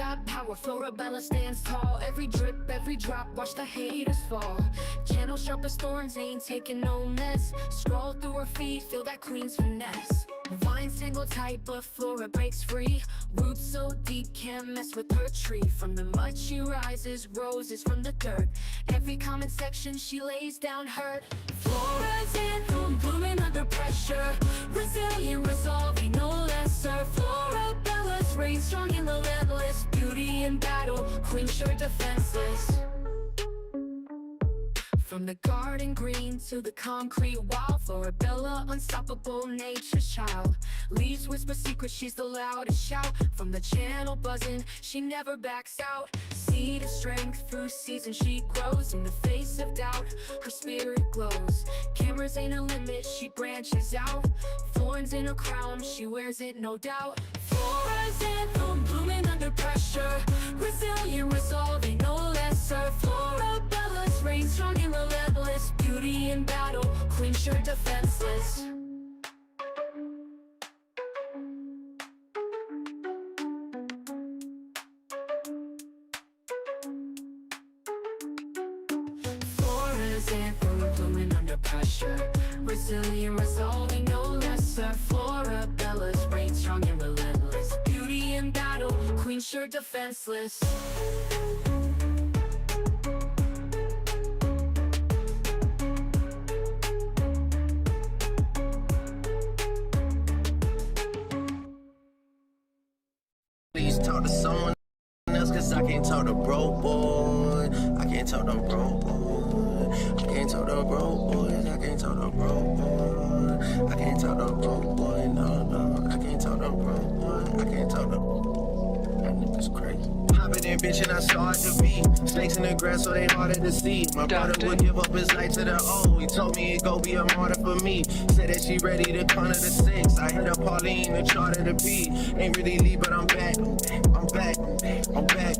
that power, Florabella stands tall. Every drip, every drop, watch the haters fall. Channel sharp as thorns, ain't taking no mess. Scroll through her feed, feel that queen's finesse. Vines tangle tight, but Flora breaks free. Roots so deep, can't mess with her tree. From the mud she rises, roses from the dirt. Every comment section she lays down hurt. Flora's anthem, blooming under pressure. Resilient, resolving, no lesser. Florabella's reign strong and relentless. Beauty in battle, queen sure defenseless. From the garden green to the concrete wall, Florabella, unstoppable nature's child. Leaves whisper secrets, she's the loudest shout. From the channel buzzing, she never backs out. Seed of strength, through seasons she grows. In the face of doubt, her spirit glows. Cameras ain't a limit, she branches out. Thorns in her crown, she wears it no doubt. Flora's anthem, blooming under pressure. Resilient, resolving, no lesser. Florabella's reign strong and relentless. Beauty in battle, queen sure defenseless. Flora's anthem, blooming under pressure. Resilient, resolving, no lesser. Florabella's reign strong and relentless. Beauty in battle, queen sure defenseless. Please talk to someone else, cause I can't talk to broke boy. I can't talk to broke boy. I can't talk to broke boys. I can't talk to broke boy. I can't talk to broke boy. No. I can't talk to broke boy. I can't talk to. That nigga's crazy. Hopping in, bitch, and I saw it to be. Snakes in the grass, so they harder to see. My brother would give up his life to the O. He told me he'd go be a martyr for me. Said that she ready to corner the 6. I hit up Pauline, the chart of the P. Ain't really leave, but I'm back. I'm back. I'm back.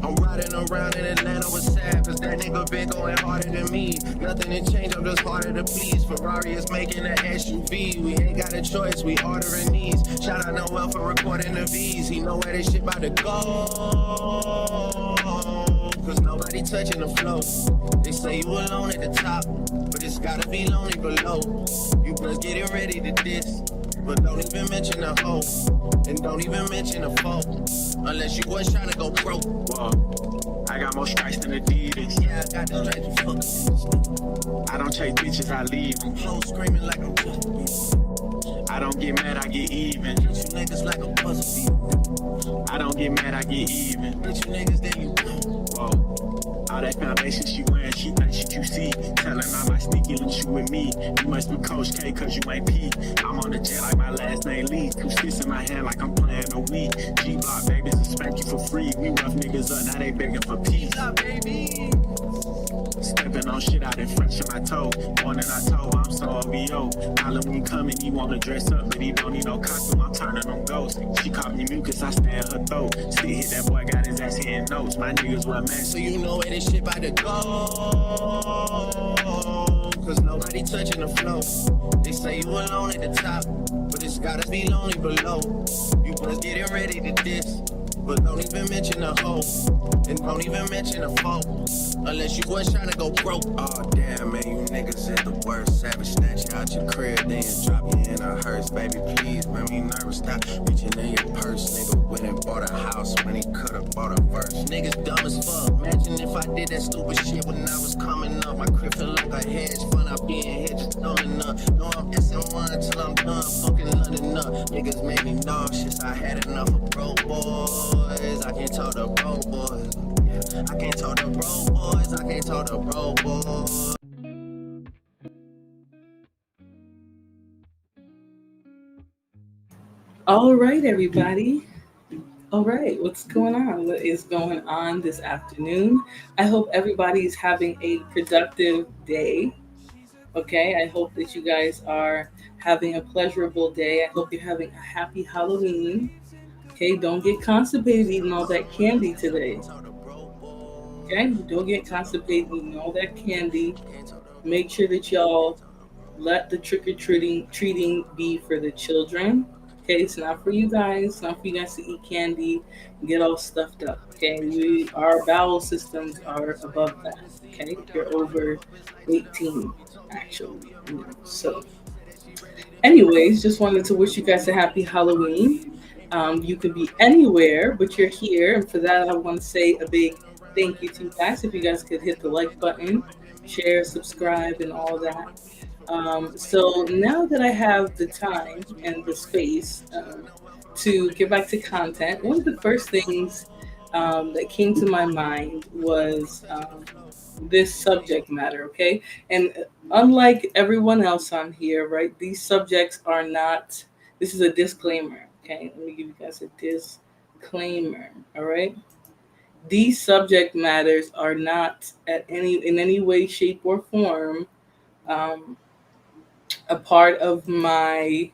I'm riding around in Atlanta with sad, cause that nigga been going harder than me. Nothing to change, I'm just harder to please. Ferrari is making an SUV. We ain't got a choice, we ordering these. Shout out Noel for recording the V's. He know where this shit about to go, cause nobody touching the flow. They say you alone at the top, but it's gotta be lonely below. You just getting ready to diss, but don't even mention the hoe. And don't even mention the foe, unless you was trying to go broke. Whoa, I got more strikes than Adidas. Yeah, I got the stripes to fuck. I don't chase bitches, I leave them. Hoes screaming like I'm just a beat. I don't get mad, I get even. Treat you niggas like a puzzle beat. I don't get mad, I get even. Treat you niggas, then you Whoa, all that foundation she wearing, she thinks she QC. Tell her I might sneaky link you with me. You must be Coach K, cause you ain't P. I'm on the jet like my last name Lee. 2 sticks in my hand like I'm playing a Wii. G-Block babies will spank you for free. We rough niggas up, now they begging for peace. baby. Stepping on shit out in French in my toe. One and I told, I'm so OVO. Halloween coming, he wanna dress up, but he don't need no costume. I'm turning on ghosts. She called me mucus, I stay in her throat. Still hit that boy, got his ass hitting notes. My niggas were mad, So you know where this shit about to go, cause nobody touching the flow. They say you alone at the top, but it's gotta be lonely below. You was getting ready to diss, but don't even mention the hoe. And don't even mention the foe, unless you was trying to go broke. Oh damn, man, you niggas is the worst. Savage snatch you out your crib, then drop you in a hearse. Baby, please, man, me nervous. Stop reaching in your purse. Nigga went and bought a house when he could've bought a verse. Niggas dumb as fuck. Imagine if I did that stupid shit when I was coming up. My crib feel like a hedge fund. I be in here just thumbing up. No, I'm SM1 till I'm done fucking London up. Niggas made me nauseous. I had enough of broke boys. I can't talk to broke boys. I can't talk to broke boys. I can't talk to broke boys. All right, everybody. All right, what's going on? What is going on this afternoon? I hope everybody's having a productive day. Okay, I hope that you guys are having a pleasurable day. I hope you're having a happy Halloween. Okay, don't get constipated eating all that candy today. Okay, don't get constipated eating all that candy. Make sure that y'all let the trick-or-treating be for the children. Okay, it's not for you guys. It's not for you guys to eat candy and get all stuffed up. Okay, our bowel systems are above that. Okay, if you're over 18, actually. So, anyways, just wanted to wish you guys a happy Halloween. You could be anywhere, but you're here, and for that, I want to say a big thank you to you guys. If you guys could hit the like button, share, subscribe, and all that. So now that I have the time and the space to get back to content, one of the first things that came to my mind was this subject matter, okay? And unlike everyone else on here, right, these subjects are not, this is a disclaimer, okay? Let me give you guys a disclaimer, all right? These subject matters are not in any way, shape, or form um, a part of my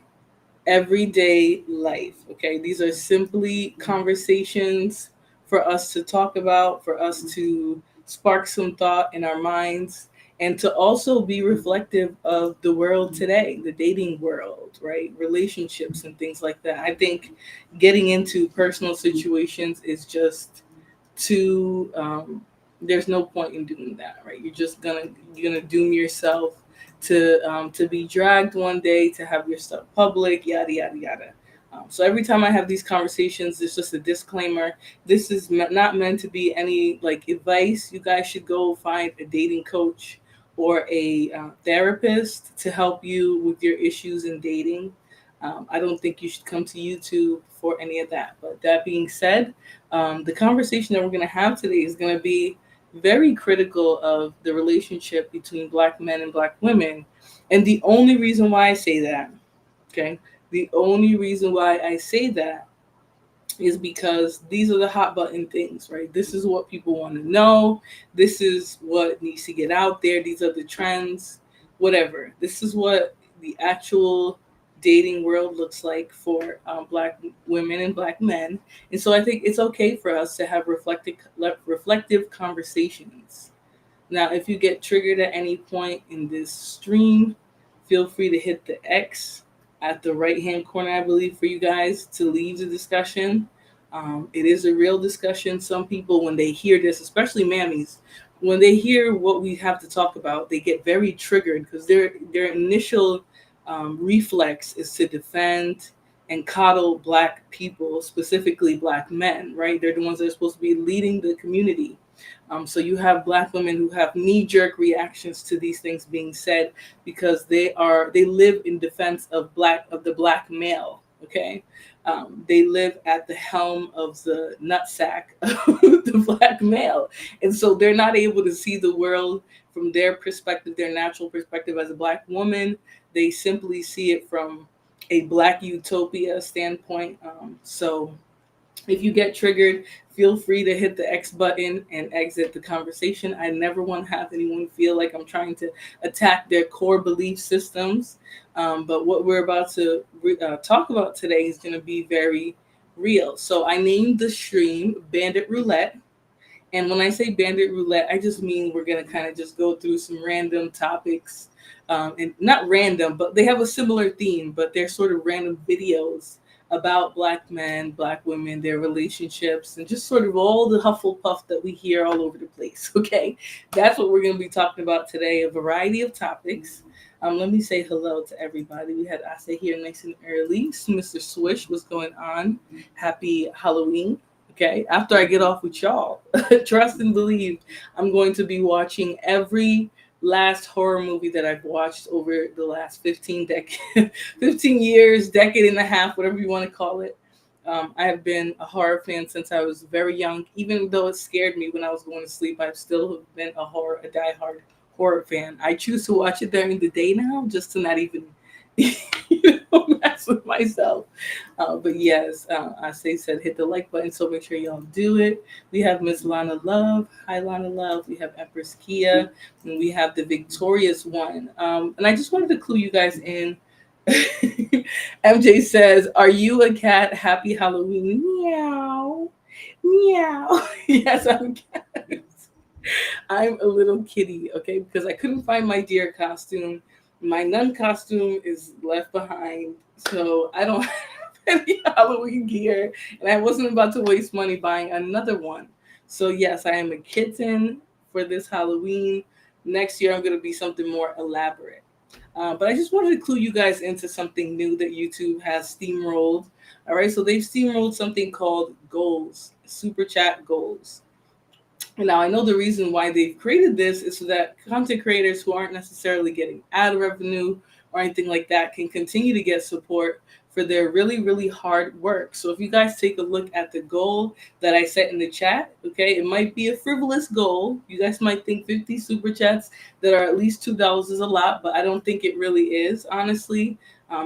everyday life. Okay, these are simply conversations for us to talk about, for us to spark some thought in our minds, and to also be reflective of the world today, the dating world, right? Relationships and things like that. I think getting into personal situations is just too there's no point in doing that, right? You're gonna doom yourself to be dragged one day, to have your stuff public, yada yada yada. So every time I have these conversations, it's just a disclaimer. This is not meant to be any like advice. You guys should go find a dating coach or a therapist to help you with your issues in dating. I don't think you should come to YouTube for any of that. But that being said, the conversation that we're going to have today is going to be very critical of the relationship between Black men and Black women. And the only reason why I say that, okay, the only reason why I say that is because these are the hot button things, right? This is what people want to know. This is what needs to get out there. These are the trends, whatever. This is what the actual dating world looks like for Black women and Black men. And so I think it's okay for us to have reflective conversations. Now, if you get triggered at any point in this stream, feel free to hit the X at the right hand corner, I believe, for you guys to leave the discussion. It is a real discussion. Some people, when they hear this, especially mammies, when they hear what we have to talk about, they get very triggered because their initial reflex is to defend and coddle Black people, specifically Black men, right? They're the ones that are supposed to be leading the community. So you have Black women who have knee-jerk reactions to these things being said because they live in defense of the Black male. Okay, they live at the helm of the nutsack of the Black male, and so they're not able to see the world from their perspective, their natural perspective as a Black woman. They simply see it from a Black utopia standpoint. So if you get triggered, feel free to hit the X button and exit the conversation. I never want to have anyone feel like I'm trying to attack their core belief systems. But what we're about to talk about today is going to be very real. So I named the stream Bandit Roulette. And when I say Bandit Roulette, I just mean we're going to kind of just go through some random topics. And not random, but they have a similar theme, but they're sort of random videos about Black men, Black women, their relationships, and just sort of all the hufflepuff that we hear all over the place. Okay, that's what we're going to be talking about today, a variety of topics. Let me say hello to everybody. We had Asa here nice and early. Mr. Swish, what's going on? Happy Halloween. Okay, after I get off with y'all, trust and believe, I'm going to be watching every last horror movie that I've watched over the last 15 years, decade and a half, whatever you want to call it. I have been a horror fan since I was very young. Even though it scared me when I was going to sleep, I've still been a diehard horror fan. I choose to watch it during the day now, just to not even mess with myself. But yes, I said hit the like button, so make sure y'all do it. We have Miss Lana Love. Hi, Lana Love. We have Empress Kia, and we have the victorious one. And I just wanted to clue you guys in. MJ says, "Are you a cat? Happy Halloween." Meow. Meow. Yes, I'm a cat. I'm a little kitty, okay, because I couldn't find my deer costume. My nun costume is left behind, so I don't have any Halloween gear, and I wasn't about to waste money buying another one. So yes, I am a kitten for this Halloween. Next year, I'm going to be something more elaborate. But I just wanted to clue you guys into something new that YouTube has steamrolled. All right, so they've steamrolled something called goals, super chat goals. Now, I know the reason why they've created this is so that content creators who aren't necessarily getting ad revenue or anything like that can continue to get support for their really, really hard work. So if you guys take a look at the goal that I set in the chat, okay, it might be a frivolous goal. You guys might think 50 super chats that are at least $2 is a lot, but I don't think it really is, honestly.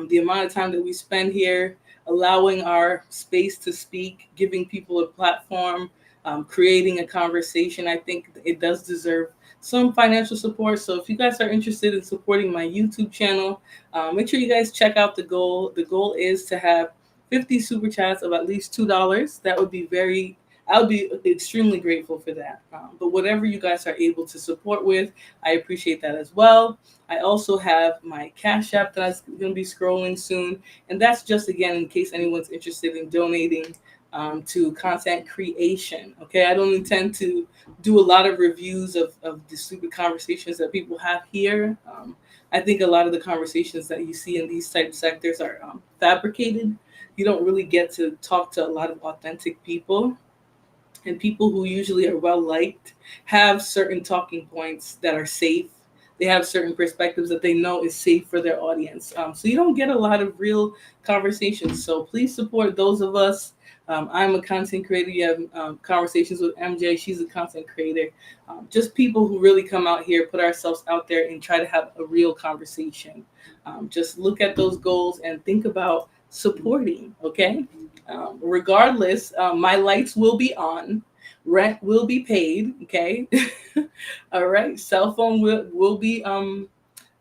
The amount of time that we spend here allowing our space to speak, giving people a platform, creating a conversation, I think it does deserve some financial support. So if you guys are interested in supporting my YouTube channel, make sure you guys check out the goal. The goal is to have 50 super chats of at least $2. That would be I would be extremely grateful for that. But whatever you guys are able to support with, I appreciate that as well. I also have my Cash App that I'm going to be scrolling soon. And that's just, again, in case anyone's interested in donating to content creation. Okay, I don't intend to do a lot of reviews of the stupid conversations that people have here. I think a lot of the conversations that you see in these type of sectors are fabricated. You don't really get to talk to a lot of authentic people. And people who usually are well liked have certain talking points that are safe. They have certain perspectives that they know is safe for their audience. So you don't get a lot of real conversations. So please support those of us. I'm a content creator. You have conversations with MJ. She's a content creator. Just people who really come out here, put ourselves out there and try to have a real conversation. Just look at those goals and think about supporting, okay? Regardless, my lights will be on. Rent will be paid, okay? All right. Cell phone will be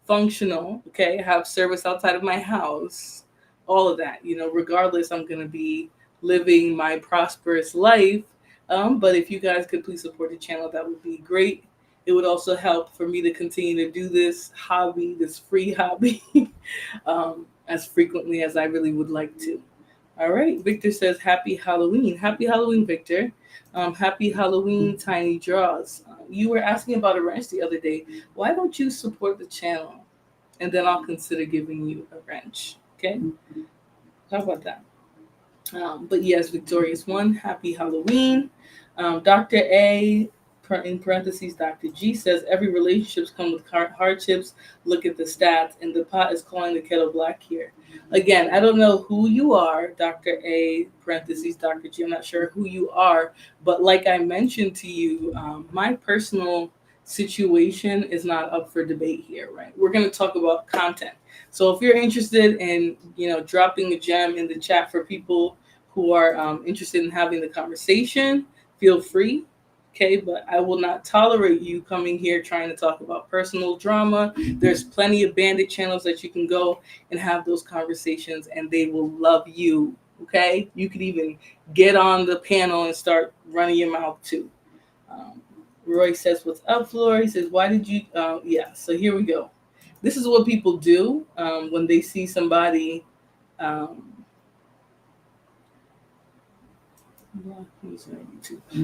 functional, okay? Have service outside of my house. All of that, regardless, I'm going to be living my prosperous life. But if you guys could please support the channel, that would be great. It would also help for me to continue to do this hobby, this free hobby, as frequently as I really would like to. All right. Victor says, happy Halloween. Happy Halloween, Victor. Happy Halloween, Tiny Draws. You were asking about a wrench the other day. Why don't you support the channel? And then I'll consider giving you a wrench. Okay? How about that? But yes, Victorious One, happy Halloween. Dr. A, in parentheses, Dr. G says, every relationships come with hardships. Look at the stats. And the pot is calling the kettle black here. Again, I don't know who you are, Dr. A, parentheses, Dr. G. I'm not sure who you are. But like I mentioned to you, my personal situation is not up for debate here, right? We're going to talk about content. So if you're interested in, dropping a gem in the chat for people who are interested in having the conversation, feel free. Okay, but I will not tolerate you coming here trying to talk about personal drama. There's plenty of bandit channels that you can go and have those conversations, and they will love you. Okay, you could even get on the panel and start running your mouth too. Roy says, what's up, Flora? He says, why did you? Yeah, so here we go. This is what people do when they see somebody.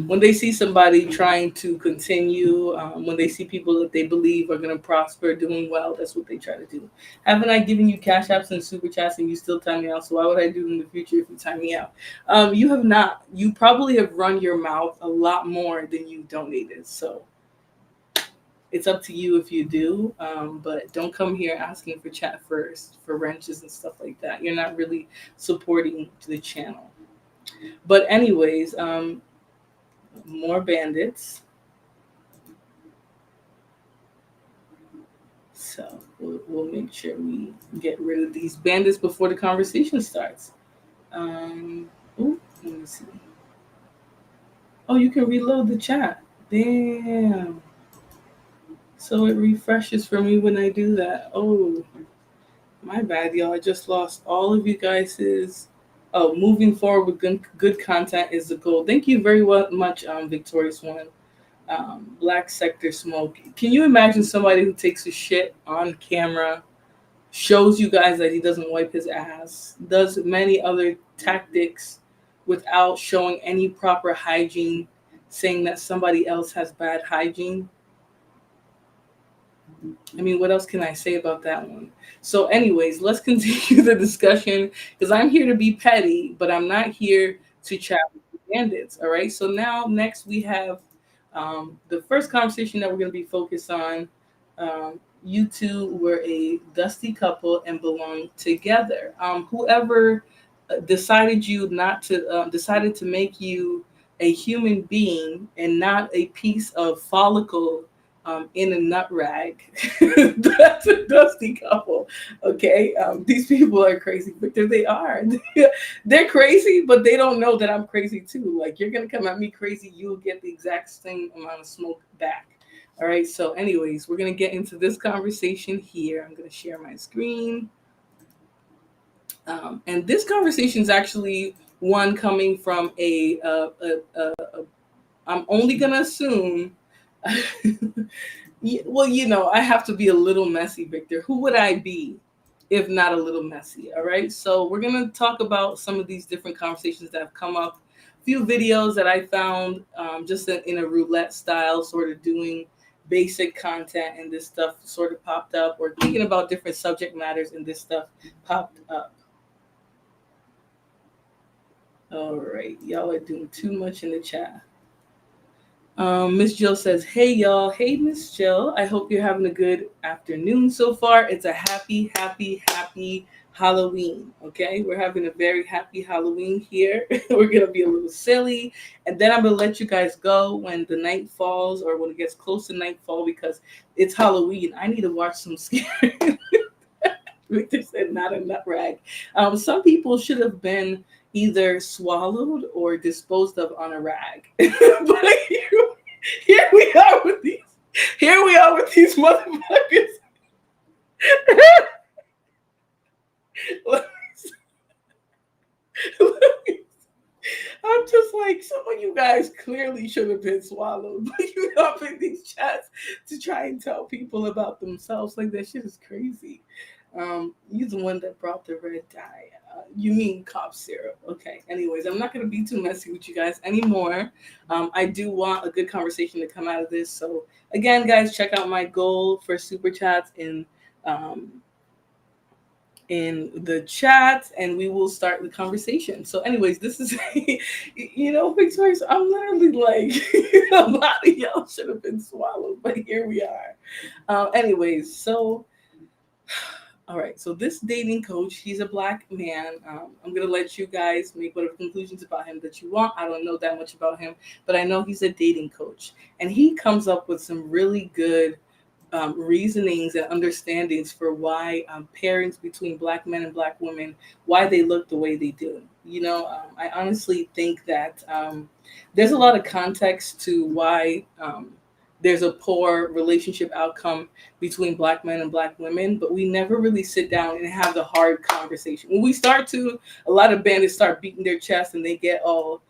When they see somebody trying to continue, when they see people that they believe are going to prosper, doing well, that's what they try to do. Haven't I given you cash apps and super chats and you still time me out? So why would I do it in the future if you time me out? You have not. You probably have run your mouth a lot more than you donated. So it's up to you if you do, but don't come here asking for chat first, for wrenches and stuff like that. You're not really supporting the channel. But anyways, more bandits. So we'll make sure we get rid of these bandits before the conversation starts. Let me see. Oh, you can reload the chat. Damn. So it refreshes for me when I do that. Oh, my bad, y'all. I just lost all of you guys's. Oh, moving forward with good content is the goal. Thank you very much, Victorious One. Black Sector Smoke. Can you imagine somebody who takes a shit on camera, shows you guys that he doesn't wipe his ass, does many other tactics without showing any proper hygiene, saying that somebody else has bad hygiene. I mean, what else can I say about that one? So, anyways, let's continue the discussion because I'm here to be petty, but I'm not here to chat with the bandits. All right. So now, next we have the first conversation that we're going to be focused on. You two were a dusty couple and belonged together. Whoever decided to make you a human being and not a piece of follicle in a nut rag. That's a dusty couple. Okay. These people are crazy, Victor. They are. They're crazy, but they don't know that I'm crazy too. Like, you're going to come at me crazy, you'll get the exact same amount of smoke back. All right. So anyways, we're going to get into this conversation here. I'm going to share my screen. And this conversation is actually one coming from I'm only going to assume, well, I have to be a little messy, Victor. Who would I be if not a little messy? All right. So we're going to talk about some of these different conversations that have come up, a few videos that I found just in a roulette style, sort of doing basic content, and this stuff sort of popped up, or thinking about different subject matters and this stuff popped up. All right. Y'all are doing too much in the chat. Miss Jill says, hey, y'all. Hey, Miss Jill. I hope you're having a good afternoon so far. It's a happy, happy, happy Halloween. Okay. We're having a very happy Halloween here. We're going to be a little silly. And then I'm going to let you guys go when the night falls, or when it gets close to nightfall, because it's Halloween. I need to watch some scary. Victor said, not a nut rag. Some people should have been either swallowed or disposed of on a rag. But here we are with these motherfuckers. I'm just like, some of you guys clearly should have been swallowed, but you up in these chats to try and tell people about themselves. Like, that shit is crazy. You're the one that brought the red dye. You mean cop syrup. Okay. Anyways, I'm not going to be too messy with you guys anymore. I do want a good conversation to come out of this. So again, guys, check out my goal for super chats in the chat, and we will start the conversation. So anyways, this is, Victoria, I'm literally like, a lot of y'all should have been swallowed, but here we are. Anyways, so... All right, so this dating coach, he's a Black man. I'm going to let you guys make whatever conclusions about him that you want. I don't know that much about him, but I know he's a dating coach. And he comes up with some really good reasonings and understandings for why pairings between Black men and Black women, why they look the way they do. I honestly think that there's a lot of context to why there's a poor relationship outcome between Black men and Black women, but we never really sit down and have the hard conversation. When we start to, a lot of bandits start beating their chest and they get all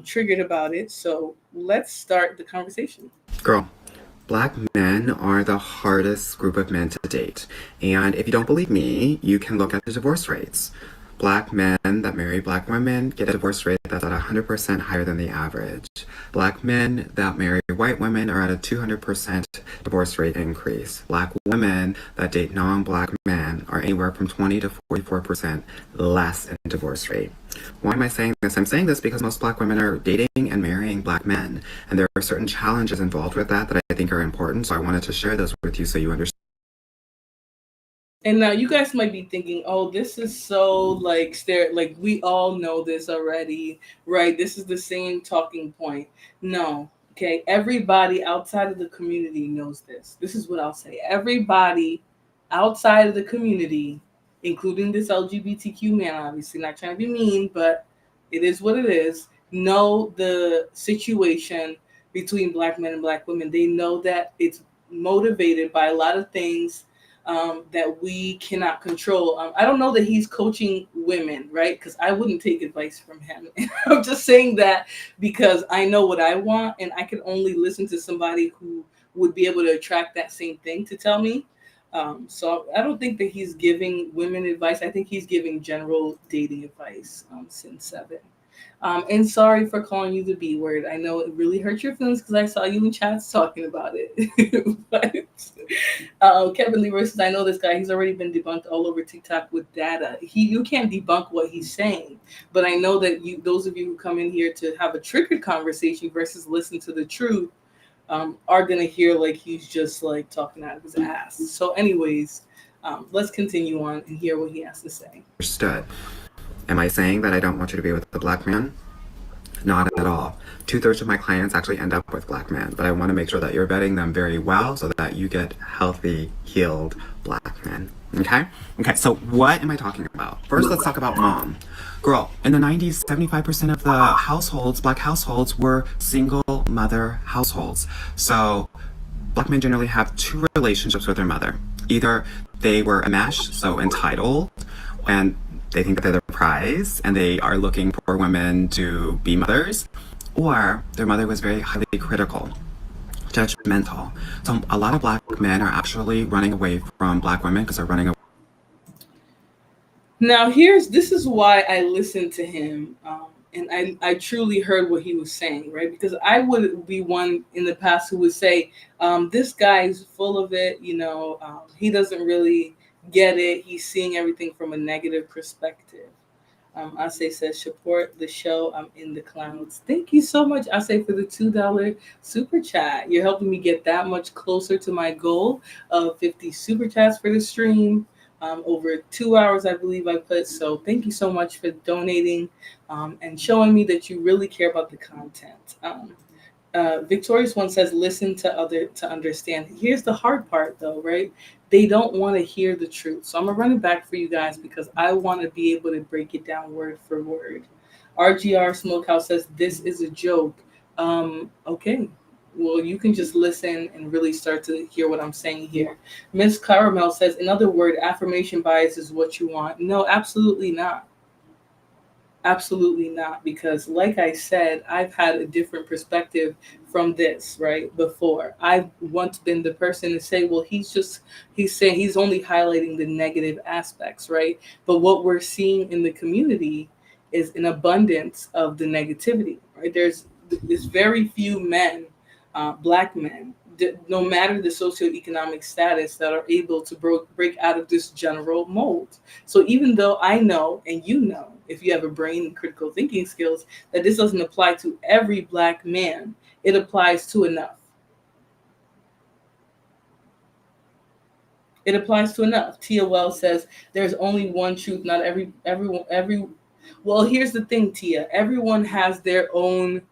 triggered about it. So let's start the conversation. Girl, Black men are the hardest group of men to date. And if you don't believe me, you can look at the divorce rates. Black men that marry Black women get a divorce rate that's at 100% higher than the average. Black men that marry white women are at a 200% divorce rate increase. Black women that date non-Black men are anywhere from 20 to 44% less in divorce rate. Why am I saying this? I'm saying this because most Black women are dating and marrying Black men, and there are certain challenges involved with that I think are important, so I wanted to share this with you so you understand. And now you guys might be thinking, oh, this is so like we all know this already, right? This is the same talking point. No, okay. Everybody outside of the community knows this. This is what I'll say. Everybody outside of the community, including this LGBTQ man, obviously not trying to be mean, but it is what it is, know the situation between Black men and Black women. They know that it's motivated by a lot of things that we cannot control. I don't know that he's coaching women, right? Because I wouldn't take advice from him. I'm just saying that because I know what I want, and I can only listen to somebody who would be able to attract that same thing to tell me. So I don't think that he's giving women advice. I think he's giving general dating advice. Sin 7. And sorry for calling you the B word. I know it really hurt your feelings because I saw you in chats talking about it. But Kevin Lee says, I know this guy. He's already been debunked all over TikTok with data. You can't debunk what he's saying. But I know that those of you who come in here to have a triggered conversation versus listen to the truth, are going to hear like he's just like talking out of his ass. So anyways, let's continue on and hear what he has to say. Understood. Am I saying that I don't want you to be with a black man? Not at all. 2/3 of my clients actually end up with black men, but I want to make sure that you're vetting them very well so that you get healthy, healed black men. Okay? Okay, so what am I talking about? First, let's talk about mom. Girl, in the 90s, 75% of the households, black households, were single mother households. So black men generally have 2 relationships with their mother. Either they were a mesh, so entitled, and they think that they're the prize and they are looking for women to be mothers, or their mother was very highly critical, judgmental. So a lot of black men are actually running away from black women because they're running away. Now this is why I listened to him, and I truly heard what he was saying, right? Because I would be one in the past who would say, this guy's full of it, he doesn't really get it. He's seeing everything from a negative perspective. Ase says, support the show. I'm in the clouds. Thank you so much, Ase, for the $2 super chat. You're helping me get that much closer to my goal of 50 super chats for the stream. Over 2 hours, I believe I put. So thank you so much for donating and showing me that you really care about the content. Victorious One says, listen to understand. Here's the hard part, though, right? They don't want to hear the truth. So I'm going to run it back for you guys because I want to be able to break it down word for word. RGR Smokehouse says, this is a joke. Okay. Well, you can just listen and really start to hear what I'm saying here. Miss Caramel says, in other words, affirmation bias is what you want. No, absolutely not. Absolutely not. Because like I said, I've had a different perspective from this, right? Before. I've once been the person to say, well, he's saying he's only highlighting the negative aspects, right? But what we're seeing in the community is an abundance of the negativity, right? There's very few men, black men, no matter the socioeconomic status, that are able to break out of this general mold. So even though I know, and you know, if you have a brain and critical thinking skills, that this doesn't apply to every black man, it applies to enough. It applies to enough. Tia Wells says, there's only one truth, not everyone. Well, here's the thing, Tia. Everyone has their own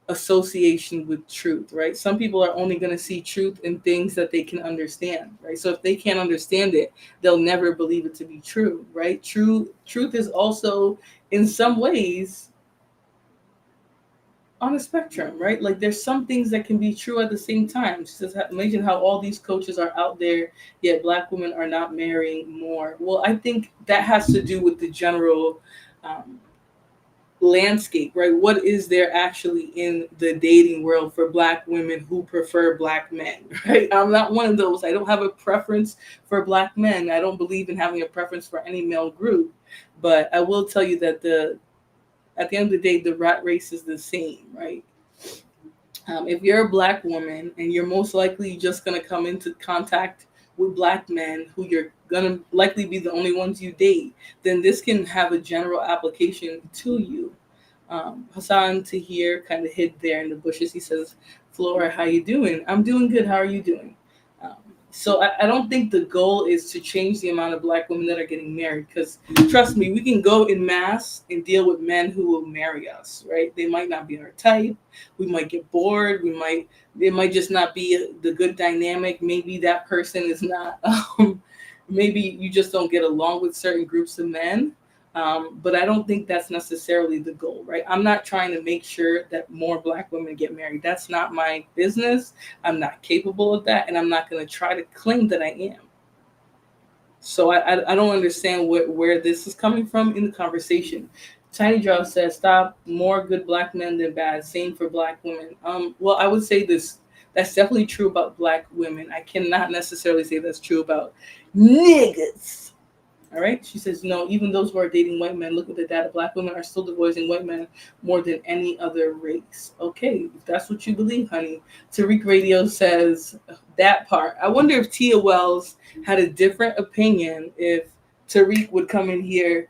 association with truth, right? Some people are only going to see truth in things that they can understand, right? So if they can't understand it, they'll never believe it to be true, right? Truth is also in some ways on a spectrum, right? Like there's some things that can be true at the same time. She says, imagine how all these coaches are out there, yet black women are not marrying more. Well, I think that has to do with the general landscape, right? What is there actually in the dating world for black women who prefer black men, right? I'm not one of those. I don't have a preference for black men. I don't believe in having a preference for any male group. But I will tell you that at the end of the day, the rat race is the same, right? If you're a black woman and you're most likely just going to come into contact with black men who you're going to likely be the only ones you date, then this can have a general application to you. Hassan Tahir kind of hid there in the bushes. He says, Flora, how you doing? I'm doing good. How are you doing? So I don't think the goal is to change the amount of black women that are getting married, because trust me, we can go in mass and deal with men who will marry us, right? They might not be our type. We might get bored. It might just not be the good dynamic. Maybe that person is not, maybe you just don't get along with certain groups of men. But I don't think that's necessarily the goal, right? I'm not trying to make sure that more black women get married. That's not my business. I'm not capable of that. And I'm not going to try to claim that I am. So I don't understand where this is coming from in the conversation. Tiny Draw says, stop, more good black men than bad. Same for black women. Well, I would say this. That's definitely true about Black women. I cannot necessarily say that's true about niggas. All right. She says, no, even those who are dating white men, look at the data. Black women are still divorcing white men more than any other race. Okay, if that's what you believe, honey. Tariq Radio says that part. I wonder if Tia Wells had a different opinion if Tariq would come in here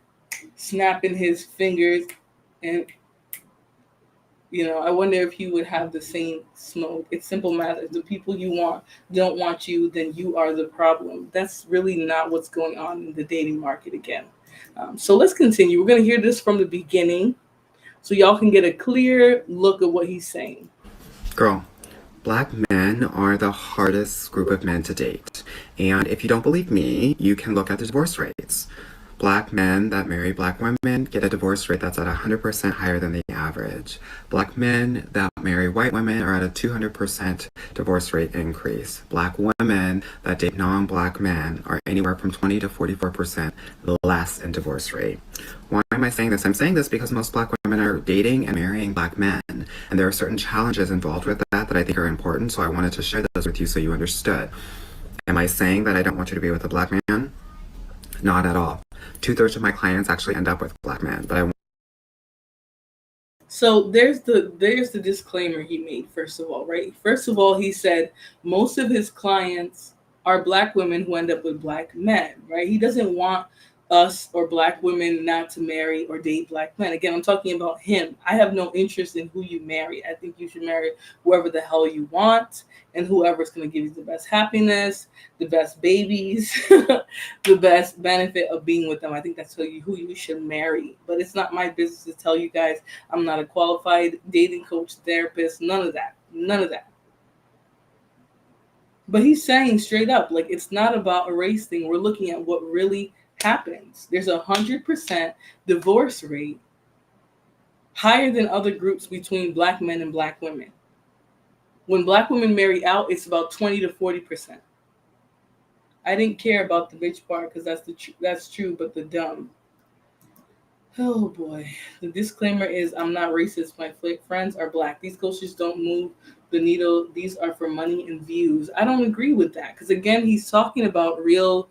snapping his fingers and I wonder if he would have the same smoke. It's simple math. If the people you want don't want you, then you are the problem. That's really not what's going on in the dating market again. So let's continue. We're going to hear this from the beginning so y'all can get a clear look at what he's saying. Girl, Black men are the hardest group of men to date. And if you don't believe me, you can look at the divorce rates. Black men that marry Black women get a divorce rate that's at 100% higher than the average. Black men that marry white women are at a 200% divorce rate increase. Black women that date non-Black men are anywhere from 20 to 44% less in divorce rate. Why am I saying this? I'm saying this because most Black women are dating and marrying Black men, and there are certain challenges involved with that I think are important, so I wanted to share those with you so you understood. Am I saying that I don't want you to be with a Black man? Not at all. 2/3 of my clients actually end up with Black men, but So there's the disclaimer he made, first of all, right? First of all, he said most of his clients are Black women who end up with Black men, right? He doesn't want us or Black women not to marry or date Black men. Again, I'm talking about him. I have no interest in who you marry. I think you should marry whoever the hell you want and whoever's going to give you the best happiness, the best babies, the best benefit of being with them. I think that's who you should marry. But it's not my business to tell you guys. I'm not a qualified dating coach, therapist, none of that. None of that. But he's saying straight up, like, it's not about a race thing. We're looking at what really happens. There's 100% divorce rate, higher than other groups between Black men and Black women. When Black women marry out, it's about 20 to 40%. I didn't care about the bitch part because that's true, but the dumb. Oh boy. The disclaimer is I'm not racist. My friends are Black. These coaches don't move the needle. These are for money and views. I don't agree with that because, again, he's talking about real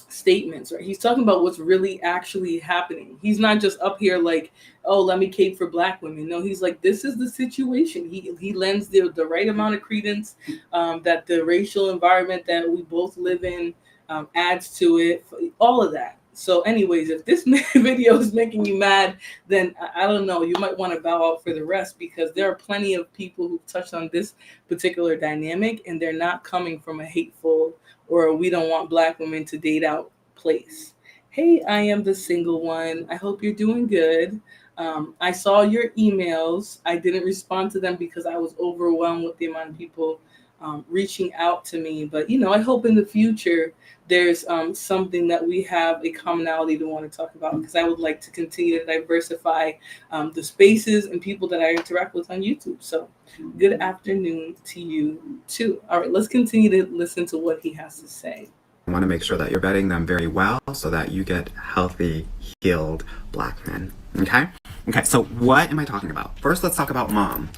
statements, right? He's talking about what's really actually happening. He's not just up here like, oh, let me cape for Black women. No, he's like, this is the situation. He lends the right amount of credence that the racial environment that we both live in adds to it, all of that. So anyways, if this video is making you mad, then I don't know, you might want to bow out for the rest because there are plenty of people who've touched on this particular dynamic and they're not coming from a hateful or we don't want Black women to date out place. Hey, I am the single one. I hope you're doing good. I saw your emails. I didn't respond to them because I was overwhelmed with the amount of people reaching out to me. But, I hope in the future there's something that we have a commonality to want to talk about because I would like to continue to diversify the spaces and people that I interact with on YouTube. So good afternoon to you too. All right, let's continue to listen to what he has to say. I want to make sure that you're vetting them very well so that you get healthy, healed Black men. Okay, so what am I talking about? First, let's talk about mom.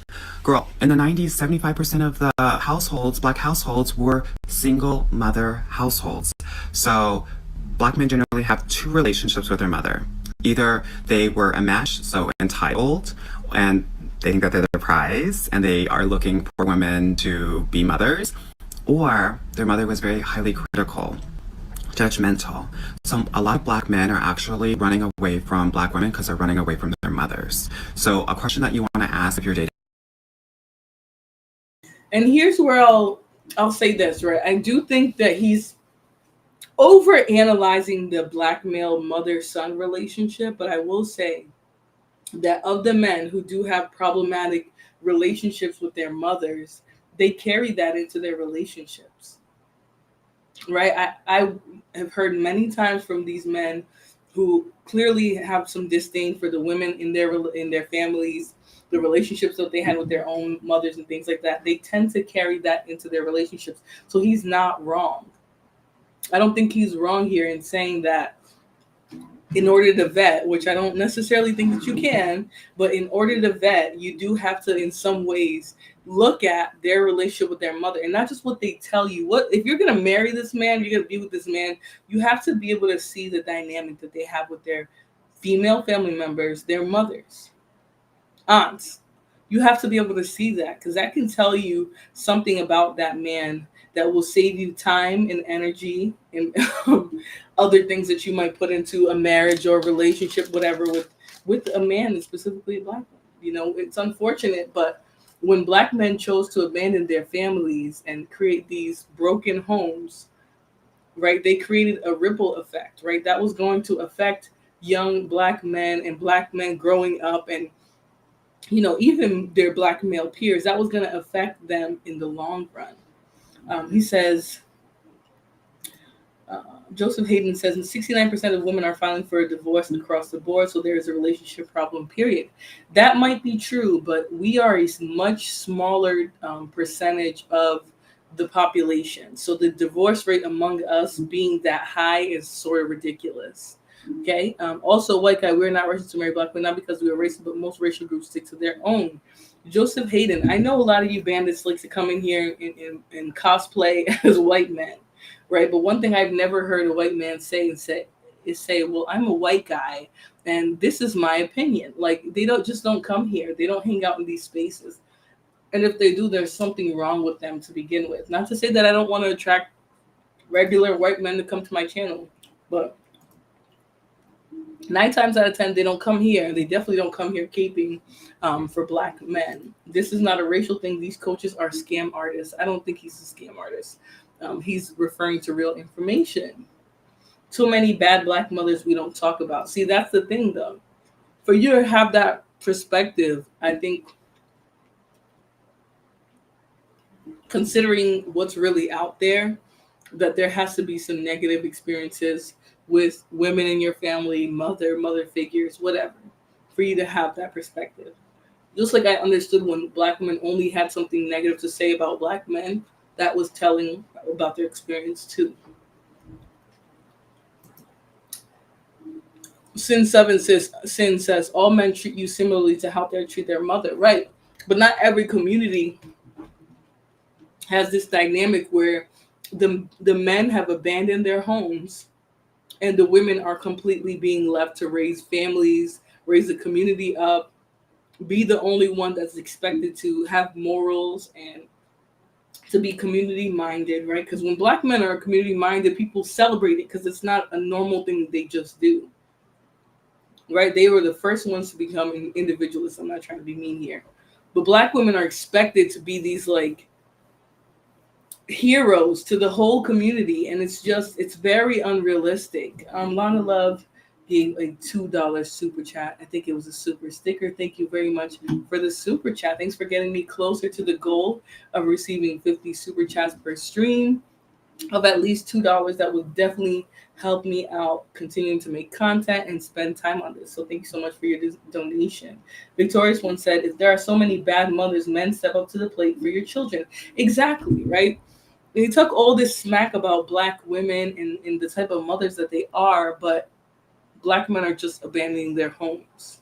Girl, in the 90s, 75% of the households, Black households, were single mother households. So Black men generally have two relationships with their mother. Either they were a mesh, so entitled, and they think that they're the prize, and they are looking for women to be mothers, or their mother was very highly critical, judgmental. So a lot of Black men are actually running away from Black women because they're running away from their mothers. So a question that you want to ask if you're dating. And here's where I'll say this, right? I do think that he's over analyzing the Black male mother-son relationship, but I will say that of the men who do have problematic relationships with their mothers, they carry that into their relationships, right? I have heard many times from these men who clearly have some disdain for the women in their families, the relationships that they had with their own mothers and things like that. They tend to carry that into their relationships. So he's not wrong. I don't think he's wrong here in saying that in order to vet, which I don't necessarily think that you can, but in order to vet, you do have to, in some ways, look at their relationship with their mother, and not just what they tell you. What if you're gonna marry this man, you're gonna be with this man, you have to be able to see the dynamic that they have with their female family members, their mothers, aunts. You have to be able to see that, because that can tell you something about that man that will save you time and energy and other things that you might put into a marriage or relationship, whatever, with a man, and specifically a black man. You know, it's unfortunate, but when black men chose to abandon their families and create these broken homes, right, they created a ripple effect, right? That was going to affect young black men and black men growing up, and even their black male peers. That was going to affect them in the long run. He says, Joseph Hayden says, 69% of women are filing for a divorce across the board, so there is a relationship problem, period. That might be true, but we are a much smaller percentage of the population. So the divorce rate among us being that high is sort of ridiculous. Okay. Also, white guy, we're not racist to marry black women, not because we are racist, but most racial groups stick to their own. Joseph Hayden, I know a lot of you bandits like to come in here and cosplay as white men, right? But one thing I've never heard a white man say, well, I'm a white guy and this is my opinion. Like, they don't come here. They don't hang out in these spaces. And if they do, there's something wrong with them to begin with. Not to say that I don't want to attract regular white men to come to my channel, but 9 times out of 10, they don't come here. They definitely don't come here caping for black men. This is not a racial thing. These coaches are scam artists. I don't think he's a scam artist. He's referring to real information. Too many bad black mothers we don't talk about. See, that's the thing, though. For you to have that perspective, I think, considering what's really out there, that there has to be some negative experiences with women in your family, mother figures, whatever, for you to have that perspective. Just like I understood when black women only had something negative to say about black men, that was telling about their experience too. Sin says all men treat you similarly to how they treat their mother, right? But not every community has this dynamic where the men have abandoned their homes and the women are completely being left to raise families, raise the community up, be the only one that's expected to have morals and to be community minded, right? Because when black men are community minded, people celebrate it because it's not a normal thing that they just do, right? They were the first ones to become individualists. I'm not trying to be mean here, but black women are expected to be these like heroes to the whole community, and it's very unrealistic. Lana Love gave a $2 super chat. I think it was a super sticker. Thank you very much for the super chat. Thanks for getting me closer to the goal of receiving 50 super chats per stream of at least $2. That would definitely help me out continuing to make content and spend time on this. So thank you so much for your donation. Victorious one said, if there are so many bad mothers, men step up to the plate for your children. Exactly, right? They took all this smack about black women and the type of mothers that they are, but black men are just abandoning their homes,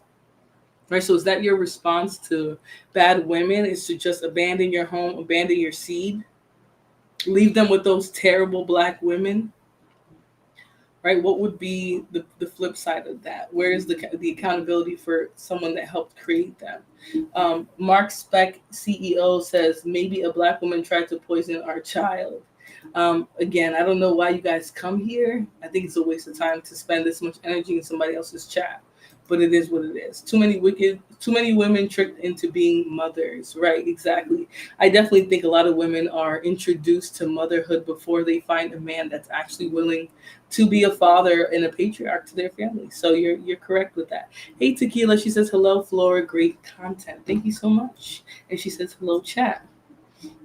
right? So is that your response to bad women, is to just abandon your home, abandon your seed, leave them with those terrible black women, right? What would be the flip side of that? Where is the accountability for someone that helped create them? Mark Speck, CEO, says, maybe a black woman tried to poison our child. Again, I don't know why you guys come here. I think it's a waste of time to spend this much energy in somebody else's chat, but it is what it is. Too many women tricked into being mothers, right? Exactly. I definitely think a lot of women are introduced to motherhood before they find a man that's actually willing to be a father and a patriarch to their family. So you're correct with that. Hey, Tequila, she says, hello, Flora, great content. Thank you so much. And she says, hello, chat.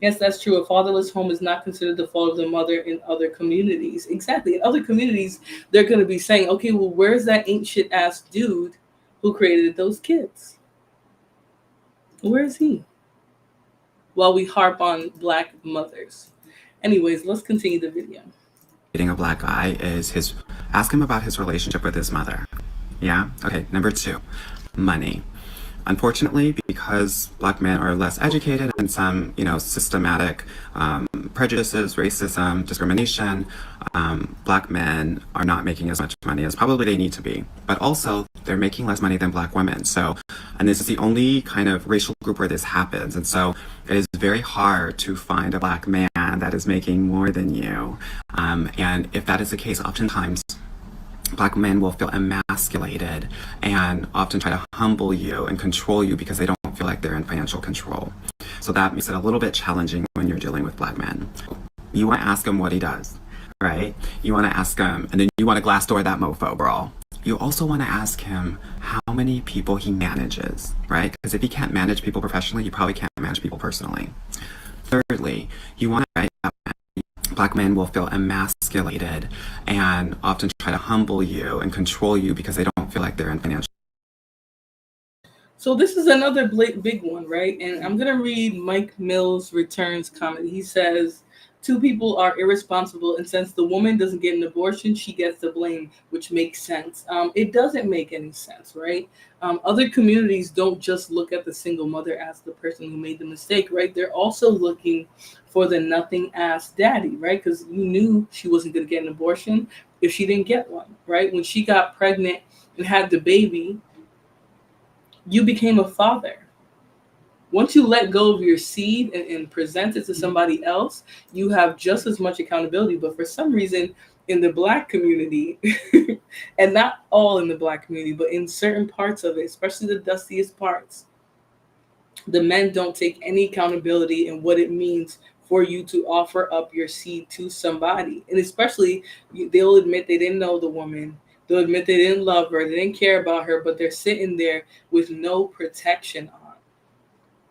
Yes, that's true. A fatherless home is not considered the fault of the mother in other communities. Exactly. In other communities, they're going to be saying, okay, well, where's that ain't shit ass dude who created those kids? Where is he? While we harp on black mothers. Anyways, let's continue the video. dating a black guy is ask him about his relationship with his mother. Yeah? Okay, number 2, money. Unfortunately, because black men are less educated and some, systematic prejudices, racism, discrimination, black men are not making as much money as probably they need to be. But also, they're making less money than black women. So, and this is the only kind of racial group where this happens. And so it is very hard to find a black man that is making more than you. And if that is the case, oftentimes, black men will feel emasculated and often try to humble you and control you because they don't feel like they're in financial control. So that makes it a little bit challenging when you're dealing with black men. You want to ask him what he does, right? You want to ask him, and then you want to glass door that mofo, bro. You also want to ask him how many people he manages, right? Because if he can't manage people professionally, you probably can't manage people personally. Thirdly, you want to black men will feel emasculated and often try to humble you and control you because they don't feel like they're in financial. So this is another big one, right? And I'm going to read Mike Mills' Returns comment. He says, 2 people are irresponsible, and since the woman doesn't get an abortion, she gets the blame, which makes sense. It doesn't make any sense, right? Other communities don't just look at the single mother as the person who made the mistake, right? They're also looking for the nothing-ass daddy, right? Because you knew she wasn't going to get an abortion if she didn't get one, right? When she got pregnant and had the baby, you became a father. Once you let go of your seed and present it to somebody else, you have just as much accountability. But for some reason, in the black community, and not all in the black community, but in certain parts of it, especially the dustiest parts, the men don't take any accountability in what it means for you to offer up your seed to somebody. And especially, they'll admit they didn't know the woman. They'll admit they didn't love her. They didn't care about her, but they're sitting there with no protection on.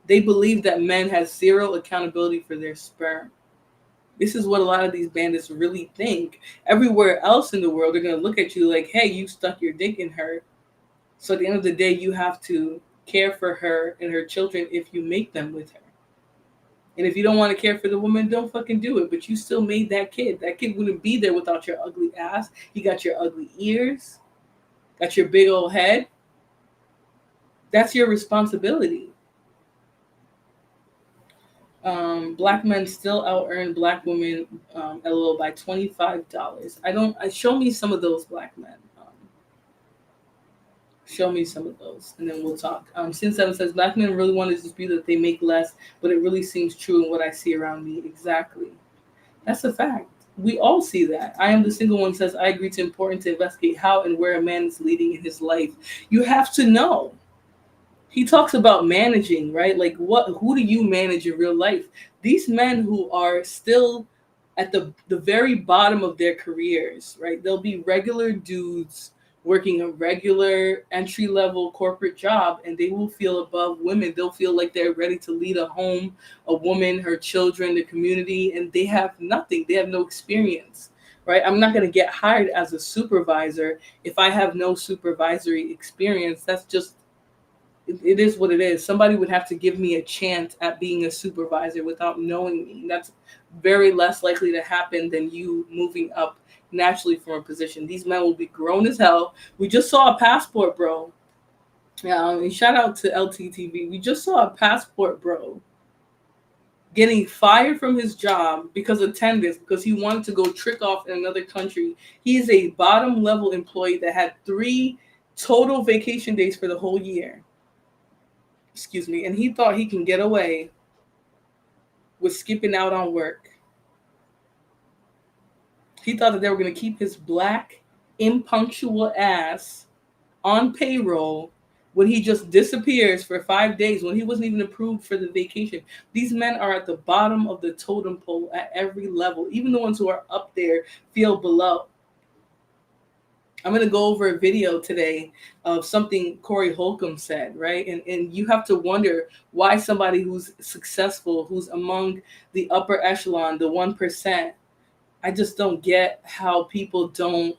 They believe that men have zero accountability for their sperm. This is what a lot of these bandits really think. Everywhere else in the world, they're going to look at you like, hey, you stuck your dick in her. So at the end of the day, you have to care for her and her children if you make them with her. And if you don't want to care for the woman, don't fucking do it. But you still made that kid. That kid wouldn't be there without your ugly ass. You got your ugly ears. Got your big old head. That's your responsibility. Black men still out earn black women, LOL, by $25. Show me some of those black men. Show me some of those, and then we'll talk. Sin 7 says, black men really want to dispute that they make less, but it really seems true in what I see around me. Exactly. That's a fact. We all see that. I am the single one says, I agree it's important to investigate how and where a man is leading in his life. You have to know. He talks about managing, right? Like who do you manage in real life? These men who are still at the very bottom of their careers, right? They'll be regular dudes working a regular entry-level corporate job, and they will feel above women. They'll feel like they're ready to lead a home, a woman, her children, the community, and they have nothing. They have no experience, right? I'm not going to get hired as a supervisor if I have no supervisory experience. That's just, it is what it is. Somebody would have to give me a chance at being a supervisor without knowing me. That's very less likely to happen than you moving up naturally from a position. These men will be grown as hell. We just saw a passport bro. And shout out to LTTV. We just saw a passport bro getting fired from his job because of attendance, because he wanted to go trick off in another country. He is a bottom level employee that had 3 total vacation days for the whole year. Excuse me. And he thought he can get away with skipping out on work. He thought that they were going to keep his black, impunctual ass on payroll when he just disappears for 5 days, when he wasn't even approved for the vacation. These men are at the bottom of the totem pole at every level. Even the ones who are up there feel below. I'm going to go over a video today of something Corey Holcomb said, right? And you have to wonder why somebody who's successful, who's among the upper echelon, the 1%, I just don't get how people don't.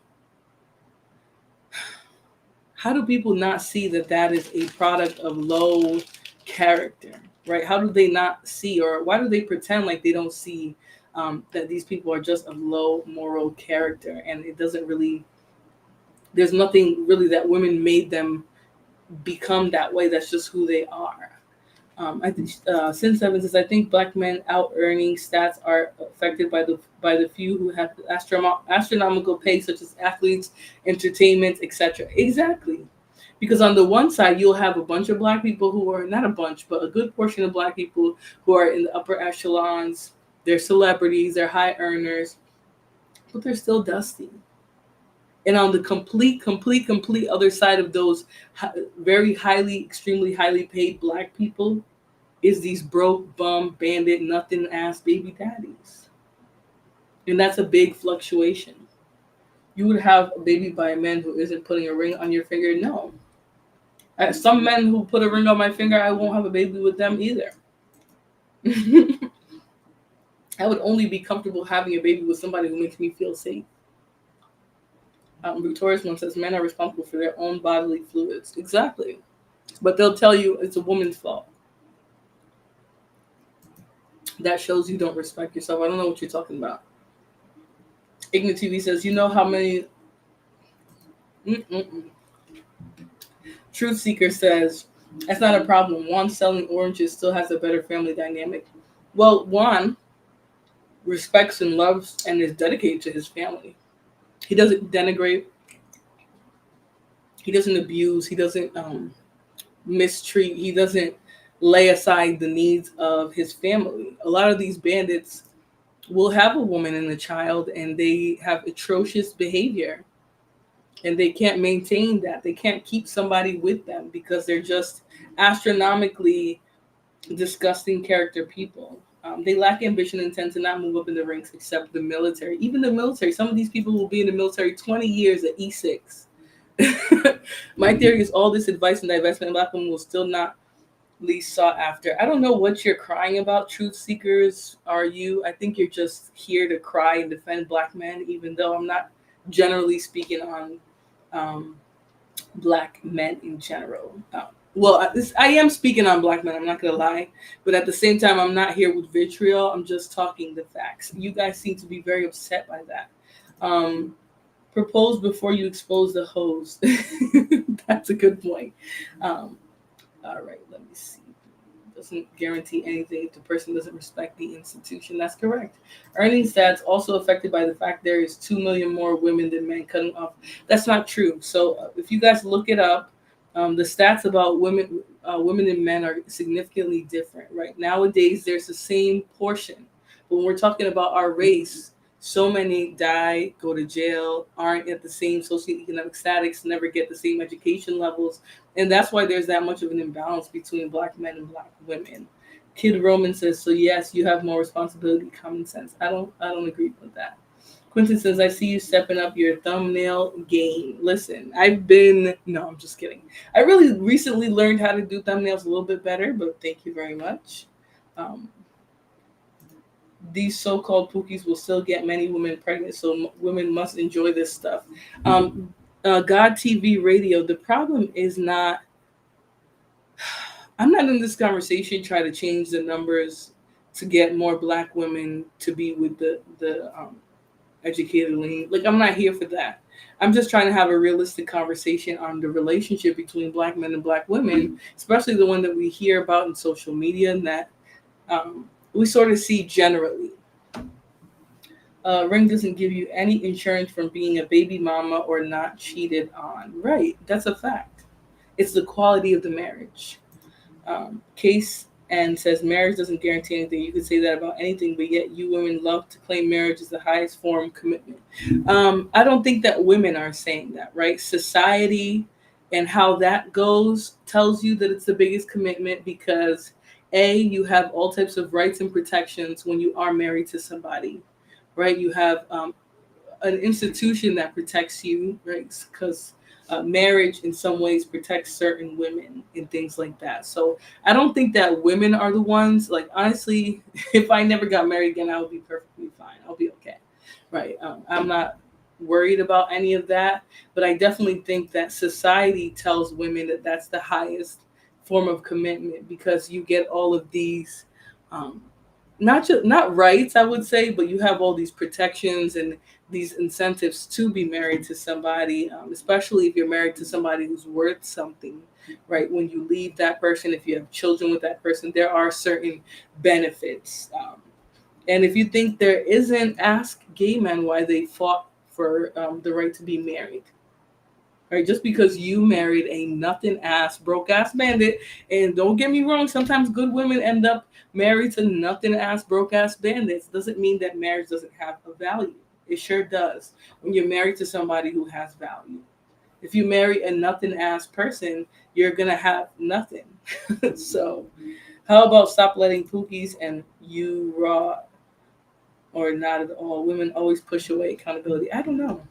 How do people not see that that is a product of low character, right? How do they not see, or why do they pretend like they don't see that these people are just of low moral character, and it doesn't really. There's nothing really that women made them become that way. That's just who they are. I think Sin Seven says, I think black men out earning stats are affected by the few who have astronomical pay, such as athletes, entertainment, etc. Exactly, because on the one side you'll have a bunch of black people who are not a bunch, but a good portion of black people who are in the upper echelons. They're celebrities, they're high earners, but they're still dusty. And on the complete other side of those very highly, extremely highly paid black people is these broke, bum, bandit, nothing ass baby daddies. And that's a big fluctuation. You would have a baby by a man who isn't putting a ring on your finger? No. Some men who put a ring on my finger, I won't have a baby with them either. I would only be comfortable having a baby with somebody who makes me feel safe. Victoria's one says men are responsible for their own bodily fluids. Exactly. But they'll tell you it's a woman's fault. That shows you don't respect yourself. I don't know what you're talking about. Ignorant TV says, you know how many... Truth Seeker says, that's not a problem. Juan selling oranges still has a better family dynamic. Well, Juan respects and loves and is dedicated to his family. He doesn't denigrate. He doesn't abuse. He doesn't mistreat. He doesn't lay aside the needs of his family. A lot of these bandits will have a woman and a child, and they have atrocious behavior. And they can't maintain that. They can't keep somebody with them because they're just astronomically disgusting character people. They lack ambition and tend to not move up in the ranks except the military. Even the military, some of these people will be in the military 20 years at E6. My theory is all this advice and divestment black women will still not least sought after. I don't know what you're crying about, truth seekers. Are you? I think you're just here to cry and defend black men, even though I'm not generally speaking on black men in general. I am speaking on black men, I'm not going to lie. But at the same time, I'm not here with vitriol. I'm just talking the facts. You guys seem to be very upset by that. Propose before you expose the hose. That's a good point. All right, let me see. Doesn't guarantee anything if the person doesn't respect the institution. That's correct. Earning stats also affected by the fact there is 2 million more women than men cutting off. That's not true. So if you guys look it up, the stats about women and men are significantly different, right? Nowadays, there's the same portion. But when we're talking about our race, so many die, go to jail, aren't at the same socioeconomic status, never get the same education levels. And that's why there's that much of an imbalance between black men and black women. Kid Roman says, so yes, you have more responsibility, common sense. I don't agree with that. Quentin says, I see you stepping up your thumbnail game. Listen, no, I'm just kidding. I really recently learned how to do thumbnails a little bit better, but thank you very much. These so-called pookies will still get many women pregnant, so women must enjoy this stuff. God TV radio, the problem is not, I'm not in this conversation trying to change the numbers to get more black women to be with the educated lean. Like, I'm not here for that. I'm just trying to have a realistic conversation on the relationship between black men and black women, especially the one that we hear about in social media and that we sort of see generally. Ring doesn't give you any insurance from being a baby mama or not cheated on. Right, that's a fact. It's the quality of the marriage. Case and says marriage doesn't guarantee anything. You could say that about anything, but yet you women love to claim marriage is the highest form of commitment. I don't think that women are saying that, right? Society and how that goes tells you that it's the biggest commitment because you have all types of rights and protections when you are married to somebody, right? You have an institution that protects you, right? Because marriage in some ways protects certain women and things like that. So I don't think that women are the ones, like, honestly, if I never got married again, I would be perfectly fine. I'll be okay, right? I'm not worried about any of that, but I definitely think that society tells women that that's the highest form of commitment because you get all of these not rights, I would say, but you have all these protections and these incentives to be married to somebody, especially if you're married to somebody who's worth something, right? When you leave that person, if you have children with that person, there are certain benefits. And if you think there isn't, ask gay men why they fought for the right to be married. Right, just because you married a nothing ass, broke ass bandit, and don't get me wrong, sometimes good women end up married to nothing ass, broke ass bandits, doesn't mean that marriage doesn't have a value. It sure does when you're married to somebody who has value. If you marry a nothing ass person, you're gonna have nothing. So, how about stop letting Pookies and you raw or not at all? Women always push away accountability. I don't know.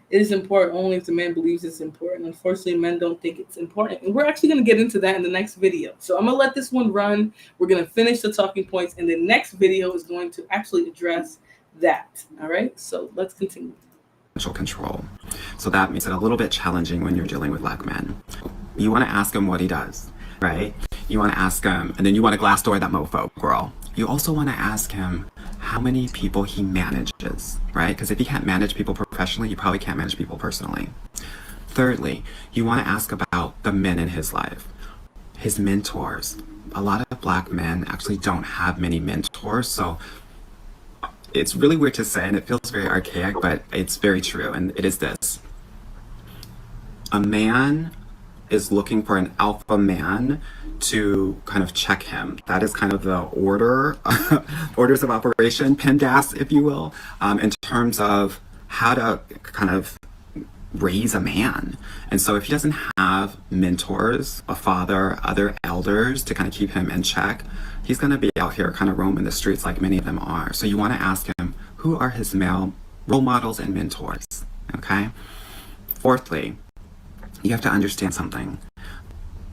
It is important only if the man believes it's important. Unfortunately, men don't think it's important. And we're actually going to get into that in the next video. So I'm going to let this one run. We're going to finish the talking points. And the next video is going to actually address that. All right. So let's continue. Control. So that makes it a little bit challenging when you're dealing with black men. You want to ask him what he does, right? You want to ask him, and then you want to glass door that mofo, girl. You also want to ask him how many people he manages, right? Because if he can't manage people professionally, you probably can't manage people personally. Thirdly, you want to ask about the men in his life, his mentors. A lot of black men actually don't have many mentors, so it's really weird to say, and it feels very archaic, but it's very true, and it is this. A man is looking for an alpha man to kind of check him. That is kind of the orders of operation, PEMDAS, if you will, in terms of how to kind of raise a man. And so if he doesn't have mentors, a father, other elders to kind of keep him in check, he's going to be out here kind of roaming the streets like many of them are. So you want to ask him, who are his male role models and mentors? Okay. Fourthly, you have to understand something.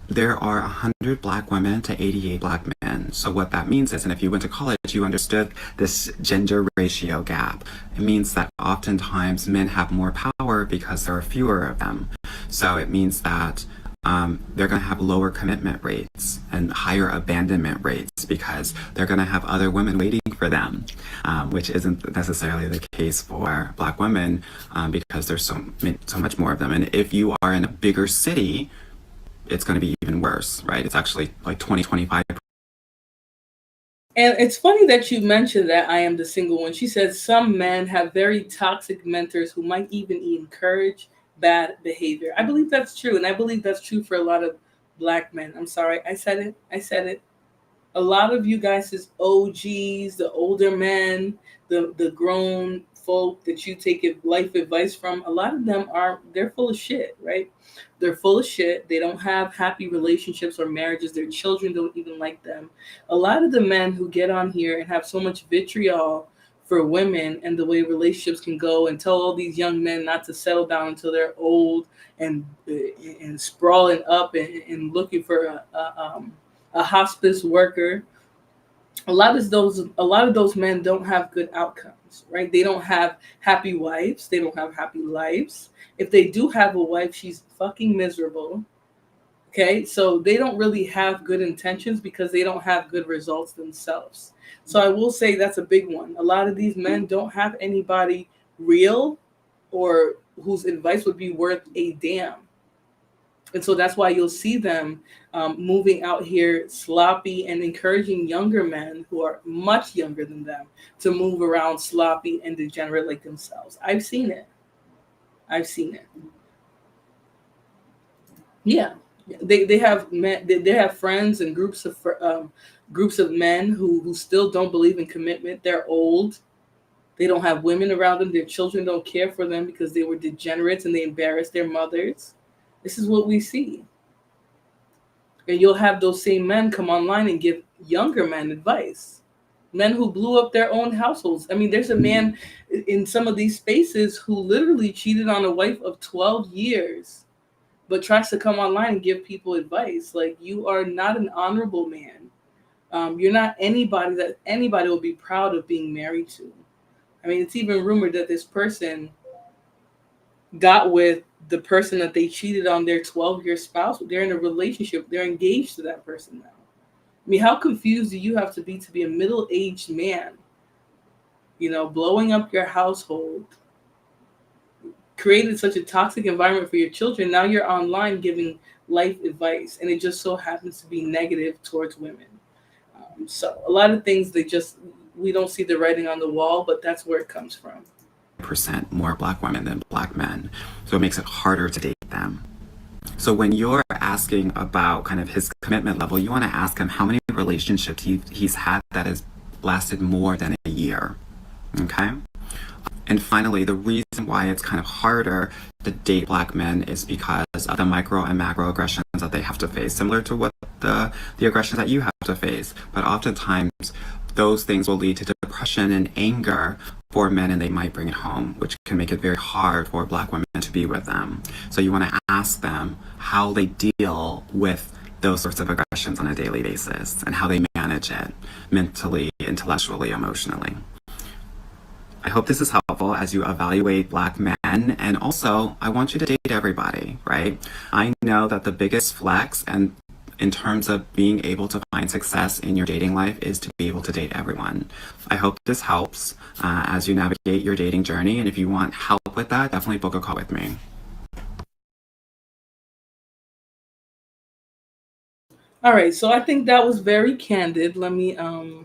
There are 100 black women to 88 black men. So what that means is, and if you went to college, you understood this gender ratio gap. It means that oftentimes men have more power because there are fewer of them. So it means that they're going to have lower commitment rates and higher abandonment rates because they're going to have other women waiting for them, which isn't necessarily the case for black women because there's so much more of them. And if you are in a bigger city, it's going to be even worse, right? It's actually like 25. And it's funny that you mentioned that I am the single one. She said some men have very toxic mentors who might even encourage bad behavior. I believe that's true. And I believe that's true for a lot of black men. I'm sorry. I said it. A lot of you guys is OGs, the older men, the grown folk that you take life advice from. A lot of them they're full of shit, right? They're full of shit. They don't have happy relationships or marriages. Their children don't even like them. A lot of the men who get on here and have so much vitriol for women and the way relationships can go and tell all these young men not to settle down until they're old and sprawling up and looking for a hospice worker. A lot of those men don't have good outcomes, right? They don't have happy wives. They don't have happy lives. If they do have a wife, she's fucking miserable. Okay, so they don't really have good intentions because they don't have good results themselves. So I will say that's a big one. A lot of these men don't have anybody real or whose advice would be worth a damn. And so that's why you'll see them moving out here sloppy and encouraging younger men who are much younger than them to move around sloppy and degenerate like themselves. I've seen it. Yeah. They have men, they have friends and groups of men who still don't believe in commitment. They're old. They don't have women around them. Their children don't care for them because they were degenerates and they embarrassed their mothers. This is what we see. And you'll have those same men come online and give younger men advice. Men who blew up their own households. I mean, there's a man in some of these spaces who literally cheated on a wife of 12 years, but tries to come online and give people advice. Like, you are not an honorable man. You're not anybody that anybody will be proud of being married to. I mean, it's even rumored that this person got with the person that they cheated on their 12-year spouse. They're in a relationship. They're engaged to that person now. I mean, how confused do you have to be a middle-aged man, blowing up your household, created such a toxic environment for your children. Now you're online giving life advice, and it just so happens to be negative towards women. So a lot of things we don't see the writing on the wall, but that's where it comes from. Percent more black women than black men. So it makes it harder to date them. So when you're asking about kind of his commitment level, you want to ask him how many relationships he's had that has lasted more than a year. Okay? And finally, the reason why it's kind of harder to date black men is because of the micro and macro aggressions that they have to face, similar to what the aggressions that you have to face. But oftentimes, those things will lead to depression and anger for men, and they might bring it home, which can make it very hard for black women to be with them. So you want to ask them how they deal with those sorts of aggressions on a daily basis and how they manage it mentally, intellectually, emotionally. I hope this is helpful as you evaluate black men. And also, I want you to date everybody, right? I know that the biggest flex and in terms of being able to find success in your dating life is to be able to date everyone. I hope this helps as you navigate your dating journey. And if you want help with that, definitely book a call with me. All right, so I think that was very candid. Let me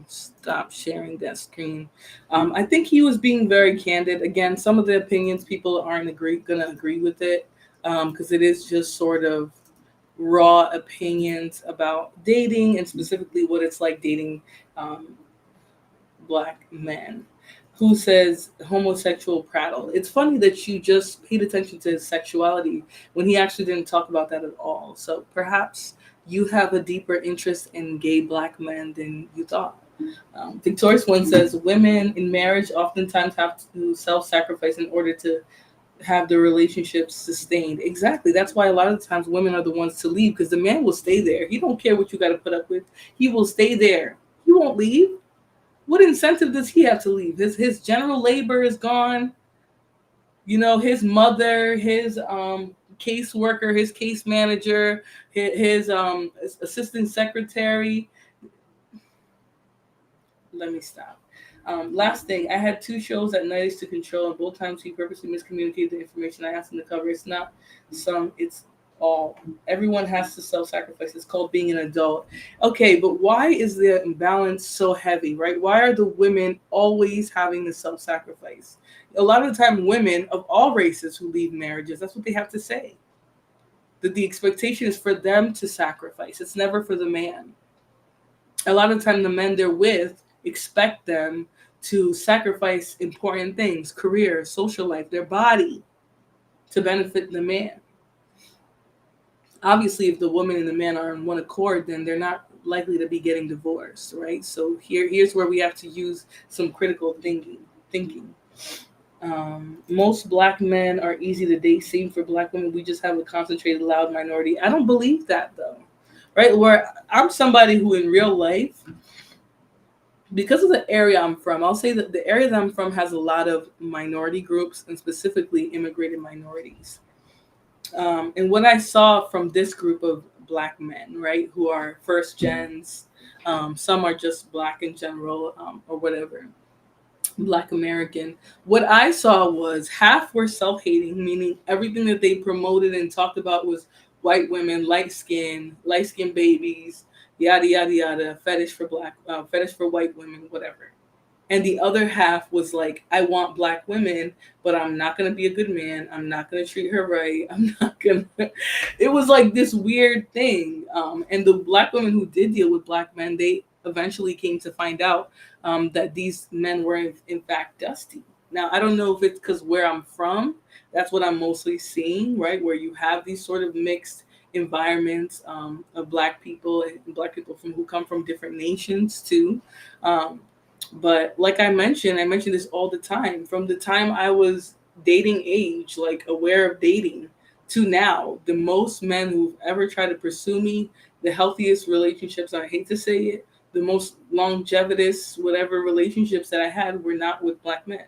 stop sharing that screen. I think he was being very candid. Again, some of the opinions people aren't gonna agree with it because it is just sort of raw opinions about dating and specifically what it's like dating black men. Who says homosexual prattle? It's funny that you just paid attention to his sexuality when he actually didn't talk about that at all. So perhaps you have a deeper interest in gay black men than you thought. Victorious One says women in marriage oftentimes have to self-sacrifice in order to have the relationship sustained. Exactly. That's why a lot of times women are the ones to leave because the man will stay there. He don't care what you got to put up with. He will stay there. He won't leave. What incentive does he have to leave? His general labor is gone. His mother, his caseworker, his case manager, his assistant secretary. Let me stop. Last thing, I had 2 shows at Nights to Control, and both times he purposely miscommunicated the information I asked him to cover. It's not some, it's all. Everyone has to self-sacrifice. It's called being an adult. Okay, but why is the imbalance so heavy, right? Why are the women always having to self-sacrifice? A lot of the time, women of all races who leave marriages, that's what they have to say. That the expectation is for them to sacrifice. It's never for the man. A lot of the time, the men they're with expect them to sacrifice important things, career, social life, their body, to benefit the man. Obviously, if the woman and the man are in one accord, then they're not likely to be getting divorced, right? So here's where we have to use some critical thinking. Most black men are easy to date. Same for black women. We just have a concentrated, loud minority. I don't believe that, though, right? Where I'm somebody who in real life, because of the area I'm from, I'll say that the area that I'm from has a lot of minority groups and specifically immigrated minorities. And what I saw from this group of black men, right, who are first gens, some are just black in general or whatever, Black American. What I saw was half were self-hating, meaning everything that they promoted and talked about was white women, light skin babies, yada yada yada, fetish for white women, whatever. And the other half was like, I want black women, but I'm not gonna be a good man. I'm not gonna treat her right. I'm not gonna. It was like this weird thing. And the black women who did deal with black men, they eventually came to find out that these men were in fact dusty. Now, I don't know if it's because where I'm from, that's what I'm mostly seeing, right? Where you have these sort of mixed environments of black people and black people who come from different nations too. But like I mention this all the time. From the time I was dating age, like aware of dating, to now, the most men who've ever tried to pursue me, the healthiest relationships, I hate to say it, the most longevitous, whatever relationships that I had were not with black men.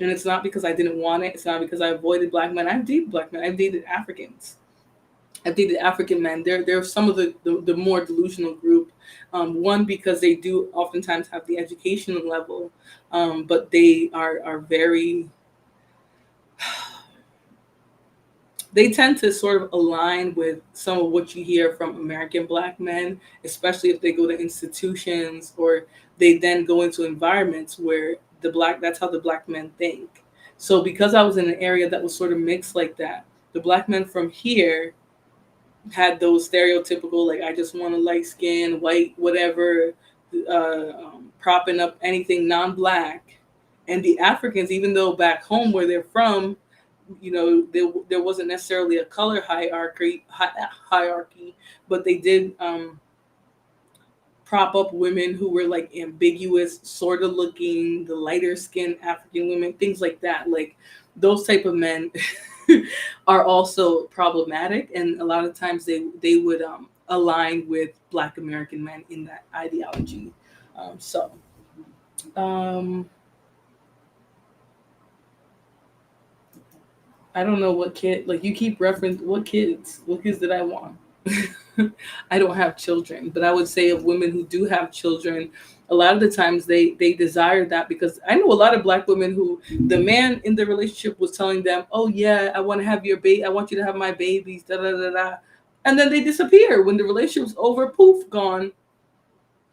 And it's not because I didn't want it. It's not because I avoided black men. I've dated black men. I've dated Africans. I think the African men, they're some of the more delusional group. One, because they do oftentimes have the educational level, but they are very, they tend to sort of align with some of what you hear from American Black men, especially if they go to institutions or they then go into environments where that's how the Black men think. So because I was in an area that was sort of mixed like that, the Black men from here had those stereotypical, like, I just want a light skin, white, whatever, propping up anything non-Black. And the Africans, even though back home where they're from, there wasn't necessarily a color hierarchy, but they did prop up women who were like ambiguous, sort of looking, the lighter skinned African women, things like that. Like those type of men are also problematic, and a lot of times they would align with Black American men in that ideology. I don't know what kid, like you keep reference, what kids did I want? I don't have children, but I would say of women who do have children, a lot of the times they desire that, because I know a lot of Black women who the man in the relationship was telling them, oh yeah, I want to have your baby, I want you to have my babies, da da da da, and then they disappear when the relationship's over, poof, gone.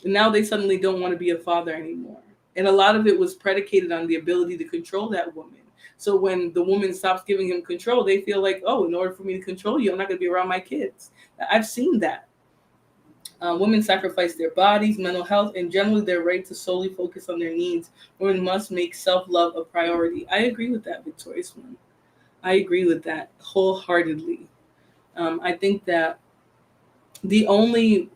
And now they suddenly don't want to be a father anymore. And a lot of it was predicated on the ability to control that woman. So when the woman stops giving him control, they feel like, oh, in order for me to control you, I'm not going to be around my kids. I've seen that. Women sacrifice their bodies, mental health, and generally their right to solely focus on their needs. Women must make self-love a priority. I agree with that, Victorious One. I agree with that wholeheartedly. I think that the only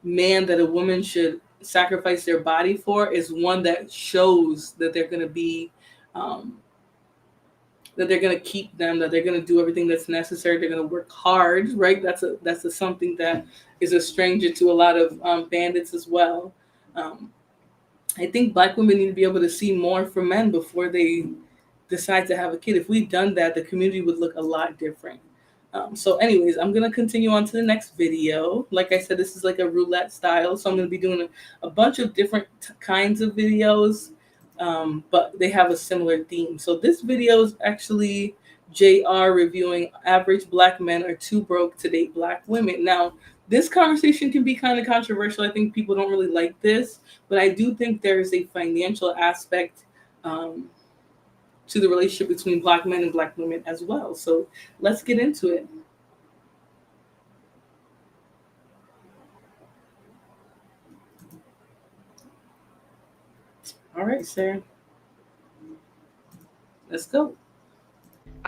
man that a woman should sacrifice their body for is one that shows that they're going to be that they're going to keep them, that they're going to do everything that's necessary, they're going to work hard, right? That's something that is a stranger to a lot of bandits as well. I think Black women need to be able to see more from men before they decide to have a kid. If we'd done that, the community would look a lot different. So anyways, I'm going to continue on to the next video. Like I said, this is like a roulette style. So I'm going to be doing a bunch of different kinds of videos, but they have a similar theme. So this video is actually JR reviewing average Black men are too broke to date Black women. Now, this conversation can be kind of controversial. I think people don't really like this, but I do think there is a financial aspect to the relationship between Black men and Black women as well. So let's get into it. All right, Sarah. Let's go.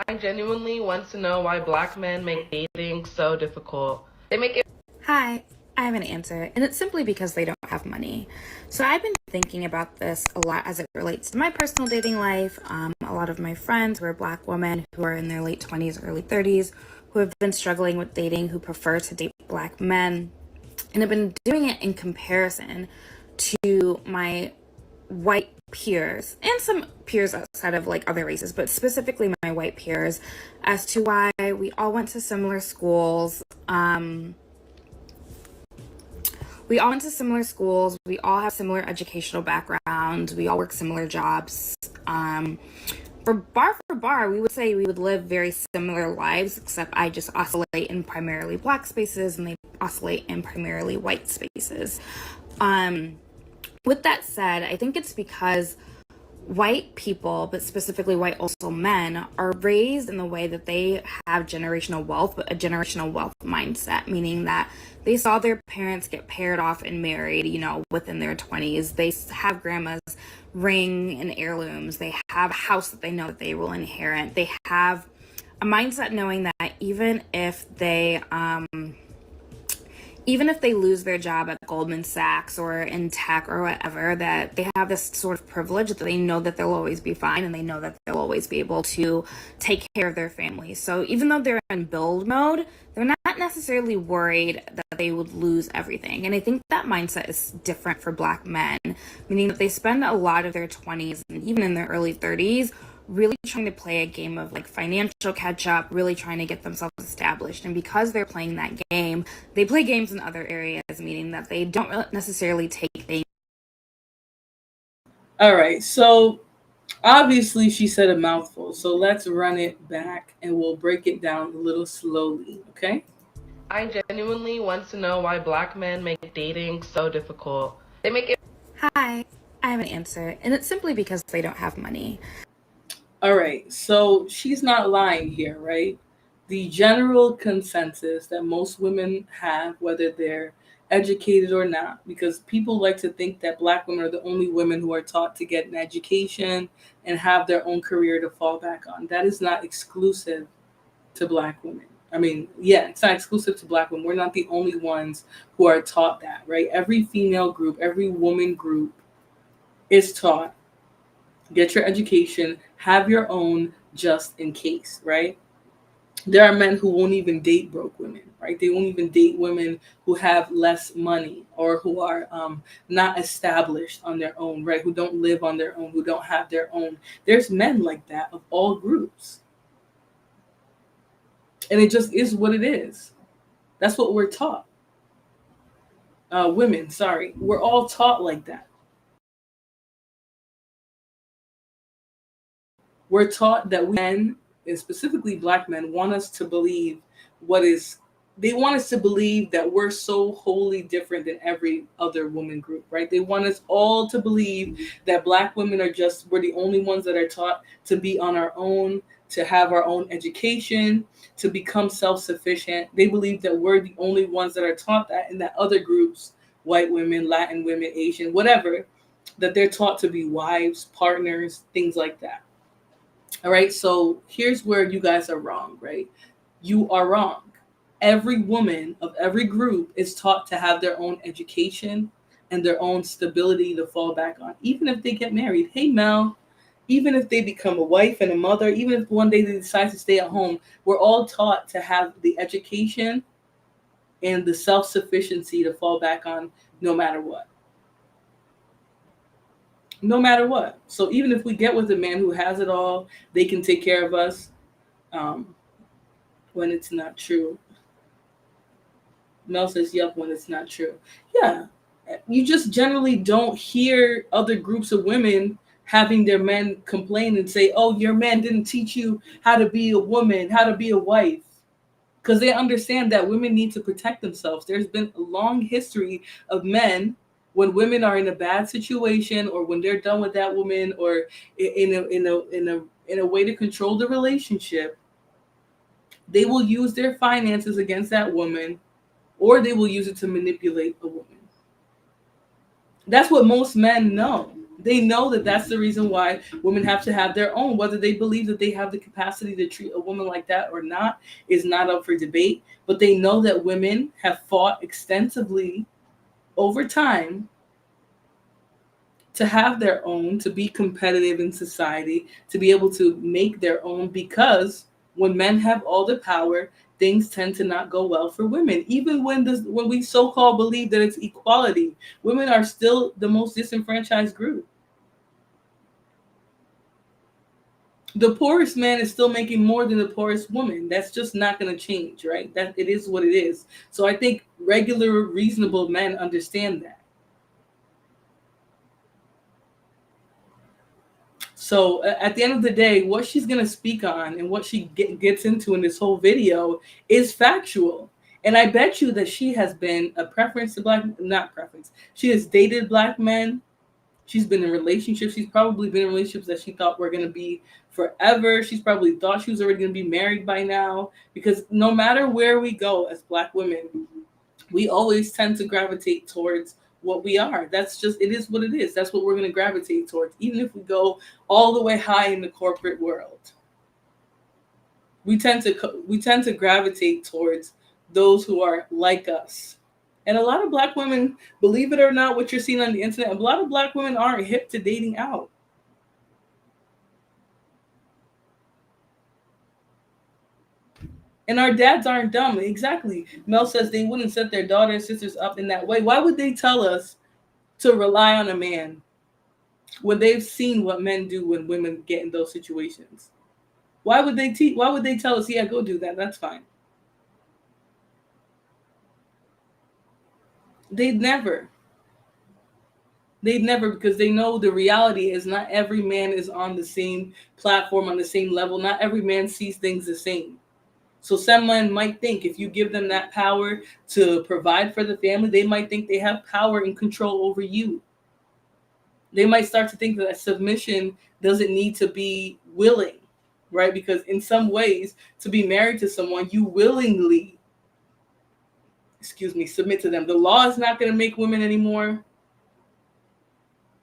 I genuinely want to know why Black men make dating so difficult. They make it. Hi, I have an answer, and it's simply because they don't have money. So I've been thinking about this a lot as it relates to my personal dating life. A lot of my friends who are Black women who are in their late 20s, early 30s, who have been struggling with dating, who prefer to date Black men, and have been doing it in comparison to my white peers and some peers outside of like other races, but specifically my white peers, as to why we all went to similar schools. We all have similar educational backgrounds, we all work similar jobs. For bar, we would say we would live very similar lives, except I just oscillate in primarily Black spaces and they oscillate in primarily white spaces. With that said, I think it's because white people, but specifically white also men, are raised in the way that they have generational wealth, but a generational wealth mindset, meaning that they saw their parents get paired off and married, within their 20s. They have grandma's ring and heirlooms. They have a house that they know that they will inherit. They have a mindset knowing that even if they lose their job at Goldman Sachs or in tech or whatever, that they have this sort of privilege that they know that they'll always be fine and they know that they'll always be able to take care of their family. So even though they're in build mode, they're not necessarily worried that they would lose everything. And I think that mindset is different for Black men, meaning that they spend a lot of their 20s and even in their early 30s really trying to play a game of like financial catch up, really trying to get themselves established. And because they're playing that game, they play games in other areas, meaning that they don't necessarily take things. All right, so obviously she said a mouthful, so let's run it back and we'll break it down a little slowly, okay? I genuinely want to know why black men make dating so difficult. They make it. Hi, I have an answer, and it's simply because they don't have money. All right, so she's not lying here, right? The general consensus that most women have, whether they're educated or not, because people like to think that black women are the only women who are taught to get an education and have their own career to fall back on. That is not exclusive to black women. I mean, yeah, it's not exclusive to black women. We're not the only ones who are taught that, right? Every female group, every woman group is taught, get your education, have your own just in case, right? There are men who won't even date broke women, right? They won't even date women who have less money or who are not established on their own, right? Who don't live on their own, who don't have their own. There's men like that of all groups. And it just is what it is. That's what we're taught. Women, sorry. We're all taught like that. We're taught that men, and specifically black men, want us to believe they want us to believe that we're so wholly different than every other woman group, right? They want us all to believe that black women we're the only ones that are taught to be on our own, to have our own education, to become self-sufficient. They believe that we're the only ones that are taught that, and that other groups, white women, Latin women, Asian, whatever, that they're taught to be wives, partners, things like that. All right, so here's where you guys are wrong, right? You are wrong. Every woman of every group is taught to have their own education and their own stability to fall back on, even if they get married. Hey, Mel, even if they become a wife and a mother, even if one day they decide to stay at home, we're all taught to have the education and the self-sufficiency to fall back on no matter what. No matter what. So even if we get with a man who has it all, they can take care of us, when it's not true. Mel says, yep, when it's not true. Yeah. You just generally don't hear other groups of women having their men complain and say, oh, your man didn't teach you how to be a woman, how to be a wife. Because they understand that women need to protect themselves. There's been a long history of men, when women are in a bad situation or when they're done with that woman or in a way to control the relationship, they will use their finances against that woman, or they will use it to manipulate a woman. That's what most men know. They know that that's the reason why women have to have their own. Whether they believe that they have the capacity to treat a woman like that or not is not up for debate. But they know that women have fought extensively over time to have their own, to be competitive in society, to be able to make their own, because when men have all the power, things tend to not go well for women. Even when we so-called believe that it's equality, women are still the most disenfranchised group. The poorest man is still making more than the poorest woman. That's just not going to change, right? That it is what it is. So I think regular, reasonable men understand that. So at the end of the day, what she's going to speak on and what she gets into in this whole video is factual. And I bet you that she has been a preference to not preference. She has dated black men. She's been in relationships. She's probably been in relationships that she thought were going to be forever. She's probably thought she was already going to be married by now. Because no matter where we go as black women, we always tend to gravitate towards what we are. That's just, it is what it is. That's what we're going to gravitate towards, even if we go all the way high in the corporate world. We tend to gravitate towards those who are like us. And a lot of black women, believe it or not, what you're seeing on the internet, a lot of black women aren't hip to dating out. And our dads aren't dumb. Exactly. Mel says they wouldn't set their daughters and sisters up in that way. Why would they tell us to rely on a man? when they've seen what men do when women get in those situations? Why would they why would they tell us, yeah, go do that, that's fine? They'd never. They'd never, because they know the reality is not every man is on the same platform, on the same level. Not every man sees things the same. So some men might think if you give them that power to provide for the family, they might think they have power and control over you. They might start to think that submission doesn't need to be willing, right? Because in some ways, to be married to someone, you willingly, submit to them. The law is not going to make women anymore.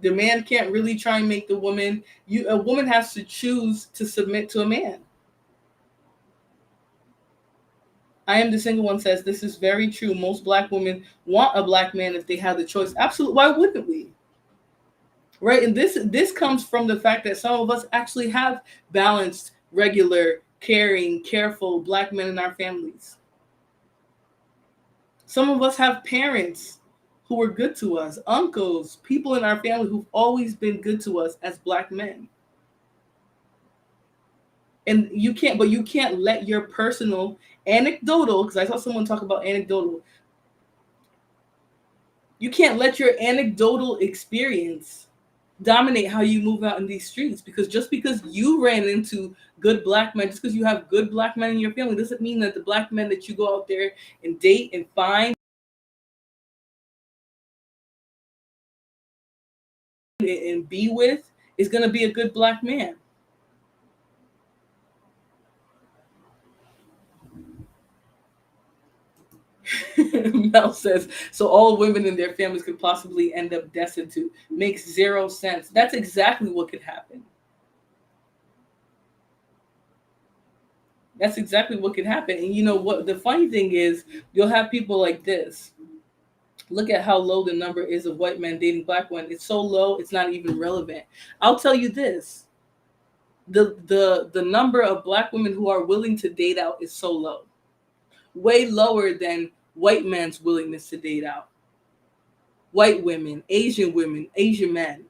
The man can't really try and make the woman. A woman has to choose to submit to a man. I Am the Single One says this is very true. Most Black women want a Black man if they have the choice. Absolutely. Why wouldn't we? Right? And this comes from the fact that some of us actually have balanced, regular, caring, careful Black men in our families. Some of us have parents who were good to us, uncles, people in our family who've always been good to us as Black men. And you can't let your personal anecdotal, because I saw someone talk about anecdotal. You can't let your anecdotal experience dominate how you move out in these streets, because just because you ran into good Black men, just because you have good Black men in your family, doesn't mean that the Black men that you go out there and date and find and be with is going to be a good Black man. Mel says, so all women in their families could possibly end up destitute. Makes zero sense. That's exactly what could happen. That's exactly what could happen. And you know what? The funny thing is, you'll have people like this. Look at how low the number is of white men dating Black women. It's so low, it's not even relevant. I'll tell you this. The number of Black women who are willing to date out is so low. Way lower than white men's willingness to date out. White women, Asian men.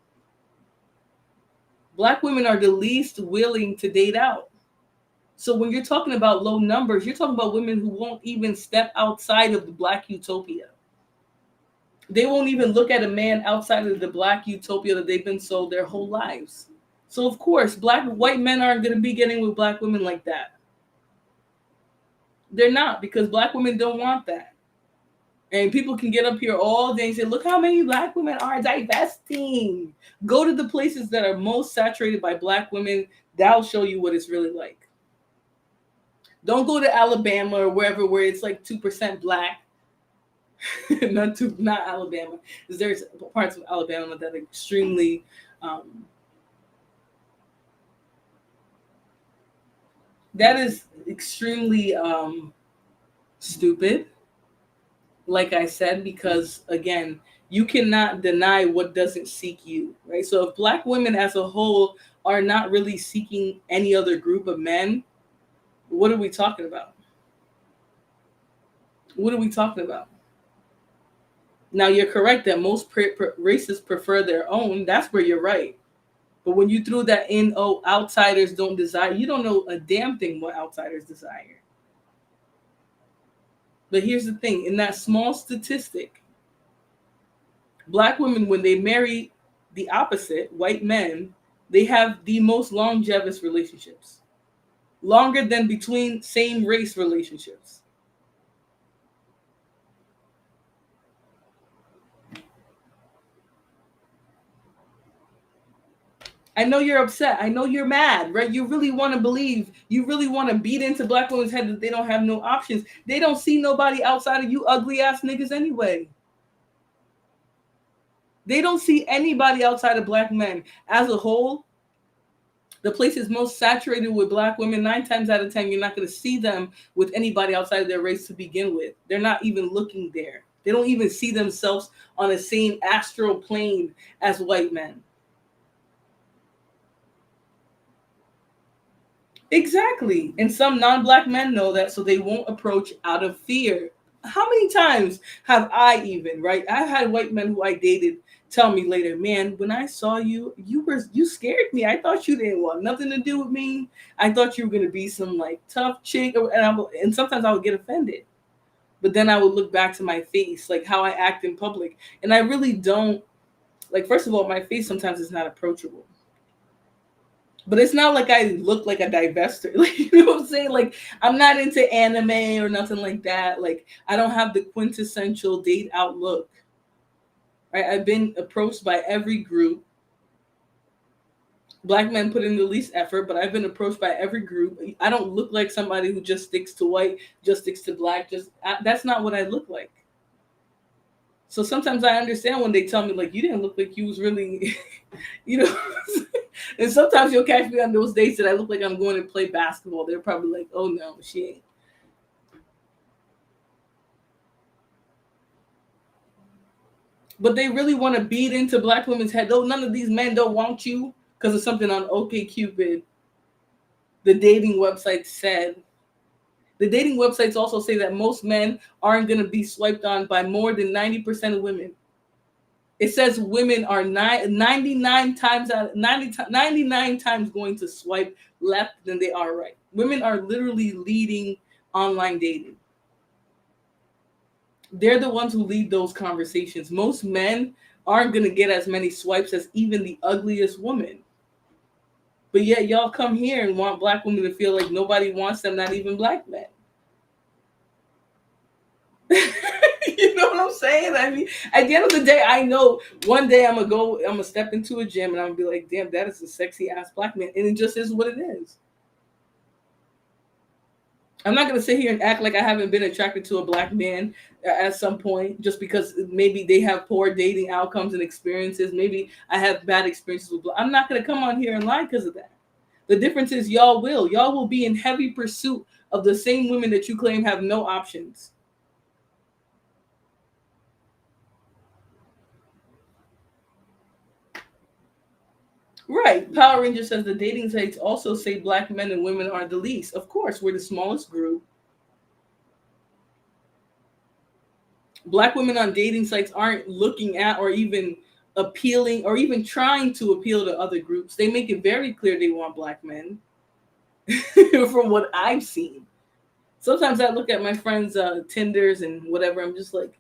Black women are the least willing to date out. So when you're talking about low numbers, you're talking about women who won't even step outside of the Black utopia. They won't even look at a man outside of the Black utopia that they've been sold their whole lives. So of course, white men aren't going to be getting with Black women like that. They're not, because Black women don't want that. And people can get up here all day and say, look how many Black women are divesting. Go to the places that are most saturated by Black women. That'll show you what it's really like. Don't go to Alabama or wherever where it's like 2% Black. not Alabama. There's parts of Alabama that are extremely stupid, like I said, because again, you cannot deny what doesn't seek you, right? So if Black women as a whole are not really seeking any other group of men, what are we talking about? What are we talking about? Now, you're correct that most races prefer their own. That's where you're right. But when you threw that in, oh, outsiders don't desire, you don't know a damn thing what outsiders desire. But here's the thing, in that small statistic, Black women, when they marry the opposite, white men, they have the most longevous relationships. Longer than between same race relationships. I know you're upset. I know you're mad, right? You really want to believe, you really want to beat into Black women's head that they don't have no options. They don't see nobody outside of you ugly ass niggas anyway. They don't see anybody outside of Black men. As a whole, the place is most saturated with Black women. 9 times out of 10, you're not going to see them with anybody outside of their race to begin with. They're not even looking there. They don't even see themselves on the same astral plane as white men. Exactly. And some non-Black men know that, so they won't approach out of fear. how many times have I even, right? I've had white men who I dated tell me later, man, when I saw you, you scared me. I thought you didn't want nothing to do with me. I thought you were gonna be some like tough chick, and sometimes I would get offended. But then I would look back to my face, like how I act in public, and I really don't like. First of all, my face sometimes is not approachable. But it's not like I look like a divester. Like, you know what I'm saying? Like, I'm not into anime or nothing like that. Like, I don't have the quintessential date outlook. Right? I've been approached by every group. Black men put in the least effort, but I've been approached by every group. I don't look like somebody who just sticks to white, just sticks to black. That's not what I look like. So sometimes I understand when they tell me, like, you didn't look like you was really, you know. And sometimes you'll catch me on those dates that I look like I'm going to play basketball. They're probably like, oh no, she ain't. But they really want to beat into black women's head. Though none of these men don't want you because of something on OkCupid. The dating website said. The dating websites also say that most men aren't going to be swiped on by more than 90% of women. It says women are 99 times going to swipe left than they are right. Women are literally leading online dating. They're the ones who lead those conversations. Most men aren't going to get as many swipes as even the ugliest woman. But yet y'all come here and want black women to feel like nobody wants them, not even black men. You know what I'm saying? I mean, at the end of the day, I know one day I'm gonna step into a gym and I'm gonna be like, damn, that is a sexy ass black man. And it just is what it is. I'm not gonna sit here and act like I haven't been attracted to a black man at some point, just because maybe they have poor dating outcomes and experiences. Maybe I have bad experiences with black. I'm not gonna come on here and lie because of that. The difference is y'all will be in heavy pursuit of the same women that you claim have no options. Right. Power Ranger says the dating sites also say black men and women are the least. Of course, we're the smallest group. Black women on dating sites aren't looking at or even appealing or even trying to appeal to other groups. They make it very clear they want black men from what I've seen. Sometimes I look at my friends' Tinders and whatever. I'm just like,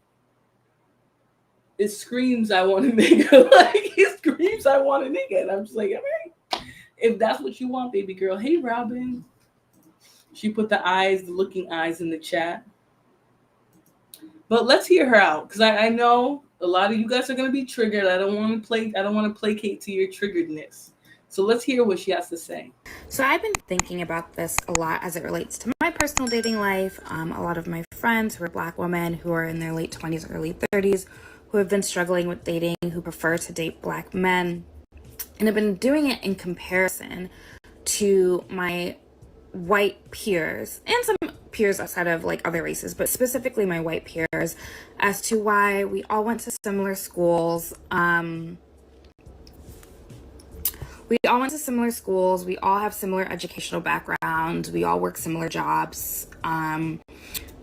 it screams I want a nigga. Like, it screams I want a nigga. And I'm just like, all right, if that's what you want, baby girl. Hey, Robin. She put the looking eyes in the chat. But let's hear her out, because I know a lot of you guys are going to be triggered. I don't want to placate to your triggeredness. So let's hear what she has to say. So I've been thinking about this a lot as it relates to my personal dating life. A lot of my friends who are black women who are in their late 20s, early 30s, who have been struggling with dating, who prefer to date black men, and have been doing it in comparison to my white peers and some peers outside of like other races, but specifically my white peers, as to why we all went to similar schools. We all went to similar schools. We all have similar educational backgrounds. We all work similar jobs.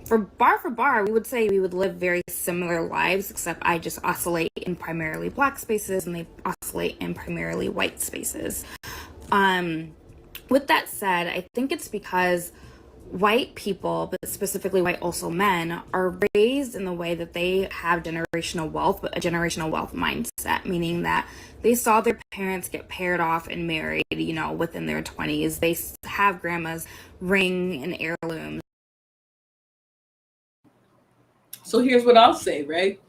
For bar, we would say we would live very similar lives, except I just oscillate in primarily black spaces and they oscillate in primarily white spaces. With that said, I think it's because white people, but specifically white also men, are raised in the way that they have generational wealth, but a generational wealth mindset, meaning that they saw their parents get paired off and married, within their 20s. They have grandma's ring and heirlooms. So here's what I'll say, right?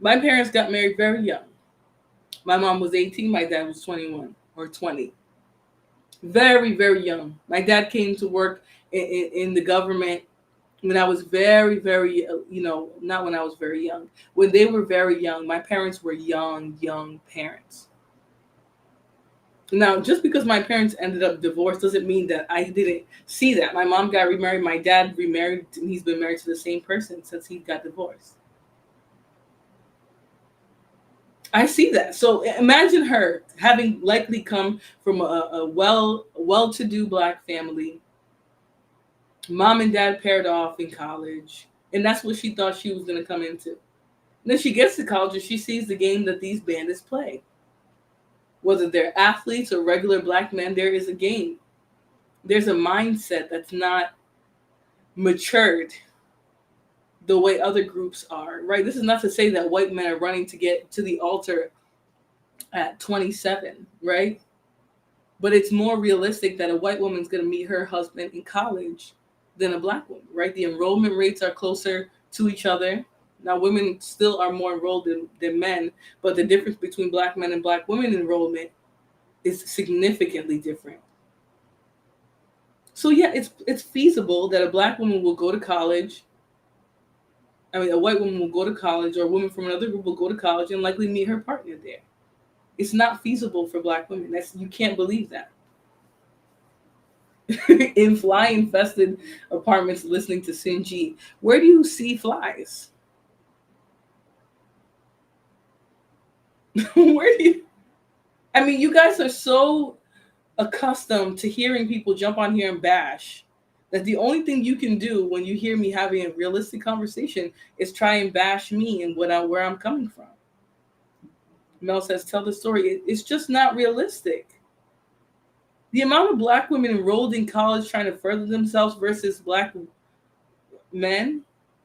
My parents got married very young. My mom was 18, my dad was 21 or 20. Very, very young. My dad came to work in the government when I was very, very, not when I was very young. When they were very young, my parents were young parents. Now, just because my parents ended up divorced doesn't mean that I didn't see that. My mom got remarried, my dad remarried, and he's been married to the same person since he got divorced. I see that. So imagine her having likely come from a well-to-do black family. Mom and dad paired off in college. And that's what she thought she was going to come into. And then she gets to college and she sees the game that these bandits play. Whether they're athletes or regular black men, there is a game. There's a mindset that's not matured the way other groups are, right? This is not to say that white men are running to get to the altar at 27, right? But it's more realistic that a white woman's going to meet her husband in college than a black woman, right? The enrollment rates are closer to each other. Now, women still are more enrolled than men, but the difference between black men and black women enrollment is significantly different. So yeah, it's feasible that a black woman will go to college. I mean, a white woman will go to college, or a woman from another group will go to college and likely meet her partner there. It's not feasible for black women. You can't believe that. In fly-infested apartments listening to Sinji, where do you see flies? Where do you... I mean, you guys are so accustomed to hearing people jump on here and bash that the only thing you can do when you hear me having a realistic conversation is try and bash me and where I'm coming from. Mel says, tell the story. It's just not realistic. The amount of black women enrolled in college trying to further themselves versus black men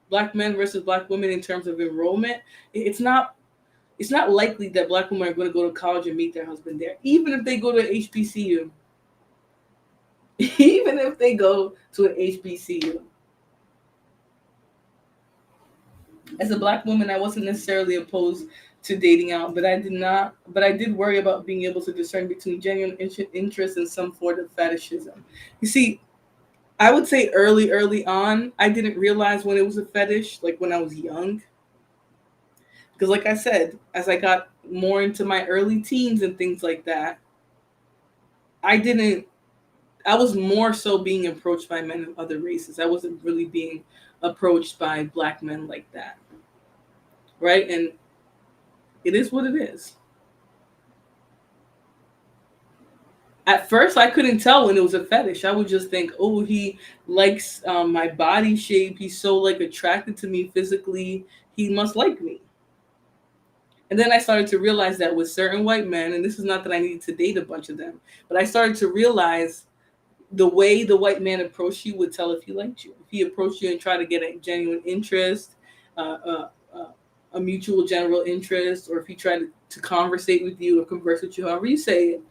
versus black women in terms of enrollment, it's not likely that black women are going to go to college and meet their husband there, even if they go to HBCU. Even if they go to an HBCU. As a black woman, I wasn't necessarily opposed to dating out, but I did worry about being able to discern between genuine interest and some form of fetishism. You see, I would say early on, I didn't realize when it was a fetish, like when I was young. Because like I said, as I got more into my early teens and things like that, I was more so being approached by men of other races. I wasn't really being approached by black men like that. Right? And it is what it is. At first, I couldn't tell when it was a fetish. I would just think, oh, he likes my body shape. He's so like attracted to me physically. He must like me. And then I started to realize that with certain white men, and this is not that I needed to date a bunch of them, but I started to realize the way the white man approached you would tell if he liked you. If he approached you and tried to get a genuine interest, a mutual general interest, or if he tried to conversate with you or converse with you, however you say it,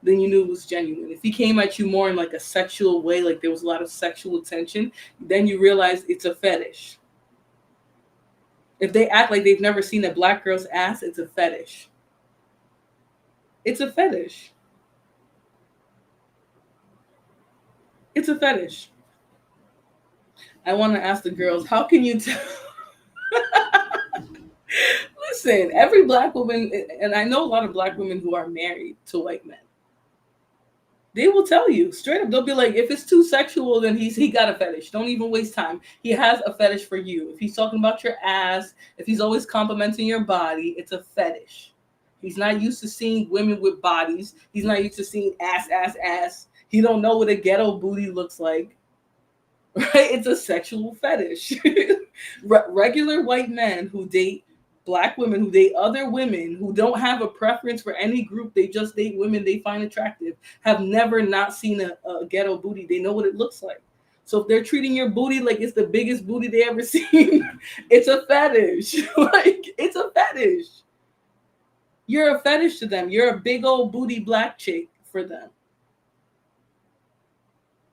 then you knew it was genuine. If he came at you more in like a sexual way, like there was a lot of sexual tension, then you realize it's a fetish. If they act like they've never seen a black girl's ass, it's a fetish. It's a fetish. It's a fetish. I want to ask the girls, how can you tell? Listen, every black woman, and I know a lot of black women who are married to white men, they will tell you straight up. They'll be like, if it's too sexual, then he got a fetish. Don't even waste time. He has a fetish for you. If he's talking about your ass, if he's always complimenting your body, it's a fetish. He's not used to seeing women with bodies. He's not used to seeing ass. He don't know what a ghetto booty looks like. Right? It's a sexual fetish. Regular white men who date black women, who date other women, who don't have a preference for any group, they just date women they find attractive, have never not seen a ghetto booty. They know what it looks like. So if they're treating your booty like it's the biggest booty they ever seen, it's a fetish. Like, it's a fetish. You're a fetish to them. You're a big old booty black chick for them.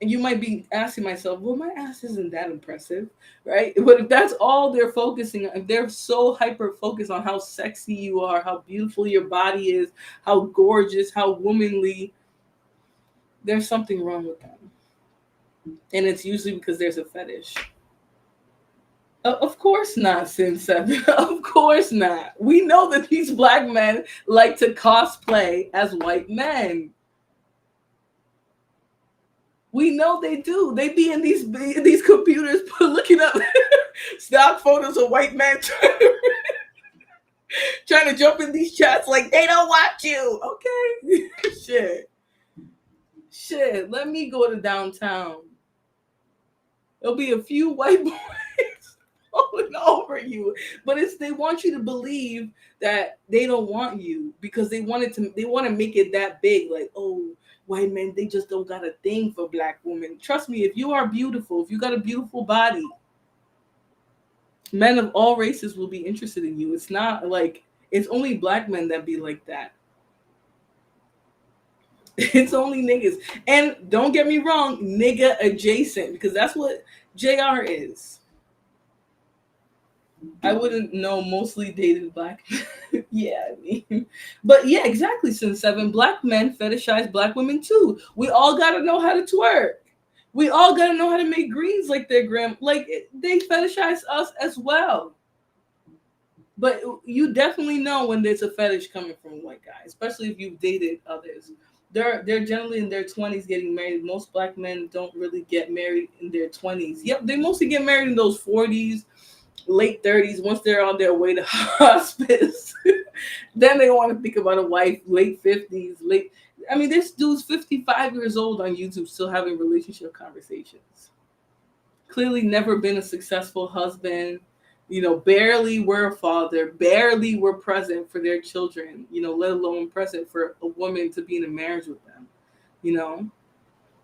And you might be asking myself, well, my ass isn't that impressive, right? But if that's all they're focusing on, if they're so hyper-focused on how sexy you are, how beautiful your body is, how gorgeous, how womanly, there's something wrong with them. And it's usually because there's a fetish. Of course not, Sin 7. Of course not. We know that these black men like to cosplay as white men. We know they do. They be in these computers looking up stock photos of white men trying to jump in these chats like they don't want you. Okay. Shit. Let me go to downtown. There'll be a few white boys falling over you. But they want you to believe that they don't want you because they want to make it that big, like, oh, white men, they just don't got a thing for black women. Trust me, if you are beautiful, if you got a beautiful body, men of all races will be interested in you. It's not like it's only black men that be like that. It's only niggas. And don't get me wrong, nigga adjacent, because that's what JR is. I wouldn't know, mostly dated black men. Yeah, I mean. But yeah, exactly. Since 7, black men fetishize black women too. We all gotta know how to twerk. We all gotta know how to make greens like their like they fetishize us as well. But you definitely know when there's a fetish coming from a white guy, especially if you've dated others. They're generally in their 20s getting married. Most black men don't really get married in their 20s. Yep, they mostly get married in those 40s, late 30s, once they're on their way to hospice. Then they want to think about a wife, late 50s, I mean, this dude's 55 years old on YouTube still having relationship conversations. Clearly never been a successful husband, barely were a father, barely were present for their children, let alone present for a woman to be in a marriage with them.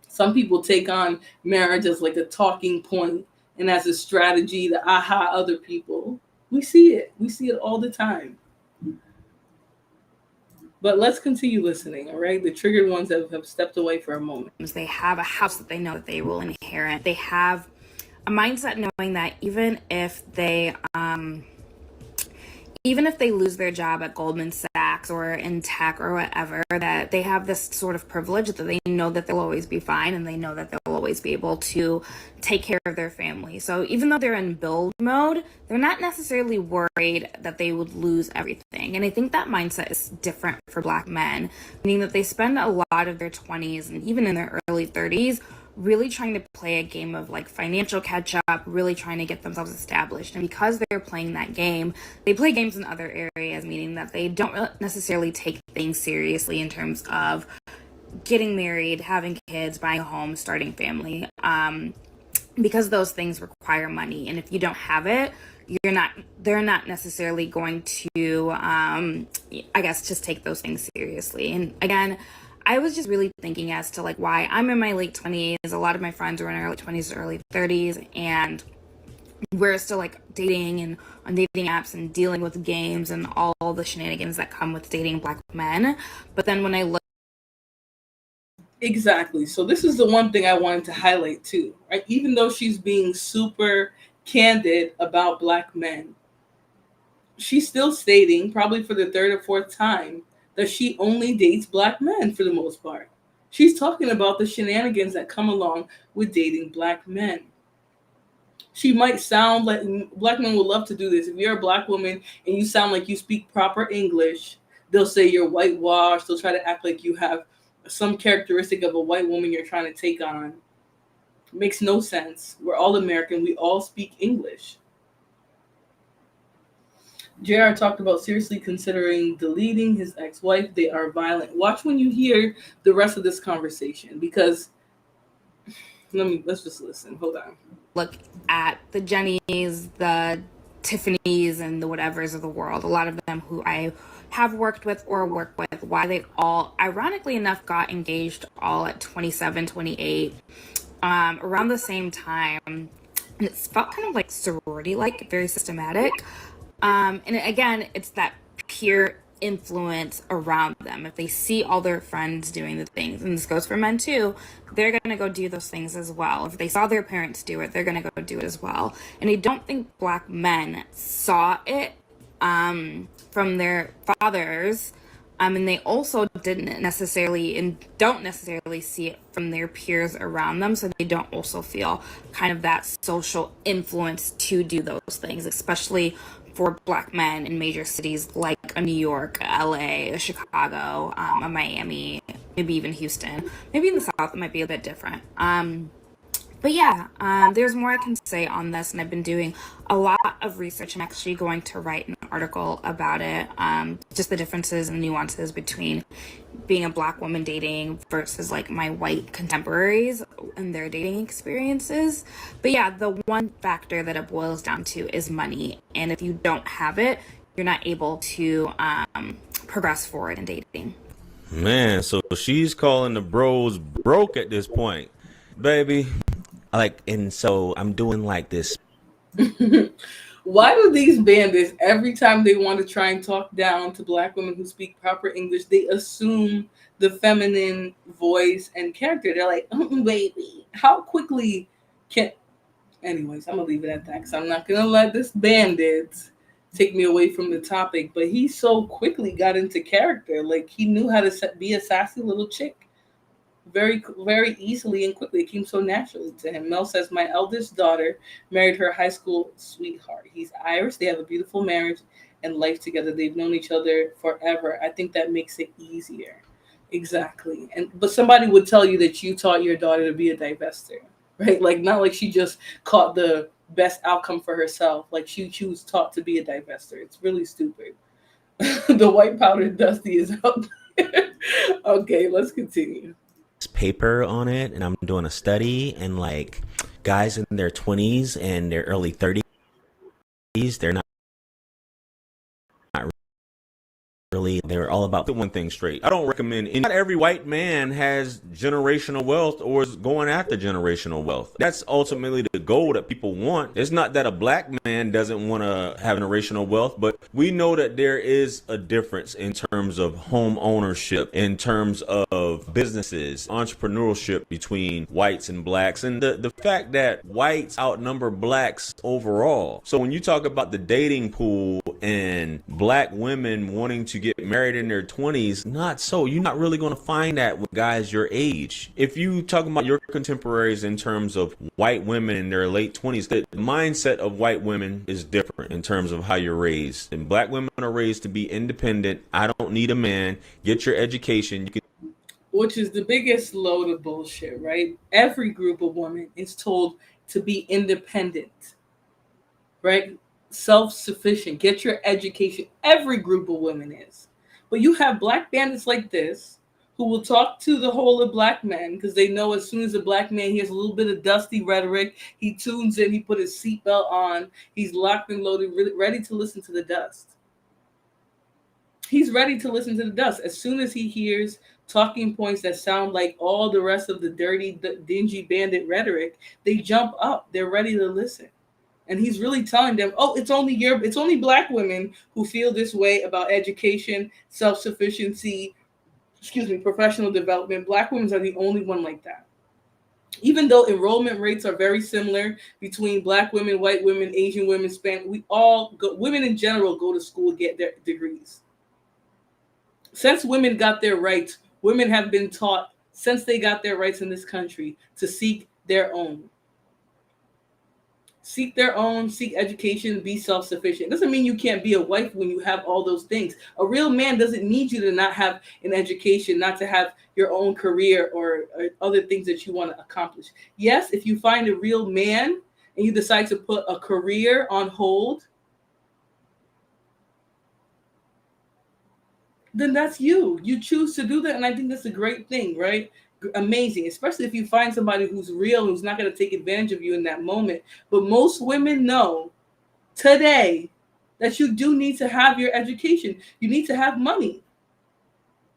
Some people take on marriage as like a talking point and as a strategy to aha other people. We see it all the time. But let's continue listening, all right? The triggered ones have stepped away for a moment. They have a house that they know that they will inherit. They have a mindset knowing that even if they lose their job at Goldman Sachs or in tech or whatever, that they have this sort of privilege that they know that they'll always be fine and they know that they'll always be able to take care of their family. So even though they're in build mode, they're not necessarily worried that they would lose everything. And I think that mindset is different for black men, meaning that they spend a lot of their 20s and even in their early 30s really trying to play a game of like financial catch up, really trying to get themselves established. And because they're playing that game, they play games in other areas, meaning that they don't necessarily take things seriously in terms of getting married, having kids, buying a home, starting family, because those things require money. And if you don't have it, they're not necessarily going to, just take those things seriously. And again, I was just really thinking as to like why I'm in my late 20s. A lot of my friends are in their late 20s to early 30s, and we're still like dating and on dating apps and dealing with games and all the shenanigans that come with dating black men. But then when I look, exactly. So this is the one thing I wanted to highlight too, right? Even though she's being super candid about black men, she's still stating, probably for the 3rd or 4th time, that she only dates black men for the most part. She's talking about the shenanigans that come along with dating black men. She might sound like black men would love to do this. If you're a black woman and you sound like you speak proper English, they'll say you're whitewashed. They'll try to act like you have some characteristic of a white woman you're trying to take on. It makes no sense. We're all American. We all speak English. JR talked about seriously considering deleting his ex-wife. They are violent. Watch when you hear the rest of this conversation, because let's just listen. Hold on. Look at the Jennies, the Tiffany's, and the whatevers of the world. A lot of them who I have worked with or work with, why they all, ironically enough, got engaged all at 27, 28, around the same time. And it felt kind of like sorority-like, very systematic. And again, it's that peer influence around them. If they see all their friends doing the things, and this goes for men too, they're going to go do those things as well. If they saw their parents do it, they're going to go do it as well. And I don't think black men saw it from their fathers. And they also didn't necessarily and don't necessarily see it from their peers around them. So they don't also feel kind of that social influence to do those things, especially for black men in major cities like a New York, LA, a Chicago, a Miami, maybe even Houston. Maybe in the South it might be a bit different. But yeah, there's more I can say on this, and I've been doing a lot of research. I'm actually going to write an article about it, just the differences and nuances between being a black woman dating versus like my white contemporaries and their dating experiences. But yeah, the one factor that it boils down to is money. And if you don't have it, you're not able to progress forward in dating. Man, so she's calling the bros broke at this point, baby. Like, and so I'm doing like this. Why do these bandits, every time they want to try and talk down to black women who speak proper English, they assume the feminine voice and character? They're like, oh, baby, how quickly can... Anyways, I'm going to leave it at that because I'm not going to let this bandit take me away from the topic. But he so quickly got into character. Like, he knew how to be a sassy little chick very, very easily and quickly. It came so naturally to him. Mel says, my eldest daughter married her high school sweetheart. He's Irish. They have a beautiful marriage and life together. They've known each other forever. I think that makes it easier. Exactly. But somebody would tell you that you taught your daughter to be a divester, right? Like, not like she just caught the best outcome for herself. Like, she was taught to be a divester. It's really stupid. The white powder dusty is out there. Okay, let's continue. Paper on it, and I'm doing a study, and like guys in their 20s and their early 30s, they're not really, they're all about the one thing straight. I don't recommend not every white man has generational wealth or is going after generational wealth. That's ultimately the goal that people want. It's not that a black man doesn't want to have generational wealth, but we know that there is a difference in terms of home ownership, in terms of businesses, entrepreneurship between whites and blacks, and the fact that whites outnumber blacks overall. So when you talk about the dating pool and black women wanting to get married in their 20s, not so. You're not really going to find that with guys your age. If you talk about your contemporaries in terms of white women in their late 20s, the mindset of white women is different in terms of how you're raised. And black women are raised to be independent. I don't need a man. Get your education. You can. Which is the biggest load of bullshit, right? Every group of women is told to be independent, right? Self-sufficient, get your education. Every group of women is. But you have black bandits like this who will talk to the whole of black men because they know as soon as a black man hears a little bit of dusty rhetoric, he tunes in, he put his seatbelt on, he's locked and loaded, ready to listen to the dust. He's ready to listen to the dust. As soon as he hears talking points that sound like all the rest of the dirty, dingy bandit rhetoric, they jump up. They're ready to listen. And he's really telling them, oh, it's only black women who feel this way about education, self-sufficiency, professional development. Black women are the only one like that. Even though enrollment rates are very similar between black women, white women, Asian women, women in general go to school to get their degrees. Since women got their rights, women have been taught, since they got their rights in this country, to seek their own. Seek their own, seek education, be self-sufficient. Doesn't mean you can't be a wife when you have all those things. A real man doesn't need you to not have an education, not to have your own career or other things that you want to accomplish. Yes, if you find a real man and you decide to put a career on hold, then that's you. You choose to do that, and I think that's a great thing, right? Amazing, especially if you find somebody who's real, who's not going to take advantage of you in that moment. But most women know today that you do need to have your education. You need to have money.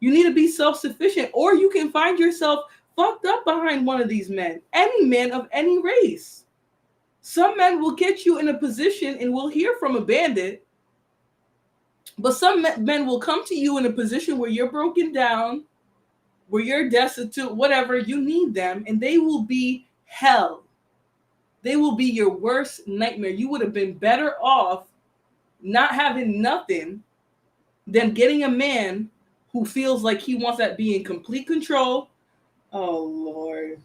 You need to be self-sufficient, or you can find yourself fucked up behind one of these men, any man of any race. Some men will get you in a position, and we'll hear from a bandit, but some men will come to you in a position where you're broken down, where you're destitute, whatever, you need them, and they will be hell. They will be your worst nightmare. You would have been better off not having nothing than getting a man who feels like he wants that be in complete control. Oh, Lord.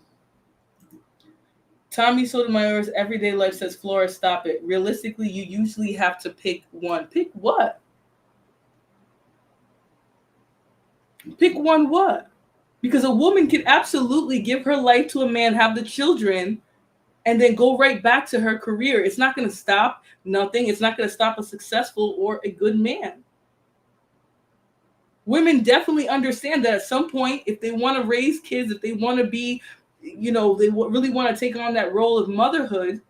Tommy Sotomayor's Everyday Life says, Flora, stop it. Realistically, you usually have to pick one. Pick what? Pick one what? Because a woman can absolutely give her life to a man, have the children, and then go right back to her career. It's not going to stop nothing. It's not going to stop a successful or a good man. Women definitely understand that at some point, if they want to raise kids, if they want to be, they really want to take on that role of motherhood,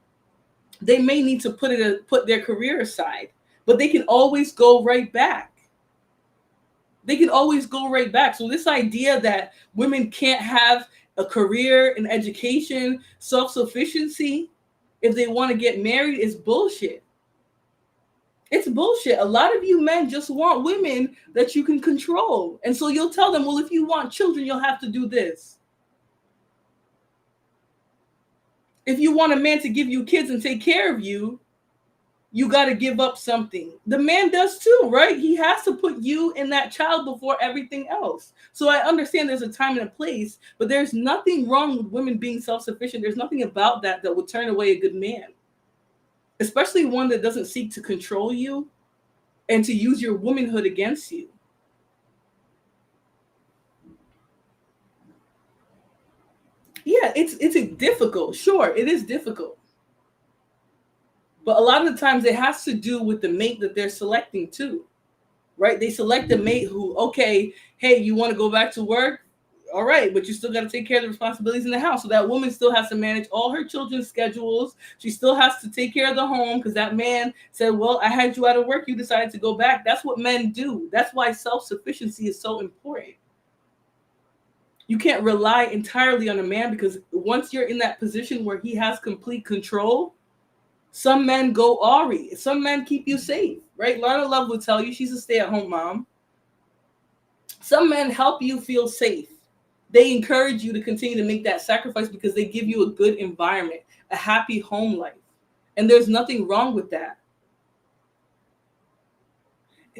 they may need to put their career aside, but they can always go right back. They can always go right back. So this idea that women can't have a career, an education, self-sufficiency, if they want to get married is bullshit. It's bullshit. A lot of you men just want women that you can control. And so you'll tell them, well, if you want children, you'll have to do this. If you want a man to give you kids and take care of you, you got to give up something. The man does too, right? He has to put you and that child before everything else. So I understand there's a time and a place, but there's nothing wrong with women being self-sufficient. There's nothing about that would turn away a good man, especially one that doesn't seek to control you and to use your womanhood against you. Yeah, it's difficult. Sure, it is difficult. But a lot of the times it has to do with the mate that they're selecting too, right? They select a mate who, okay, hey, you want to go back to work? All right, but you still got to take care of the responsibilities in the house. So that woman still has to manage all her children's schedules. She still has to take care of the home because that man said, well, I had you out of work. You decided to go back. That's what men do. That's why self-sufficiency is so important. You can't rely entirely on a man because once you're in that position where he has complete control, some men go awry. Some men keep you safe, right? Lana Love will tell you she's a stay-at-home mom. Some men help you feel safe. They encourage you to continue to make that sacrifice because they give you a good environment, a happy home life. And there's nothing wrong with that.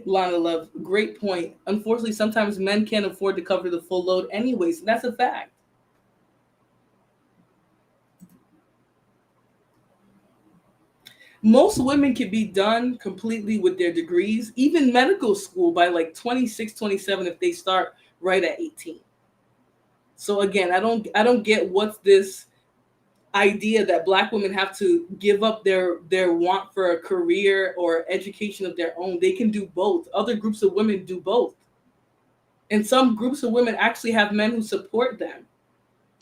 Lana Love, great point. Unfortunately, sometimes men can't afford to cover the full load anyways. And that's a fact. Most women can be done completely with their degrees, even medical school by like 26, 27 if they start right at 18. So again, I don't get what's this idea that Black women have to give up their want for a career or education of their own. They can do both. Other groups of women do both. And some groups of women actually have men who support them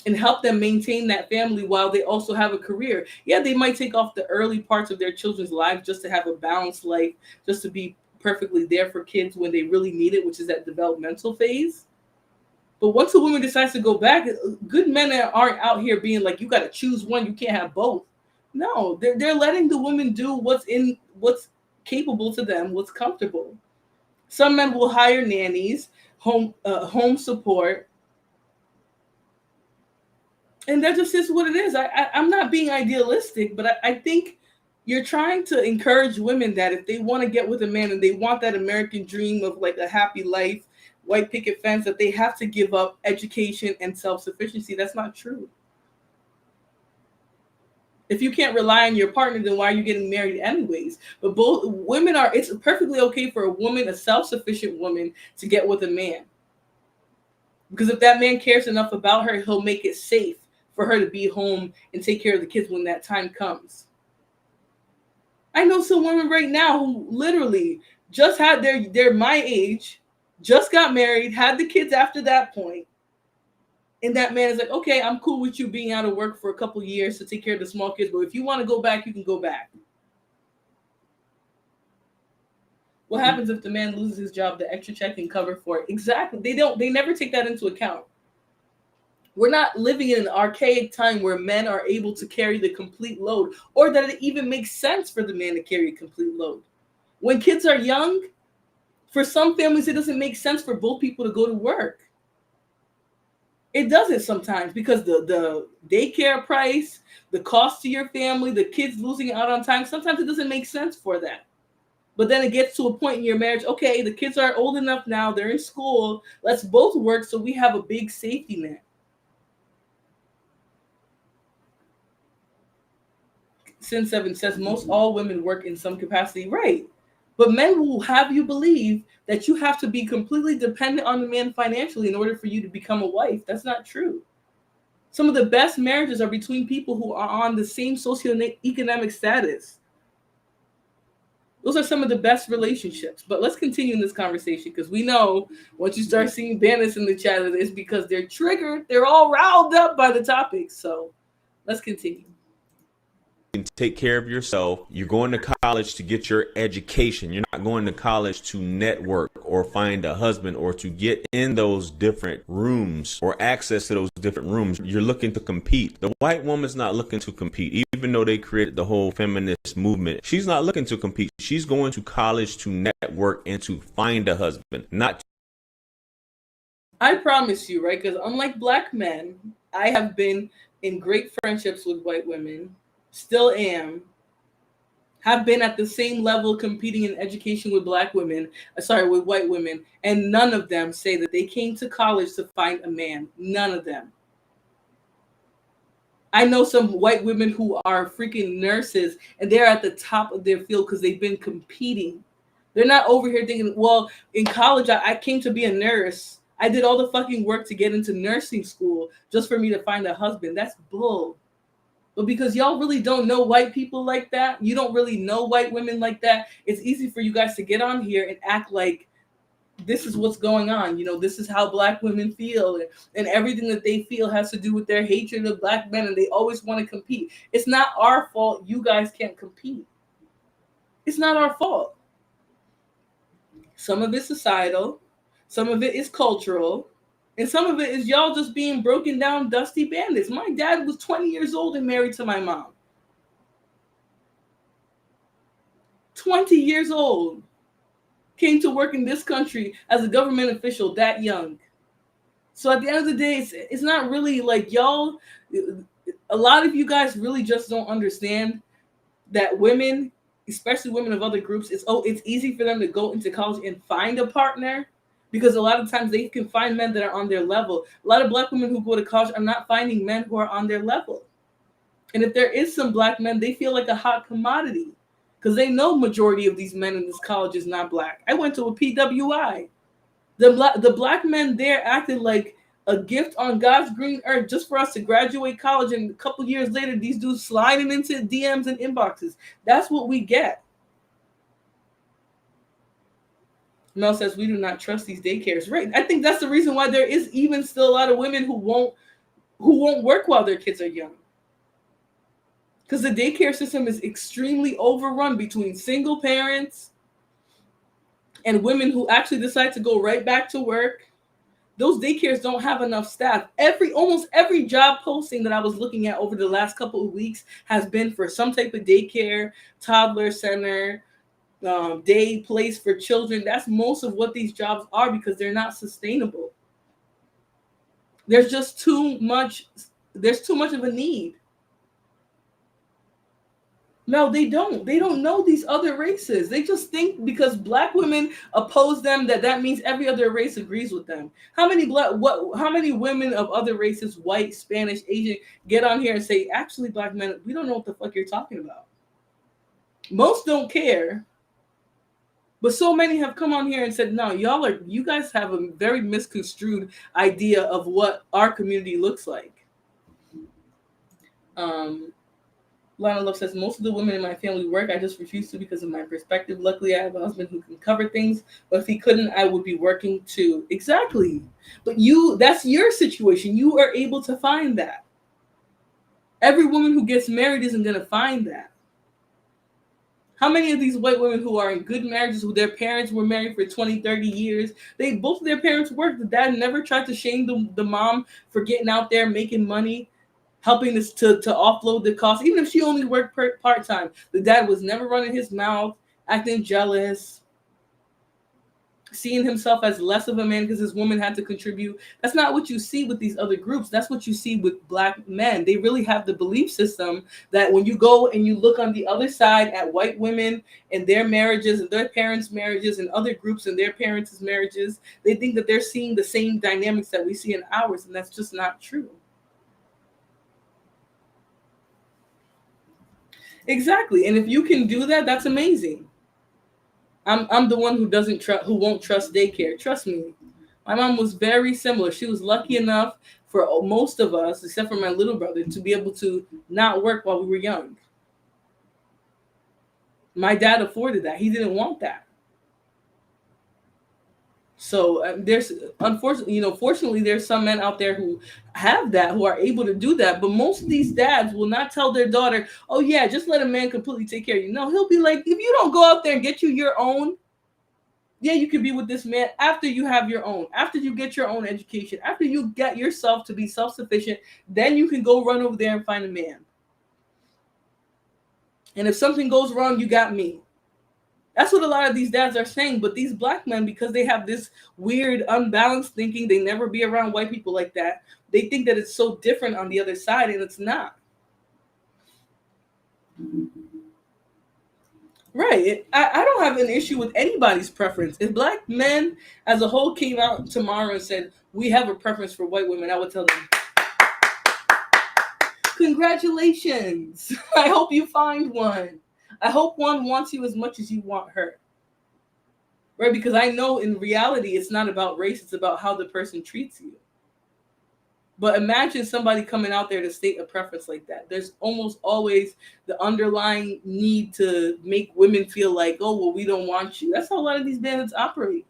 and help them maintain that family while they also have a career. Yeah, they might take off the early parts of their children's lives just to have a balanced life, just to be perfectly there for kids when they really need it, which is that developmental phase. But once a woman decides to go back, good men aren't out here being like, you got to choose one, you can't have both. No, they're letting the woman do what's capable to them, what's comfortable. Some men will hire nannies, home support. And that just is what it is. I'm not being idealistic, but I think you're trying to encourage women that if they want to get with a man and they want that American dream of like a happy life, white picket fence, that they have to give up education and self-sufficiency. That's not true. If you can't rely on your partner, then why are you getting married anyways? But both women it's perfectly okay for a woman, a self-sufficient woman, to get with a man. Because if that man cares enough about her, he'll make it safe for her to be home and take care of the kids when that time comes. I know some women right now who literally just had they're my age, just got married, had the kids after that point. And that man is like, okay, I'm cool with you being out of work for a couple of years to take care of the small kids. But if you want to go back, you can go back. What happens if the man loses his job? The extra check can cover for it. Exactly. They never take that into account. We're not living in an archaic time where men are able to carry the complete load, or that it even makes sense for the man to carry a complete load. When kids are young, for some families, it doesn't make sense for both people to go to work. It doesn't sometimes because the daycare price, the cost to your family, the kids losing out on time, sometimes it doesn't make sense for that. But then it gets to a point in your marriage, okay, the kids are old enough now, they're in school, let's both work so we have a big safety net. Sin 7 says most all women work in some capacity, right? But men will have you believe that you have to be completely dependent on the man financially in order for you to become a wife. That's not true. Some of the best marriages are between people who are on the same socioeconomic status. Those are some of the best relationships. But let's continue in this conversation, because we know once you start seeing bandits in the chat, it's because they're triggered. They're all riled up by the topic. So let's continue. Can take care of yourself. You're going to college to get your education. You're not going to college to network or find a husband or to get in those different rooms or access to those different rooms. You're looking to compete. The white woman's not looking to compete, even though they created the whole feminist movement. She's not looking to compete. She's going to college to network and to find a husband, not. I promise you, right? Because unlike black men, I have been in great friendships with white women. Still am, have been at the same level competing in education with with white women, and none of them say that they came to college to find a man. None of them. I know some white women who are freaking nurses, and they're at the top of their field because they've been competing. They're not over here thinking, well, in college, I came to be a nurse. I did all the fucking work to get into nursing school just for me to find a husband. That's bull. But because y'all really don't know white people like that, you don't really know white women like that, it's easy for you guys to get on here and act like this is what's going on. You know, this is how black women feel. And everything that they feel has to do with their hatred of black men. And they always want to compete. It's not our fault you guys can't compete. It's not our fault. Some of it's societal. Some of it is cultural. And some of it is y'all just being broken down, dusty bandits. My dad was 20 years old and married to my mom. 20 years old. Came to work in this country as a government official that young. So at the end of the day, it's not really like y'all. A lot of you guys really just don't understand that women, especially women of other groups, it's easy for them to go into college and find a partner. Because a lot of times they can find men that are on their level. A lot of black women who go to college are not finding men who are on their level. And if there is some black men, they feel like a hot commodity because they know majority of these men in this college is not black. I went to a PWI. The black men there acted like a gift on God's green earth just for us to graduate college. And a couple years later, these dudes sliding into DMs and inboxes. That's what we get. Mel says we do not trust these daycares. Right. I think that's the reason why there is even still a lot of women who won't work while their kids are young. Because the daycare system is extremely overrun between single parents and women who actually decide to go right back to work. Those daycares don't have enough staff. Almost every job posting that I was looking at over the last couple of weeks has been for some type of daycare, toddler center, day place for children. That's most of what these jobs are because they're not sustainable. There's just too much of a need. No, they don't know these other races. They just think because black women oppose them that means every other race agrees with them. How many women of other races, white, Spanish, Asian, get on here and say, actually, black men, we don't know what the fuck you're talking about. Most don't care. But so many have come on here and said, no, you guys have a very misconstrued idea of what our community looks like. Lana Love says, most of the women in my family work. I just refuse to because of my perspective. Luckily, I have a husband who can cover things. But if he couldn't, I would be working too. Exactly. But that's your situation. You are able to find that. Every woman who gets married isn't going to find that. How many of these white women who are in good marriages, who their parents were married for 20, 30 years, both of their parents worked. The dad never tried to shame the mom for getting out there, making money, helping us to offload the cost. Even if she only worked part-time, the dad was never running his mouth, acting jealous, seeing himself as less of a man because his woman had to contribute. That's not what you see with these other groups. That's what you see with black men. They really have the belief system that when you go and you look on the other side at white women and their marriages and their parents' marriages and other groups and their parents' marriages, they think that they're seeing the same dynamics that we see in ours, and that's just not true. Exactly. And if you can do that, that's amazing. I'm the one who won't trust daycare. Trust me. My mom was very similar. She was lucky enough for most of us, except for my little brother, to be able to not work while we were young. My dad afforded that. He didn't want that. So there's unfortunately, fortunately, there's some men out there who have that, who are able to do that. But most of these dads will not tell their daughter, "Oh yeah, just let a man completely take care of you." No, he'll be like, "If you don't go out there and get you your own, yeah, you can be with this man after you have your own, after you get your own education, after you get yourself to be self-sufficient, then you can go run over there and find a man. And if something goes wrong, you got me." That's what a lot of these dads are saying. But these black men, because they have this weird, unbalanced thinking, they never be around white people like that. They think that it's so different on the other side, and it's not. Right. I don't have an issue with anybody's preference. If black men as a whole came out tomorrow and said, "We have a preference for white women," I would tell them, "Congratulations. I hope you find one. I hope one wants you as much as you want her." Right? Because I know in reality, it's not about race. It's about how the person treats you. But imagine somebody coming out there to state a preference like that. There's almost always the underlying need to make women feel like, "Oh, well, we don't want you." That's how a lot of these bandits operate.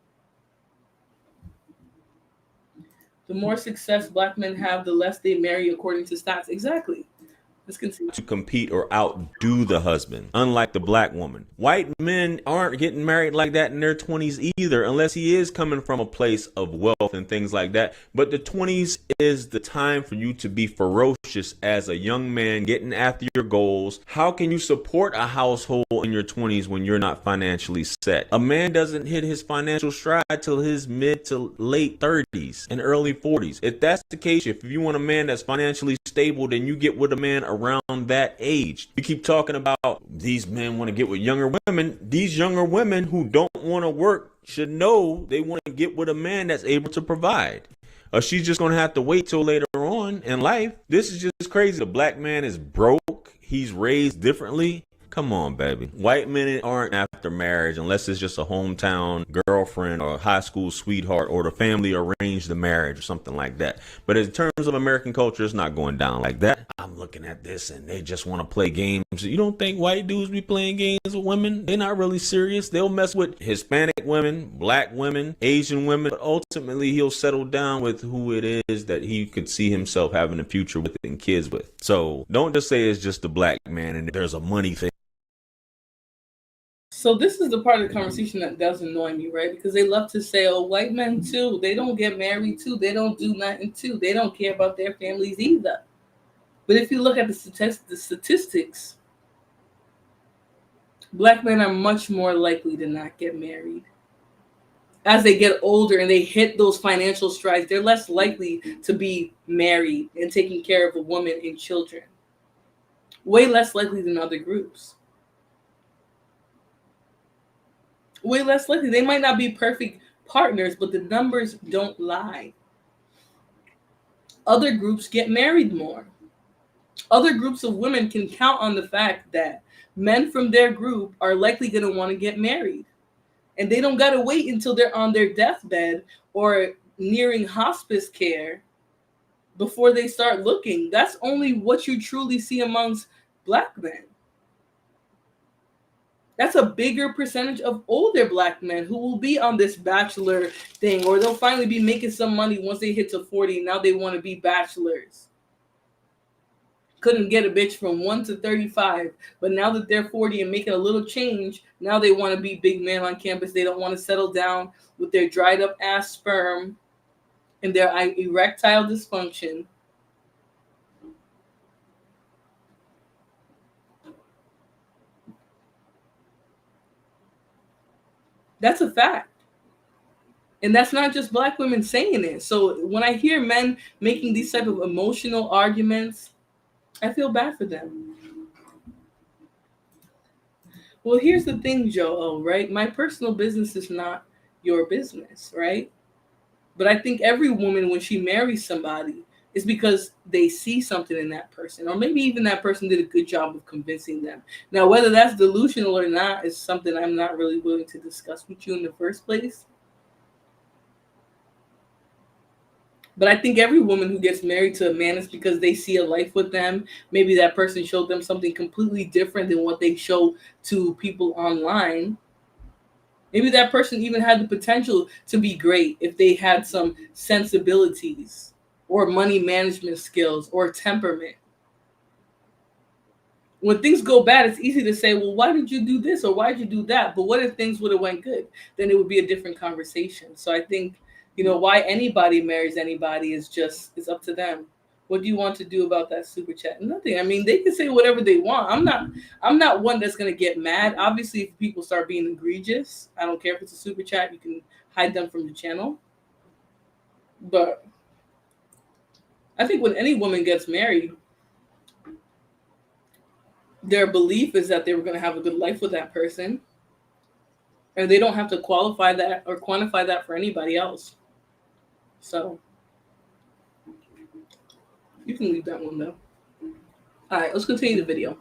The more success black men have, the less they marry according to stats. Exactly. Let's continue. To compete or outdo the husband, unlike the black woman. White men aren't getting married like that in their 20s either, unless he is coming from a place of wealth and things like that. But the 20s is the time for you to be ferocious as a young man, getting after your goals. How can you support a household in your 20s when you're not financially set? A man doesn't hit his financial stride till his mid to late 30s and early 40s. If that's the case, if you want a man that's financially stable, then you get with a man around that age. We keep talking about these men want to get with younger women. These younger women who don't want to work should know they want to get with a man that's able to provide. Or she's just going to have to wait till later on in life. This is just crazy. The black man is broke. He's raised differently. Come on, baby. White men aren't after marriage unless it's just a hometown girlfriend or a high school sweetheart or the family arranged the marriage or something like that. But in terms of American culture, it's not going down like that. I'm looking at this and they just want to play games. You don't think white dudes be playing games with women? They're not really serious. They'll mess with Hispanic women, black women, Asian women, but ultimately he'll settle down with who it is that he could see himself having a future with and kids with. So don't just say it's just the black man and there's a money thing. So this is the part of the conversation that does annoy me, right? Because they love to say, "Oh, white men too, they don't get married too, they don't do nothing too, they don't care about their families either." But if you look at the statistics, black men are much more likely to not get married. As they get older and they hit those financial strides, they're less likely to be married and taking care of a woman and children. Way less likely than other groups. Way less likely. They might not be perfect partners, but the numbers don't lie. Other groups get married more. Other groups of women can count on the fact that men from their group are likely going to want to get married. And they don't got to wait until they're on their deathbed or nearing hospice care before they start looking. That's only what you truly see amongst black men. That's a bigger percentage of older black men who will be on this bachelor thing, or they'll finally be making some money once they hit to 40. Now they want to be bachelors. Couldn't get a bitch from 1 to 35, but now that they're 40 and making a little change, now they want to be big man on campus. They don't want to settle down with their dried up ass sperm and their erectile dysfunction. That's a fact. And that's not just black women saying it. So when I hear men making these type of emotional arguments, I feel bad for them. Well, here's the thing, Joe, right? My personal business is not your business, right? But I think every woman, when she marries somebody, is because they see something in that person, or maybe even that person did a good job of convincing them. Now, whether that's delusional or not is something I'm not really willing to discuss with you in the first place. But I think every woman who gets married to a man is because they see a life with them. Maybe that person showed them something completely different than what they show to people online. Maybe that person even had the potential to be great if they had some sensibilities or money management skills or temperament. When things go bad, it's easy to say, well, why did you do this or why did you do that? But what if things would have went good? Then it would be a different conversation. So I think, why anybody marries anybody is up to them. What do you want to do about that super chat? Nothing. I mean, they can say whatever they want. I'm not one that's gonna get mad. Obviously, if people start being egregious, I don't care if it's a super chat, you can hide them from the channel. But I think when any woman gets married, their belief is that they were going to have a good life with that person, and they don't have to qualify that or quantify that for anybody else. So you can leave that one though. All right, let's continue the video.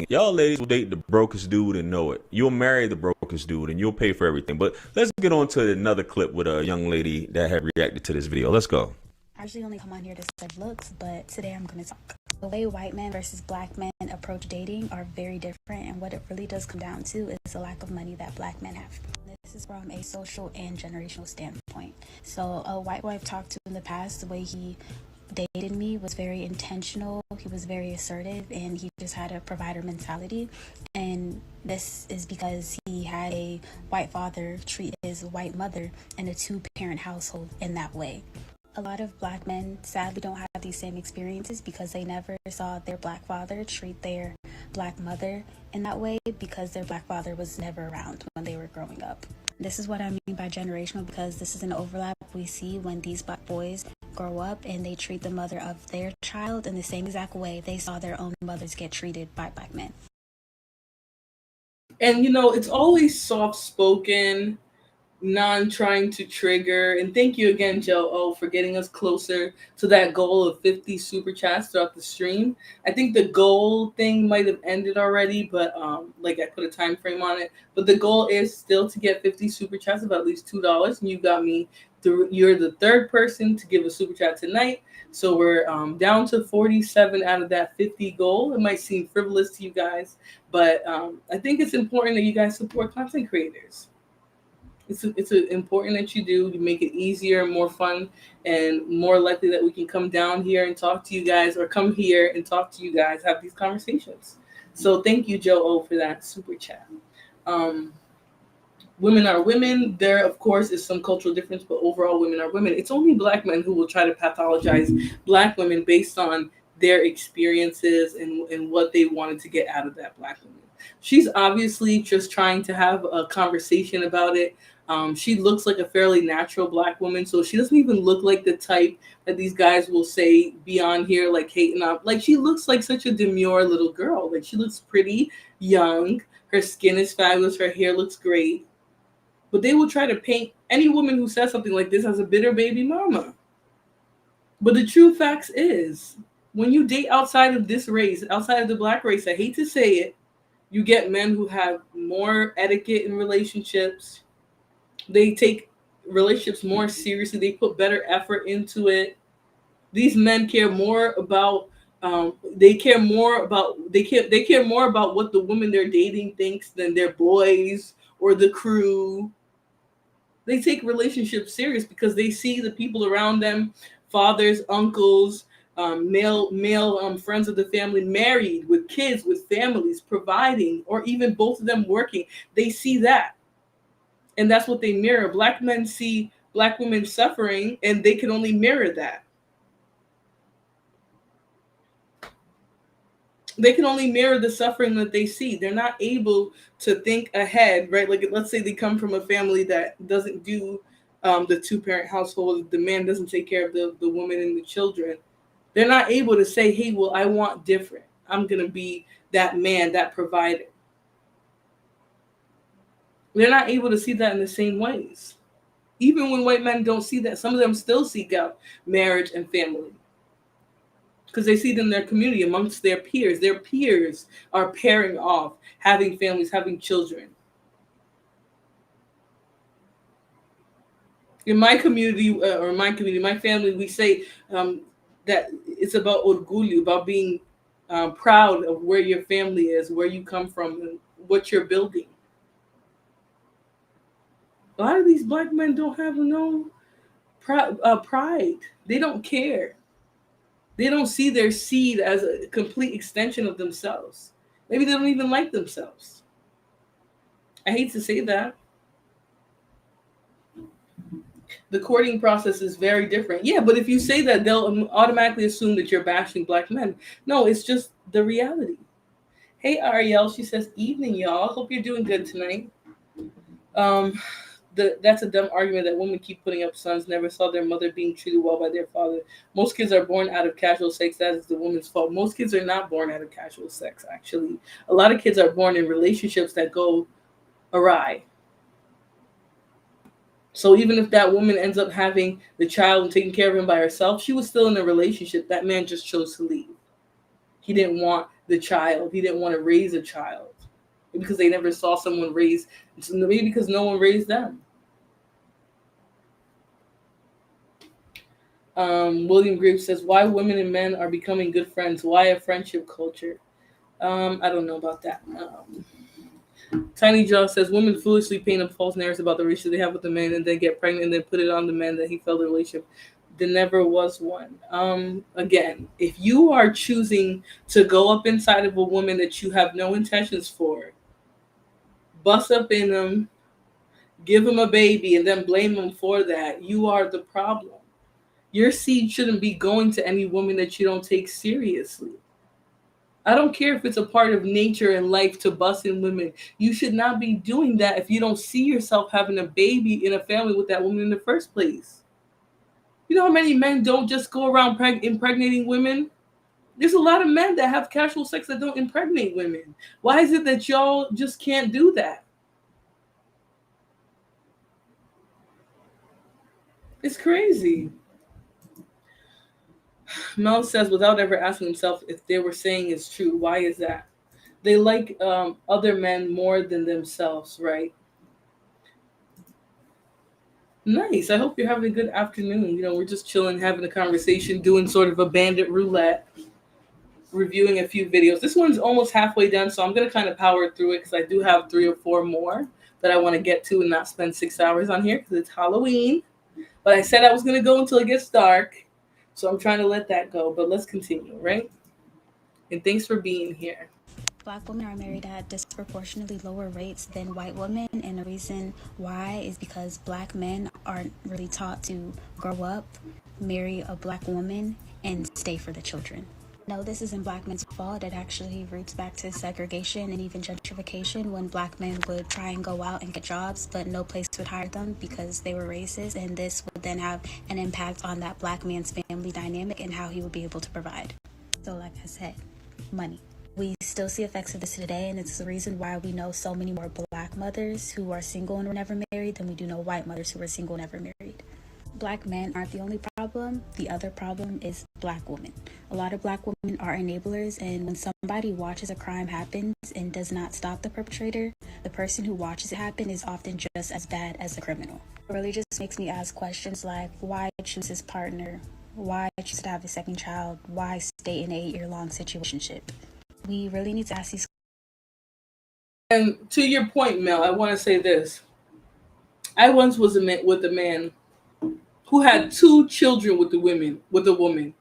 Y'all ladies will date the brokest dude and know it. You'll marry the brokest dude and you'll pay for everything. But let's get on to another clip with a young lady that had reacted to this video. Let's go. I usually only come on here to serve looks, but today I'm going to talk. The way white men versus black men approach dating are very different, and what it really does come down to is the lack of money that black men have. This is from a social and generational standpoint. So a white boy I've talked to in the past, the way he dated me was very intentional. He was very assertive, and he just had a provider mentality. And this is because he had a white father treat his white mother in a two-parent household in that way. A lot of black men sadly don't have these same experiences because they never saw their black father treat their black mother in that way because their black father was never around when they were growing up. This is what I mean by generational, because this is an overlap we see when these black boys grow up and they treat the mother of their child in the same exact way they saw their own mothers get treated by black men. And it's always soft-spoken, non-trying to trigger. And thank you again, Joe O, for getting us closer to that goal of 50 super chats throughout the stream. I think the goal thing might have ended already, but I put a time frame on it. But the goal is still to get 50 super chats of at least $2. And you got me. You're the third person to give a super chat tonight. So we're down to 47 out of that 50 goal. It might seem frivolous to you guys, but I think it's important that you guys support content creators. It's important that you do. You make it easier, more fun, and more likely that we can come down here and talk to you guys, or come here and talk to you guys, have these conversations. So thank you, Joe O, for that super chat. Women are women. There, of course, is some cultural difference, but overall, women are women. It's only black men who will try to pathologize black women based on their experiences and what they wanted to get out of that black woman. She's obviously just trying to have a conversation about it. She looks like a fairly natural black woman, so she doesn't even look like the type that these guys will say be on here like hating up. Like, she looks like such a demure little girl. Like, she looks pretty young. Her skin is fabulous. Her hair looks great. But they will try to paint any woman who says something like this as a bitter baby mama. But the true facts is, when you date outside of this race, outside of the black race, I hate to say it, you get men who have more etiquette in relationships. They take relationships more seriously. They put better effort into it. These men care more about they care more about what the woman they're dating thinks than their boys or the crew. They take relationships serious because they see the people around them, fathers, uncles, male friends of the family, married with kids, with families, providing, or even both of them working. They see that. And that's what they mirror. Black men see black women suffering, and they can only mirror that. They can only mirror the suffering that they see. They're not able to think ahead, right? Like, let's say they come from a family that doesn't do the two-parent household. The man doesn't take care of the woman and the children. They're not able to say, hey, well, I want different. I'm going to be that man, that provider. They're not able to see that in the same ways. Even when white men don't see that, some of them still seek out marriage and family because they see it in their community amongst their peers. Their peers are pairing off, having families, having children. In my community, my family, we say that it's about orgullo, about being proud of where your family is, where you come from, and what you're building. A lot of these black men don't have no pride. They don't care. They don't see their seed as a complete extension of themselves. Maybe they don't even like themselves. I hate to say that. The courting process is very different. Yeah, but if you say that, they'll automatically assume that you're bashing black men. No, it's just the reality. Hey, Ariel, she says, evening, y'all. Hope you're doing good tonight. That's a dumb argument that women keep putting up. Sons never saw their mother being treated well by their father. Most kids are born out of casual sex. That is the woman's fault. Most kids are not born out of casual sex, actually. A lot of kids are born in relationships that go awry. So even if that woman ends up having the child and taking care of him by herself, she was still in a relationship. That man just chose to leave. He didn't want the child. He didn't want to raise a child. Maybe because they never saw someone raise. Maybe because no one raised them. William Graves says, why women and men are becoming good friends? Why a friendship culture? I don't know about that. Tiny Jaw says, women foolishly paint up false narratives about the relationship they have with the man and then get pregnant and then put it on the man that he failed the relationship. There never was one. Again, if you are choosing to go up inside of a woman that you have no intentions for, bust up in them, give him a baby, and then blame him for that, you are the problem. Your seed shouldn't be going to any woman that you don't take seriously. I don't care if it's a part of nature and life to bust in women. You should not be doing that if you don't see yourself having a baby in a family with that woman in the first place. You know how many men don't just go around impregnating women? There's a lot of men that have casual sex that don't impregnate women. Why is it that y'all just can't do that? It's crazy. Mel says, without ever asking himself if they were saying is true. Why is that? They like other men more than themselves, right? Nice. I hope you're having a good afternoon. You know, we're just chilling, having a conversation, doing sort of a bandit roulette, reviewing a few videos. This one's almost halfway done, so I'm going to kind of power through it because I do have 3 or 4 more that I want to get to and not spend 6 hours on here because it's Halloween. But I said I was going to go until it gets dark. So I'm trying to let that go, but let's continue, right? And thanks for being here. Black women are married at disproportionately lower rates than white women, and the reason why is because black men aren't really taught to grow up, marry a black woman, and stay for the children. No, this isn't black men's fault. It actually roots back to segregation and even gentrification when black men would try and go out and get jobs, but no place would hire them because they were racist, and this would then have an impact on that black man's family dynamic and how he would be able to provide. So like I said, money. We still see effects of this today, and it's the reason why we know so many more black mothers who are single and were never married than we do know white mothers who are single and never married. Black men aren't the only problem. The other problem is black women. A lot of black women are enablers, and when somebody watches a crime happen and does not stop the perpetrator, the person who watches it happen is often just as bad as the criminal. It really just makes me ask questions like, why choose his partner? Why choose to have a second child? Why stay in an 8-year-long situationship? We really need to ask these. And to your point, Mel, I want to say this. I once was with a man who had 2 children with a woman,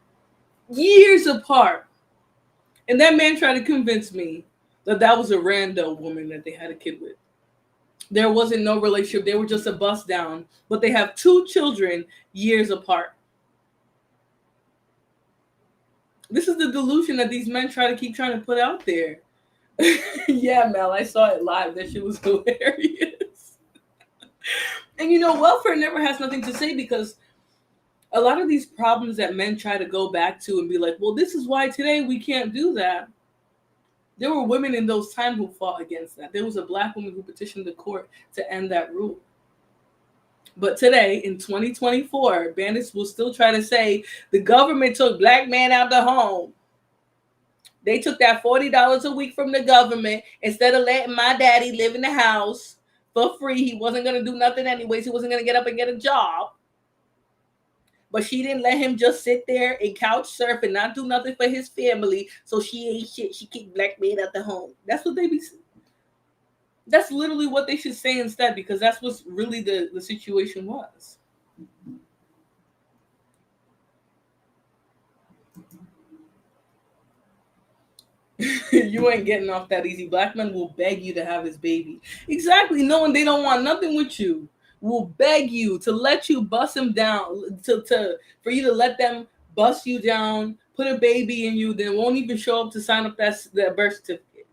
years apart. And that man tried to convince me that was a rando woman that they had a kid with. There wasn't no relationship. They were just a bust down, but they have 2 children years apart. This is the delusion that these men trying to put out there. Yeah, Mel, I saw it live. That shit was hilarious. And you know, welfare never has nothing to say because a lot of these problems that men try to go back to and be like, well, this is why today we can't do that. There were women in those times who fought against that. There was a black woman who petitioned the court to end that rule. But today, in 2024, bandits will still try to say the government took black men out the home. They took that $40 a week from the government instead of letting my daddy live in the house for free. He wasn't going to do nothing anyways. He wasn't going to get up and get a job. But she didn't let him just sit there and couch surf and not do nothing for his family. So she ain't shit. She kicked black men out the home. That's what they be saying. That's literally what they should say instead, because that's what's really the situation was. You ain't getting off that easy. Black men will beg you to have his baby. Exactly, knowing they don't want nothing with you. Will beg you to let you bust him down, for you to let them bust you down, put a baby in you, then won't even show up to sign up that birth certificate.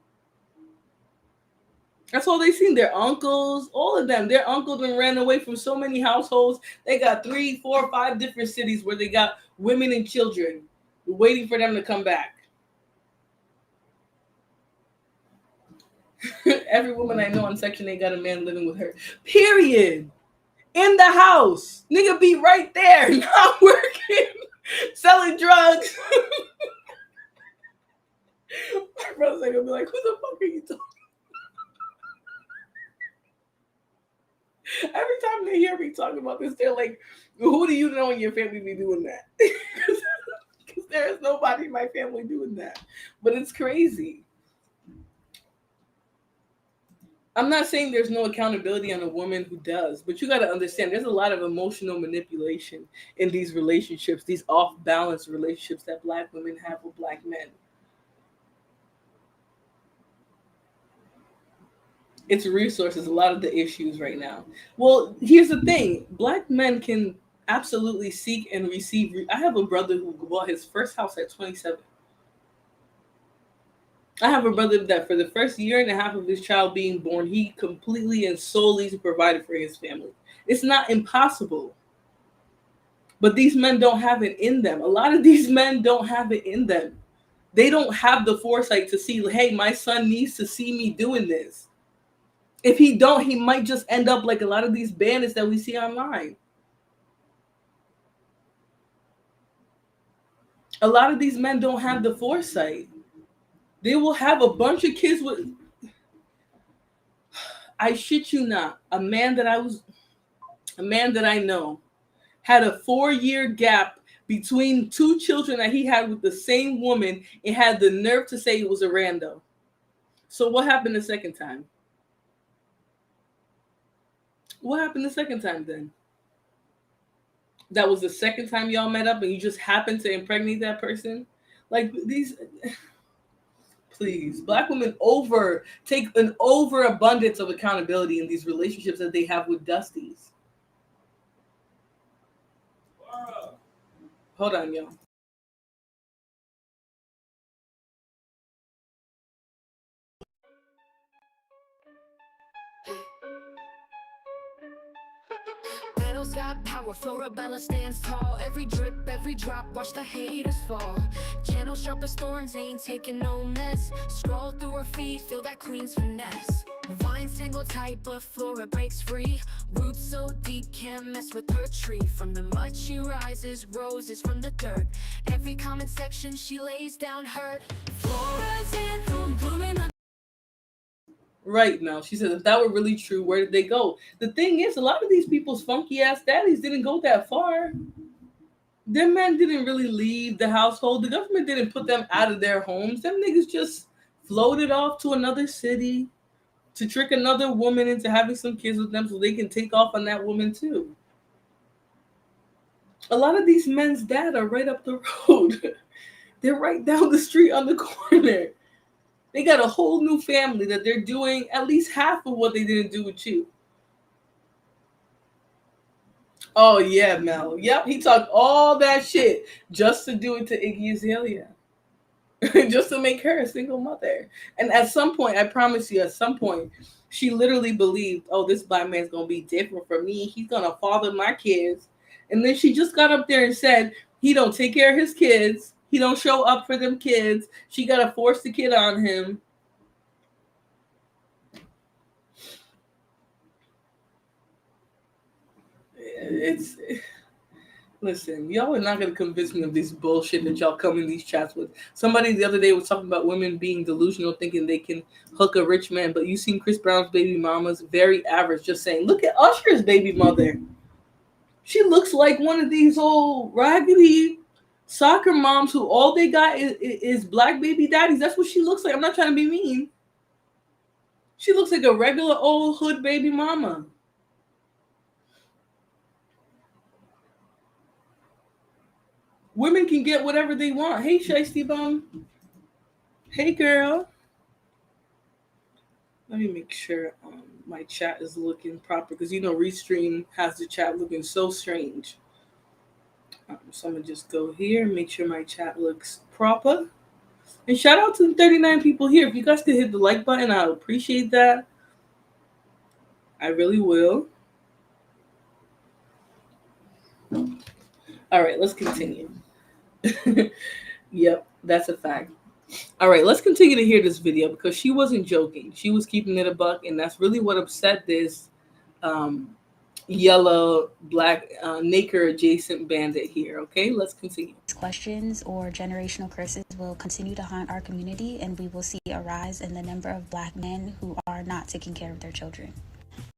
That's all they seen. Their uncles, all of them. Their uncles been ran away from so many households. They got 3, 4, 5 different cities where they got women and children waiting for them to come back. Every woman I know on Section 8 got a man living with her. Period. In the house. Nigga be right there, not working, selling drugs. My brother's gonna be like, who the fuck are you talking? Every time they hear me talking about this, they're like, who do you know in your family be doing that? Because there is nobody in my family doing that. But it's crazy. I'm not saying there's no accountability on a woman who does, but you got to understand there's a lot of emotional manipulation in these relationships, these off-balance relationships that black women have with black men. It's resources, a lot of the issues right now. Well, here's the thing. Black men can absolutely seek and receive. I have a brother who bought his first house at 27. I have a brother that for the first year and a half of his child being born, he completely and solely provided for his family. It's not impossible. But these men don't have it in them. A lot of these men don't have it in them. They don't have the foresight to see, hey, my son needs to see me doing this. If he don't, he might just end up like a lot of these bandits that we see online. A lot of these men don't have the foresight. They will have a bunch of kids with, I shit you not, a man that I know had a 4-year gap between 2 children that he had with the same woman and had the nerve to say it was a rando. So what happened the second time? What happened the second time then? That was the second time y'all met up and you just happened to impregnate that person? Like these... Please, black women take an overabundance of accountability in these relationships that they have with Dusties. Hold on, y'all. Battles got power, Florabella stands tall. Every drip, every drop, watch the haters fall. Channel sharp as thorns, ain't taking no mess. Scroll through her feed, feel that queen's finesse. Vines tangle tight, but Flora breaks free. Roots so deep, can't mess with her tree. From the mud she rises, roses from the dirt. Every comment section she lays down hurt. Flora's anthem blooming. Right now, she said, if that were really true, where did they go? The thing is, a lot of these people's funky ass daddies didn't go that far. Their men didn't really leave the household. The government didn't put them out of their homes. Them niggas just floated off to another city to trick another woman into having some kids with them so they can take off on that woman too. A lot of these men's dad are right up the road. They're right down the street on the corner. They got a whole new family that they're doing at least half of what they didn't do with you. Oh, yeah, Mel. Yep, he talked all that shit just to do it to Iggy Azalea. Just to make her a single mother. And at some point, I promise you, at some point, she literally believed, oh, this black man's going to be different from me. He's going to father my kids. And then she just got up there and said, he don't take care of his kids. He don't show up for them kids. She got to force the kid on him. Listen, y'all are not going to convince me of this bullshit that y'all come in these chats with. Somebody the other day was talking about women being delusional, thinking they can hook a rich man. But you seen Chris Brown's baby mama's very average, just saying, look at Usher's baby mother. She looks like one of these old raggedy soccer moms who all they got is black baby daddies. That's what she looks like. I'm not trying to be mean. She looks like a regular old hood baby mama. Women can get whatever they want. Hey, Shiesty Bum. Hey, girl. Let me make sure my chat is looking proper because Restream has the chat looking so strange. So I'm going to just go here and make sure my chat looks proper. And shout out to the 39 people here. If you guys could hit the like button, I'll appreciate that. I really will. All right, let's continue. Yep, that's a fact. All right, let's continue to hear this video because she wasn't joking. She was keeping it a buck, and that's really what upset this yellow, black, Naker adjacent bandit here. Okay, let's continue. Questions or generational curses will continue to haunt our community, and we will see a rise in the number of black men who are not taking care of their children.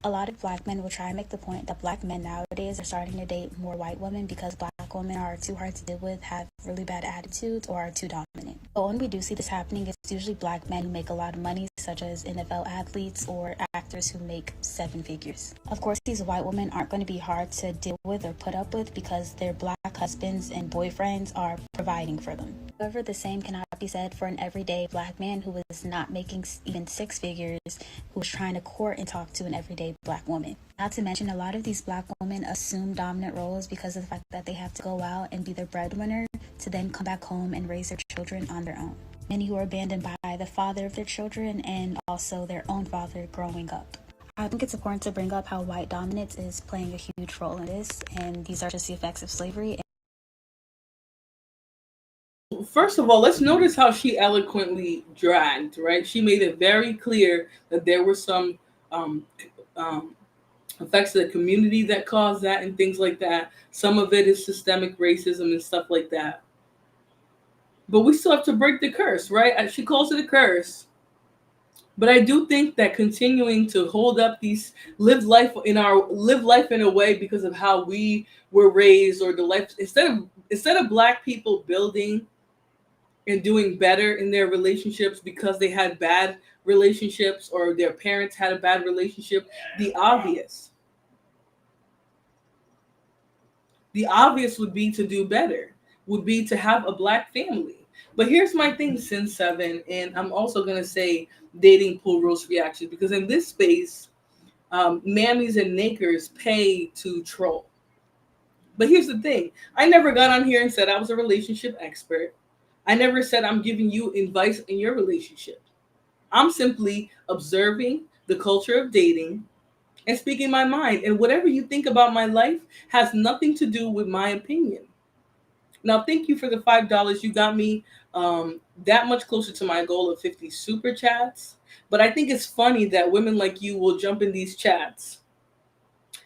A lot of black men will try and make the point that black men nowadays are starting to date more white women because black women are too hard to deal with, have really bad attitudes, or are too dominant. But when we do see this happening, it's usually black men who make a lot of money, such as NFL athletes or actors who make 7 figures. Of course, these white women aren't going to be hard to deal with or put up with because their black husbands and boyfriends are providing for them. However, the same cannot be said for an everyday black man who is not making even 6 figures, who is trying to court and talk to an everyday black woman. Not to mention, a lot of these black women assume dominant roles because of the fact that they have to go out and be the breadwinner to then come back home and raise their children on their own. Many who are abandoned by the father of their children and also their own father growing up. I think it's important to bring up how white dominance is playing a huge role in this, and these are just the effects of slavery. First of all, let's notice how she eloquently dragged, right? She made it very clear that there were some effects of the community that caused that and things like that. Some of it is systemic racism and stuff like that. But we still have to break the curse, right? She calls it a curse. But I do think that continuing to hold up these live life in a way because of how we were raised, or the life instead of black people building and doing better in their relationships because they had bad relationships or their parents had a bad relationship, the obvious would be to do better, would be to have a black family. But here's my thing, Sin 7, and I'm also going to say dating pool roast reactions, because in this space, mammies and nakers pay to troll. But here's the thing. I never got on here and said I was a relationship expert. I never said I'm giving you advice in your relationship. I'm simply observing the culture of dating and speaking my mind. And whatever you think about my life has nothing to do with my opinion. Now, thank you for the $5. You got me that much closer to my goal of 50 super chats. But I think it's funny that women like you will jump in these chats,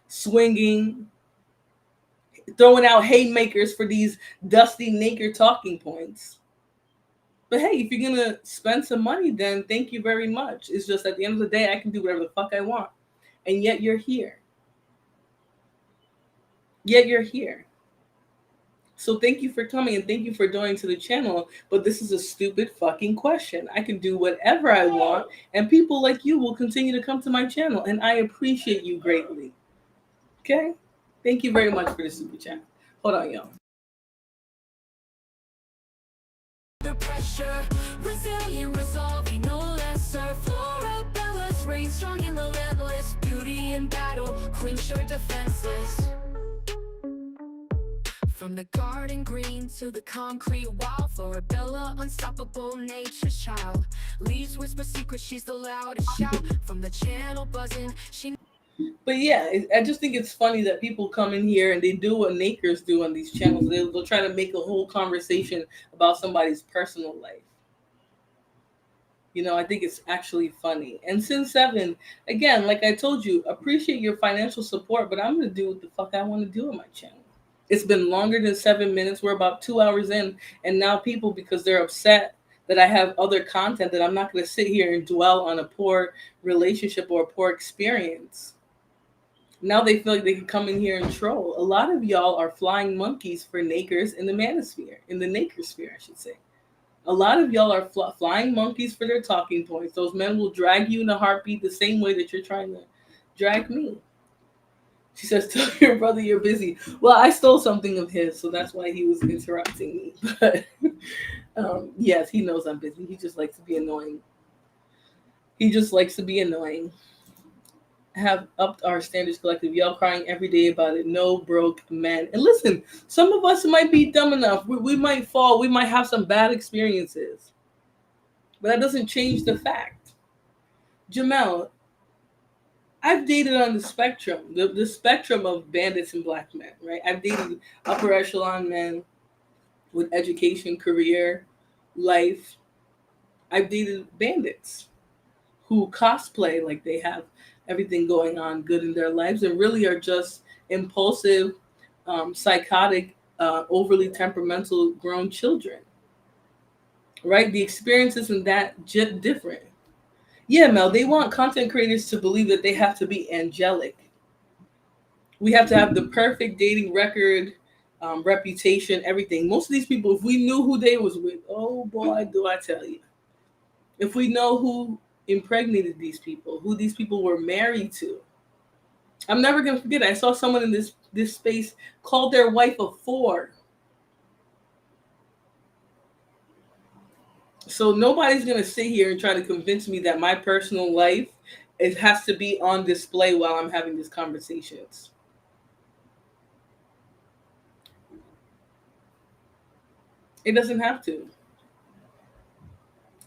swinging, throwing out haymakers for these dusty naked talking points. But hey, if you're going to spend some money, then thank you very much. It's just at the end of the day, I can do whatever the fuck I want. And yet you're here. So thank you for coming and thank you for joining to the channel. But this is a stupid fucking question. I can do whatever I want, and people like you will continue to come to my channel, and I appreciate you greatly. Okay? Thank you very much for the super chat. Hold on, y'all. The pressure, resilient, resolving, no lesser. Flora, Bella's reign strong in the relentless. Beauty in battle, queen sure defenseless. From the garden green to the concrete wall, Flora, Bella, unstoppable nature's child. Leaves whisper secrets, she's the loudest shout. From the channel buzzing, she... But yeah, I just think it's funny that people come in here and they do what nakers do on these channels. They'll try to make a whole conversation about somebody's personal life. I think it's actually funny. And Sin 7, again, like I told you, appreciate your financial support, but I'm going to do what the fuck I want to do on my channel. It's been longer than 7 minutes. We're about 2 hours in. And now people, because they're upset that I have other content, that I'm not going to sit here and dwell on a poor relationship or a poor experience. Now they feel like they can come in here and troll. A lot of y'all are flying monkeys for nakers in the manosphere, in the nakersphere, I should say. A lot of y'all are flying monkeys for their talking points. Those men will drag you in a heartbeat the same way that you're trying to drag me. She says, tell your brother you're busy. Well, I stole something of his, so that's why he was interrupting me. But yes, he knows I'm busy. He just likes to be annoying. Have upped our standards collective. Y'all crying every day about it. No broke men. And listen, some of us might be dumb enough. We might fall. We might have some bad experiences. But that doesn't change the fact. Jamel, I've dated on the spectrum, the spectrum of bandits and black men, right? I've dated upper echelon men with education, career, life. I've dated bandits who cosplay like they have everything going on good in their lives and really are just impulsive, psychotic, overly temperamental grown children, right? The experience isn't that different. Yeah, Mel, they want content creators to believe that they have to be angelic. We have to have the perfect dating record, reputation, everything. Most of these people, if we knew who they was with, oh boy, do I tell you. If we know who impregnated these people, who these people were married to. I'm never going to forget, I saw someone in this space called their wife a 4. So nobody's going to sit here and try to convince me that my personal life, it has to be on display while I'm having these conversations. It doesn't have to.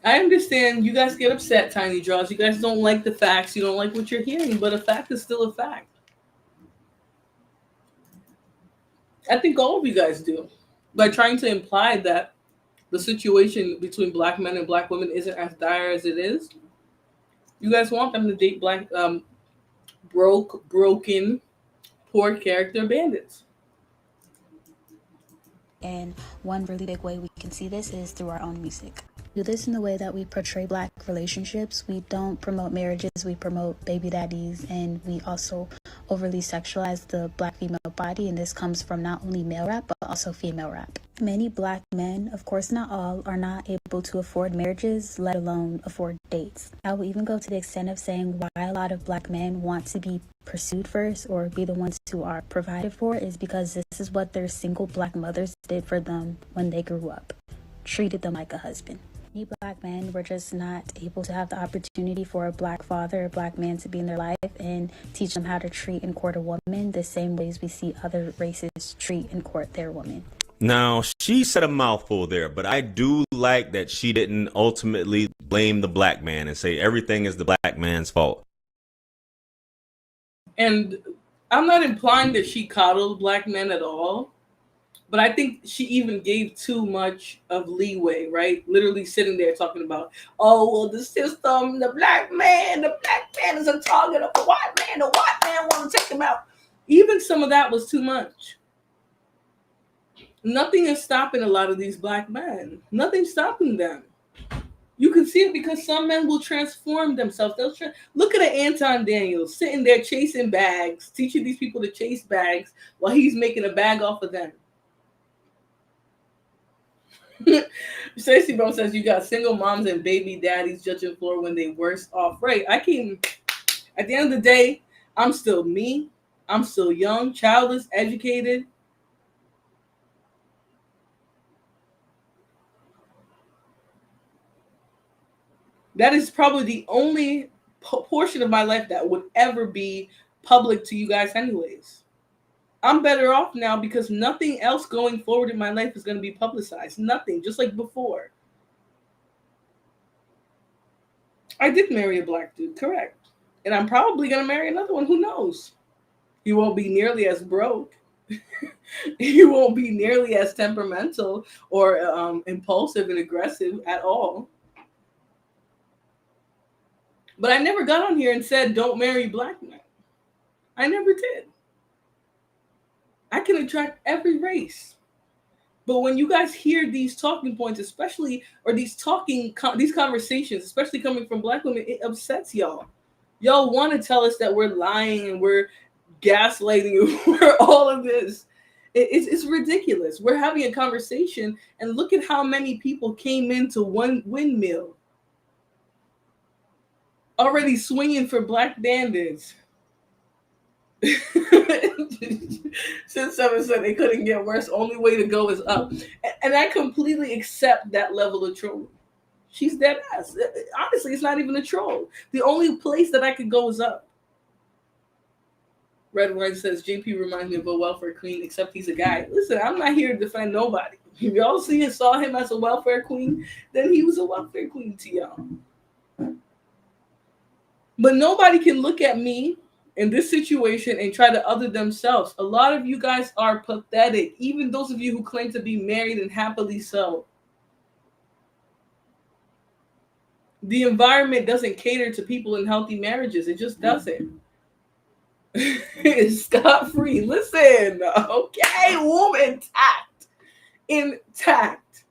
I understand you guys get upset, Tiny Draws. You guys don't like the facts. You don't like what you're hearing, but a fact is still a fact. I think all of you guys do. By trying to imply that the situation between black men and black women isn't as dire as it is, you guys want them to date black, broken, poor character bandits. And one really big way we can see this is through our own music. We do this in the way that we portray black relationships. We don't promote marriages, we promote baby daddies, and we also overly sexualize the black female body, and this comes from not only male rap but also female rap. Many black men, of course not all, are not able to afford marriages, let alone afford dates. I will even go to the extent of saying why a lot of black men want to be pursued first or be the ones who are provided for is because this is what their single black mothers did for them when they grew up. Treated them like a husband. Many black men were just not able to have the opportunity for a black father, a black man to be in their life and teach them how to treat and court a woman the same ways we see other races treat and court their women. Now, she said a mouthful there, but I do like that she didn't ultimately blame the black man and say everything is the black man's fault. And I'm not implying that she coddled black men at all. But I think she even gave too much of leeway, right? Literally sitting there talking about, oh, well, the system, the black man is a target of the white man. The white man want to take him out. Even some of that was too much. Nothing is stopping a lot of these black men. Nothing's stopping them. You can see it because some men will transform themselves. Look at an Anton Daniels sitting there chasing bags, teaching these people to chase bags while he's making a bag off of them. Stacey Brown says you got single moms and baby daddies judging for when they worse off. Right. At the end of the day, I'm still me. I'm still young, childless, educated. That is probably the only portion of my life that would ever be public to you guys anyways. I'm better off now because nothing else going forward in my life is going to be publicized. Nothing, just like before. I did marry a black dude, correct. And I'm probably going to marry another one. Who knows? He won't be nearly as broke. He won't be nearly as temperamental or impulsive and aggressive at all. But I never got on here and said, don't marry black men. I never did. I can attract every race. But when you guys hear these talking points, especially, or these conversations, especially coming from Black women, it upsets y'all. Y'all want to tell us that we're lying and we're gaslighting and we're all of this. It's ridiculous. We're having a conversation, and look at how many people came into one windmill already swinging for Black bandits. Since 7 said they couldn't get worse, only way to go is up. And I completely accept that level of trolling. She's dead ass. Honestly, it's not even a troll. The only place that I could go is up. Red Wine says, JP reminds me of a welfare queen, except he's a guy. Listen, I'm not here to defend nobody. If y'all saw him as a welfare queen, then he was a welfare queen to y'all. But nobody can look at me in this situation and try to other themselves. A lot of you guys are pathetic, even those of you who claim to be married and happily so. The environment doesn't cater to people in healthy marriages. It just doesn't. It's scot-free. Listen, okay, womb intact. Intact.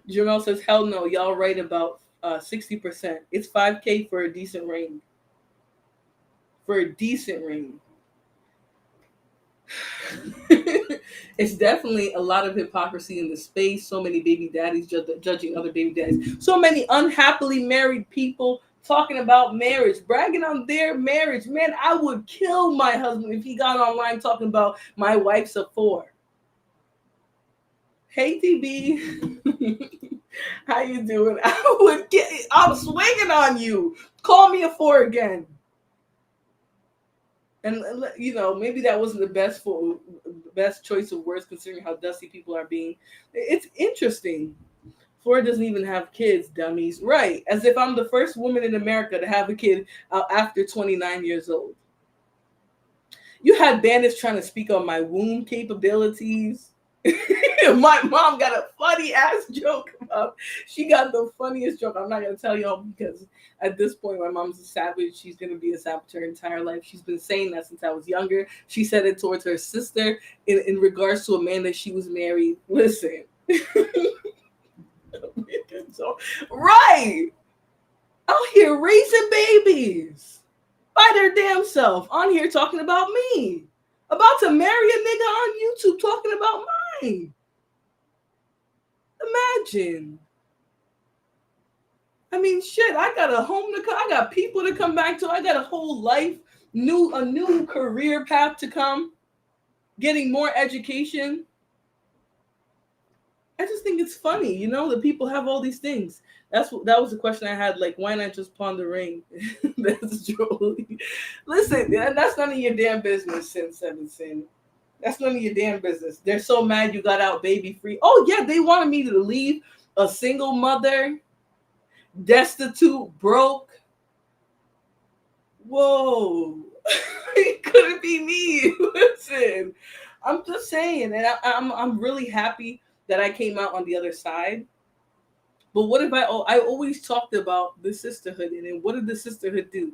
Jamel says, hell no, y'all right about 60%. It's $5K for a decent ring. For a decent ring. It's definitely a lot of hypocrisy in the space. So many baby daddies judging other baby daddies. So many unhappily married people talking about marriage, bragging on their marriage. Man, I would kill my husband if he got online talking about my wife's a 4. Hey, TB. How you doing? I'm swinging on you. Call me a 4 again. And maybe that wasn't the best choice of words considering how dusty people are being. It's interesting. 4 doesn't even have kids, dummies. Right. As if I'm the first woman in America to have a kid after 29 years old. You had bandits trying to speak on my womb capabilities. My mom got a funny ass joke about. She got the funniest joke. I'm not gonna tell y'all because at this point my mom's a savage. She's gonna be a savage her entire life. She's been saying that since I was younger. She said it towards her sister in regards to a man that she was married. Listen. Right. Out here raising babies by their damn self on here talking about me. About to marry a nigga on YouTube talking about mine. Imagine. I mean, shit, I got a home to come. I got people to come back to. I got a whole life, a new career path to come. Getting more education. I just think it's funny, that people have all these things. That was the question I had. Like, why not just pawn the ring? That's trolling. Listen, that's none of your damn business, Sin. That's none of your damn business. They're so mad you got out baby free. Oh yeah, they wanted me to leave a single mother, destitute, broke. Whoa, it couldn't be me. Listen, I'm just saying, and I'm really happy that I came out on the other side. But what if I always talked about the sisterhood, and then what did the sisterhood do?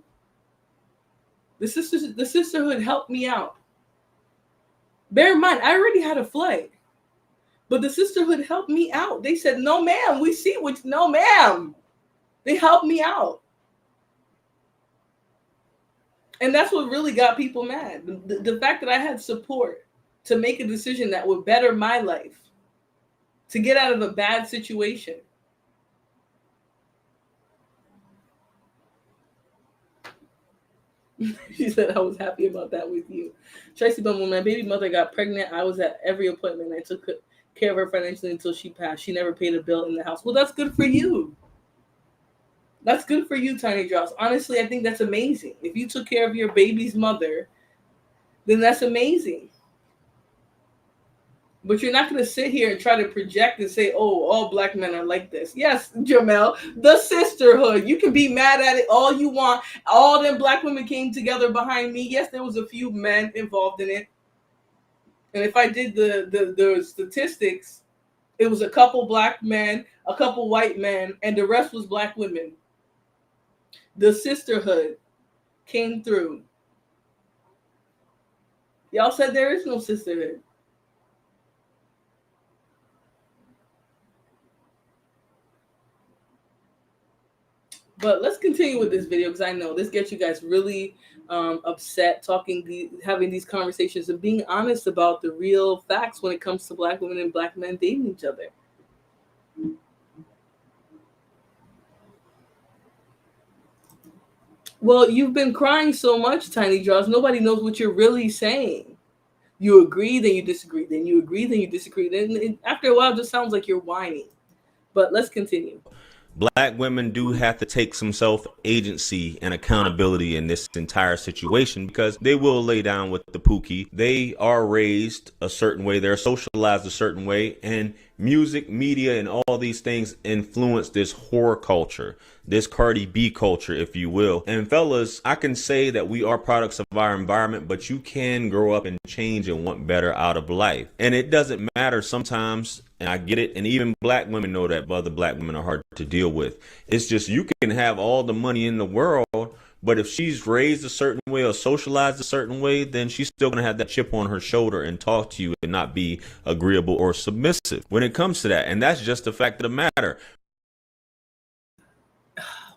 The sisterhood helped me out. Bear in mind, I already had a flight, but the sisterhood helped me out. They said, no, ma'am, we see what, no, ma'am. They helped me out. And that's what really got people mad. The fact that I had support to make a decision that would better my life, to get out of a bad situation. She said, I was happy about that with you. Tracy Bum, when my baby mother got pregnant, I was at every appointment. I took care of her financially until she passed. She never paid a bill in the house. Well, that's good for you. That's good for you, Tiny Drops. Honestly, I think that's amazing. If you took care of your baby's mother, then that's amazing. But you're not going to sit here and try to project and say, oh, all black men are like this. Yes, Jamel, the sisterhood. You can be mad at it all you want. All them black women came together behind me. Yes, there was a few men involved in it. And if I did the statistics, It was a couple black men, a couple white men, and the rest was black women. The sisterhood came through. Y'all said there is no sisterhood. But let's continue with this video because I know this gets you guys really upset, having these conversations and being honest about the real facts when it comes to black women and black men dating each other. Well, you've been crying so much, Tiny Draws. Nobody knows what you're really saying. You agree, then you disagree. Then you agree, then you disagree. Then after a while, it just sounds like you're whining. But let's continue. Black women do have to take some self-agency and accountability in this entire situation because they will lay down with the pookie. They are raised a certain way. They're socialized a certain way. And music, media, and all these things influence this horror culture, this Cardi B culture, if you will. And fellas, I can say that we are products of our environment, but you can grow up and change and want better out of life. And it doesn't matter sometimes, and I get it, and even black women know that other black women are hard to deal with. It's just you can have all the money in the world, but if she's raised a certain way or socialized a certain way, then she's still going to have that chip on her shoulder and talk to you and not be agreeable or submissive when it comes to that. And that's just the fact of the matter.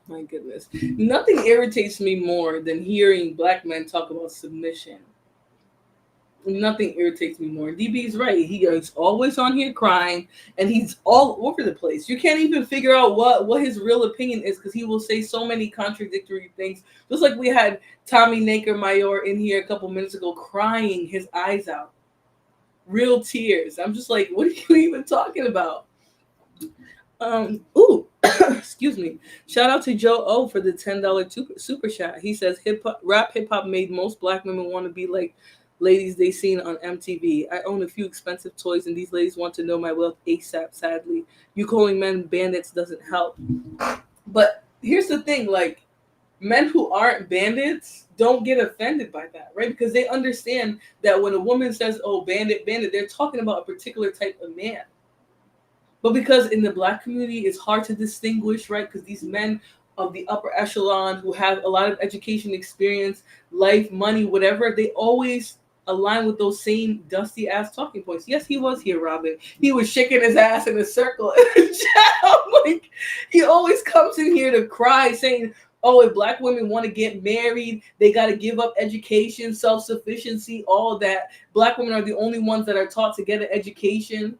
My goodness. Nothing irritates me more than hearing black men talk about submission. Nothing irritates me more. DB's right. He is always on here crying, and he's all over the place. You can't even figure out what his real opinion is because he will say so many contradictory things. Just like we had Tommy Naker Mayor in here a couple minutes ago crying his eyes out. Real tears. I'm just like, what are you even talking about? Excuse me. Shout out to Joe O for the $10 super chat. He says rap hip hop made most black women want to be like ladies they seen on MTV. I own a few expensive toys and these ladies want to know my wealth ASAP, sadly. You calling men bandits doesn't help. But here's the thing, like, men who aren't bandits don't get offended by that, right? Because they understand that when a woman says, oh, bandit, they're talking about a particular type of man. But because in the black community, it's hard to distinguish, right? Because these men of the upper echelon who have a lot of education experience, life, money, whatever, they always align with those same dusty ass talking points. Yes, he was here, Robin. He was shaking his ass in a circle. Like, he always comes in here to cry, saying, oh, if black women want to get married, they got to give up education, self-sufficiency, all that. Black women are the only ones that are taught to get an education.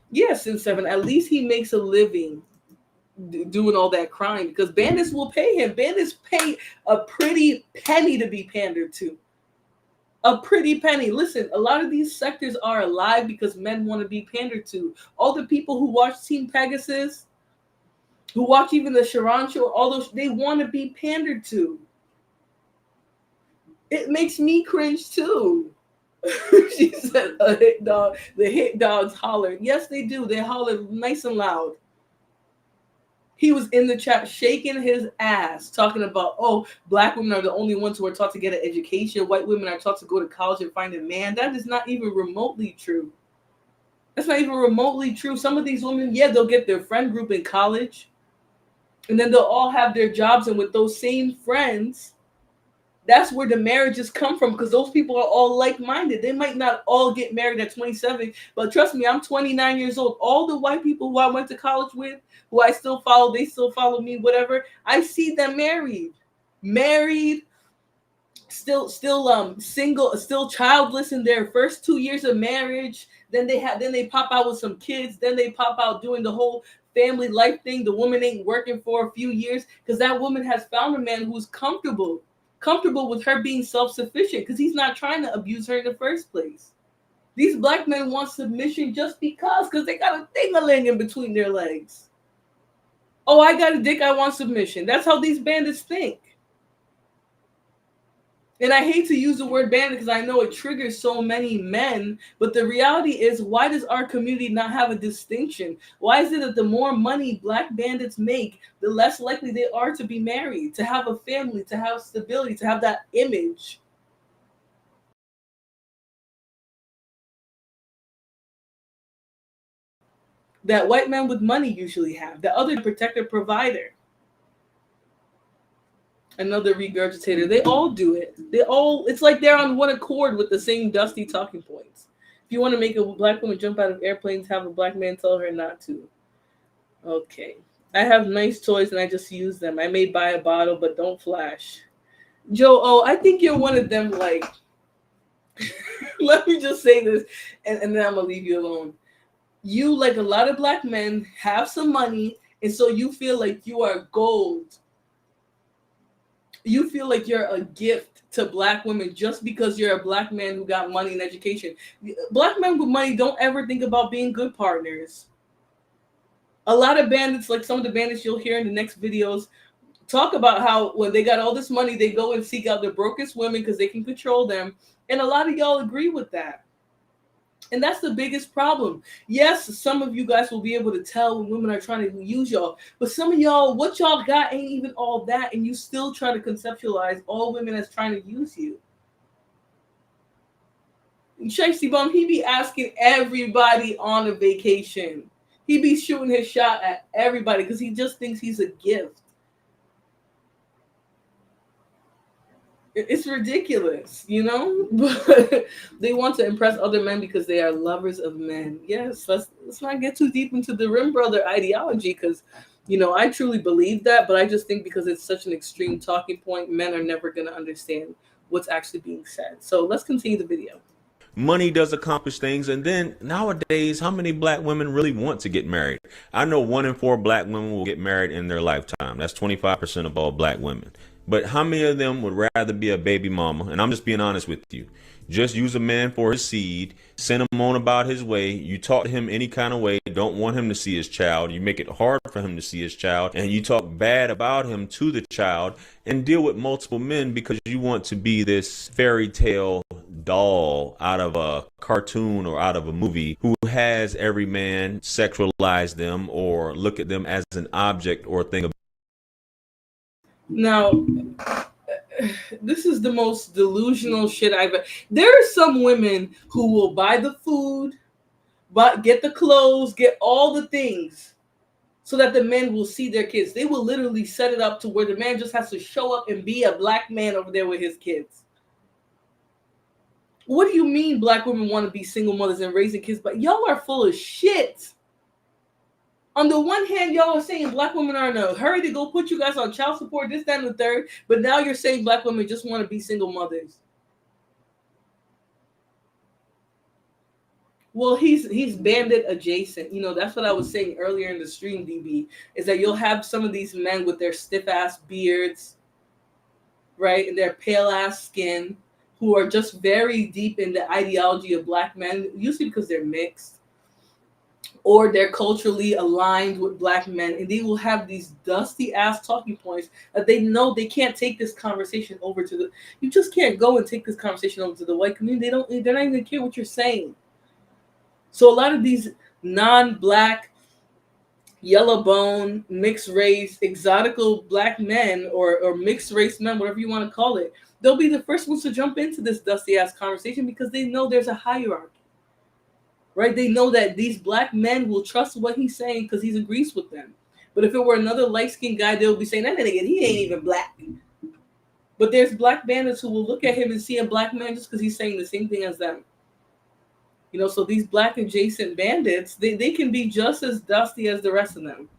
Yes, in 7, at least he makes a living doing all that crying because bandits will pay him. Bandits pay a pretty penny to be pandered to. A pretty penny. Listen, a lot of these sectors are alive because men want to be pandered to. All the people who watch Team Pegasus, who watch even the Sharon show, all those, they want to be pandered to. It makes me cringe too. She said a hit dog. The hit dogs holler. Yes, they do. They holler nice and loud. He was in the chat shaking his ass, talking about, oh, black women are the only ones who are taught to get an education. White women are taught to go to college and find a man. That is not even remotely true. That's not even remotely true. Some of these women, yeah, they'll get their friend group in college, and then they'll all have their jobs, and with those same friends, that's where the marriages come from because those people are all like-minded. They might not all get married at 27, but trust me, I'm 29 years old. All the white people who I went to college with, who I still follow, they still follow me, whatever. I see them married, still single, still childless in their first 2 years of marriage. Then they pop out with some kids. Then they pop out doing the whole family life thing. The woman ain't working for a few years because that woman has found a man who's comfortable with her being self-sufficient because he's not trying to abuse her in the first place. These black men want submission just because they got a ding-a-ling in between their legs. Oh, I got a dick, I want submission. That's how these bandits think. And I hate to use the word bandit because I know it triggers so many men, but the reality is, why does our community not have a distinction? Why is it that the more money black bandits make, the less likely they are to be married, to have a family, to have stability, to have that image? that white men with money usually have, the other protector provider. Another regurgitator. They all do it. It's like they're on one accord with the same dusty talking points. If you want to make a black woman jump out of airplanes, have a black man tell her not to. Okay. I have nice toys and I just use them. I may buy a bottle, but don't flash. Joe, I think you're one of them, like, let me just say this, and then I'm going to leave you alone. You, like a lot of black men, have some money, and so you feel like you are gold. You feel like you're a gift to black women just because you're a black man who got money and education. Black men with money don't ever think about being good partners. A lot of bandits, like some of the bandits you'll hear in the next videos, talk about how when they got all this money, they go and seek out the brokest women because they can control them. And a lot of y'all agree with that. And that's the biggest problem. Yes, some of you guys will be able to tell when women are trying to use y'all, but some of y'all, what y'all got ain't even all that, and you still try to conceptualize all women as trying to use you. Shiesty Bum, he be asking everybody on a vacation. He be shooting his shot at everybody because he just thinks he's a gift. It's ridiculous, you know? But they want to impress other men because they are lovers of men. Yes, let's not get too deep into the Rim Brother ideology because, you know, I truly believe that, but I just think because it's such an extreme talking point, men are never going to understand what's actually being said. So let's continue the video. Money does accomplish things. And then nowadays, how many black women really want to get married? I know 1 in 4 black women will get married in their lifetime. That's 25% of all black women. But how many of them would rather be a baby mama? And I'm just being honest with you. Just use a man for his seed, send him on about his way. You talk to him any kind of way, don't want him to see his child. You make it hard for him to see his child, and you talk bad about him to the child and deal with multiple men because you want to be this fairy tale doll out of a cartoon or out of a movie who has every man sexualize them or look at them as an object or thing of. Now, this is the most delusional shit I've ever. There are some women who will buy the food, but get the clothes, get all the things so that the men will see their kids. They will literally set it up to where the man just has to show up and be a black man over there with his kids. What do you mean black women want to be single mothers and raising kids? But y'all are full of shit. On the one hand, y'all are saying black women are in a hurry to go put you guys on child support, this, that, and the third. But now you're saying black women just want to be single mothers. Well, he's bandit adjacent. You know, that's what I was saying earlier in the stream, DB, is that you'll have some of these men with their stiff-ass beards, right, and their pale-ass skin, who are just very deep in the ideology of black men, usually because they're mixed. Or they're culturally aligned with black men, and they will have these dusty ass talking points that they know they can't take this conversation over to the. You just can't go and take this conversation over to the white community. They're not even care what you're saying. So a lot of these non-black, yellow bone, mixed race, exotical black men or mixed race men, whatever you want to call it, they'll be the first ones to jump into this dusty ass conversation because they know there's a hierarchy. Right? They know that these black men will trust what he's saying because he agrees with them. But if it were another light-skinned guy, they'll be saying, that nigga, he ain't even black. But there's black bandits who will look at him and see a black man just because he's saying the same thing as them. You know, so these black adjacent bandits, they can be just as dusty as the rest of them.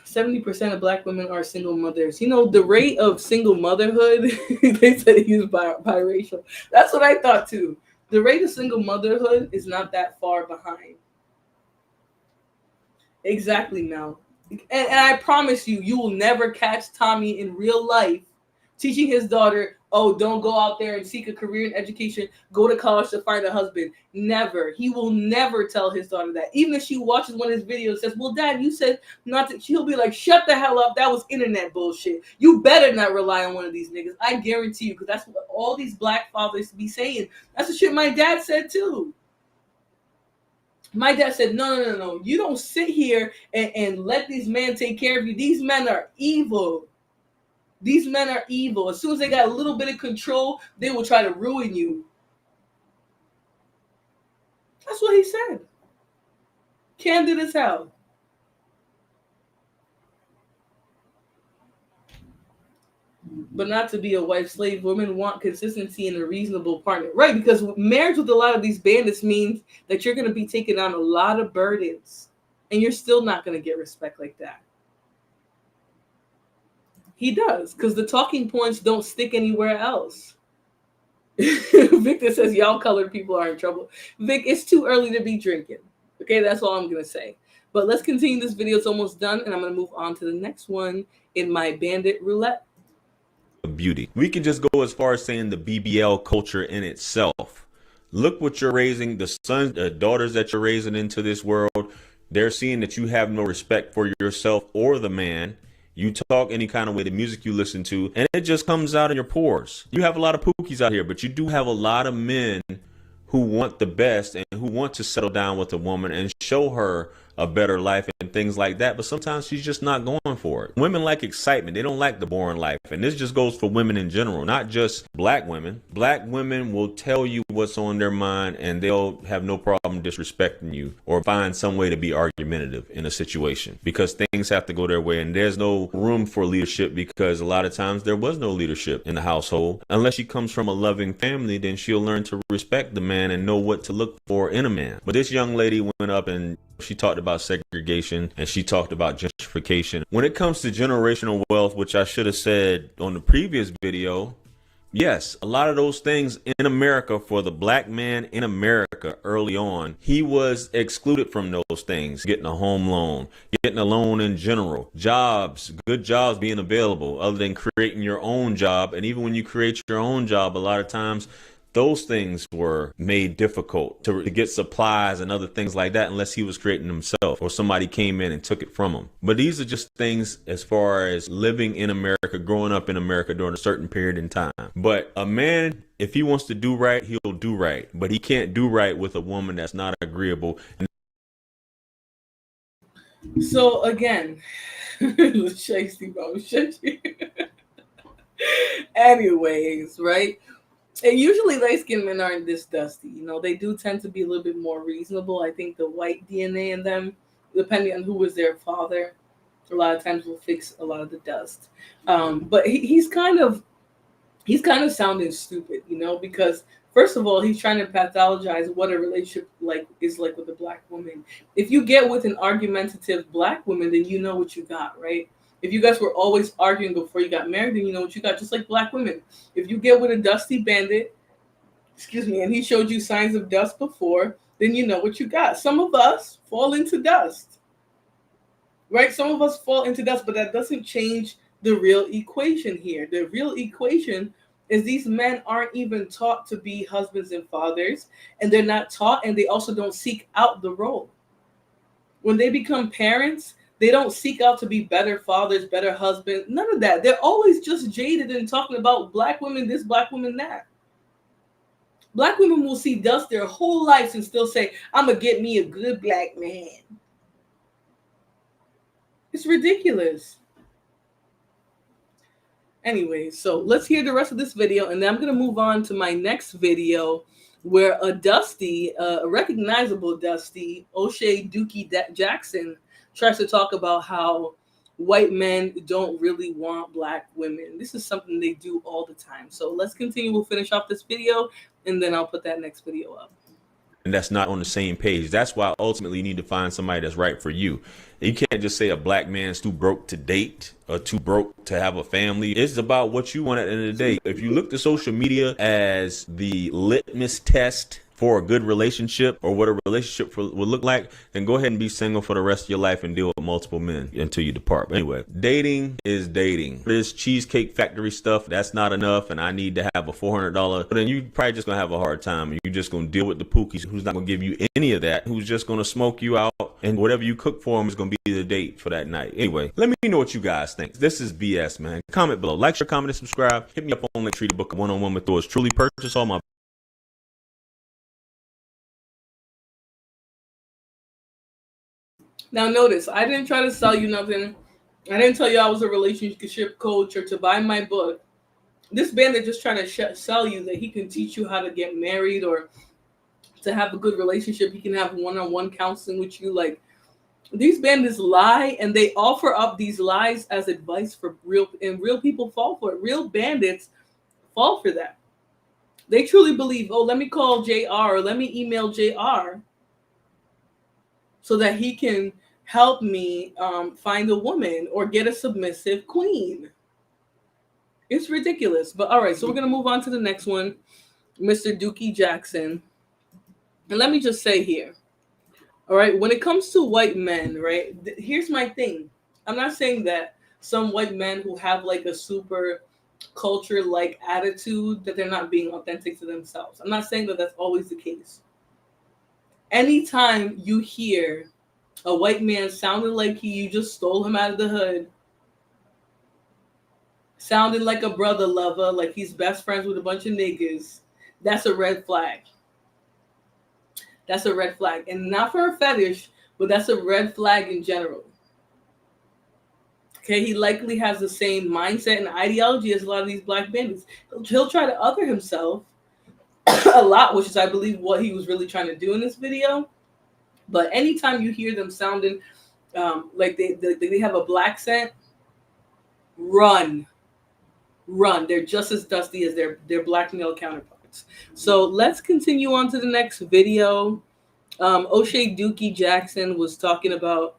70% of black women are single mothers. You know, the rate of single motherhood, they said he's biracial. That's what I thought too. The rate of single motherhood is not that far behind. Exactly, Mel. And I promise you, you will never catch Tommy in real life teaching his daughter, oh, don't go out there and seek a career in education, go to college to find a husband. Never. He will never tell his daughter that. Even if she watches one of his videos and says, well, Dad, you said not to, she'll be like, shut the hell up. That was internet bullshit. You better not rely on one of these niggas. I guarantee you, because that's what all these black fathers be saying. That's the shit my dad said too. My dad said, no. You don't sit here and let these men take care of you. These men are evil. These men are evil. As soon as they got a little bit of control, they will try to ruin you. That's what he said. Candid as hell. But not to be a wife slave. Women want consistency in a reasonable partner. Right, because marriage with a lot of these bandits means that you're going to be taking on a lot of burdens. And you're still not going to get respect like that. He does, because the talking points don't stick anywhere else. Victor says, y'all colored people are in trouble. Vic, it's too early to be drinking. Okay, that's all I'm going to say. But let's continue this video. It's almost done, and I'm going to move on to the next one in my Bandit Roulette. Beauty. We can just go as far as saying the BBL culture in itself. Look what you're raising, the sons, the daughters that you're raising into this world. They're seeing that you have no respect for yourself or the man. You talk any kind of way, the music you listen to, and it just comes out in your pores. You have a lot of pookies out here, but you do have a lot of men who want the best and who want to settle down with a woman and show her a better life and things like that. But sometimes she's just not going for it. Women like excitement. They don't like the boring life. And this just goes for women in general, not just black women. Black women will tell you what's on their mind, and they'll have no problem disrespecting you or find some way to be argumentative in a situation because things have to go their way. And there's no room for leadership because a lot of times there was no leadership in the household. Unless she comes from a loving family, then she'll learn to respect the man and know what to look for in a man. But this young lady went up and she talked about segregation and she talked about gentrification. When it comes to generational wealth, which I should have said on the previous video, yes, a lot of those things in America for the black man in America early on, he was excluded from those things. Getting a home loan, getting a loan in general, jobs, good jobs being available other than creating your own job. And even when you create your own job, a lot of times those things were made difficult to get supplies and other things like that unless he was creating himself or somebody came in and took it from him. But these are just things as far as living in America, growing up in America during a certain period in time. But a man, if he wants to do right, he'll do right. But he can't do right with a woman that's not agreeable. So again, anyways, right? And usually light-skinned men aren't this dusty. You know, they do tend to be a little bit more reasonable. I think the white DNA in them, depending on who was their father, a lot of times will fix a lot of the dust. But he's kind of sounding stupid, you know, because first of all, he's trying to pathologize what a relationship is like with a black woman. If you get with an argumentative black woman, then you know what you got, right? If you guys were always arguing before you got married, then you know what you got, just like black women. If you get with a dusty bandit, and he showed you signs of dust before, then you know what you got. Some of us fall into dust, right? Some of us fall into dust, but that doesn't change the real equation here. The real equation is these men aren't even taught to be husbands and fathers, and they're not taught, and they also don't seek out the role. When they become parents, they don't seek out to be better fathers, better husbands, none of that. They're always just jaded and talking about black women this, black women that. Black women will see dust their whole lives and still say, I'm going to get me a good black man. It's ridiculous. Anyway, so let's hear the rest of this video, and then I'm going to move on to my next video where a dusty, a recognizable dusty, O'Shea Dookie Jackson tries to talk about how white men don't really want black women. This is something they do all the time. So let's continue. We'll finish off this video, and then I'll put that next video up. And that's not on the same page. That's why ultimately you need to find somebody that's right for you. You can't just say a black man's too broke to date or too broke to have a family. It's about what you want at the end of the day. If you look to social media as the litmus test for a good relationship or what a relationship would look like, then go ahead and be single for the rest of your life and deal with multiple men until you depart. But anyway, dating is dating. This Cheesecake Factory stuff, that's not enough, and I need to have a $400. But then you probably just gonna have a hard time. You're just gonna deal with the pookies who's not gonna give you any of that, who's just gonna smoke you out, and whatever you cook for them is gonna be the date for that night. Anyway, let me know what you guys think. This is BS, man. Comment below. Like, share, comment, and subscribe. Hit me up on Linktree to book a one-on-one with yours truly. Purchase all my Now notice, I didn't try to sell you nothing. I didn't tell you I was a relationship coach or to buy my book. This bandit just trying to sell you that he can teach you how to get married or to have a good relationship. He can have one-on-one counseling with you. Like, These bandits lie, and they offer up these lies as advice for real, and real people fall for it. Real bandits fall for that. They truly believe, oh, let me call JR or let me email JR so that he can help me find a woman or get a submissive queen. It's ridiculous. But all right, so we're going to move on to the next one, Mr. Dookie Jackson. And let me just say here, all right, when it comes to white men, right, here's my thing. I'm not saying that some white men who have like a super culture like attitude that they're not being authentic to themselves. I'm not saying that that's always the case. Anytime you hear a white man sounding like you just stole him out of the hood, sounding like a brother lover, like he's best friends with a bunch of niggas, that's a red flag. That's a red flag. And not for a fetish, but that's a red flag in general. Okay, he likely has the same mindset and ideology as a lot of these black bandits. He'll try to other himself a lot, which is, I believe, what he was really trying to do in this video. But anytime you hear them sounding like they have a black scent, run. They're just as dusty as their black male counterparts. So let's continue on to the next video. O'Shea Dookie Jackson was talking about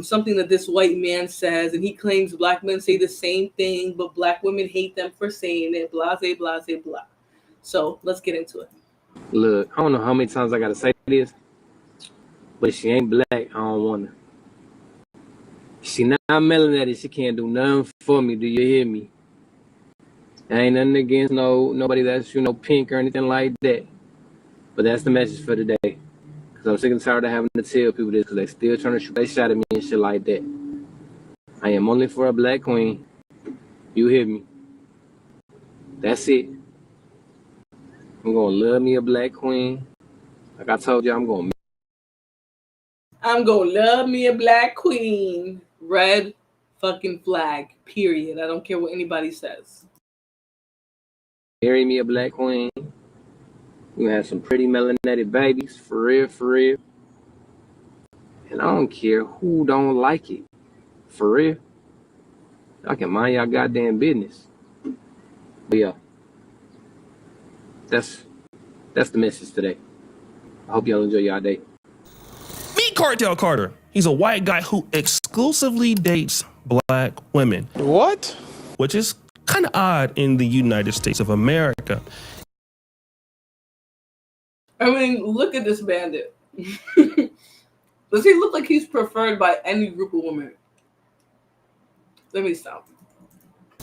something that this white man says, and he claims black men say the same thing, but black women hate them for saying it, blah, blah, blah, blah. So let's get into it. Look, I don't know how many times I gotta say this, but if she ain't black, I don't want her. She not melanated, she can't do nothing for me. Do you hear me? I ain't nothing against nobody that's pink or anything like that. But that's the message for today. Cause I'm sick and tired of having to tell people this, cause they still trying to shoot they shot at me and shit like that. I am only for a black queen. You hear me? That's it. I'm gonna love me a black queen. Like I told you, I'm gonna love me a black queen. Red fucking flag. Period. I don't care what anybody says. marry me a black queen. We have some pretty melanated babies, for real, for real. And I don't care who don't like it, for real. I can mind y'all goddamn business. But yeah, that's the message today. I hope y'all enjoy y'all day. Meet Cartel Carter. He's a white guy who exclusively dates black women. What? Which is kind of odd in the United States of America. I mean, look at this bandit. Does he look like he's preferred by any group of women? Let me stop.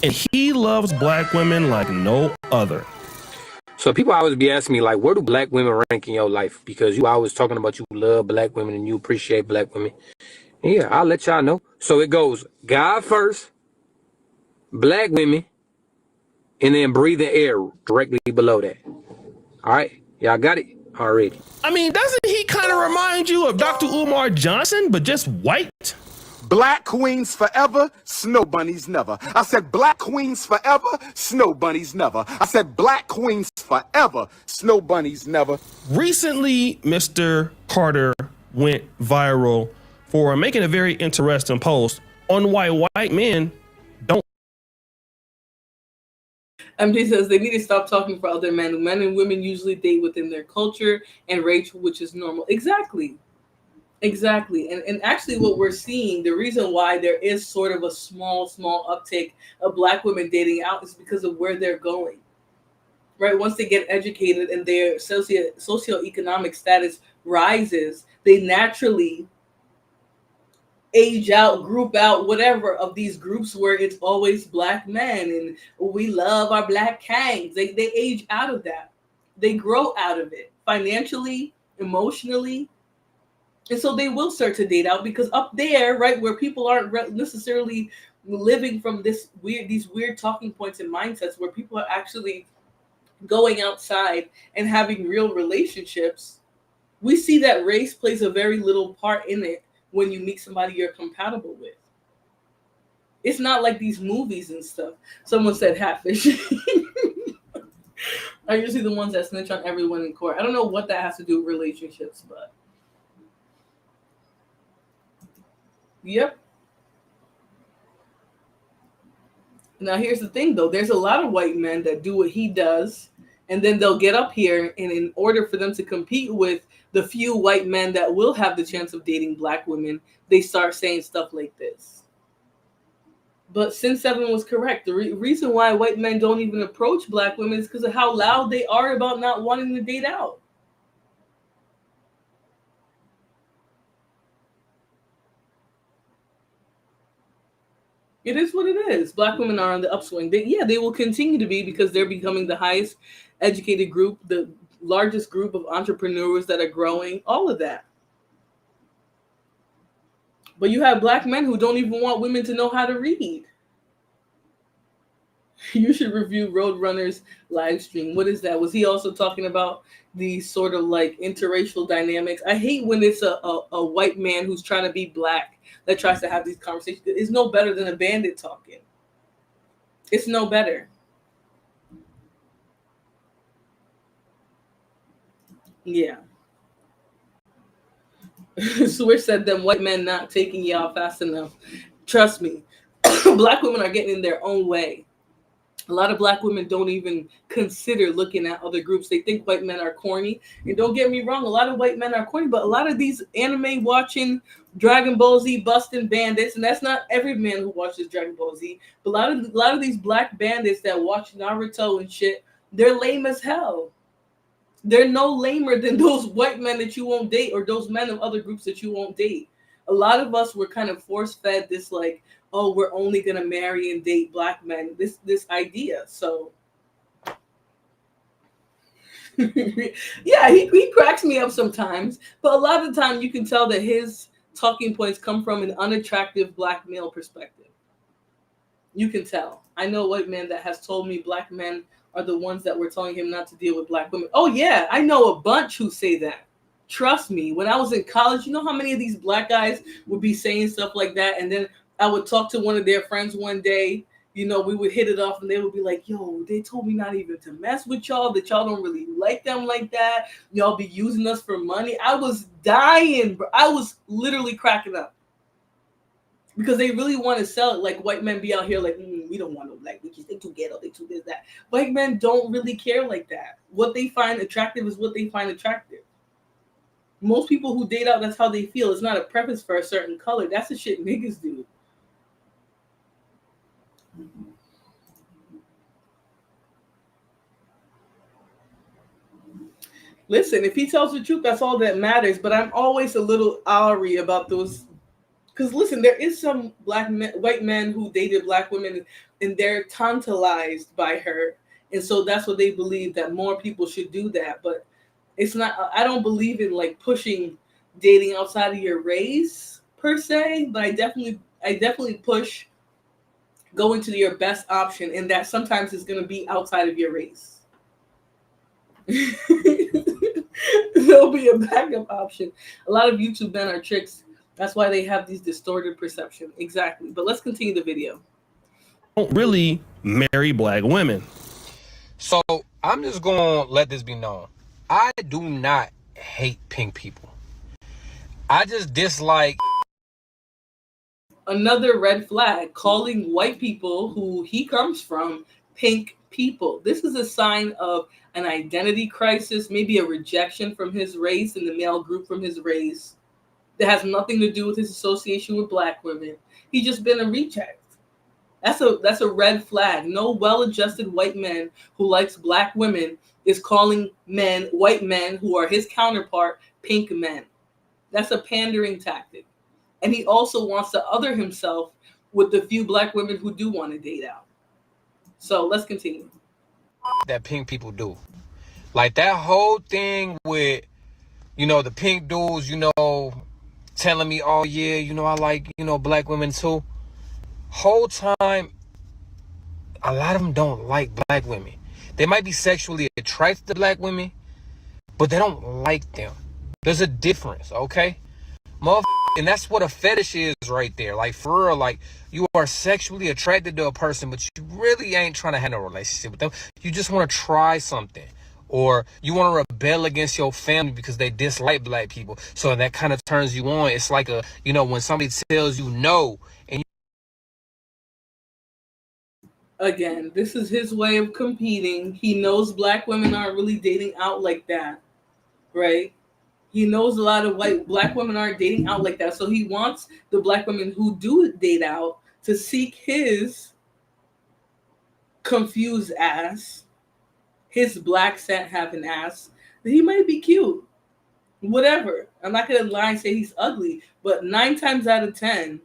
And he loves black women like no other. So people always be asking me, like, where do black women rank in your life? Because you always talking about you love black women and you appreciate black women. And yeah, I'll let y'all know. So it goes God first, black women, and then breathing air directly below that. All right, y'all got it already. I mean, doesn't he kind of remind you of Dr. Umar Johnson, but just white? Black queens forever, snow bunnies never. I said black queens forever, snow bunnies never. I said black queens forever, snow bunnies never. Recently, Mr. Carter went viral for making a very interesting post on why white men don't. MJ says they need to stop talking for other men. Men and women usually date within their culture and race, which is normal. Exactly. And actually what we're seeing, the reason why there is sort of a small uptick of black women dating out is because of where they're going. Right? Once they get educated and their socioeconomic status rises, they naturally age out, group out, whatever of these groups where it's always black men and we love our black kings. They age out of that. They grow out of it financially, emotionally. And so they will start to date out because up there, right, where people aren't necessarily living from these weird talking points and mindsets, where people are actually going outside and having real relationships, we see that race plays a very little part in it when you meet somebody you're compatible with. It's not like these movies and stuff. Someone said hatfish. Are usually the ones that snitch on everyone in court. I don't know what that has to do with relationships, but Yep. Now here's the thing though, there's a lot of white men that do what he does, and then they'll get up here, and in order for them to compete with the few white men that will have the chance of dating black women, they start saying stuff like this. But Sin 7 was correct. The reason why white men don't even approach black women is because of how loud they are about not wanting to date out. It is what it is. Black women are on the upswing. They will continue to be, because they're becoming the highest educated group, the largest group of entrepreneurs that are growing, all of that. But you have black men who don't even want women to know how to read. You should review Roadrunner's live stream. What is that? Was he also talking about these sort of like interracial dynamics? I hate when it's a white man who's trying to be black that tries to have these conversations. It's no better than a bandit talking. It's no better. Yeah. Switch said them white men not taking y'all fast enough. Trust me, black women are getting in their own way. A lot of black women don't even consider looking at other groups. They think white men are corny. And don't get me wrong, a lot of white men are corny, but a lot of these anime watching, Dragon Ball Z busting bandits, and that's not every man who watches Dragon Ball Z, but a lot of these black bandits that watch Naruto and shit, they're lame as hell. They're no lamer than those white men that you won't date, or those men of other groups that you won't date. A lot of us were kind of force-fed this like, oh, we're only gonna marry and date black men. This idea. So yeah, he cracks me up sometimes, but a lot of the time you can tell that his talking points come from an unattractive black male perspective. You can tell. I know a white man that has told me black men are the ones that were telling him not to deal with black women. Oh yeah, I know a bunch who say that. Trust me, when I was in college, you know how many of these black guys would be saying stuff like that, and then I would talk to one of their friends one day, you know, we would hit it off, and they would be like, yo, they told me not even to mess with y'all, that y'all don't really like them like that. Y'all be using us for money. I was dying, bro. I was literally cracking up. Because they really want to sell it like white men be out here like, we don't want no black bitches. They too ghetto. They too this, that. White men don't really care like that. What they find attractive is what they find attractive. Most people who date out, that's how they feel. It's not a preference for a certain color. That's the shit niggas do. Listen, if he tells the truth, that's all that matters. But I'm always a little awry about those. Because listen, there is some white men who dated black women, and they're tantalized by her. And so that's what they believe, that more people should do that. But it's not, I don't believe in like pushing dating outside of your race per se, but I definitely push going to your best option, and that sometimes is going to be outside of your race. There'll be a backup option. A lot of YouTube men are tricks. That's why they have these distorted perception. Exactly. But let's continue the video. Don't really marry black women. So I'm just going to let this be known. I do not hate pink people. I just dislike. Another red flag, calling white people who he comes from pink people. This is a sign of an identity crisis, maybe a rejection from his race and the male group from his race. That has nothing to do with his association with black women. He's just been a reject. That's a red flag. No well-adjusted white man who likes black women is calling white men who are his counterpart, pink men. That's a pandering tactic. And he also wants to other himself with the few black women who do want to date out. So let's continue. That pink people do. Like that whole thing with, the pink dudes, telling me, oh yeah, I like, black women too. Whole time, a lot of them don't like black women. They might be sexually attracted to black women, but they don't like them. There's a difference, okay? And that's what a fetish is right there. Like, for real, like, you are sexually attracted to a person, but you really ain't trying to have a relationship with them. You just want to try something. or you want to rebel against your family because they dislike black people. So that kind of turns you on. It's like when somebody tells you no, and Again, this is his way of competing. He knows black women aren't really dating out like that, right? He knows a lot of black women aren't dating out like that. So he wants the black women who do date out to seek his confused ass, his black scent having ass. He might be cute. Whatever. I'm not gonna lie and say he's ugly, but 9 times out of 10,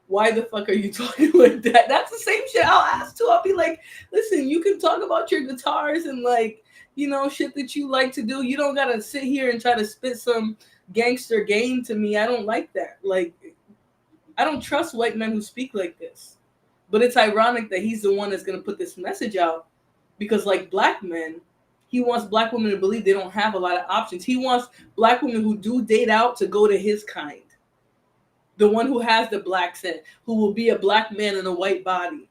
why the fuck are you talking like that? That's the same shit I'll ask too. I'll be like, listen, you can talk about your guitars and shit that you like to do. You don't gotta sit here and try to spit some gangster game to me. I don't like that. Like, I don't trust white men who speak like this. But it's ironic that he's the one that's gonna put this message out because, like black men, he wants black women to believe they don't have a lot of options. He wants black women who do date out to go to his kind. The one who has the black scent, who will be a black man in a white body.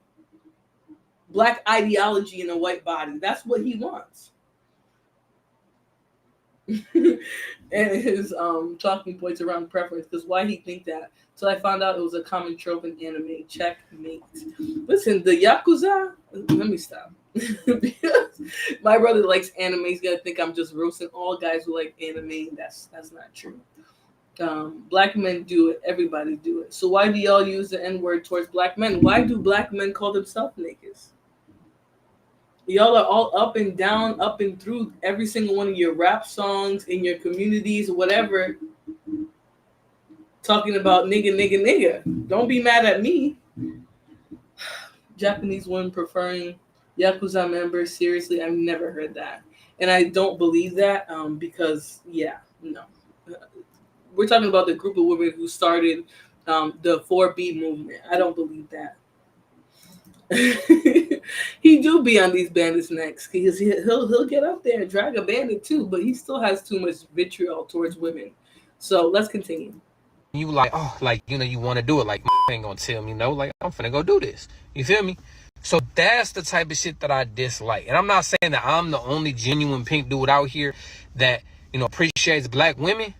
Black ideology in a white body. That's what he wants. And his talking points around preference, because why he think that? So I found out it was a common trope in anime. Checkmate. Listen, the Yakuza, let me stop. Because my brother likes anime. He's gonna think I'm just roasting all guys who like anime. That's not true. Black men do it. Everybody do it. So why do y'all use the N-word towards black men? Why do black men call themselves niggas? Y'all are all up and down, up and through every single one of your rap songs in your communities, whatever, talking about nigga, nigga, nigga. Don't be mad at me. Japanese women preferring Yakuza members. Seriously, I've never heard that. And I don't believe that because, no. We're talking about the group of women who started the 4B movement. I don't believe that. He do be on these bandits' necks because he'll get up there and drag a bandit too, but he still has too much vitriol towards women. So let's continue. you you want to do it, like ain't gonna tell me no, like I'm finna go do this. You feel me? So that's the type of shit that I dislike. And I'm not saying that I'm the only genuine pink dude out here that appreciates black women.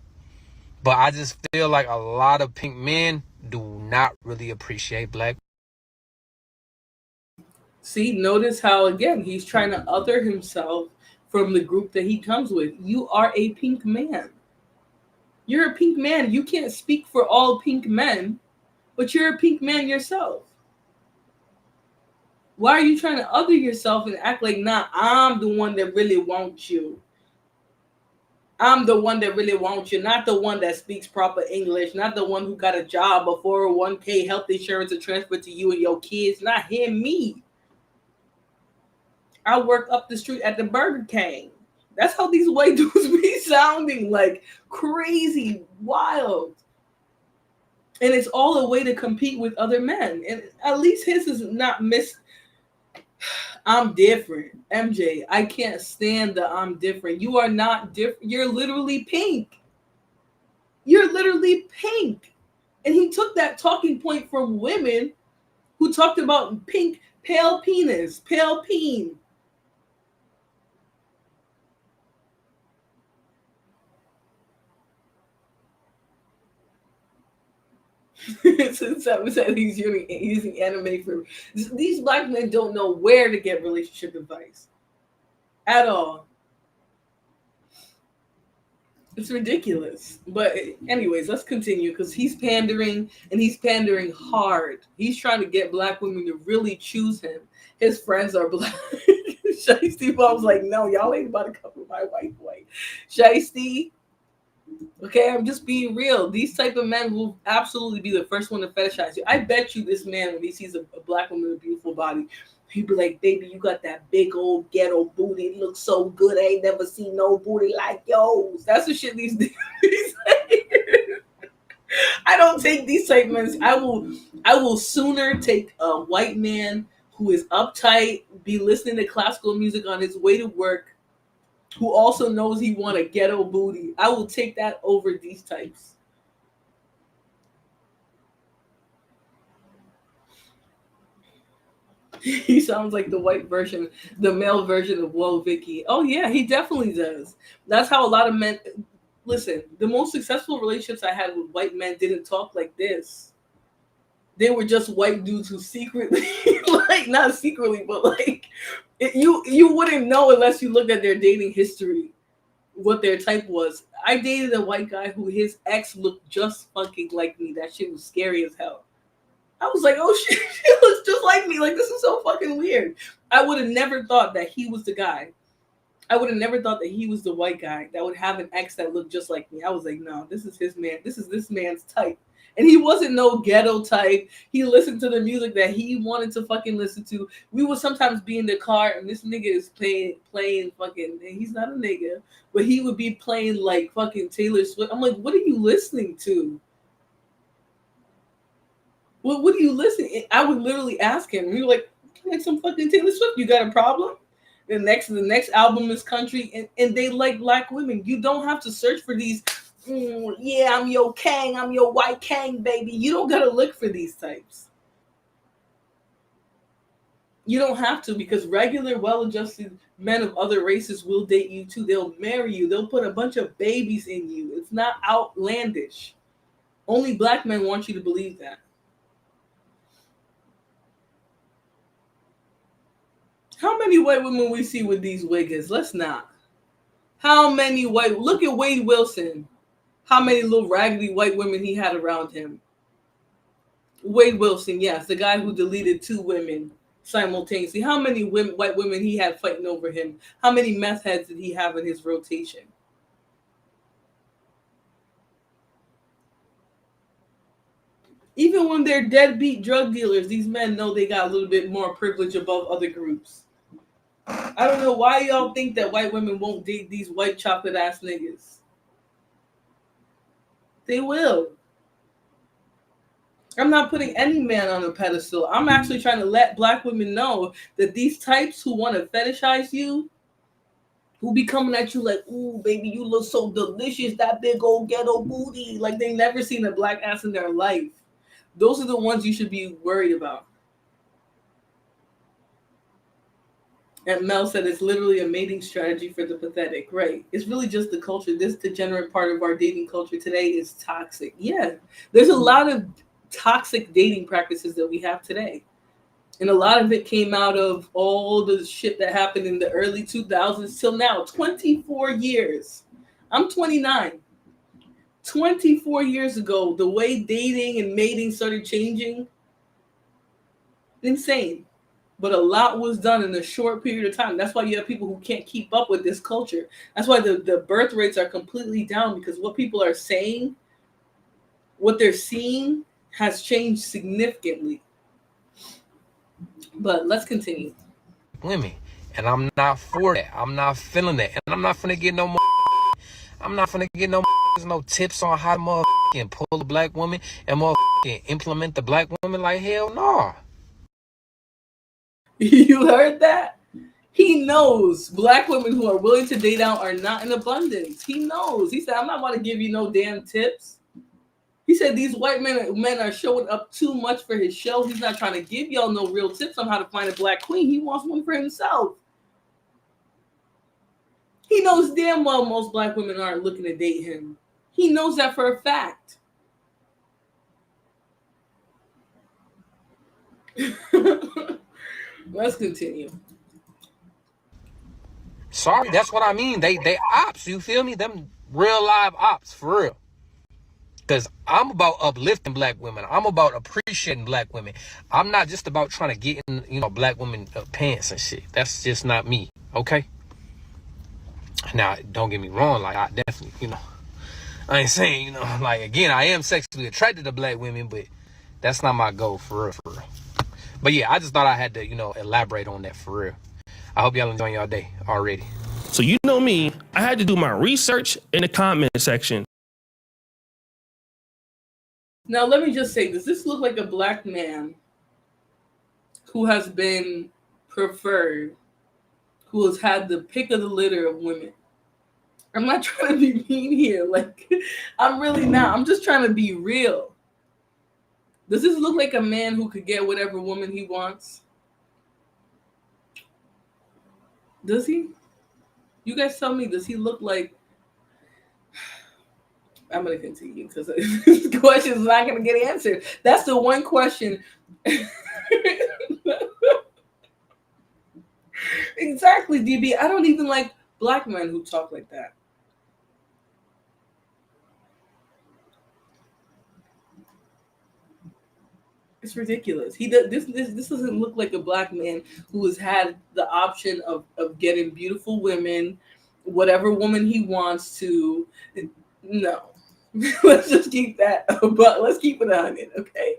But I just feel like a lot of pink men do not really appreciate black. See, notice how, again, he's trying to other himself from the group that he comes with. You are a pink man. You're a pink man. You can't speak for all pink men, but you're a pink man yourself. Why are you trying to other yourself and act like, nah, I'm the one that really wants you? I'm the one that really wants you, not the one that speaks proper English, not the one who got a job, a 401k, health insurance to transfer to you and your kids, not him, me. I work up the street at the Burger King. That's how these white dudes be sounding, like crazy, wild. And it's all a way to compete with other men. And at least his is not I'm different. MJ, I can't stand the I'm different. You are not different. You're literally pink. You're literally pink. And he took that talking point from women who talked about pink, pale penis, pale peen. Since I said he's using anime for these black men don't know where to get relationship advice at all. It's ridiculous. But anyways, let's continue because he's pandering and he's pandering hard. He's trying to get black women to really choose him. His friends are black. Shiesty Bob's like, no, y'all ain't about to come with my white boy. Shiesty. Okay, I'm just being real. These type of men will absolutely be the first one to fetishize you. I bet you this man, when he sees a black woman with a beautiful body, he'd be like, baby, you got that big old ghetto booty. It looks so good. I ain't never seen no booty like yours. That's the shit these I don't take these type men. I will sooner take a white man who is uptight, be listening to classical music on his way to work, who also knows he want a ghetto booty. I will take that over these types. He sounds like the white version, the male version of Whoa Vicky. Oh yeah, he definitely does. That's how a lot of men listen. The most successful relationships I had with white men didn't talk like this. They were just white dudes who secretly, like not secretly, but like you wouldn't know unless you looked at their dating history what their type was. I dated a white guy who his ex looked just fucking like me. That shit was scary as hell. I was like, oh shit, she looks just like me. Like, this is so fucking weird. I would have never thought that he was the guy. I would have never thought that he was the white guy that would have an ex that looked just like me. I was like, no, this is his man. This is this man's type. And he wasn't no ghetto type. He listened to the music that he wanted to fucking listen to. We would sometimes be in the car and this nigga is playing fucking, and he's not a nigga, but he would be playing like fucking Taylor Swift. I'm like, what are you listening to? What are you listening? I would literally ask him. He was like, like some fucking Taylor Swift. You got a problem? The next album is country, and they like black women. You don't have to search for these. Yeah, I'm your Kang. I'm your white Kang, baby. You don't gotta look for these types. You don't have to, because regular, well-adjusted men of other races will date you too. They'll marry you. They'll put a bunch of babies in you. It's not outlandish. Only black men want you to believe that. How many white women we see with these wiggers? Let's not. How many white? Look at Wade Wilson. How many little raggedy white women he had around him? Wade Wilson, yes, the guy who deleted 2 women simultaneously. How many white women he had fighting over him? How many meth heads did he have in his rotation? Even when they're deadbeat drug dealers, these men know they got a little bit more privilege above other groups. I don't know why y'all think that white women won't date these white chocolate ass niggas. They will. I'm not putting any man on a pedestal. I'm actually trying to let black women know that these types who want to fetishize you, who be coming at you like, ooh, baby, you look so delicious, that big old ghetto booty, like they never seen a black ass in their life. Those are the ones you should be worried about. And Mel said it's literally a mating strategy for the pathetic. Right. It's really just the culture. This degenerate part of our dating culture today is toxic. Yeah. There's a lot of toxic dating practices that we have today. And a lot of it came out of all the shit that happened in the early 2000s till now. 24 years. I'm 29. 24 years ago, the way dating and mating started changing, insane. But a lot was done in a short period of time. That's why you have people who can't keep up with this culture. That's why the birth rates are completely down, because what people are saying, what they're seeing has changed significantly. But let's continue. Women, and I'm not for that. I'm not feeling that. And I'm not finna get no more. I'm not finna get no tips on how to motherfucking pull a black woman and motherfucking implement the black woman. Like, hell no. You heard that? He knows black women who are willing to date out are not in abundance. He knows. He said, I'm not going to give you no damn tips. He said these white men are showing up too much for his show. He's not trying to give y'all no real tips on how to find a black queen. He wants one for himself. He knows damn well most black women aren't looking to date him. He knows that for a fact. Let's continue. Sorry, that's what I mean. They ops, you feel me? Them real live ops, for real. Because I'm about uplifting black women. I'm about appreciating black women. I'm not just about trying to get in, black women pants and shit. That's just not me, okay? Now, don't get me wrong. Like, I definitely, I ain't saying, like, again, I am sexually attracted to black women, but that's not my goal, for real, for real. But yeah, I just thought I had to, elaborate on that, for real. I hope y'all enjoying y'all day already. So you know me, I had to do my research in the comment section. Now, let me just say, does this look like a black man who has been preferred, who has had the pick of the litter of women? I'm not trying to be mean here. Like, I'm really not. I'm just trying to be real. Does this look like a man who could get whatever woman he wants? Does he? You guys tell me, does he look like... I'm going to continue because this question is not going to get answered. That's the one question. Exactly, DB. I don't even like black men who talk like that. It's ridiculous. He does this doesn't look like a black man who has had the option of getting beautiful women, whatever woman he wants to. No. Let's just keep that, but let's keep it 100, okay?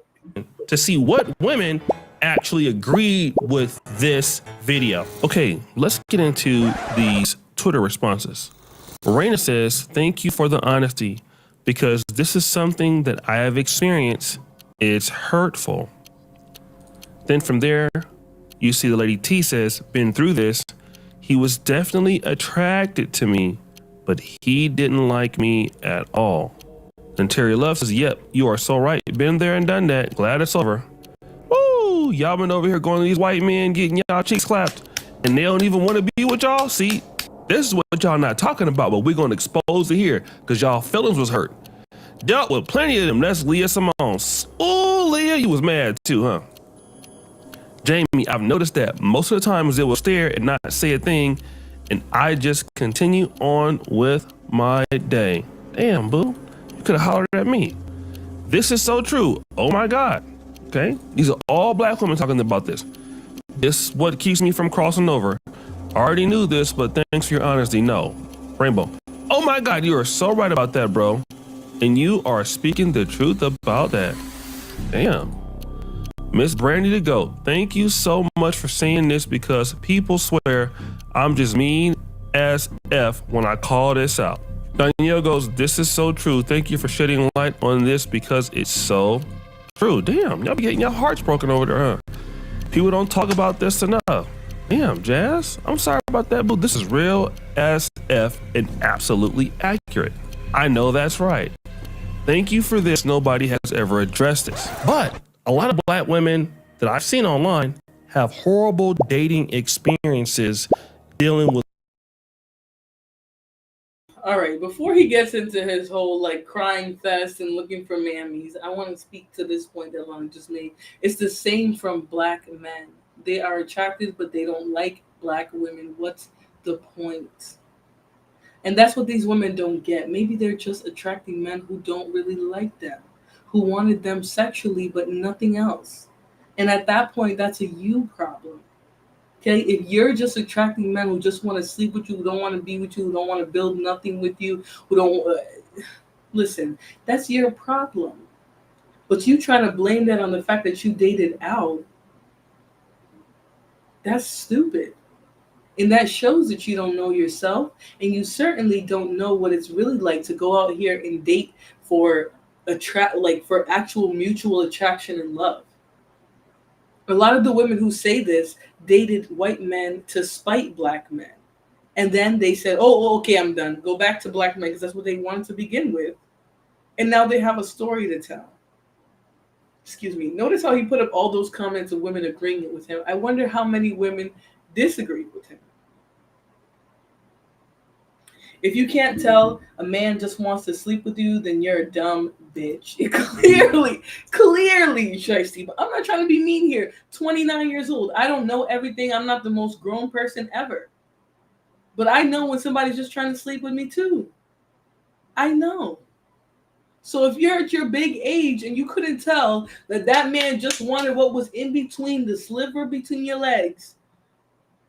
To see what women actually agreed with this video. Okay, let's get into these Twitter responses. Raina says, thank you for the honesty because this is something that I have experienced. It's hurtful. Then from there, you see the lady T says, been through this. He was definitely attracted to me, but he didn't like me at all. And Terry Love says, yep, you are so right. Been there and done that. Glad it's over. Woo! Y'all been over here going to these white men, getting y'all cheeks clapped, and they don't even want to be with y'all. See, this is what y'all not talking about, but we're going to expose it here because y'all feelings was hurt. Dealt with plenty of them. That's Leah Simone. Oh, Leah, you was mad too, huh? Jamie, I've noticed that most of the times it will stare and not say a thing, and I just continue on with my day. Damn, boo. Could have hollered at me. This is so true. Oh my God. Okay. These are all black women talking about this. This is what keeps me from crossing over. I already knew this, but thanks for your honesty. No. Rainbow. Oh my God. You are so right about that, bro. And you are speaking the truth about that. Damn. Miss Brandy to go. Thank you so much for saying this because people swear I'm just mean as F when I call this out. Danielle goes, this is so true. Thank you for shedding light on this because it's so true. Damn, y'all be getting your hearts broken over there, huh? People don't talk about this enough. Damn, Jazz, I'm sorry about that, but this is real as F and absolutely accurate. I know that's right. Thank you for this. Nobody has ever addressed this. But a lot of black women that I've seen online have horrible dating experiences dealing with. All right, before he gets into his whole like crying fest and looking for mammies, I want to speak to this point that Lana just made. It's the same from black men. They are attracted, but they don't like black women. What's the point? And that's what these women don't get. Maybe they're just attracting men who don't really like them, who wanted them sexually, but nothing else. And at that point, that's a you problem. Okay, if you're just attracting men who just want to sleep with you, who don't want to be with you, who don't want to build nothing with you, who don't listen, that's your problem. But you trying to blame that on the fact that you dated out, that's stupid. And that shows that you don't know yourself, and you certainly don't know what it's really like to go out here and date for for actual mutual attraction and love. A lot of the women who say this dated white men to spite black men. And then they said, okay, I'm done. Go back to black men because that's what they wanted to begin with. And now they have a story to tell. Excuse me. Notice how he put up all those comments of women agreeing with him. I wonder how many women disagreed with him. If you can't tell a man just wants to sleep with you, then you're a dumb bitch. Clearly, Shiesty. But I'm not trying to be mean here. 29 years old. I don't know everything. I'm not the most grown person ever. But I know when somebody's just trying to sleep with me too. I know. So if you're at your big age and you couldn't tell that that man just wanted what was in between the sliver between your legs,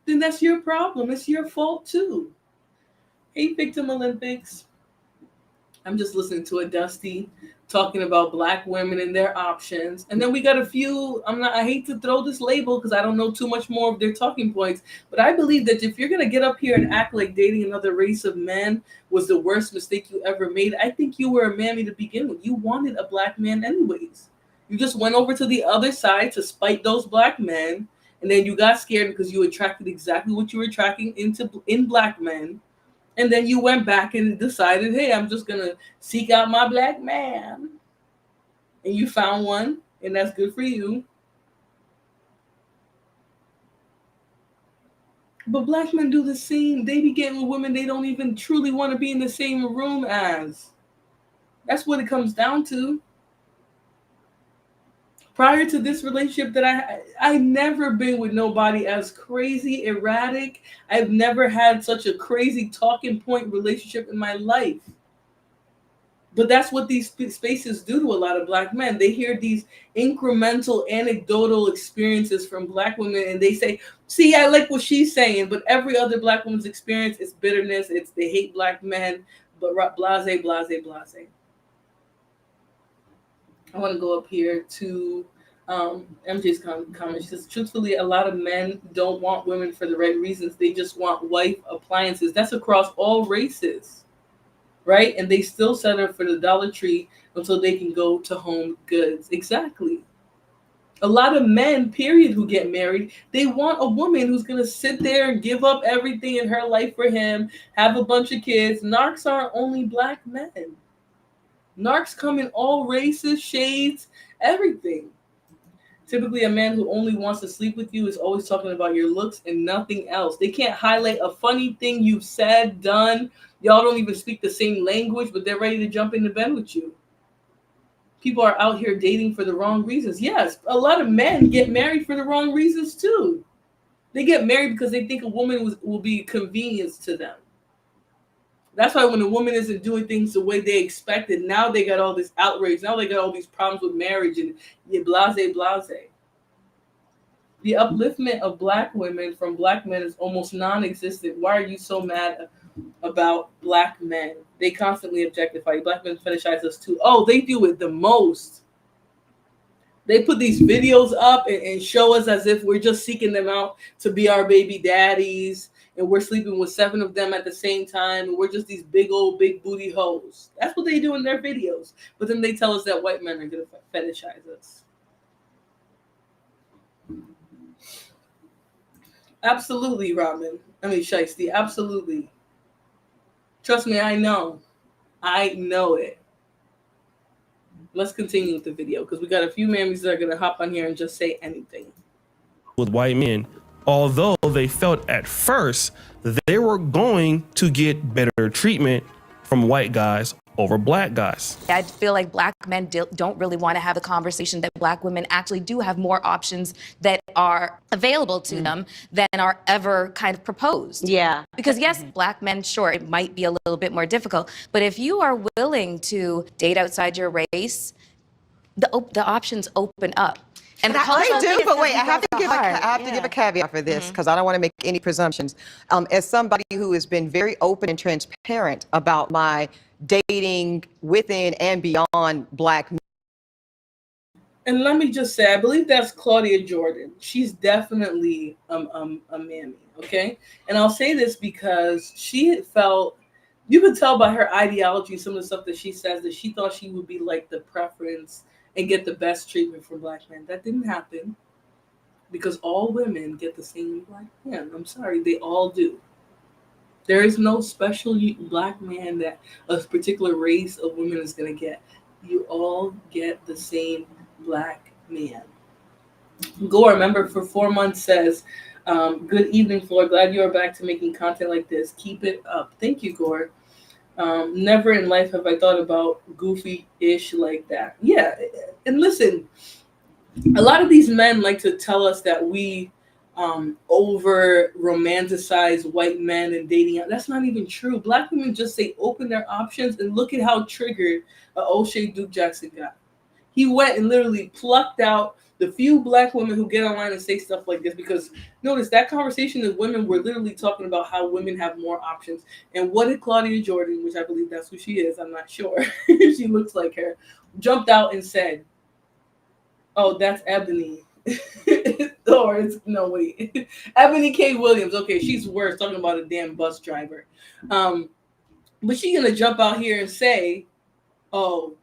then that's your problem. It's your fault too. Hey, Victim Olympics. I'm just listening to a Dusty talking about black women and their options. And then we got a few, I hate to throw this label because I don't know too much more of their talking points, but I believe that if you're going to get up here and act like dating another race of men was the worst mistake you ever made, I think you were a mammy to begin with. You wanted a black man anyways. You just went over to the other side to spite those black men, and then you got scared because you attracted exactly what you were attracting in black men. And then you went back and decided, hey, I'm just going to seek out my black man. And you found one, and that's good for you. But black men do the same. They be getting with women they don't even truly want to be in the same room as. That's what it comes down to. Prior to this relationship that I've never been with nobody as crazy, erratic. I've never had such a crazy talking point relationship in my life. But that's what these spaces do to a lot of black men. They hear these incremental, anecdotal experiences from black women, and they say, see, I like what she's saying, but every other black woman's experience is bitterness. It's they hate black men, but blase, blase, blase. I want to go up here to MJ's comment. She says, truthfully, a lot of men don't want women for the right reasons. They just want wife appliances. That's across all races. Right? And they still settle for the Dollar Tree until they can go to Home Goods. Exactly. A lot of men, period, who get married, they want a woman who's going to sit there and give up everything in her life for him, have a bunch of kids. Narcs aren't only black men. Narcs come in all races, shades, everything. Typically, a man who only wants to sleep with you is always talking about your looks and nothing else. They can't highlight a funny thing you've said, done. Y'all don't even speak the same language, but they're ready to jump into bed with you. People are out here dating for the wrong reasons. Yes, a lot of men get married for the wrong reasons too. They get married because they think a woman will be convenience to them. That's why when a woman isn't doing things the way they expected, now they got all this outrage. Now they got all these problems with marriage and blase, blase. The upliftment of black women from black men is almost non-existent. Why are you so mad about black men? They constantly objectify you. Black men fetishize us too. Oh, they do it the most. They put these videos up and show us as if we're just seeking them out to be our baby daddies. And we're sleeping with 7 of them at the same time. And we're just these big old, big booty hoes. That's what they do in their videos. But then they tell us that white men are going to fetishize us. Absolutely, Robin. I mean, Shiesty, absolutely. Trust me, I know. I know it. Let's continue with the video because we got a few mammies that are going to hop on here and just say anything. With white men, although they felt at first they were going to get better treatment from white guys over black guys. I feel like black men don't really want to have a conversation that black women actually do have more options that are available to them than are ever kind of proposed. Yeah. Because yes, black men, sure, it might be a little bit more difficult, but if you are willing to date outside your race, the options open up. And I do, but wait, I have to give a caveat for this because I don't want to make any presumptions. As somebody who has been very open and transparent about my dating within and beyond black men. And let me just say, I believe that's Claudia Jordan. She's definitely a mammy, okay? And I'll say this because she had felt, you could tell by her ideology, some of the stuff that she says, that she thought she would be like the preference and get the best treatment from black men. That didn't happen because all women get the same black man. I'm sorry, they all do. There is no special black man that a particular race of women is going to get. You all get the same black man. Gore, member for 4 months, says, good evening, Floor. Glad you are back to making content like this. Keep it up. Thank you, Gore. Never in life have I thought about goofy-ish like that. Yeah, and listen, a lot of these men like to tell us that we over romanticize white men and dating. That's not even true. Black women just say open their options, and look at how triggered O'Shea Duke Jackson got. He went and literally plucked out the few black women who get online and say stuff like this, because notice that conversation of women were literally talking about how women have more options. And what did Claudia Jordan, which I believe that's who she is, I'm not sure if she looks like her, jumped out and said, oh, that's Ebony. Or it's, no, wait. Ebony K. Williams. Okay, she's worse, talking about a damn bus driver. But she's going to jump out here and say, oh,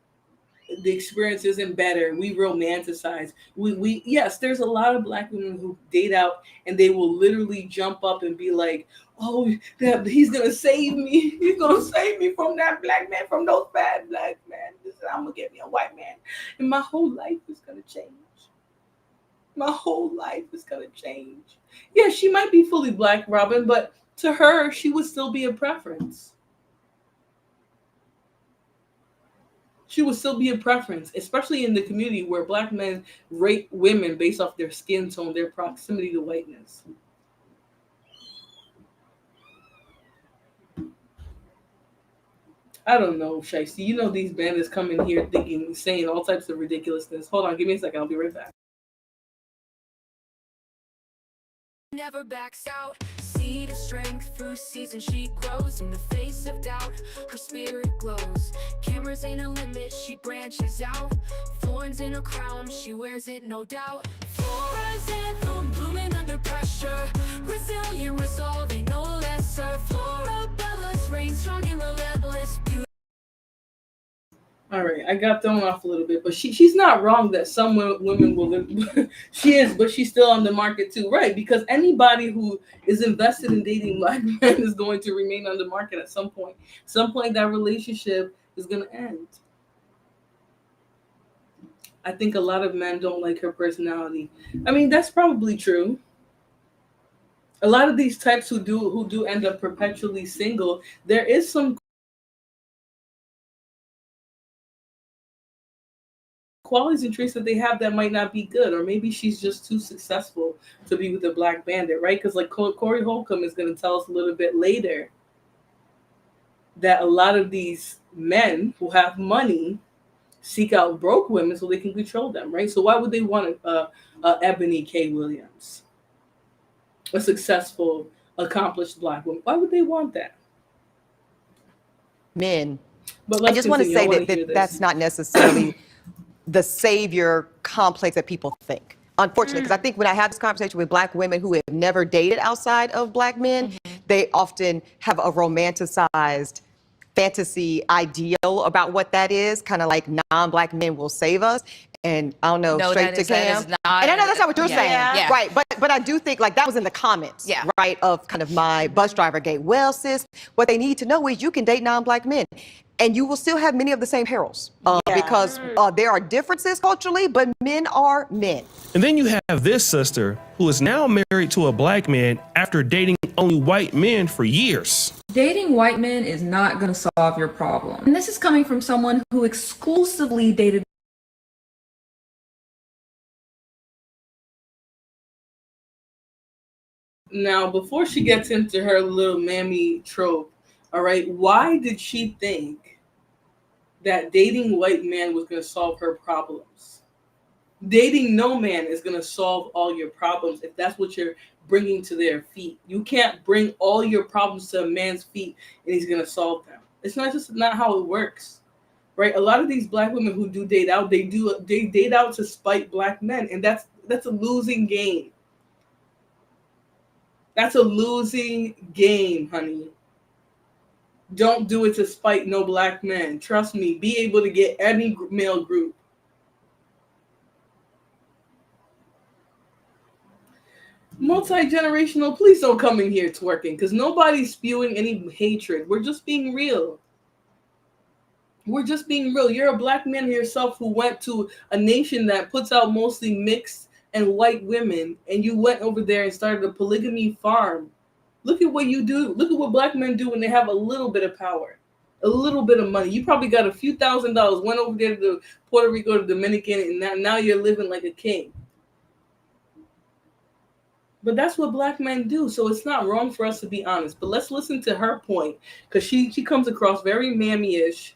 the experience isn't better. We romanticize. We yes, there's a lot of black women who date out and they will literally jump up and be like, oh, he's gonna save me. He's gonna save me from that black man, from those bad black men. I'm gonna get me a white man, and my whole life is gonna change. My whole life is gonna change. Yeah, she might be fully black, Robin, but to her, she would still be a preference. She would still be a preference, especially in the community where black men rate women based off their skin tone, their proximity to whiteness. I don't know, Shiesty. You know these bandits come in here thinking, saying all types of ridiculousness. Hold on, give me a second. I'll be right back. Never backs out. Seed of strength through season she grows. In the face of doubt, her spirit glows. Cameras ain't a limit, she branches out. Thorns in her crown, she wears it, no doubt. Flora's anthem, blooming under pressure. Resilient resolve, ain't no lesser. Flora Bella's reign strong and relentless. All right, I got thrown off a little bit, but she's not wrong that some women will live. She is, but she's still on the market too, right? Because anybody who is invested in dating black men is going to remain on the market at some point. Some point that relationship is going to end. I think a lot of men don't like her personality. I mean, that's probably true. A lot of these types who do end up perpetually single, there is some qualities and traits that they have that might not be good, or maybe she's just too successful to be with a black bandit, right? Because like Corey Holcomb is going to tell us a little bit later that a lot of these men who have money seek out broke women so they can control them, right? So why would they want Ebony K. Williams, a successful, accomplished black woman? Why would they want that? Men. But I just want to say that that's not necessarily the savior complex that people think. Unfortunately, because I think when I have this conversation with black women who have never dated outside of black men, they often have a romanticized fantasy ideal about what that is, kind of like non-black men will save us. And I don't know, No, straight to Cam. And I know that's not what you're saying, Yeah. right? But I do think like that was in the comments, right, of kind of my bus driver gate. Well, sis, what they need to know is you can date non-black men. And you will still have many of the same perils because there are differences culturally, but men are men. And then you have this sister who is now married to a black man after dating only white men for years. Dating white men is not going to solve your problem. And this is coming from someone who exclusively dated Now, before she gets into her little mammy trope, all right, why did she think that dating white men was going to solve her problems? Dating no man is going to solve all your problems if that's what you're bringing to their feet. You can't bring all your problems to a man's feet and he's going to solve them. It's not how it works, right? A lot of these black women who do date out, they date out to spite black men, and that's a losing game. That's a losing game, honey. Don't do it to spite no black men. Trust me, be able to get any male group. Multi-generational, please don't come in here twerking because nobody's spewing any hatred. We're just being real. We're just being real. You're a black man yourself who went to a nation that puts out mostly mixed and white women, and you went over there and started a polygamy farm. Look at what you do. Look at what black men do when they have a little bit of power, a little bit of money. You probably got a few $1,000s, went over there to Puerto Rico, to Dominican, and now you're living like a king. But that's what black men do, so it's not wrong for us to be honest. But let's listen to her point, because she comes across very mammy-ish.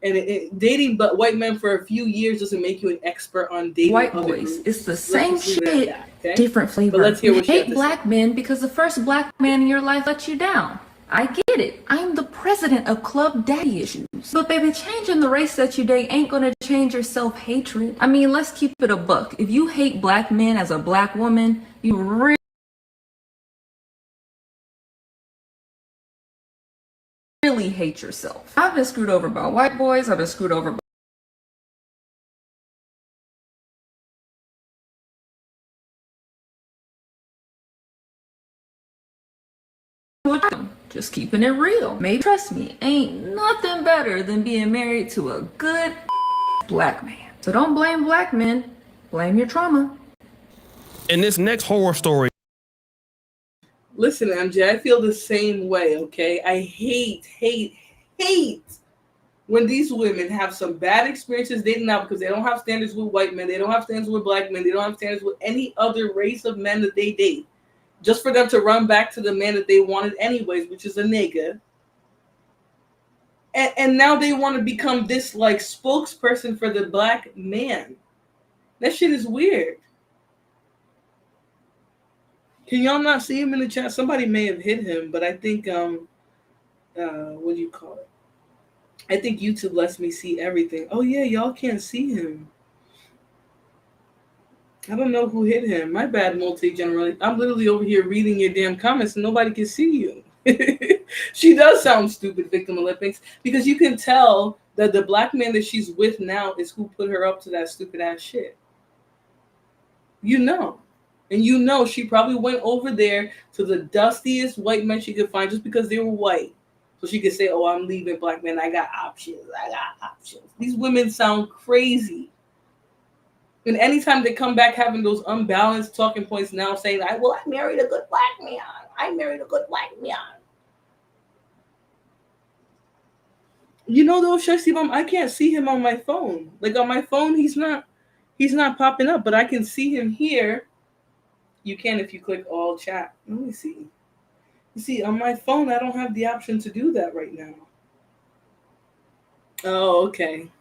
And dating but white men for a few years doesn't make you an expert on dating white other boys. groups. It's the same shit, that, okay? different flavor. But let's hear what she You has hate to black men because the first black man in your life let you down. I get it. I'm the president of Club Daddy Issues. But baby, changing the race that you date ain't gonna change your self-hatred. I mean, let's keep it a buck. If you hate black men as a black woman, you really hate yourself. I've been screwed over by white boys. I've been screwed over by just keeping it real. Maybe trust me, ain't nothing better than being married to a good black man. So don't blame black men, blame your trauma. And this next horror story. Listen, MJ, I feel the same way, okay? I hate when these women have some bad experiences dating out because they don't have standards with white men, they don't have standards with black men, they don't have standards with any other race of men that they date. Just for them to run back to the man that they wanted anyways, which is a nigga. And now they want to become this like spokesperson for the black man. That shit is weird. Can y'all not see him in the chat? Somebody may have hit him, but I think what do you call it? I think YouTube lets me see everything. Oh yeah, y'all can't see him. I don't know who hit him. My bad, multi-generational. I'm literally over here reading your damn comments and nobody can see you. She does sound stupid, Victim Olympics, because you can tell that the black man that she's with now is who put her up to that stupid ass shit. You know. And you know she probably went over there to the dustiest white men she could find just because they were white. So she could say, oh, I'm leaving black men. I got options. These women sound crazy. And anytime they come back having those unbalanced talking points now saying, I married a good black man. I married a good black man. You know though, Shasti, I can't see him on my phone. Like on my phone, he's not popping up, but I can see him here. You can if you click all chat. Let me see. You see, on my phone, I don't have the option to do that right now. Oh, okay.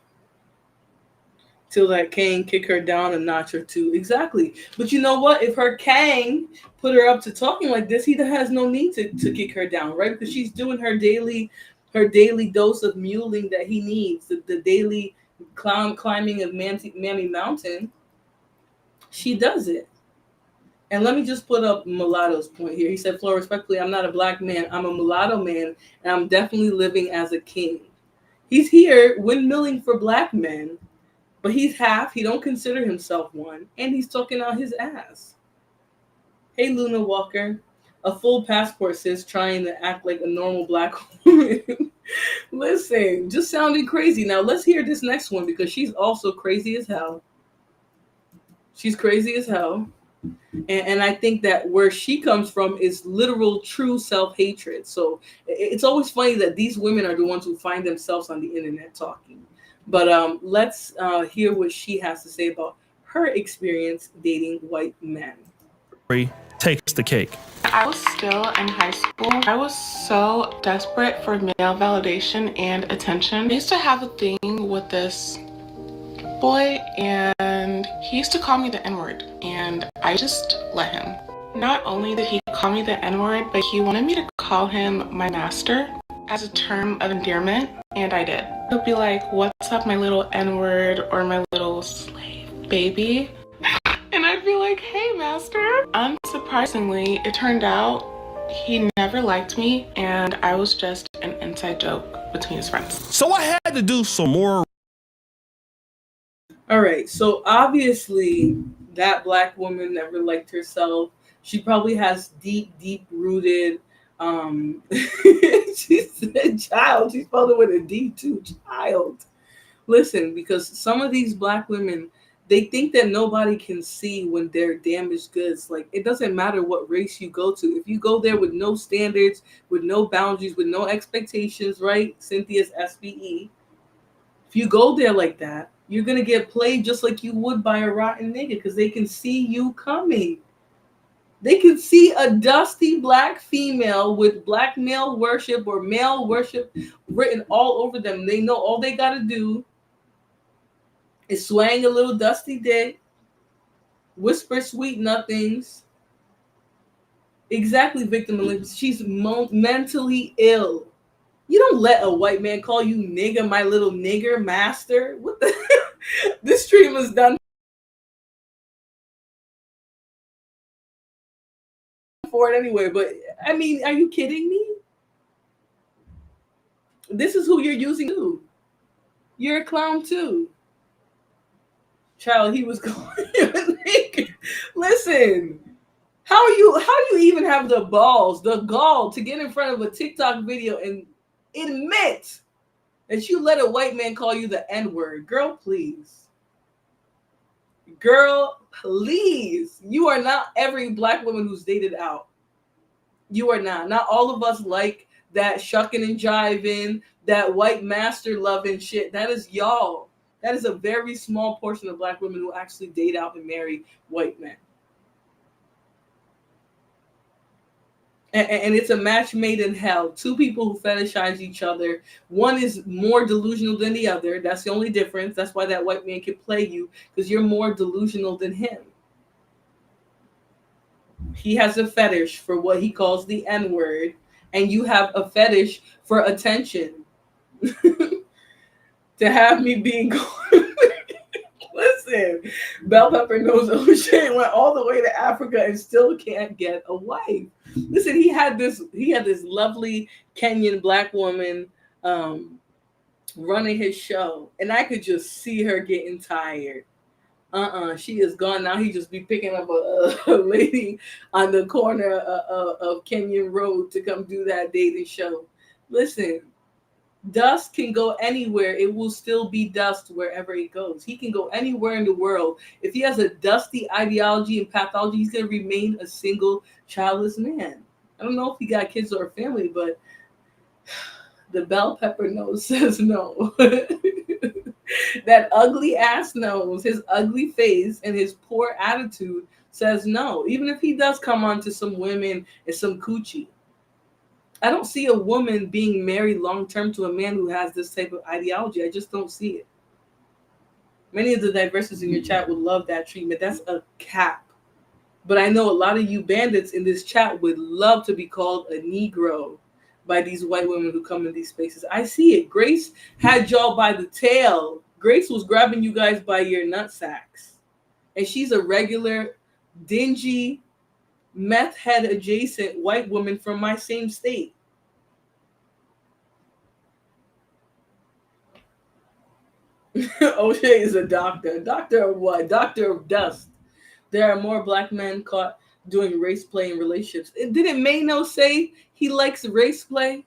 Till that Kang kick her down a notch or two. Exactly. But you know what? If her Kang put her up to talking like this, he has no need to kick her down, right? Because she's doing her daily dose of muling that he needs, the daily climbing of Mammy Mountain. She does it. And let me just put up Mulatto's point here. He said, Flora, respectfully, I'm not a black man. I'm a mulatto man, and I'm definitely living as a king. He's here windmilling for black men, but he's half. He don't consider himself one, and he's talking out his ass. Hey, Luna Walker. A full passport sis trying to act like a normal black woman. Listen, just sounding crazy. Now, let's hear this next one because she's also crazy as hell. She's crazy as hell. And I think that where she comes from is literal true self-hatred. So it's always funny that these women are the ones who find themselves on the internet talking. But let's hear what she has to say about her experience dating white men. Takes the cake. I was still in high school. I was so desperate for male validation and attention. I used to have a thing with this boy, and he used to call me the N-word, and I just let him. Not only did he call me the N-word, but he wanted me to call him my master as a term of endearment, and I did. He'll be like, what's up, my little N-word, or my little slave baby? And I'd be like, hey, master. Unsurprisingly, it turned out he never liked me, and I was just an inside joke between his friends. So I had to do some more. All right, so obviously that black woman never liked herself. She probably has deep rooted, she's a child. She spelled it with a D too, child. Listen, because some of these black women, they think that nobody can see when they're damaged goods. Like, it doesn't matter what race you go to. If you go there with no standards, with no boundaries, with no expectations, right? Cynthia's SBE. If you go there like that, you're going to get played just like you would by a rotten nigga because they can see you coming. They can see a dusty black female with black male worship or male worship written all over them. They know all they got to do is swang a little dusty dick, whisper sweet nothings. Exactly, Victim Olympics. She's mentally ill. You don't let a white man call you nigga, my little nigger master. What the? This stream was done for it anyway. But I mean, are you kidding me? This is who you're using too. You're a clown too. Child, he was calling you a nigger. Listen. How do you even have the balls, the gall to get in front of a TikTok video and admit that you let a white man call you the N-word? Girl, please. Girl, Please, you are not every black woman who's dated out. You are not. Not all of us like that shucking and jiving, that white master loving shit. That is y'all. That is a very small portion of black women who actually date out and marry white men. And it's a match made in hell. Two people who fetishize each other. One is more delusional than the other. That's the only difference. That's why that white man can play you, because you're more delusional than him. He has a fetish for what he calls the N-word, and you have a fetish for attention. To have me being listen, Bell Pepper knows O'Shea went all the way to Africa and still can't get a wife. Listen, he had this lovely Kenyan black woman running his show, and I could just see her getting tired. She is gone now. He just be picking up a lady on the corner of Kenyon Road to come do that dating show. Listen, dust can go anywhere. It will still be dust wherever it goes. He can go anywhere in the world. If he has a dusty ideology and pathology, he's going to remain a single childless man. I don't know if he got kids or a family, but the bell pepper nose says no. That ugly ass nose, his ugly face, and his poor attitude says no. Even if he does come on to some women and some coochie. I don't see a woman being married long-term to a man who has this type of ideology. I just don't see it. Many of the diverses in your chat would love that treatment. That's a cap. But I know a lot of you bandits in this chat would love to be called a Negro by these white women who come in these spaces. I see it. Grace had y'all by the tail. Grace was grabbing you guys by your nutsacks. And she's a regular, dingy, meth head adjacent white woman from my same state. O'Shea is a doctor. Doctor of what? Doctor of dust. There are more black men caught doing race play in relationships. Didn't Mayno say he likes race play?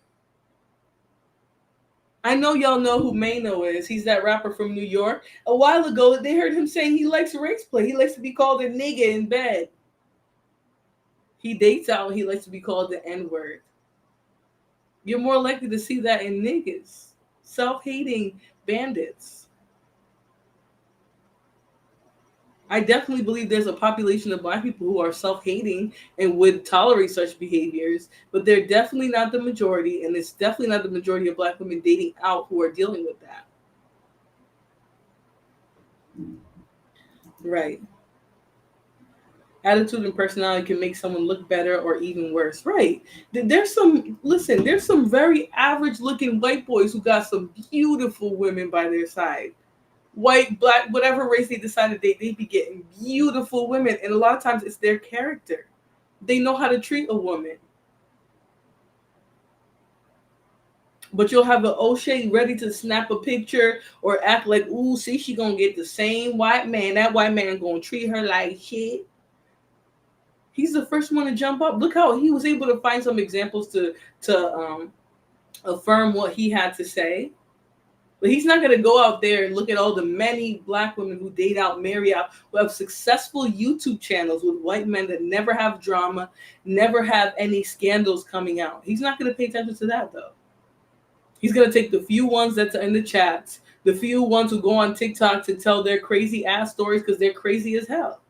I know y'all know who Mayno is. He's that rapper from New York. A while ago, they heard him saying he likes race play. He likes to be called a nigga in bed. He dates out and he likes to be called the N-word. You're more likely to see that in niggas. Self-hating bandits. I definitely believe there's a population of black people who are self-hating and would tolerate such behaviors, but they're definitely not the majority, and it's definitely not the majority of black women dating out who are dealing with that. Right. Attitude and personality can make someone look better or even worse. Right. There's some very average looking white boys who got some beautiful women by their side. White, black, whatever race they decided they be getting beautiful women. And a lot of times it's their character. They know how to treat a woman. But you'll have an O'Shea ready to snap a picture or act like, ooh, see, she gonna get the same white man. That white man gonna treat her like shit. He's the first one to jump up. Look how he was able to find some examples to affirm what he had to say. But he's not going to go out there and look at all the many black women who date out, marry out, who have successful YouTube channels with white men that never have drama, never have any scandals coming out. He's not going to pay attention to that, though. He's going to take the few ones that's in the chats, the few ones who go on TikTok to tell their crazy ass stories because they're crazy as hell.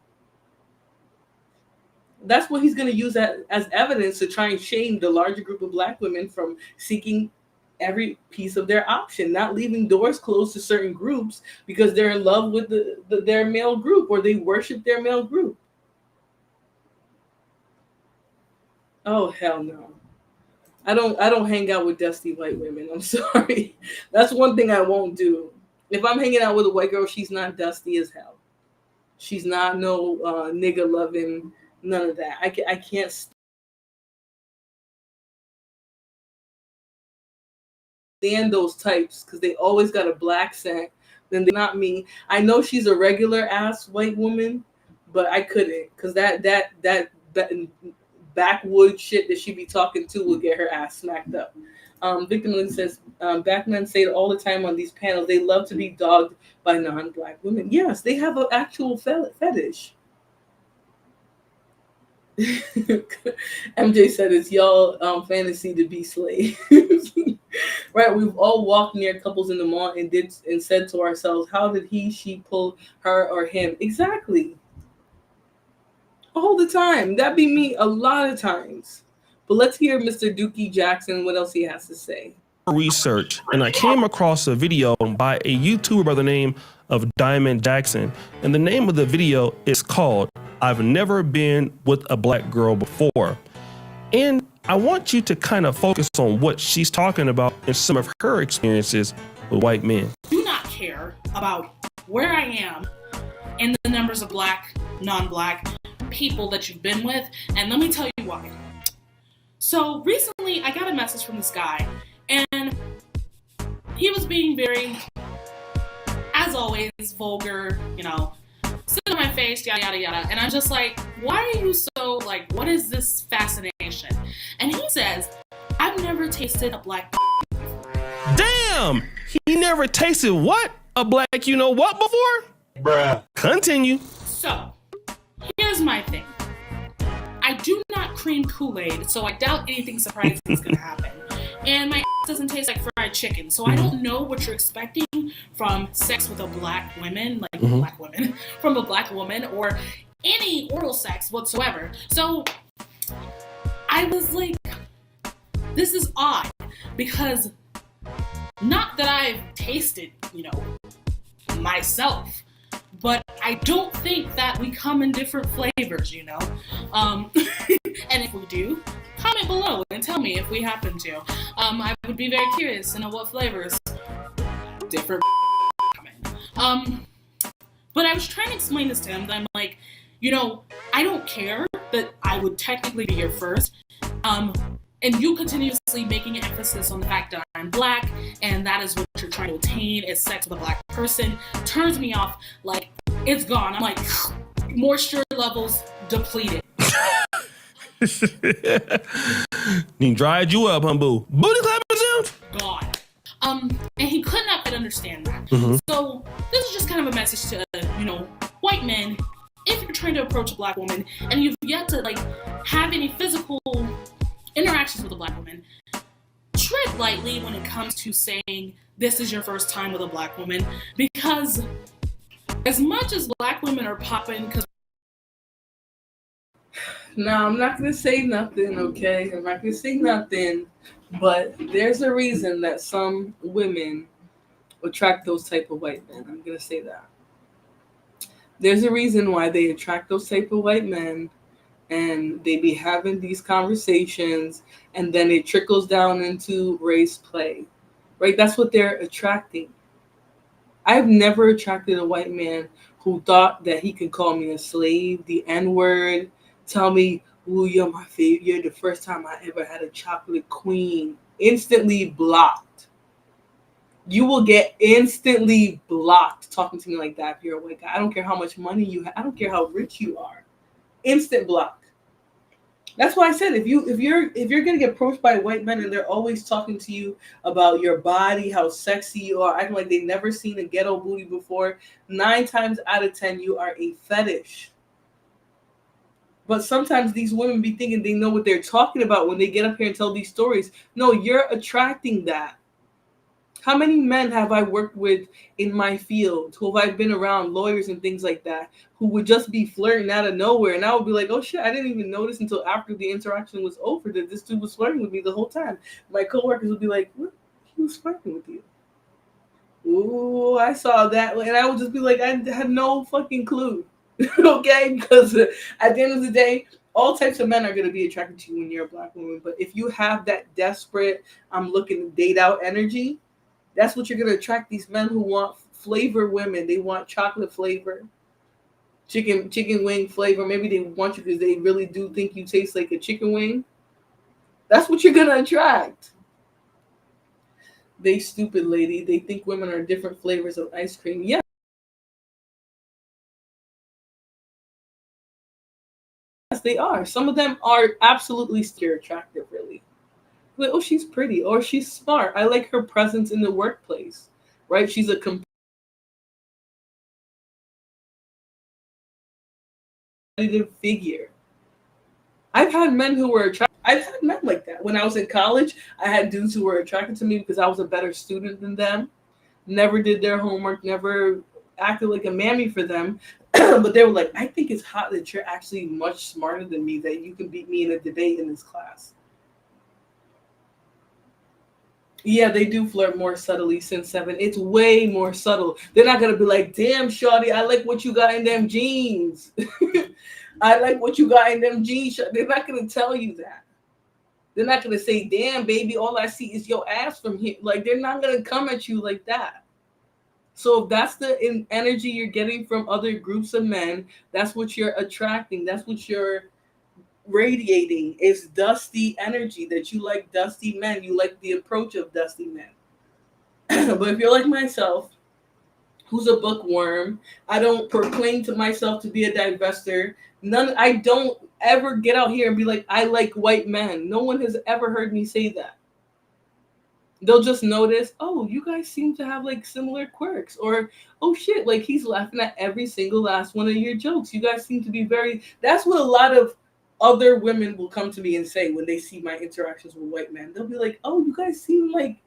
That's what he's going to use as evidence to try and shame the larger group of black women from seeking every piece of their option, not leaving doors closed to certain groups because they're in love with their male group or they worship their male group. Oh, hell no. I don't hang out with dusty white women. I'm sorry. That's one thing I won't do. If I'm hanging out with a white girl, she's not dusty as hell. She's not no nigga loving, none of that. I can't stand those types because they always got a black scent. Then they're not me. I know she's a regular ass white woman, but I couldn't because that backwood shit that she be talking to will get her ass smacked up. Victim Lynn says, black men say it all the time on these panels. They love to be dogged by non-black women. Yes, they have an actual fetish. MJ said it's y'all fantasy to be slaves. Right? We've all walked near couples in the mall and said to ourselves, how did she pull her or him? Exactly. All the time. That be me a lot of times. But let's hear Mr. Dookie Jackson, what else he has to say. Research, and I came across a video by a YouTuber by the name of Diamond Jackson, and the name of the video is called I've Never Been with a Black Girl Before. And I want you to kind of focus on what she's talking about and some of her experiences with white men. Do not care about where I am and the numbers of black, non-black people that you've been with, and let me tell you why. So recently I got a message from this guy, and he was being very, as always, vulgar, sit on my face, yada, yada, yada. And I'm just like, why are you so, what is this fascination? And he says, I've never tasted a black Damn! He never tasted what? A black you-know-what before? Bruh. Continue. So, here's my thing. I do not cream Kool-Aid, so I doubt anything surprising is going to happen. And my doesn't taste like fried chicken, so I don't know what you're expecting from sex with a black woman, from a black woman, or any oral sex whatsoever. So I was like, this is odd, because not that I've tasted, myself, but I don't think that we come in different flavors, and if we do, comment below and tell me if we happen to. I would be very curious to know what flavors different come in. But I was trying to explain this to him, that I'm like, I don't care that I would technically be your first, and you continuously making an emphasis on the fact that I'm black, and that is what you're trying to attain, is sex with a black person, turns me off, like, it's gone. I'm like, moisture levels depleted. He dried you up, boo. Booty clapping sound? God. And he could not quite understand that. So this is just kind of a message to, white men, if you're trying to approach a black woman and you've yet to, have any physical interactions with a black woman, tread lightly when it comes to saying this is your first time with a black woman, because as much as black women are popping, because No, I'm not going to say nothing, okay? I'm not going to say nothing, but there's a reason that some women attract those type of white men. I'm going to say that. There's a reason why they attract those type of white men, and they be having these conversations, and then it trickles down into race play, right? That's what they're attracting. I've never attracted a white man who thought that he could call me a slave, the N-word, tell me, ooh, you're my favorite. You're the first time I ever had a chocolate queen. Instantly blocked. You will get instantly blocked talking to me like that if you're a white guy. I don't care how much money you have. I don't care how rich you are. Instant block. That's why I said if you're gonna get approached by white men and they're always talking to you about your body, how sexy you are, acting like they've never seen a ghetto booty before, 9 times out of 10 you are a fetish. But sometimes these women be thinking they know what they're talking about when they get up here and tell these stories. No, you're attracting that. How many men have I worked with in my field who have I been around, lawyers and things like that, who would just be flirting out of nowhere, and I would be like, oh shit, I didn't even notice until after the interaction was over that this dude was flirting with me the whole time. My coworkers would be like, what? He was flirting with you? Ooh, I saw that, and I would just be like, I had no fucking clue. Okay, because at the end of the day, all types of men are going to be attracted to you when you're a black woman. But if you have that desperate, I'm looking to date out energy, that's what you're going to attract these men who want flavor women. They want chocolate flavor, chicken wing flavor. Maybe they want you because they really do think you taste like a chicken wing. That's what you're going to attract. They stupid lady. They think women are different flavors of ice cream. Yeah. Yes, they are. Some of them are absolutely attractive, really. Like, oh, she's pretty, or she's smart. I like her presence in the workplace, right? She's a competitive figure. I've had men who were attracted. I've had men like that. When I was in college, I had dudes who were attracted to me because I was a better student than them. Never did their homework, never acted like a mammy for them. But they were like, I think it's hot that you're actually much smarter than me, that you can beat me in a debate in this class. Yeah, they do flirt more subtly since 7. It's way more subtle. They're not going to be like, damn, shawty, I like what you got in them jeans. I like what you got in them jeans. They're not going to tell you that. They're not going to say, damn, baby, all I see is your ass from here. Like, they're not going to come at you like that. So if that's the energy you're getting from other groups of men, that's what you're attracting. That's what you're radiating, is dusty energy, that you like dusty men. You like the approach of dusty men. But if you're like myself, who's a bookworm, I don't proclaim to myself to be a divester. I don't ever get out here and be like, I like white men. No one has ever heard me say that. They'll just notice, oh, you guys seem to have like similar quirks, or oh shit, like he's laughing at every single last one of your jokes. You guys seem to be that's what a lot of other women will come to me and say when they see my interactions with white men. They'll be like, oh, you guys seem like,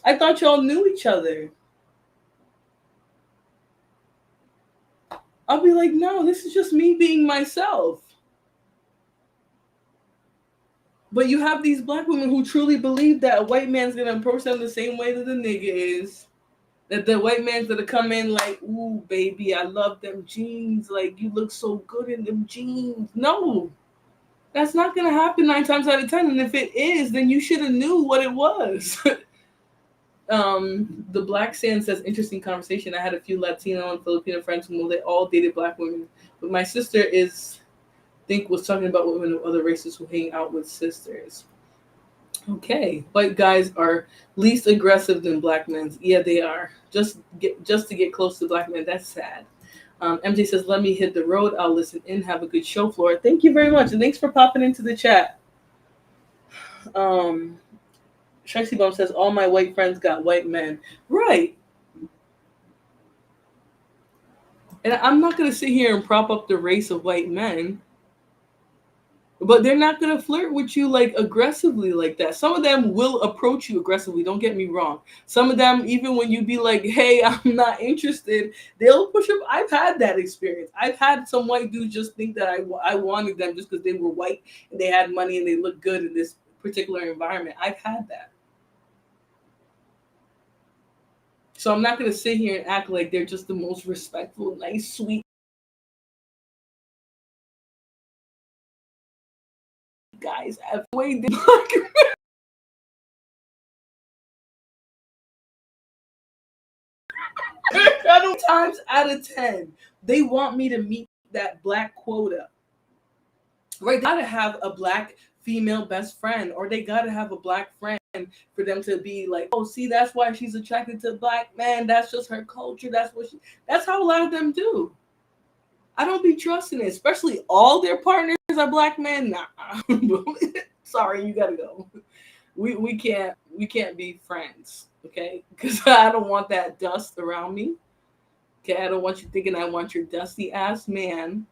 I thought y'all knew each other. I'll be like, no, this is just me being myself. But you have these black women who truly believe that a white man's gonna approach them the same way that the nigga is. That the white man's gonna come in like, ooh, baby, I love them jeans. Like, you look so good in them jeans. No, that's not gonna happen 9 times out of 10. And if it is, then you should have knew what it was. The Black Sand says, interesting conversation. I had a few Latino and Filipino friends who know they all dated black women, but my sister was talking about women of other races who hang out with sisters. Okay, white guys are least aggressive than black men. Yeah, they are. Just to get close to black men. That's sad. MJ says, let me hit the road. I'll listen in. Have a good show, Flora. Thank you very much. And thanks for popping into the chat. Tracy Bum says, all my white friends got white men. Right. And I'm not going to sit here and prop up the race of white men. But they're not going to flirt with you like aggressively like that. Some of them will approach you aggressively. Don't get me wrong. Some of them, even when you be like, hey, I'm not interested, they'll push up. I've had that experience. I've had some white dudes just think that I wanted them just because they were white and they had money and they looked good in this particular environment. I've had that. So I'm not going to sit here and act like they're just the most respectful, nice, sweet guys. I've way times out of 10, they want me to meet that black quota. Right? They gotta have a black female best friend, or they gotta have a black friend for them to be like, oh, see, that's why she's attracted to black men. That's just her culture. That's how a lot of them do. I don't be trusting it, especially all their partners are black men. Nah. Sorry, you gotta go. We can't be friends, okay? Because I don't want that dust around me. Okay, I don't want you thinking I want your dusty ass man,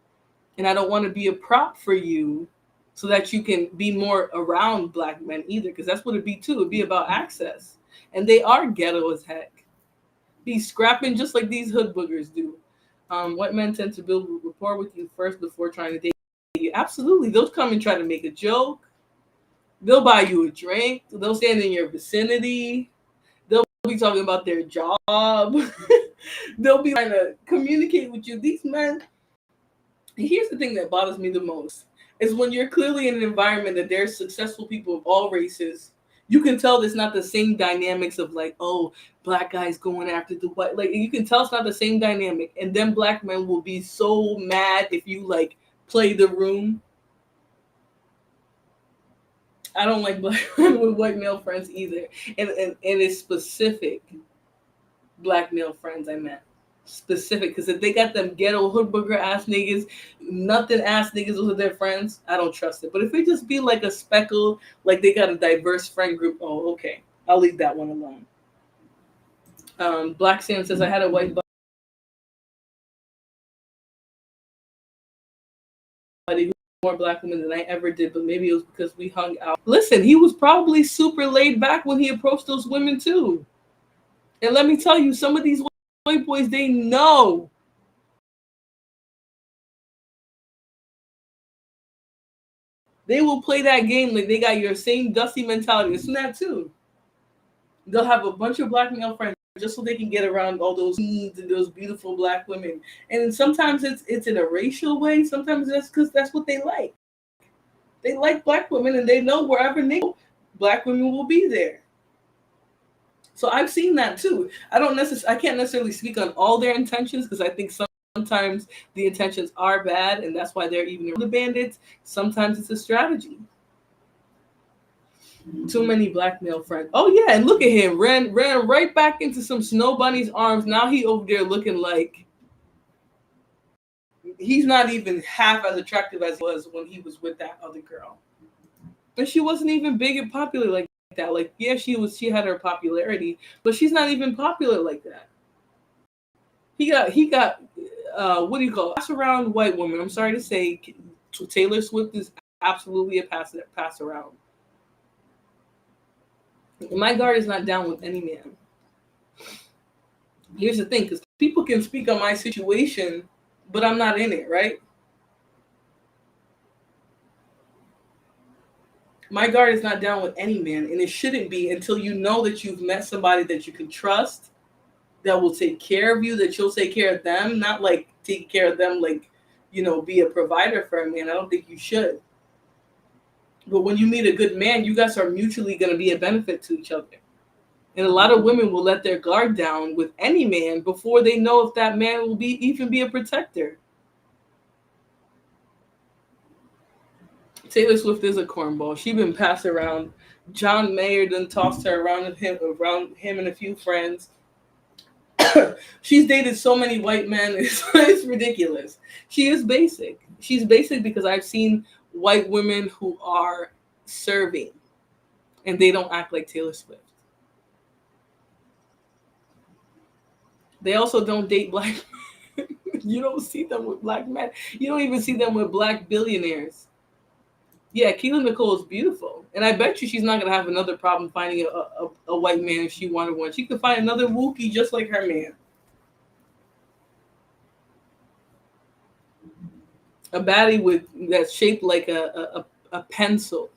and I don't want to be a prop for you so that you can be more around black men either, because that's what it'd be too. It'd be about access, and they are ghetto as heck. Be scrapping just like these hood boogers do. White men tend to build rapport with you first before trying to date you. Absolutely, they'll come and try to make a joke. They'll buy you a drink. They'll stand in your vicinity. They'll be talking about their job. They'll be trying to communicate with you. These men, here's the thing that bothers me the most, is when you're clearly in an environment that there's successful people of all races, you can tell there's not the same dynamics of like, oh, black guys going after the white. Like, you can tell it's not the same dynamic. And then black men will be so mad if you like play the room. I don't like black men with white male friends either. And it's specific black male friends I meant. Specific. Because if they got them ghetto hood booger ass niggas, nothing ass niggas, those are their friends, I don't trust it. But if it just be like a speckle, like they got a diverse friend group, oh, okay. I'll leave that one alone. Black Sam says, I had a white buddy more black women than I ever did, but maybe it was because we hung out. Listen, he was probably super laid back when he approached those women too. And let me tell you, some of these white boys, they know. They will play that game like they got your same dusty mentality. It's that too. They'll have a bunch of black male friends just so they can get around all those needs and those beautiful black women. And sometimes it's in a racial way. Sometimes that's because that's what they like. They like black women, and they know wherever they go, black women will be there. So I've seen that too. I can't necessarily speak on all their intentions, because I think sometimes the intentions are bad, and that's why they're even the bandits. Sometimes it's a strategy. Too many black male friends. Oh yeah, and look at him. Ran right back into some snow bunny's arms. Now he over there looking like he's not even half as attractive as he was when he was with that other girl. And she wasn't even big and popular like that. Like, yeah, she had her popularity, but she's not even popular like that. He got what do you call it? Pass around white woman. I'm sorry to say, Taylor Swift is absolutely a pass around. My guard is not down with any man. Here's the thing, because people can speak on my situation, but I'm not in it, right? My guard is not down with any man, and it shouldn't be until you know that you've met somebody that you can trust, that will take care of you, that you'll take care of them, not like take care of them like, be a provider for a man. I don't think you should. But when you meet a good man, you guys are mutually going to be a benefit to each other. And a lot of women will let their guard down with any man before they know if that man will even be a protector. Taylor Swift is a cornball. She's been passed around. John Mayer done tossed her around him and a few friends. She's dated so many white men. It's ridiculous. She is basic. She's basic because I've seen white women who are serving, and they don't act like Taylor Swift. They also don't date black men. You don't see them with black men. You don't even see them with black billionaires. Yeah, Keelan Nicole is beautiful, and I bet you she's not going to have another problem finding a white man if she wanted one. She could find another Wookiee just like her man. A baddie that's shaped like a pencil.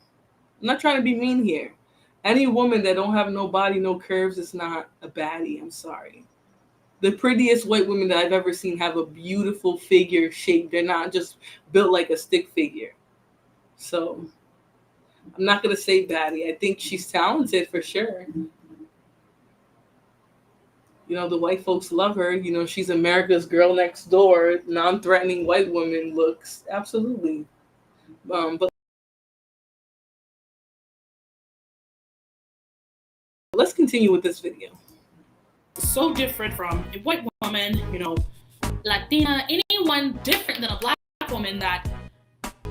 I'm not trying to be mean here. Any woman that don't have no body, no curves is not a baddie. I'm sorry. The prettiest white women that I've ever seen have a beautiful figure shape. They're not just built like a stick figure. So I'm not going to say baddie. I think she's talented for sure. The white folks love her. She's America's girl next door, non-threatening white woman looks. Absolutely. But let's continue with this video. So different from a white woman, Latina, anyone different than a black woman, that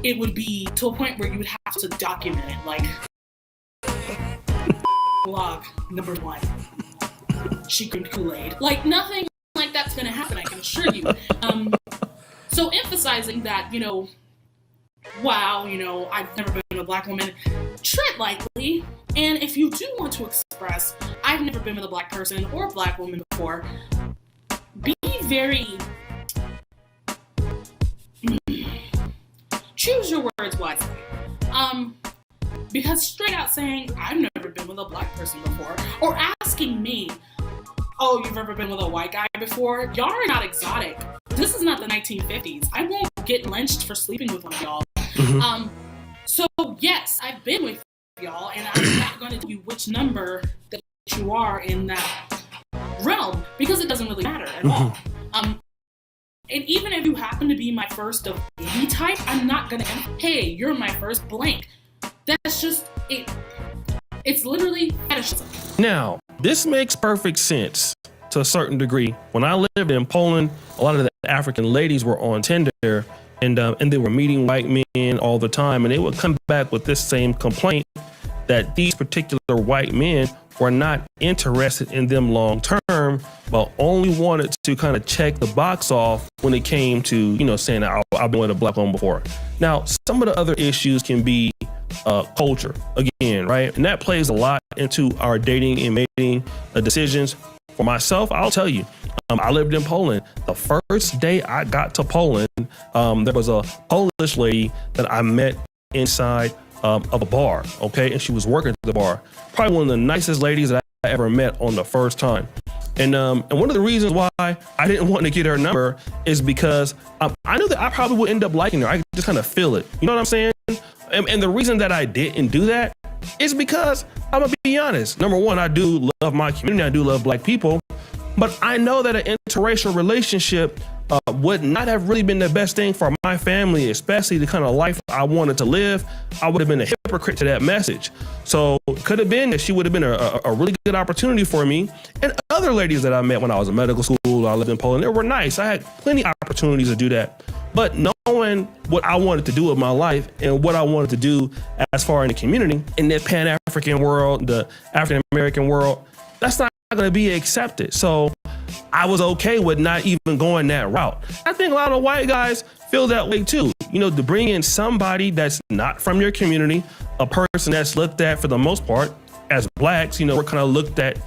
it would be to a point where you would have to document it, like blog number 1. She drank Kool-Aid. Like, nothing like that's gonna happen, I can assure you. So emphasizing that, wow, I've never been with a black woman, tread lightly. And if you do want to express, I've never been with a black person or a black woman before, be very, choose your words wisely. Because straight out saying, I've never been with a black person before, or asking me, oh, you've ever been with a white guy before? Y'all are not exotic. This is not the 1950s. I won't get lynched for sleeping with one of y'all. Mm-hmm. So yes, I've been with y'all, and I'm not going to tell you which number that you are in that realm, because it doesn't really matter at all. And even if you happen to be my first of any type, I'm not going to, hey, you're my first blank. That's just it. It's literally fetishism. Now, this makes perfect sense to a certain degree. When I lived in Poland, a lot of the African ladies were on Tinder, and they were meeting white men all the time, and they would come back with this same complaint that these particular white men were not interested in them long term, term, but only wanted to kind of check the box off when it came to, you know, saying that I've been with a black woman before. Now, some of the other issues can be culture, again, right? And that plays a lot into our dating and mating decisions. For myself, I'll tell you, I lived in Poland. The first day I got to Poland, there was a Polish lady that I met inside of a bar, okay? And she was working at the bar. Probably one of the nicest ladies that I ever met on the first time. And one of the reasons why I didn't want to get her number is because I knew that I probably would end up liking her. I just kind of feel it. You know what I'm saying? And the reason that I didn't do that is because I'm gonna be honest. Number one, I do love my community. I do love black people. But I know that an interracial relationship would not have really been the best thing for my family, especially the kind of life I wanted to live. I would have been a hypocrite to that message. So it could have been that she would have been a really good opportunity for me. And other ladies that I met when I was in medical school, I lived in Poland, they were nice. I had plenty of opportunities to do that. But knowing what I wanted to do with my life and what I wanted to do as far in the community, in the Pan-African world, the African-American world, that's not going to be accepted. So I was okay with not even going that route. I think a lot of white guys feel that way too. You know, to bring in somebody that's not from your community, a person that's looked at for the most part as blacks, you know, we're kind of looked at,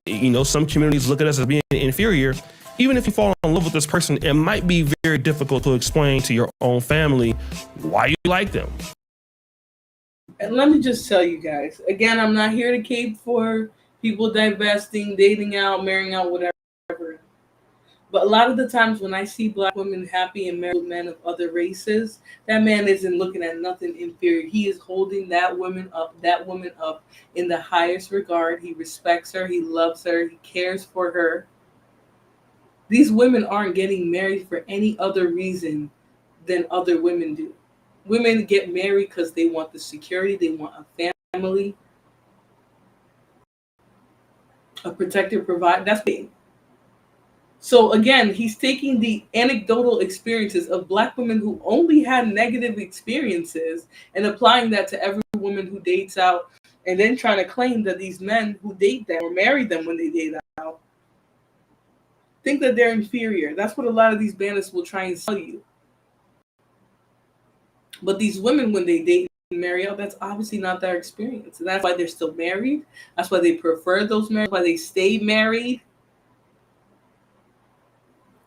you know, some communities look at us as being inferior. Even if you fall in love with this person, it might be very difficult to explain to your own family why you like them. And let me just tell you guys, again, I'm not here to cape for people divesting, dating out, marrying out, whatever. But a lot of the times when I see black women happy and married with men of other races, that man isn't looking at nothing inferior. He is holding that woman up in the highest regard. He respects her, he loves her, he cares for her. These women aren't getting married for any other reason than other women do. Women get married because they want the security, they want a family, a protector, provide. That's big. So again, he's taking the anecdotal experiences of black women who only had negative experiences and applying that to every woman who dates out, and then trying to claim that these men who date them or marry them when they date out think that they're inferior. That's what a lot of these bandits will try and sell you. But these women, when they date and marry out, that's obviously not their experience. And that's why they're still married. That's why they prefer those marriages, why they stay married.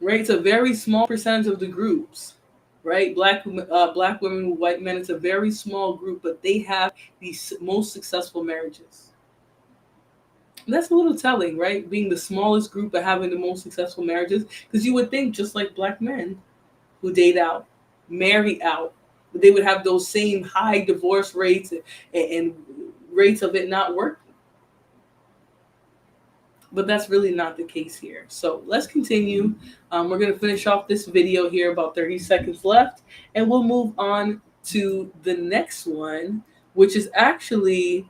Right? It's a very small percentage of the groups, right? Black women with white men, it's a very small group, but they have the most successful marriages. And that's a little telling, right? Being the smallest group but having the most successful marriages. Because you would think just like black men who date out, marry out, they would have those same high divorce rates and rates of it not working. But that's really not the case here. So let's continue. We're going to finish off this video here, about 30 seconds left, and we'll move on to the next one, which is actually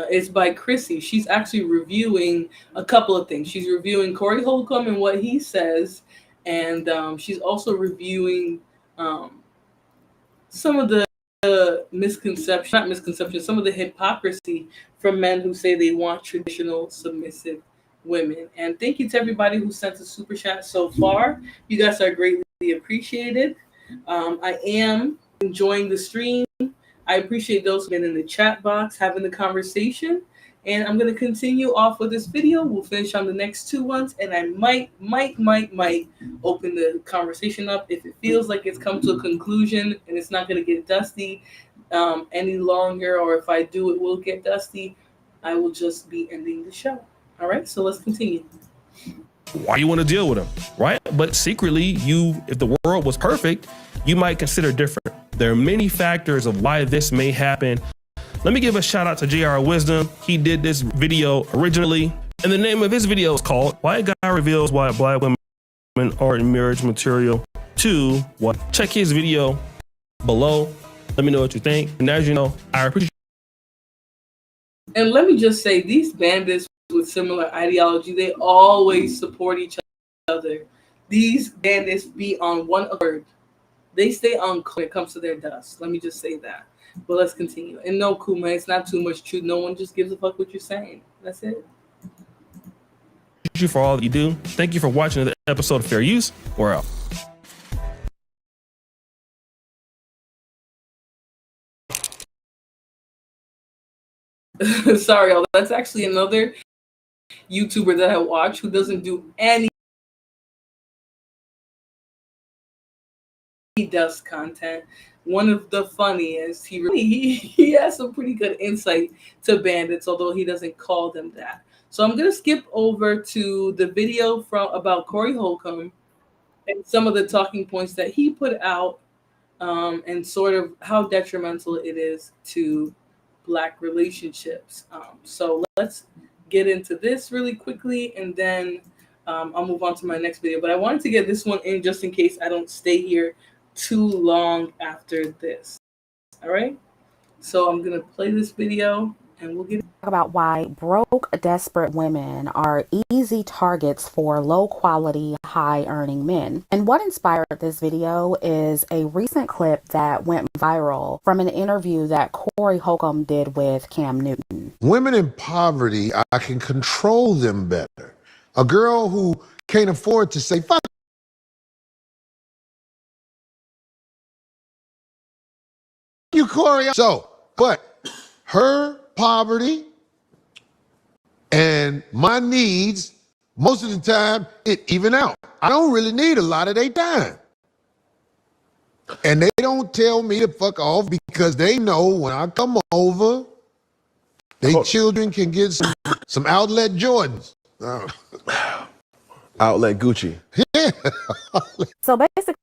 it's by Chrissy. She's actually reviewing a couple of things. She's reviewing Corey Holcomb and what he says, and she's also reviewing some of the some of the hypocrisy from men who say they want traditional submissive women. And thank you to everybody who sent a super chat so far. You guys are greatly appreciated. I am enjoying the stream. I appreciate those who've been in the chat box having the conversation. And I'm going to continue off with this video. We'll finish on the next two ones. And I might open the conversation up if it feels like it's come to a conclusion and it's not going to get dusty any longer. Or if I do, it will get dusty. I will just be ending the show. All right, so let's continue. Why you want to deal with them, right? But secretly, if the world was perfect, you might consider different. There are many factors of why this may happen. Let me give a shout out to JR Wisdom. He did this video originally, and the name of his video is called "White Guy Reveals Why Black Women Aren't Marriage Material to What." Check his video below. Let me know what you think. And as you know, I appreciate. And let me just say, these bandits with similar ideology, they always support each other. these bandits be on one accord. They stay on when it comes to their dust. Let me just say that. But let's continue. And no, Kuma, it's not too much truth. No one just gives a fuck what you're saying. That's it. Thank you for all that you do. Thank you for watching the episode of Fair Use. We're out. Sorry, y'all. That's actually another YouTuber that I watch who doesn't do any dust content. One of the funniest. He has some pretty good insight to bandits, although he doesn't call them that. So I'm gonna skip over to the video about Corey Holcomb and some of the talking points that he put out, and sort of how detrimental it is to Black relationships. So let's get into this really quickly, and then I'll move on to my next video. But I wanted to get this one in just in case I don't stay here too long after this. All right, so I'm gonna play this video and we'll get about why broke, desperate women are easy targets for low quality, high earning men. And what inspired this video is a recent clip that went viral from an interview that Corey Holcomb did with Cam Newton. Women in poverty, I can control them better. A girl who can't afford to say, fuck you, Corey. So, but her poverty and my needs, most of the time, it even out. I don't really need a lot of their time. And they don't tell me to fuck off because they know when I come over, their children can get some outlet Jordans. Outlet Gucci. Yeah. So basically,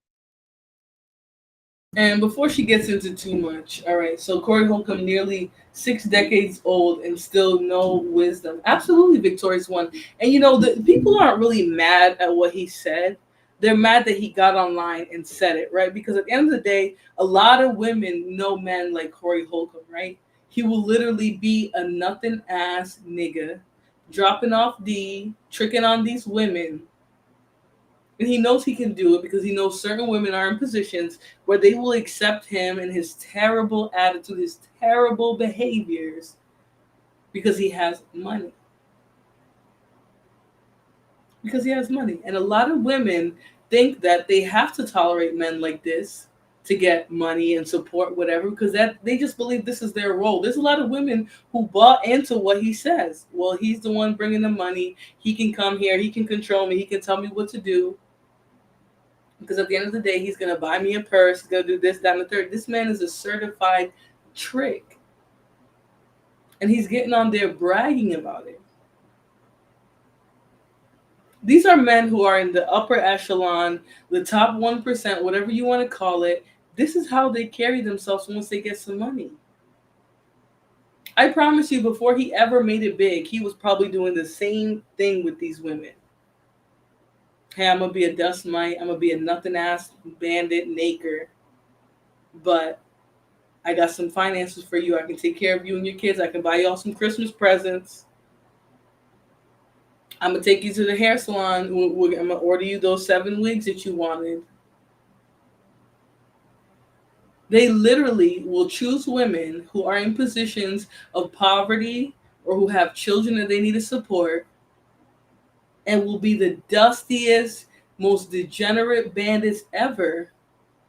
and before she gets into too much, all right, so Corey Holcomb, nearly 6 decades old and still no wisdom. Absolutely victorious one. And you know, the people aren't really mad at what he said. They're mad that he got online and said it, right? Because at the end of the day, a lot of women know men like Corey Holcomb, right? He will literally be a nothing ass nigga, dropping off D, tricking on these women. And he knows he can do it because he knows certain women are in positions where they will accept him and his terrible attitude, his terrible behaviors, because he has money. Because he has money. And a lot of women think that they have to tolerate men like this to get money and support whatever, because that they just believe this is their role. There's a lot of women who bought into what he says. Well, he's the one bringing the money. He can come here. He can control me. He can tell me what to do. Because at the end of the day, he's going to buy me a purse. He's going to do this, that, and the third. This man is a certified trick. And he's getting on there bragging about it. These are men who are in the upper echelon, the top 1%, whatever you want to call it. This is how they carry themselves once they get some money. I promise you, before he ever made it big, he was probably doing the same thing with these women. Hey, I'm going to be a dust mite. I'm going to be a nothing-ass bandit naker. But I got some finances for you. I can take care of you and your kids. I can buy y'all some Christmas presents. I'm going to take you to the hair salon. I'm going to order you those 7 wigs that you wanted. They literally will choose women who are in positions of poverty or who have children that they need to support, and will be the dustiest, most degenerate bandits ever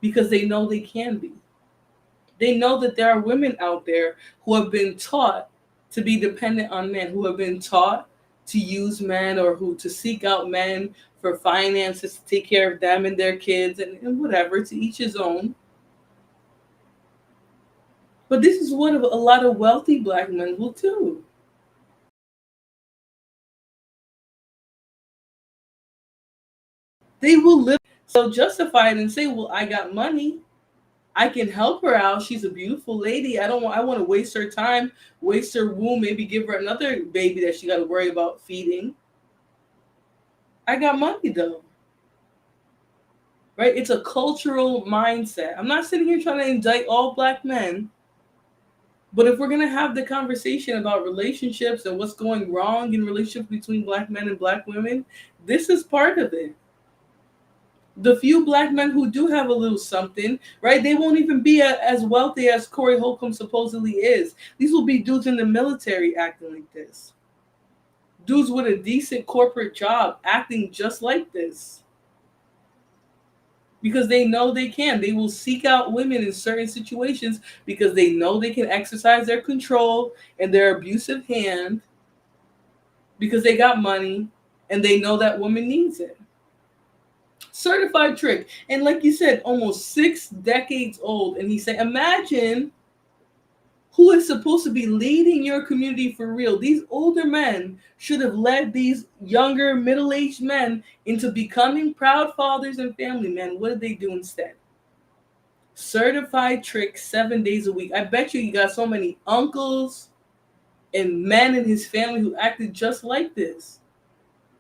because they know they can be. They know that there are women out there who have been taught to be dependent on men, who have been taught to use men or who to seek out men for finances to take care of them and their kids and whatever, to each his own. But this is what a lot of wealthy Black men will do. They will live so justified and say, well, I got money. I can help her out. She's a beautiful lady. I want to waste her time, waste her womb, maybe give her another baby that she got to worry about feeding. I got money though. Right? It's a cultural mindset. I'm not sitting here trying to indict all Black men. But if we're going to have the conversation about relationships and what's going wrong in relationships between Black men and Black women, this is part of it. The few black men who do have a little something, right? They won't even be as wealthy as Corey Holcomb supposedly is. These will be dudes in the military acting like this. Dudes with a decent corporate job acting just like this. Because they know they can. They will seek out women in certain situations because they know they can exercise their control and their abusive hand because they got money and they know that woman needs it. Certified trick. And like you said, almost 6 decades old. And he said, imagine who is supposed to be leading your community for real. These older men should have led these younger, middle-aged men into becoming proud fathers and family men. What did they do instead? Certified trick 7 days a week. I bet you got so many uncles and men in his family who acted just like this.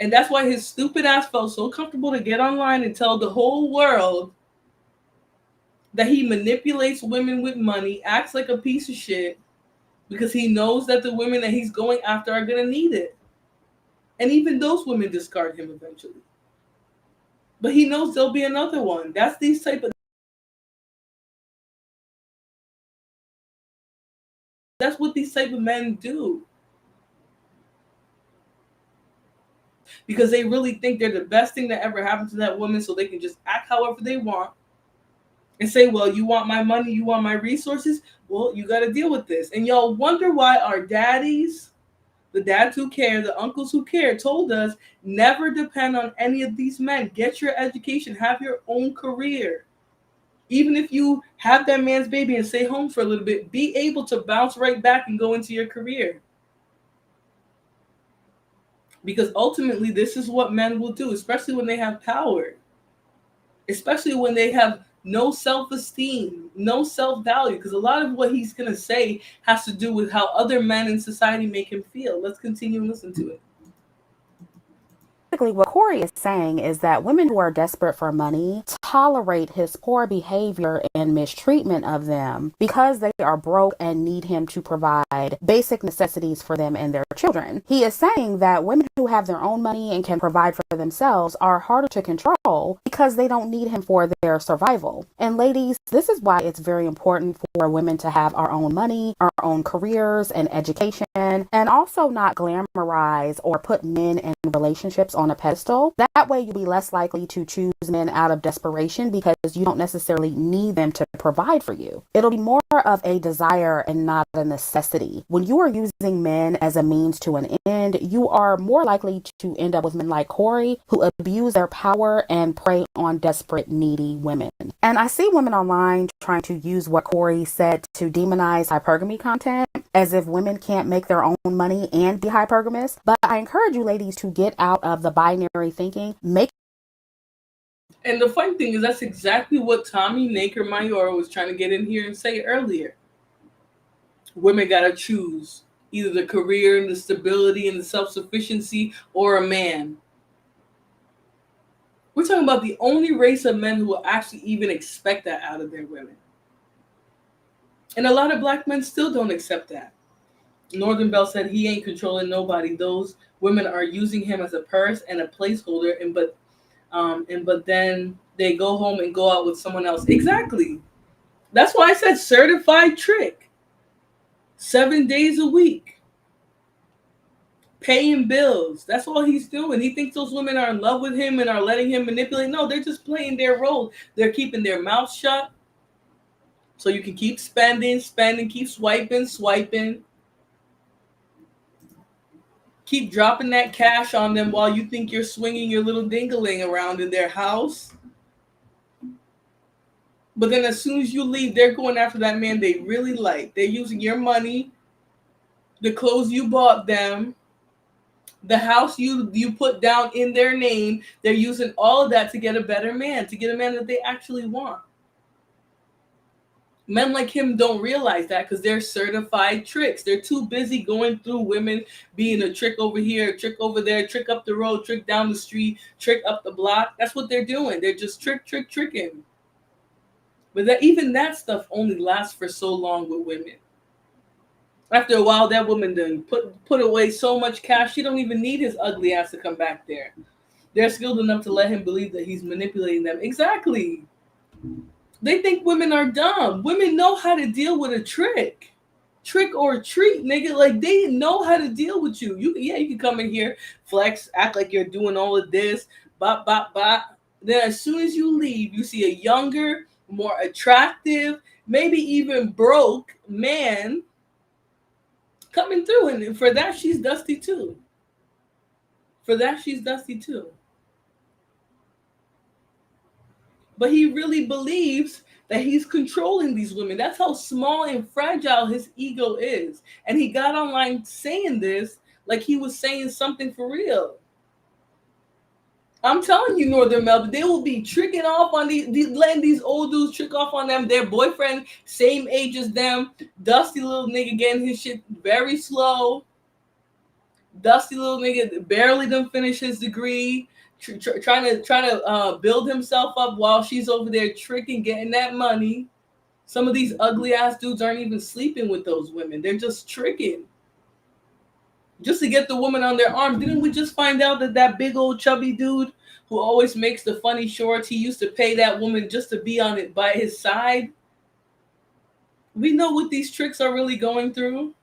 And that's why his stupid ass felt so comfortable to get online and tell the whole world that he manipulates women with money, acts like a piece of shit, because he knows that the women that he's going after are going to need it. And even those women discard him eventually. But he knows there'll be another one. That's these type of... That's what these type of men do. Because they really think they're the best thing that ever happened to that woman, so they can just act however they want and say, well, you want my money, you want my resources, well, you got to deal with this. And y'all wonder why our daddies, the dads who care, the uncles who care, told us never depend on any of these men. Get your education, have your own career. Even if you have that man's baby and stay home for a little bit, be able to bounce right back and go into your career. Because ultimately, this is what men will do, especially when they have power. Especially when they have no self-esteem, no self-value. Because a lot of what he's going to say has to do with how other men in society make him feel. Let's continue and listen to it. Basically, what Corey is saying is that women who are desperate for money tolerate his poor behavior and mistreatment of them because they are broke and need him to provide basic necessities for them and their children. He is saying that women who have their own money and can provide for themselves are harder to control because they don't need him for their survival. And ladies, this is why it's very important for women to have our own money, our own careers and education, and also not glamorize or put men in relationships on a pedestal. That way you'll be less likely to choose men out of desperation because you don't necessarily need them to provide for you. It'll be more of a desire and not a necessity. When you are using men as a means to an end, you are more likely to end up with men like Corey who abuse their power and prey on desperate, needy women. And I see women online trying to use what Corey said to demonize hypergamy content as if women can't make their own money and be hypergamous. But I encourage you ladies to get out of the binary thinking. And the funny thing is that's exactly what Tommy Naker Mayor was trying to get in here and say earlier. Women got to choose either the career and the stability and the self-sufficiency or a man. We're talking about the only race of men who will actually even expect that out of their women. And a lot of black men still don't accept that. Northern Bell said he ain't controlling nobody. Those women are using him as a purse and a placeholder, but then they go home and go out with someone else. Exactly. That's why I said certified trick. 7 days a week. Paying bills. That's all he's doing. He thinks those women are in love with him and are letting him manipulate. No, they're just playing their role. They're keeping their mouth shut so you can keep spending, keep swiping. Keep dropping that cash on them while you think you're swinging your little ding-a-ling around in their house. But then as soon as you leave, they're going after that man they really like. They're using your money, the clothes you bought them, the house you put down in their name. They're using all of that to get a better man, to get a man that they actually want. Men like him don't realize that because they're certified tricks. They're too busy going through women being a trick over here, a trick over there, trick up the road, trick down the street, trick up the block. That's what they're doing. They're just tricking. But even that stuff only lasts for so long with women. After a while, that woman done put away so much cash, she don't even need his ugly ass to come back there. They're skilled enough to let him believe that he's manipulating them. Exactly. They think women are dumb. Women know how to deal with a trick. Trick or treat, nigga. Like, they know how to deal with you. You can come in here, flex, act like you're doing all of this, bop, bop, bop. Then as soon as you leave, you see a younger, more attractive, maybe even broke man coming through. And for that, she's dusty too. For that, she's dusty too. But he really believes that he's controlling these women. That's how small and fragile his ego is. And he got online saying this like he was saying something for real. I'm telling you, Northern Melbourne, they will be tricking off on letting these old dudes trick off on them. Their boyfriend, same age as them, dusty little nigga getting his shit very slow. Dusty little nigga barely done finish his degree, trying to build himself up while she's over there tricking, getting that money. Some of these ugly ass dudes aren't even sleeping with those women. They're just tricking. Just to get the woman on their arm. Didn't we just find out that big old chubby dude who always makes the funny shorts, he used to pay that woman just to be on it by his side? We know what these tricks are really going through.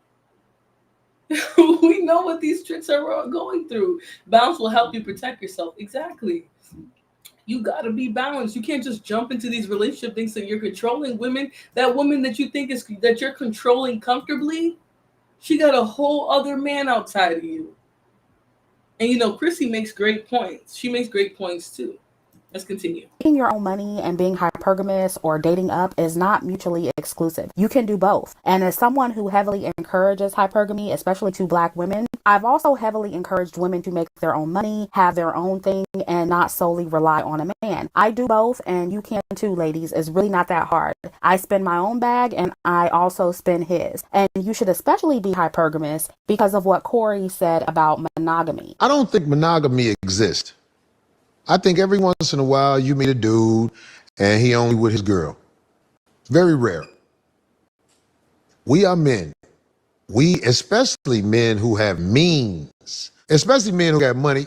We know what these tricks are going through. Balance will help you protect yourself. Exactly. You got to be balanced. You can't just jump into these relationship things that you're controlling women. That woman that you think that you're controlling comfortably, she got a whole other man outside of you. And Chrissy makes great points. She makes great points too. Let's continue. Making your own money and being hypergamous or dating up is not mutually exclusive. You can do both. And as someone who heavily encourages hypergamy, especially to Black women, I've also heavily encouraged women to make their own money, have their own thing, and not solely rely on a man. I do both, and you can too, ladies. It's really not that hard. I spend my own bag, and I also spend his. And you should especially be hypergamous because of what Corey said about monogamy. I don't think monogamy exists. I think every once in a while you meet a dude and he only with his girl. Very rare. We are men. We, especially men who have means, especially men who got money,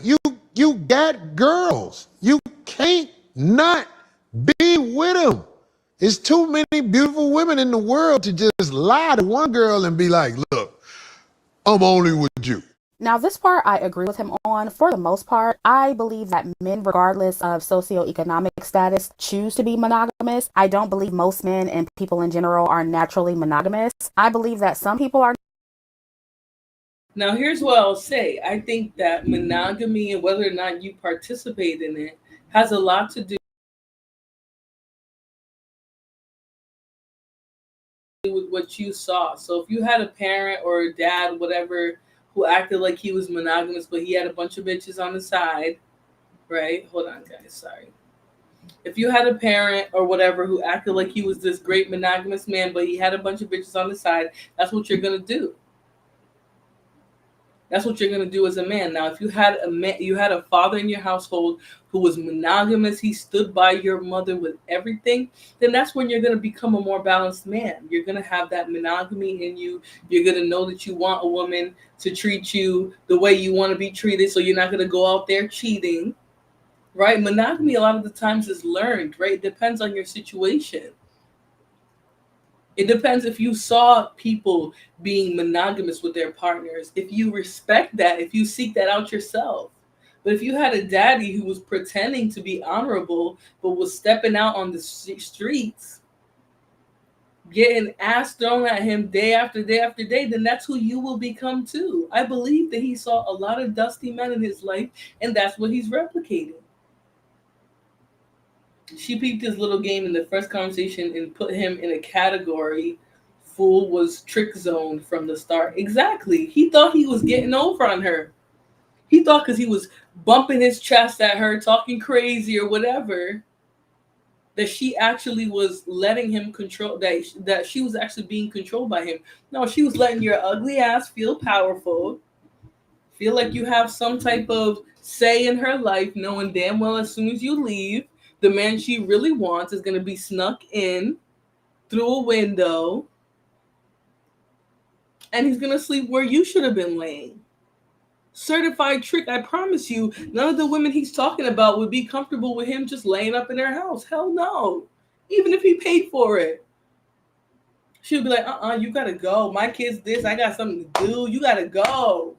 you got girls. You can't not be with them. It's too many beautiful women in the world to just lie to one girl and be like, look, I'm only with you. Now, this part I agree with him on. For the most part, I believe that men, regardless of socioeconomic status, choose to be monogamous. I don't believe most men and people in general are naturally monogamous. I believe that some people are. Now, here's what I'll say. I think that monogamy and whether or not you participate in it has a lot to do with what you saw. So if you had a parent or a dad, whatever, who acted like he was monogamous, but he had a bunch of bitches on the side, right? Hold on, guys, sorry. If you had a parent or whatever who acted like he was this great monogamous man, but he had a bunch of bitches on the side, that's what you're going to do. That's what you're going to do as a man. Now, if you had a father in your household who was monogamous, he stood by your mother with everything, then that's when you're going to become a more balanced man. You're going to have that monogamy in you. You're going to know that you want a woman to treat you the way you want to be treated, so you're not going to go out there cheating, right? Monogamy a lot of the times is learned, right? It depends on your situation. It depends if you saw people being monogamous with their partners, if you respect that, if you seek that out yourself. But if you had a daddy who was pretending to be honorable, but was stepping out on the streets, getting ass thrown at him day after day after day, then that's who you will become too. I believe that he saw a lot of dusty men in his life, and that's what he's replicating. She peeped his little game in the first conversation and put him in a category. Fool was trick zoned from the start. Exactly. He thought he was getting over on her. He thought because he was bumping his chest at her, talking crazy or whatever, that she actually was letting him control, that she was actually being controlled by him. No, she was letting your ugly ass feel powerful, feel like you have some type of say in her life, knowing damn well as soon as you leave, the man she really wants is going to be snuck in through a window, and he's going to sleep where you should have been laying. Certified trick. I promise you, none of the women he's talking about would be comfortable with him just laying up in their house. Hell no. Even if he paid for it. She would be like, you gotta go. My kid's this. I got something to do. You gotta go.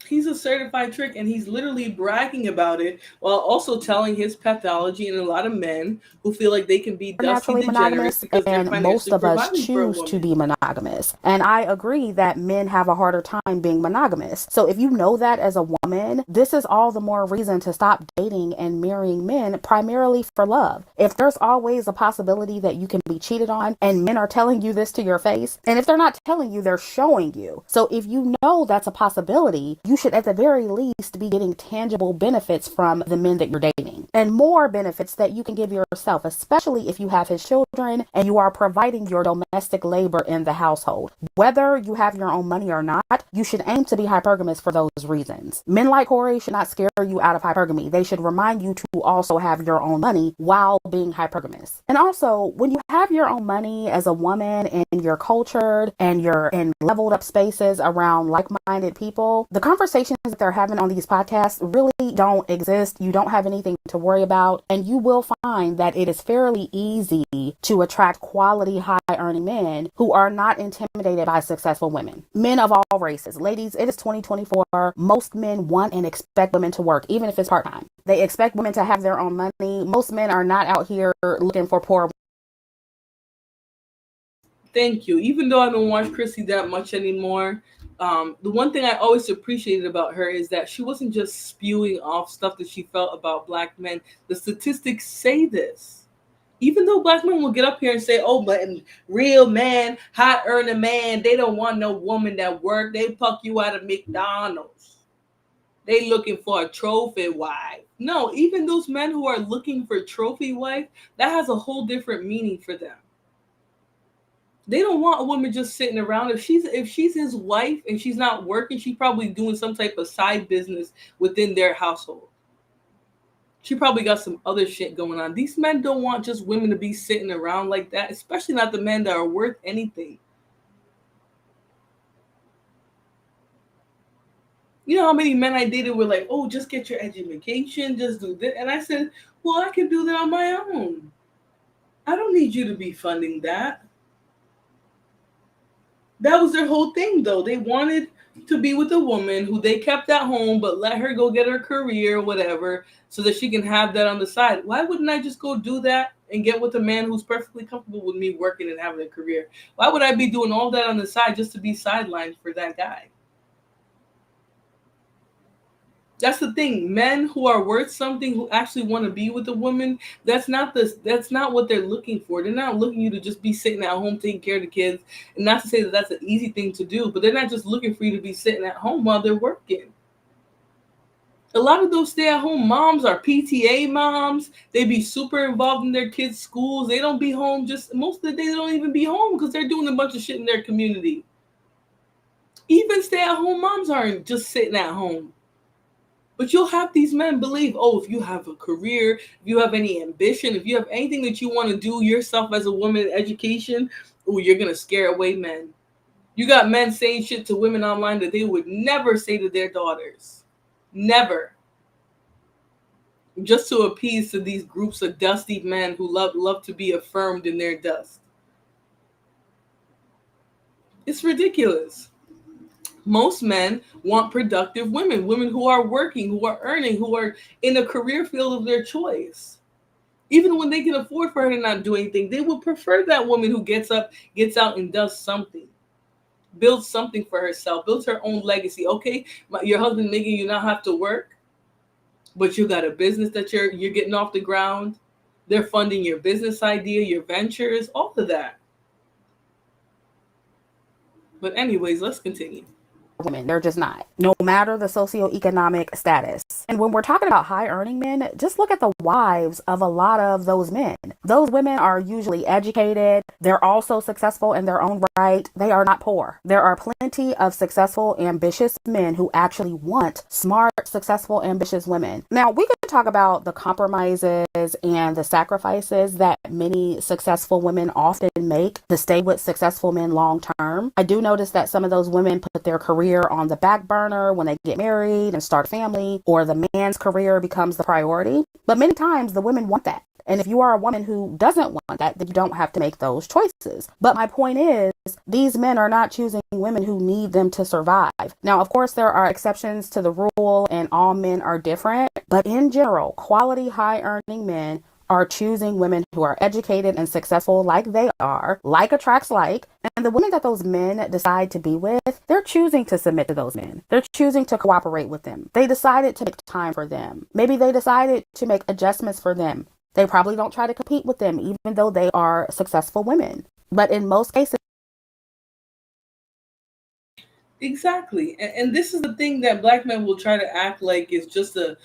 He's a certified trick, and he's literally bragging about it while also telling his pathology. And a lot of men who feel like they can be dusty naturally degenerates monogamous, because they're and most financially of us providing for a choose to woman. be monogamous. And I agree that men have a harder time being monogamous. So if you know that as a woman, this is all the more reason to stop dating and marrying men primarily for love. If there's always a possibility that you can be cheated on, and men are telling you this to your face, and if they're not telling you, they're showing you. So if you know that's a possibility, you should at the very least be getting tangible benefits from the men that you're dating, and more benefits that you can give yourself, especially if you have his children and you are providing your domestic labor in the household. Whether you have your own money or not, you should aim to be hypergamous for those reasons. Men like Corey should not scare you out of hypergamy. They should remind you to also have your own money while being hypergamous. And also, when you have your own money as a woman and you're cultured and you're in leveled up spaces around like-minded people, the conversations that they're having on these podcasts really don't exist. You don't have anything to worry about, and you will find that it is fairly easy to attract quality, high-earning men who are not intimidated by successful women. Men of all races. Ladies, it is 2024. Most men want and expect women to work, even if it's part-time. They expect women to have their own money. Most men are not out here looking for poor. Thank you. Even though I don't watch Chrissy that much anymore, the one thing I always appreciated about her is that she wasn't just spewing off stuff that she felt about black men. The statistics say this. Even though black men will get up here and say, oh, but real man, high earning man, they don't want no woman that work. They puck you out of McDonald's. They looking for a trophy wife. No, even those men who are looking for trophy wife, that has a whole different meaning for them. They don't want a woman just sitting around. If she's his wife and she's not working, she's probably doing some type of side business within their household. She probably got some other shit going on. These men don't want just women to be sitting around like that, especially not the men that are worth anything. You know how many men I dated were like, oh, just get your education, just do this. And I said, well, I can do that on my own. I don't need you to be funding that. That was their whole thing, though. They wanted to be with a woman who they kept at home, but let her go get her career, whatever, so that she can have that on the side. Why wouldn't I just go do that and get with a man who's perfectly comfortable with me working and having a career? Why would I be doing all that on the side just to be sidelined for that guy? That's the thing. Men who are worth something, who actually want to be with a woman, that's not what they're looking for. They're not looking you to just be sitting at home taking care of the kids. And not to say that that's an easy thing to do, but they're not just looking for you to be sitting at home while they're working. A lot of those stay-at-home moms are PTA moms. They be super involved in their kids' schools. They don't be home most of the day. They don't even be home because they're doing a bunch of shit in their community. Even stay-at-home moms aren't just sitting at home. But you'll have these men believe, oh, if you have a career, if you have any ambition, if you have anything that you want to do yourself as a woman in education, oh, you're going to scare away men. You got men saying shit to women online that they would never say to their daughters. Never. Just to appease to these groups of dusty men who love to be affirmed in their dust. It's ridiculous. Most men want productive women who are working, who are earning, who are in a career field of their choice. Even when they can afford for her to not do anything, they would prefer that woman who gets up, gets out, and does something. Builds something for herself, builds her own legacy. Okay, your husband making you not have to work, but you got a business that you're getting off the ground. They're funding your business idea, your ventures, all of that. But anyways, let's continue. Women, they're just not, no matter the socioeconomic status. And when we're talking about high earning men, just look at the wives of a lot of those men. Those women are usually educated. They're also successful in their own right. They are not poor. There are plenty of successful, ambitious men who actually want smart, successful, ambitious women. Now, we could talk about the compromises and the sacrifices that many successful women often make to stay with successful men long term. I do notice that some of those women put their career on the back burner when they get married and start a family, or the man's career becomes the priority. But many times the women want that. And if you are a woman who doesn't want that, then you don't have to make those choices. But my point is, these men are not choosing women who need them to survive. Now, of course, there are exceptions to the rule and all men are different. But in general, quality, high-earning men are choosing women who are educated and successful like they are, like attracts like, and the women that those men decide to be with, they're choosing to submit to those men. They're choosing to cooperate with them. They decided to make time for them. Maybe they decided to make adjustments for them. They probably don't try to compete with them, even though they are successful women. But in most cases, exactly. And this is the thing that black men will try to act like is just a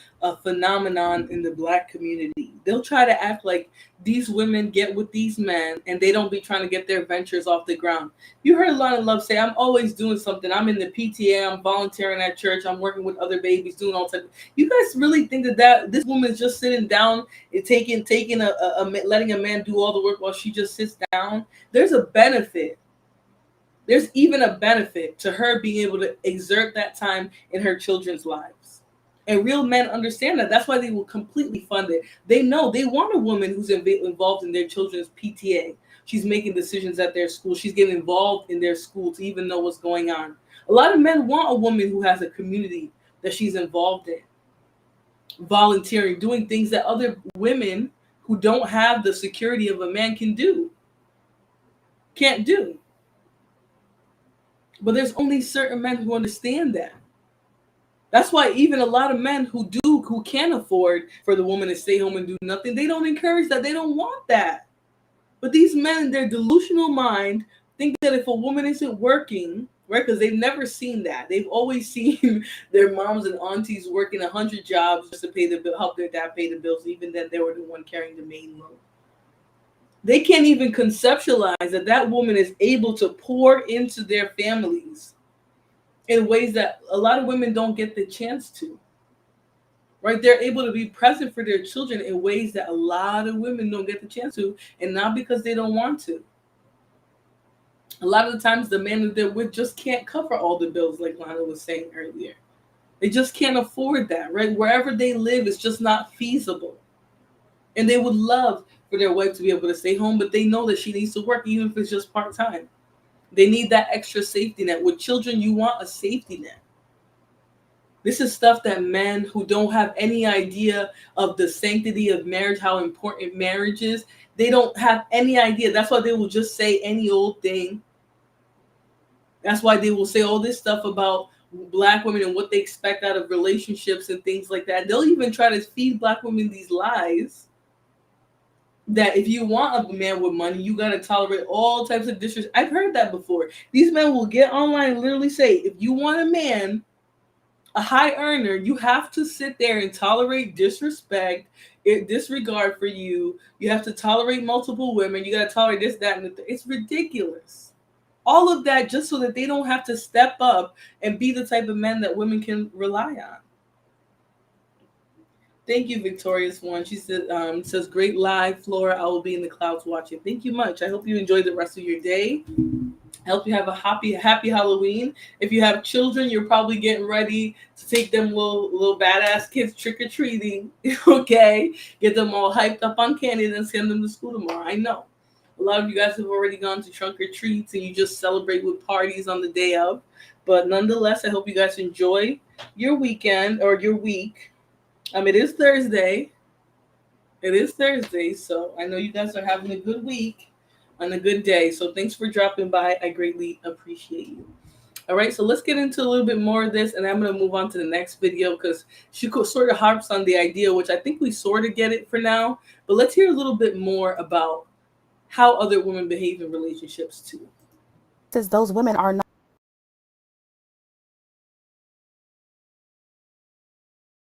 phenomenon in the black community. They'll try to act like these women get with these men and they don't be trying to get their ventures off the ground. You heard Lana Love say, I'm always doing something. I'm in the PTA, I'm volunteering at church, I'm working with other babies, doing all types. You guys really think that this woman's just sitting down and letting a man do all the work while she just sits down? There's a benefit. There's even a benefit to her being able to exert that time in her children's lives. And real men understand that. That's why they will completely fund it. They know they want a woman who's involved in their children's PTA. She's making decisions at their school. She's getting involved in their school to even know what's going on. A lot of men want a woman who has a community that she's involved in, volunteering, doing things that other women who don't have the security of a man can't do. But there's only certain men who understand that. That's why even a lot of men who can afford for the woman to stay home and do nothing, they don't encourage that. They don't want that. But these men in their delusional mind think that if a woman isn't working, right, because they've never seen that. They've always seen their moms and aunties working 100 jobs just to pay the bill, help their dad pay the bills. Even then, they were the one carrying the main load. They can't even conceptualize that woman is able to pour into their families in ways that a lot of women don't get the chance to. Right? They're able to be present for their children in ways that a lot of women don't get the chance to, and not because they don't want to. A lot of the times the man that they're with just can't cover all the bills, like Lana was saying earlier. They just can't afford that, right? Wherever they live, it's just not feasible. And they would love for their wife to be able to stay home, but they know that she needs to work, even if it's just part-time. They need that extra safety net. With children, you want a safety net. This is stuff that men who don't have any idea of the sanctity of marriage, how important marriage is, they don't have any idea. That's why they will just say any old thing. That's why they will say all this stuff about black women and what they expect out of relationships and things like that. They'll even try to feed black women these lies that if you want a man with money, you got to tolerate all types of disrespect. I've heard that before. These men will get online and literally say, if you want a man, a high earner, you have to sit there and tolerate disrespect, disregard for you. You have to tolerate multiple women. You got to tolerate this, that, and the thing. It's ridiculous. All of that just so that they don't have to step up and be the type of men that women can rely on. Thank you, Victorious One. She says, great live, Flora. I will be in the clouds watching. Thank you much. I hope you enjoy the rest of your day. I hope you have a happy Halloween. If you have children, you're probably getting ready to take them little badass kids trick-or-treating. Okay? Get them all hyped up on candy and then send them to school tomorrow. I know. A lot of you guys have already gone to trunk or treats and you just celebrate with parties on the day of. But nonetheless, I hope you guys enjoy your weekend or your week. It is Thursday. So I know you guys are having a good week on a good day. So thanks for dropping by. I greatly appreciate you. All right, so let's get into a little bit more of this, and I'm going to move on to the next video because she sort of harps on the idea, which I think we sort of get it for now. But let's hear a little bit more about how other women behave in relationships too. Says those women are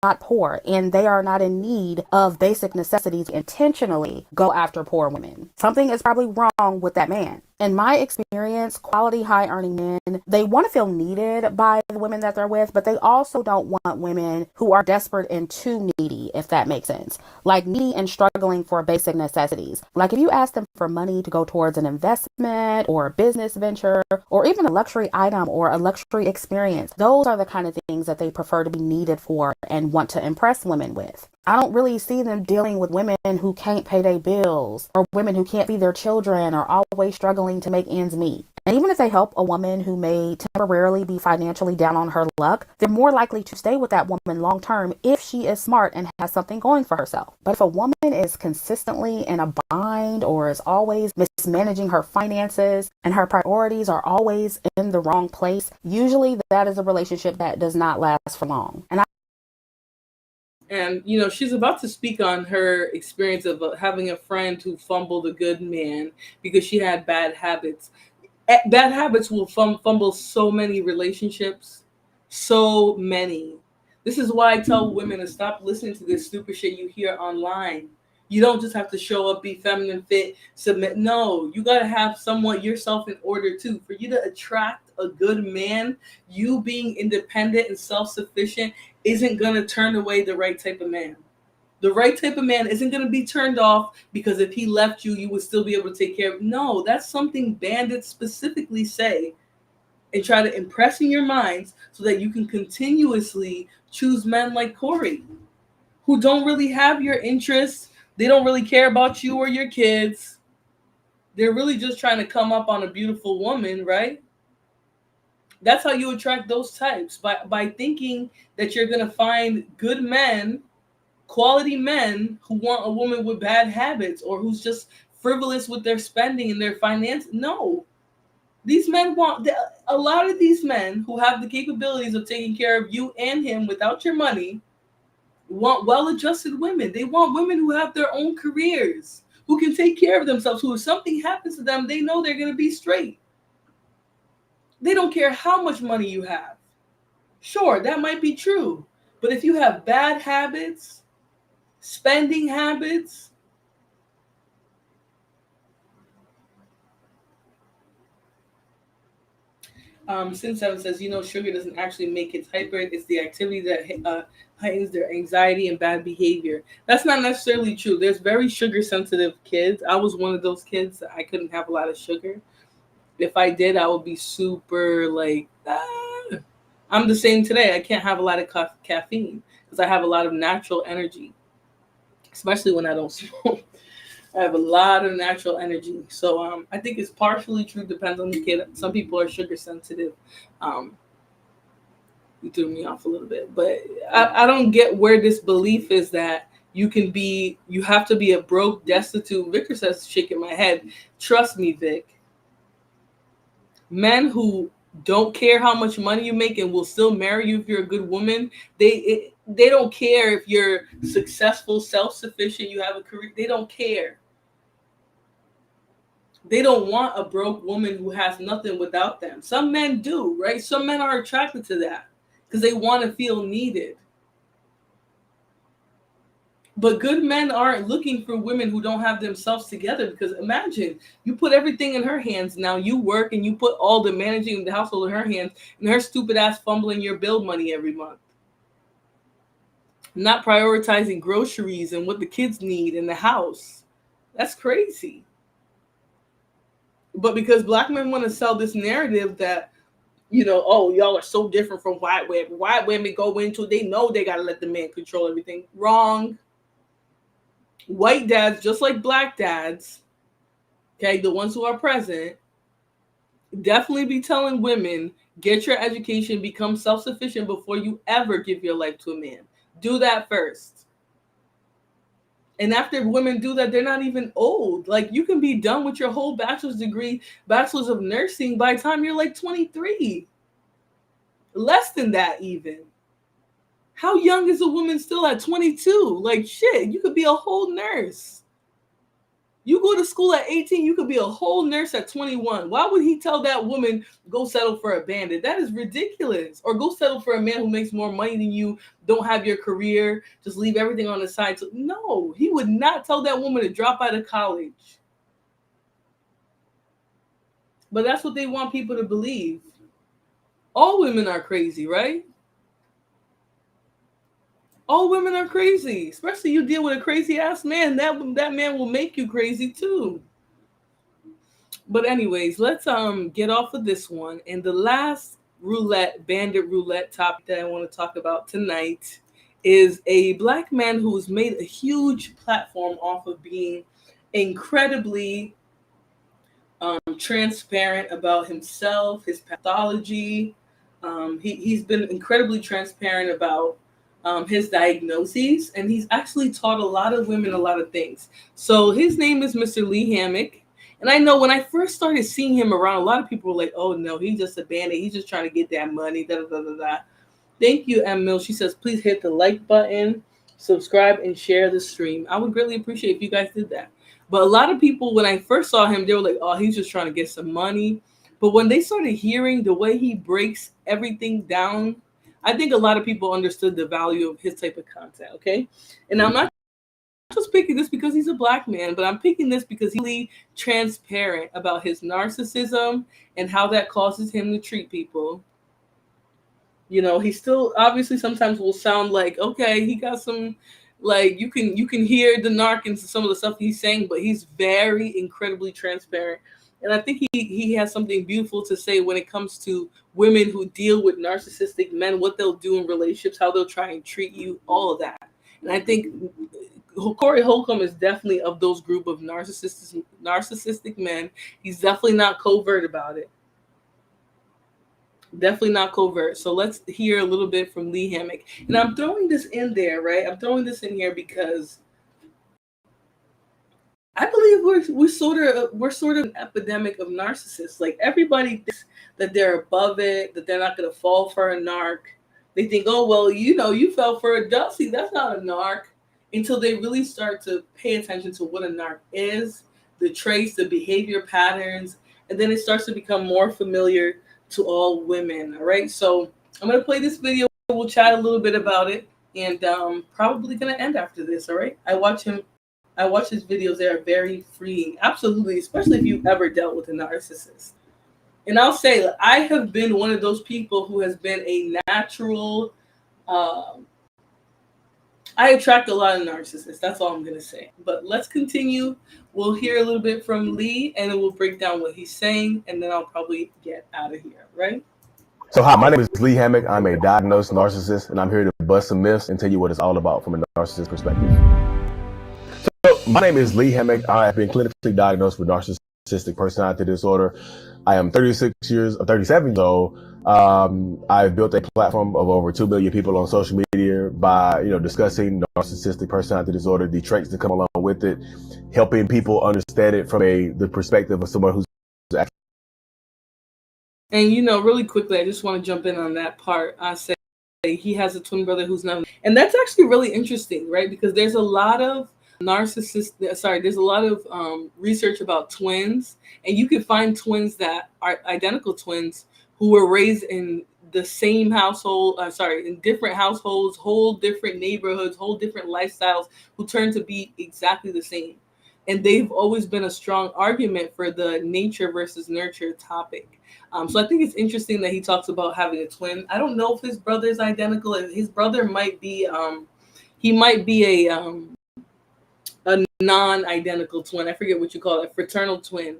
not poor and they are not in need of basic necessities intentionally go after poor women. Something is probably wrong with that man. In my experience, quality, high earning men, they want to feel needed by the women that they're with, but they also don't want women who are desperate and too needy, if that makes sense. Like needy and struggling for basic necessities. Like if you ask them for money to go towards an investment or a business venture or even a luxury item or a luxury experience, those are the kind of things that they prefer to be needed for and want to impress women with. I don't really see them dealing with women who can't pay their bills or women who can't feed their children or always struggling to make ends meet. And even if they help a woman who may temporarily be financially down on her luck, they're more likely to stay with that woman long term if she is smart and has something going for herself. But if a woman is consistently in a bind or is always mismanaging her finances and her priorities are always in the wrong place, usually that is a relationship that does not last for long. And, you know, she's about to speak on her experience of having a friend who fumbled a good man because she had bad habits. Bad habits will fumble so many relationships. So many. This is why I tell women to stop listening to this stupid shit you hear online. You don't just have to show up, be feminine, fit, submit. No, you got to have somewhat yourself in order too. For you to attract a good man, you being independent and self-sufficient isn't going to turn away the right type of man. The right type of man isn't going to be turned off because if he left you, you would still be able to take care of. No, that's something bandits specifically say and try to impress in your minds so that you can continuously choose men like Corey who don't really have your interests. They don't really care about you or your kids. They're really just trying to come up on a beautiful woman, right? That's how you attract those types, by thinking that you're going to find good men, quality men who want a woman with bad habits or who's just frivolous with their spending and their finance. No. These men want, a lot of these men who have the capabilities of taking care of you and him without your money want well-adjusted women. They want women who have their own careers, who can take care of themselves, who if something happens to them, they know they're going to be straight. They don't care how much money you have. Sure, that might be true. But if you have bad habits, spending habits, Sin 7 says, sugar doesn't actually make kids hyper. It's the activity that heightens their anxiety and bad behavior. That's not necessarily true. There's very sugar sensitive kids. I was one of those kids that I couldn't have a lot of sugar. If I did, I would be super I'm the same today. I can't have a lot of caffeine because I have a lot of natural energy, especially when I don't smoke. I have a lot of natural energy. So I think it's partially true, depends on the kid. Some people are sugar sensitive. You threw me off a little bit. But I don't get where this belief is that you have to be a broke, destitute. Vicar says, shaking my head. Trust me, Vic. Men who don't care how much money you make and will still marry you if you're a good woman, they don't care if you're successful, self-sufficient, you have a career. They don't care. They don't want a broke woman who has nothing without them. Some men do, right? Some men are attracted to that because they want to feel needed. But good men aren't looking for women who don't have themselves together, because imagine you put everything in her hands. Now you work and you put all the managing of the household in her hands, and her stupid ass fumbling your bill money every month. Not prioritizing groceries and what the kids need in the house. That's crazy. But because black men want to sell this narrative that, y'all are so different from white women. White women go into, they know they got to let the man control everything. Wrong. White dads, just like black dads, okay, the ones who are present, definitely be telling women, get your education, become self-sufficient before you ever give your life to a man. Do that first. And after women do that, they're not even old. Like, you can be done with your whole bachelor's degree, bachelor's of nursing, by the time you're like 23. Less than that even. How young is a woman still at 22? Like, shit, you could be a whole nurse. You go to school at 18, you could be a whole nurse at 21. Why would he tell that woman, go settle for a bandit? That is ridiculous. Or go settle for a man who makes more money than you, don't have your career, just leave everything on the side. So, no, he would not tell that woman to drop out of college. But that's what they want people to believe. All women are crazy, right? All women are crazy. Especially you deal with a crazy ass man. That man will make you crazy too. But anyways, let's get off of this one. And the last bandit roulette topic that I want to talk about tonight is a black man who's made a huge platform off of being incredibly transparent about himself, his pathology. He's been incredibly transparent about his diagnoses, and he's actually taught a lot of women a lot of things. So his name is Mr. Lee Hammock. And I know when I first started seeing him around, a lot of people were like, oh no, he's just a bandit. He's just trying to get that money. Da, da, da, da, da. Thank you, M. Mill. She says, please hit the like button, subscribe, and share the stream. I would greatly appreciate if you guys did that. But a lot of people, when I first saw him, they were like, oh, he's just trying to get some money. But when they started hearing the way he breaks everything down, I think a lot of people understood the value of his type of content, okay? And I'm not just picking this because he's a black man, but I'm picking this because he's really transparent about his narcissism and how that causes him to treat people. You know, he still obviously sometimes will sound like, okay, he got some, like you can hear the narc in some of the stuff he's saying, but he's very incredibly transparent. And I think he has something beautiful to say when it comes to women who deal with narcissistic men, what they'll do in relationships, how they'll try and treat you, all of that. And I think Corey Holcomb is definitely of those group of narcissistic men. He's definitely not covert about it. Definitely not covert. So let's hear a little bit from Lee Hammock. And I'm throwing this in there, right? I'm throwing this in here because I believe we're sort of an epidemic of narcissists. Like everybody thinks that they're above it, that they're not going to fall for a narc. They think, oh well, you fell for a Dusty. That's not a narc. Until they really start to pay attention to what a narc is, the traits, the behavior patterns, and then it starts to become more familiar to all women. All right, so I'm gonna play this video. We'll chat a little bit about it, and probably gonna end after this. All right, I watch his videos. They are very freeing, absolutely, especially if you've ever dealt with a narcissist. And I'll say, I have been one of those people who has been a natural. I attract a lot of narcissists. That's all I'm going to say. But let's continue. We'll hear a little bit from Lee, and then we'll break down what he's saying, and then I'll probably get out of here, right? So hi, my name is Lee Hammock. I'm a diagnosed narcissist, and I'm here to bust some myths and tell you what it's all about from a narcissist perspective. So my name is Lee Hammock. I have been clinically diagnosed with narcissistic personality disorder. I am 37 years old. I've built a platform of over 2 million people on social media by, discussing narcissistic personality disorder, the traits that come along with it, helping people understand it from the perspective of someone who's actually. And, really quickly, I just want to jump in on that part. I say he has a twin brother who's not, and that's actually really interesting, right? Because there's a lot of there's a lot of research about twins, and you can find twins that are identical twins who were raised in the same household, in different households, whole different neighborhoods, whole different lifestyles, who turn to be exactly the same. And they've always been a strong argument for the nature versus nurture topic. So I think it's interesting that he talks about having a twin. I don't know if his brother is identical. His brother might be, he might be a non-identical twin. I forget what you call it, fraternal twin.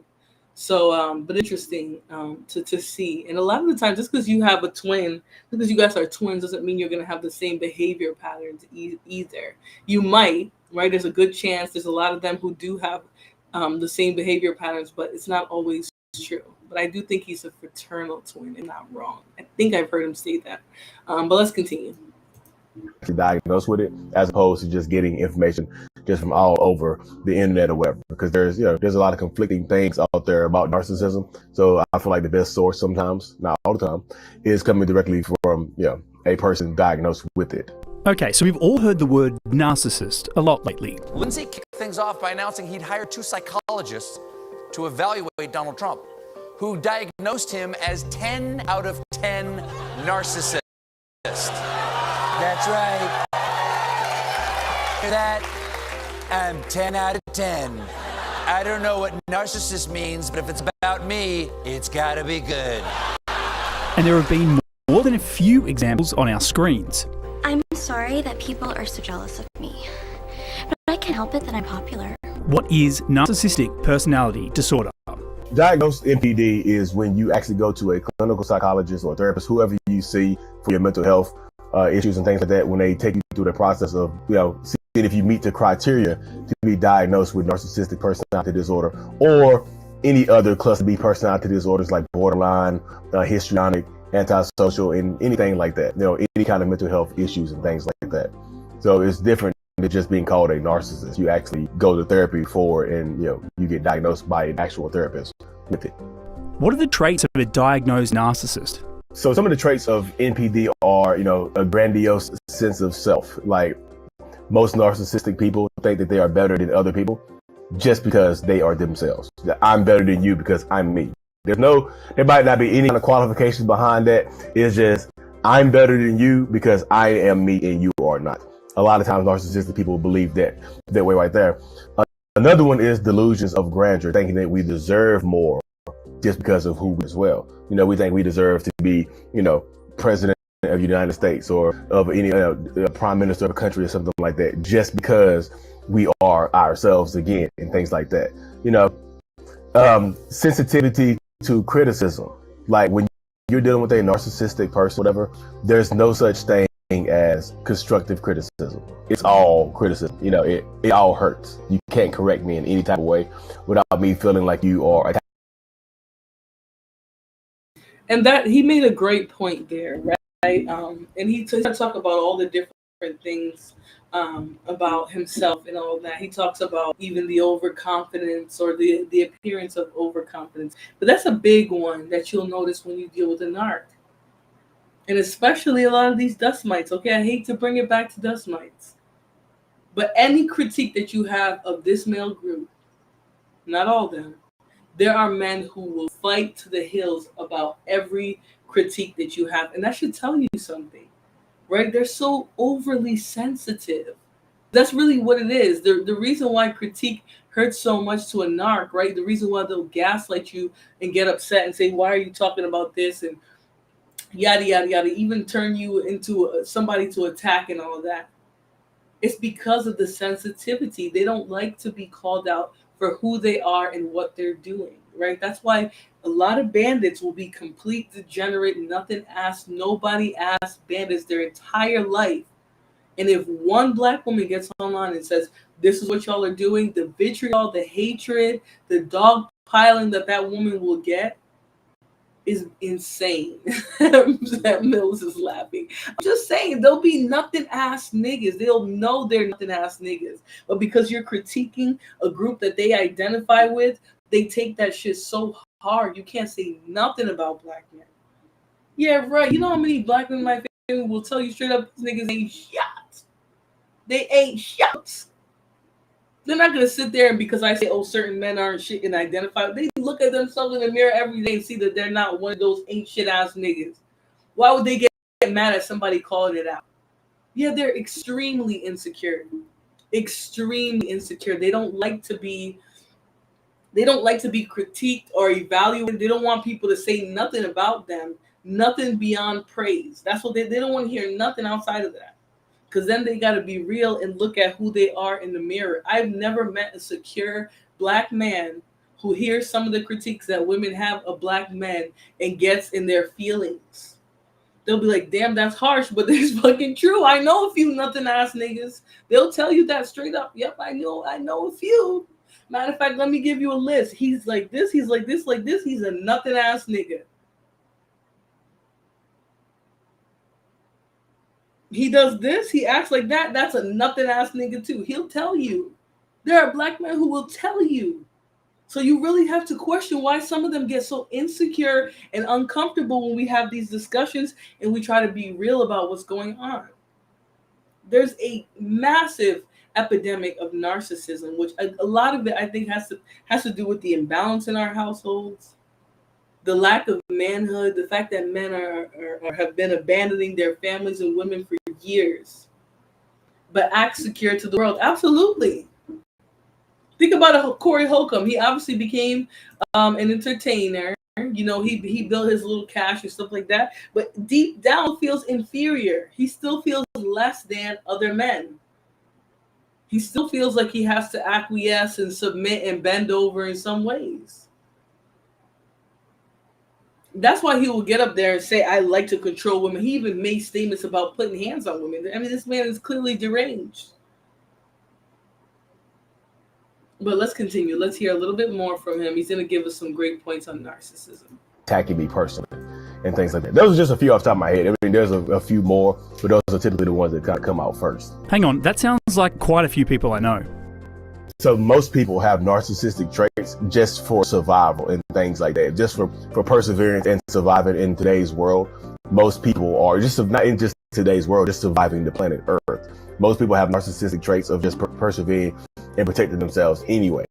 So, but interesting to see. And a lot of the time, just because you have a twin, because you guys are twins, doesn't mean you're going to have the same behavior patterns either. You might, right? There's a good chance. There's a lot of them who do have the same behavior patterns, but it's not always true. But I do think he's a fraternal twin and not wrong. I think I've heard him say that. But let's continue. Diagnosed with it, as opposed to just getting information just from all over the internet or whatever, because there's a lot of conflicting things out there about narcissism. So I feel like the best source sometimes, not all the time, is coming directly from a person diagnosed with it. Okay, so we've all heard the word narcissist a lot lately. Lindsay kicked things off by announcing he'd hired 2 psychologists to evaluate Donald Trump, who diagnosed him as 10 out of 10 narcissist. That's right. Hear that? I'm 10 out of 10. I don't know what narcissist means, but if it's about me, it's gotta be good. And there have been more than a few examples on our screens. I'm sorry that people are so jealous of me, but I can't help it that I'm popular. What is narcissistic personality disorder? Diagnosed NPD is when you actually go to a clinical psychologist or therapist, whoever you see for your mental health issues and things like that, when they take you through the process of, seeing if you meet the criteria to be diagnosed with narcissistic personality disorder or any other cluster B personality disorders like borderline, histrionic, antisocial, and anything like that. Any kind of mental health issues and things like that. So it's different than just being called a narcissist. You actually go to therapy for, and you get diagnosed by an actual therapist with it. What are the traits of a diagnosed narcissist? So some of the traits of NPD are, a grandiose sense of self. Like most narcissistic people think that they are better than other people just because they are themselves. I'm better than you because I'm me. There might not be any kind of qualifications behind that. It's just, I'm better than you because I am me and you are not. A lot of times narcissistic people believe that way right there. Another one is delusions of grandeur, thinking that we deserve more just because of who we are as well. We think we deserve to be, president of the United States or of any prime minister of a country or something like that, just because we are ourselves again and things like that. Sensitivity to criticism. Like when you're dealing with a narcissistic person, whatever, there's no such thing as constructive criticism. It's all criticism. It all hurts. You can't correct me in any type of way without me feeling like you are. And that he made a great point there, right? And he talked about all the different things about himself and all of that. He talks about even the overconfidence or the appearance of overconfidence. But that's a big one that you'll notice when you deal with a narc. And especially a lot of these dust mites. Okay, I hate to bring it back to dust mites. But any critique that you have of this male group, not all of them, there are men who will fight to the hills about every critique that you have. And that should tell you something, right? They're so overly sensitive. That's really what it is. The reason why critique hurts so much to a narc, right? The reason why they'll gaslight you and get upset and say, why are you talking about this? And yada, yada, yada, even turn you into somebody to attack and all of that. It's because of the sensitivity. They don't like to be called out for who they are and what they're doing, right? That's why a lot of bandits will be complete degenerate, nothing asked, nobody asked bandits their entire life. And if one black woman gets online and says, this is what y'all are doing, the vitriol, the hatred, the dog piling that woman will get is insane. That Mills is laughing. I'm just saying, there'll be nothing ass niggas. They'll know they're nothing ass niggas. But because you're critiquing a group that they identify with, they take that shit so hard. You can't say nothing about black men. Yeah, right. You know how many black men in my family will tell you straight up, these niggas ain't shot. They ain't shot. They're not going to sit there and because I say, oh, certain men aren't shit and identify. They look at themselves in the mirror every day and see that they're not one of those ain't shit ass niggas. Why would they get mad at somebody calling it out? Yeah, they're extremely insecure. Extremely insecure. They don't like to be critiqued or evaluated. They don't want people to say nothing about them, nothing beyond praise. That's what they don't want to hear nothing outside of that. Because then they got to be real and look at who they are in the mirror. I've never met a secure black man who hears some of the critiques that women have of black men and gets in their feelings. They'll be like, damn, that's harsh, but it's fucking true. I know a few nothing ass niggas. They'll tell you that straight up. Yep, I know a few. Matter of fact, let me give you a list. He's like this, he's like this, like this. He's a nothing ass nigga. He does this, he acts like that. That's a nothing ass nigga too. He'll tell you. There are black men who will tell you. So you really have to question why some of them get so insecure and uncomfortable when we have these discussions and we try to be real about what's going on. There's a massive epidemic of narcissism, which a lot of it I think has to do with the imbalance in our households, the lack of manhood, the fact that men have been abandoning their families and women for years, but act secure to the world. Absolutely. Think about Corey Holcomb. He obviously became an entertainer. You know, he built his little cash and stuff like that. But deep down, feels inferior. He still feels less than other men. He still feels like he has to acquiesce and submit and bend over in some ways. That's why he will get up there and say, I like to control women. He even made statements about putting hands on women. I mean, this man is clearly deranged. But let's continue. Let's hear a little bit more from him. He's going to give us some great points on narcissism. Attacking me personally and things like that. Those are just a few off the top of my head. I mean, there's a few more, but those are typically the ones that kind of come out first. Hang on, that sounds like quite a few people I know. So most people have narcissistic traits just for survival and things like that, just for perseverance and surviving in today's world. Most people are just not in just today's world, just surviving the planet Earth. Most people have narcissistic traits of just persevering and protecting themselves anyway.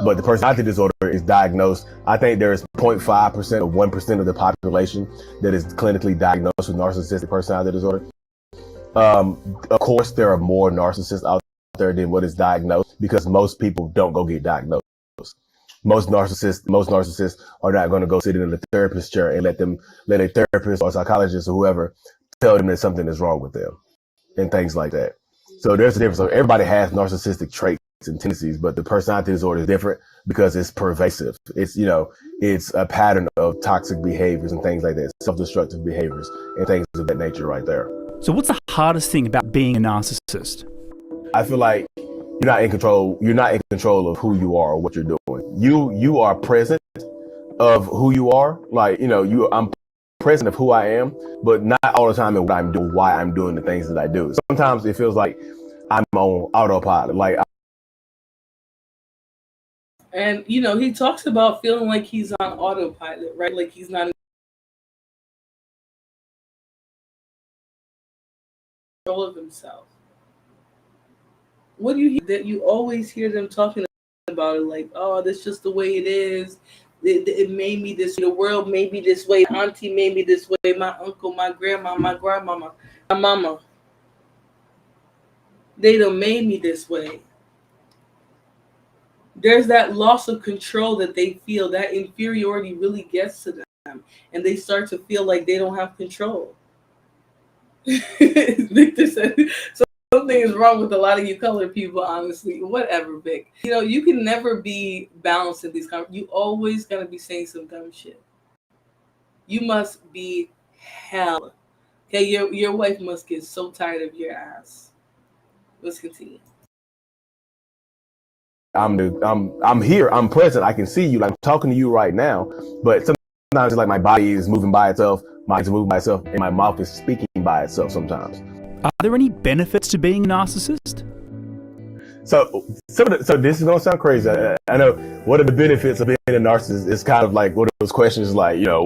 But the personality disorder is diagnosed. I think there is 0.5% or 1% of the population that is clinically diagnosed with narcissistic personality disorder. Of course, there are more narcissists out there than what is diagnosed because most people don't go get diagnosed. Most narcissists are not going to go sit in a therapist chair and let a therapist or psychologist or whoever tell them that something is wrong with them and things like that. So there's a difference. So everybody has narcissistic traits and tendencies, but the personality disorder is different because it's pervasive. It's, you know, it's a pattern of toxic behaviors and things like that, self-destructive behaviors and things of that nature right there. So what's the hardest thing about being a narcissist? I feel like you're not in control. You're not in control of who you are or what you're doing. You are present of who you are. Like, you know, I'm present of who I am, but not all the time in what I'm doing, why I'm doing the things that I do. Sometimes it feels like I'm on autopilot. Like, and, you know, he talks about feeling like he's on autopilot, right? Like he's not in control of himself. What do you hear that you always hear them talking about it? Like, oh, that's just the way it is. It made me this way. The world made me this way. Auntie made me this way. My uncle, my grandma, my grandmama, my mama. They done made me this way. There's that loss of control that they feel. That inferiority really gets to them. And they start to feel like they don't have control. Victor said, something is wrong with a lot of you colored people, honestly. Whatever, Vic. You know, you can never be balanced in these conversations. You always gotta be saying some dumb shit. You must be hell. Okay, your wife must get so tired of your ass. Let's continue. I'm here. I'm present. I can see you. Like, I'm talking to you right now. But sometimes it's like my body is moving by itself, my eyes are moving by itself, and my mouth is speaking by itself sometimes. Are there any benefits to being a narcissist? So this is gonna sound crazy. I know. What are the benefits of being a narcissist? It's kind of like one of those questions, like, you know,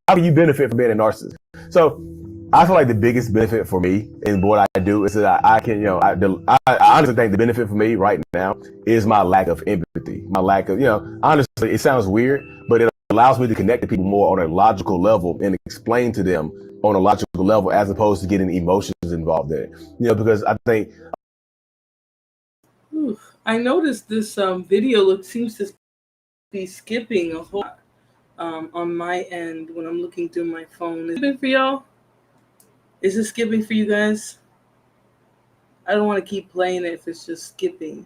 how do you benefit from being a narcissist? So I feel like the biggest benefit for me in what I do is that I can, you know, I honestly think the benefit for me right now is my lack of empathy, my lack of, you know, honestly, it sounds weird, but it allows me to connect to people more on a logical level and explain to them on a logical level as opposed to getting emotions involved in it. You know, because I think I noticed this video seems to be skipping a whole lot on my end when I'm looking through my phone. Is it skipping for y'all? Is it skipping for you guys? I don't want to keep playing it if it's just skipping.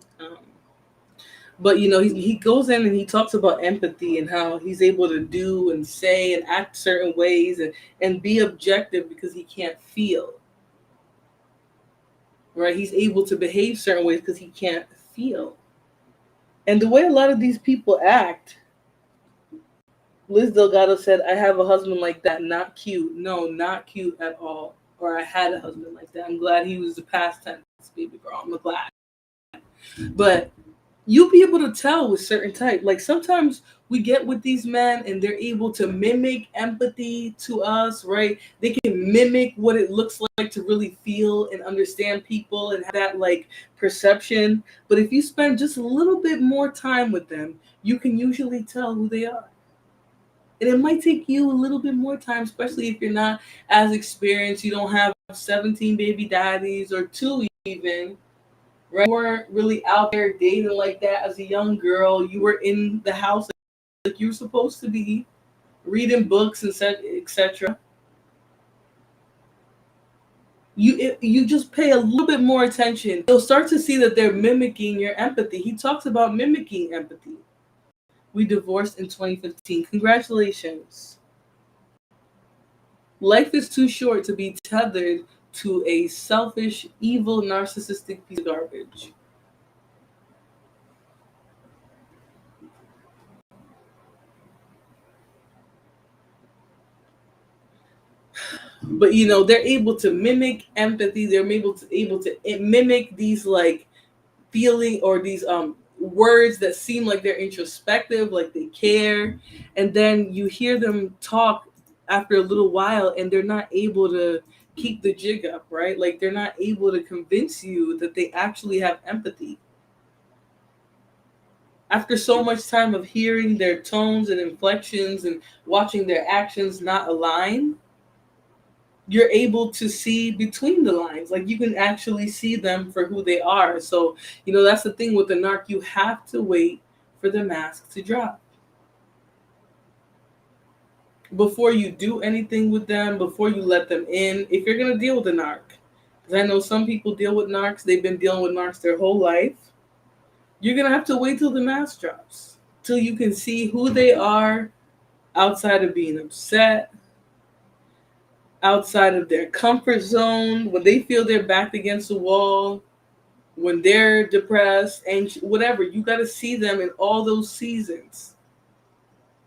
But, you know, he goes in and he talks about empathy and how he's able to do and say and act certain ways and be objective because he can't feel. Right? He's able to behave certain ways because he can't feel. And the way a lot of these people act, Liz Delgado said, I have a husband like that, not cute. No, not cute at all. Or I had a husband like that. I'm glad he was the past tense, baby girl. I'm glad. But you'll be able to tell with certain type. Like sometimes we get with these men and they're able to mimic empathy to us, right? They can mimic what it looks like to really feel and understand people and have that like perception. But if you spend just a little bit more time with them, you can usually tell who they are. And it might take you a little bit more time, especially if you're not as experienced. You don't have 17 baby daddies or 2 even, right? You weren't really out there dating like that as a young girl. You were in the house like you were supposed to be, reading books and etc. You just pay a little bit more attention, you'll start to see that they're mimicking your empathy. He talks about mimicking empathy. We divorced in 2015. Congratulations. Life is too short to be tethered to a selfish, evil, narcissistic piece of garbage. But they're able to mimic empathy. They're able to mimic these like feeling, or these words that seem like they're introspective, like they care, and then you hear them talk after a little while and they're not able to keep the jig up, right? Like they're not able to convince you that they actually have empathy. After so much time of hearing their tones and inflections and watching their actions not align, you're able to see between the lines. Like you can actually see them for who they are. So, that's the thing with the narc. You have to wait for the mask to drop before you do anything with them, before you let them in. If you're going to deal with a narc, because I know some people deal with narcs, they've been dealing with narcs their whole life. You're going to have to wait till the mask drops, till you can see who they are outside of being upset, outside of their comfort zone, when they feel they're backed against the wall, when they're depressed, and whatever. You got to see them in all those seasons.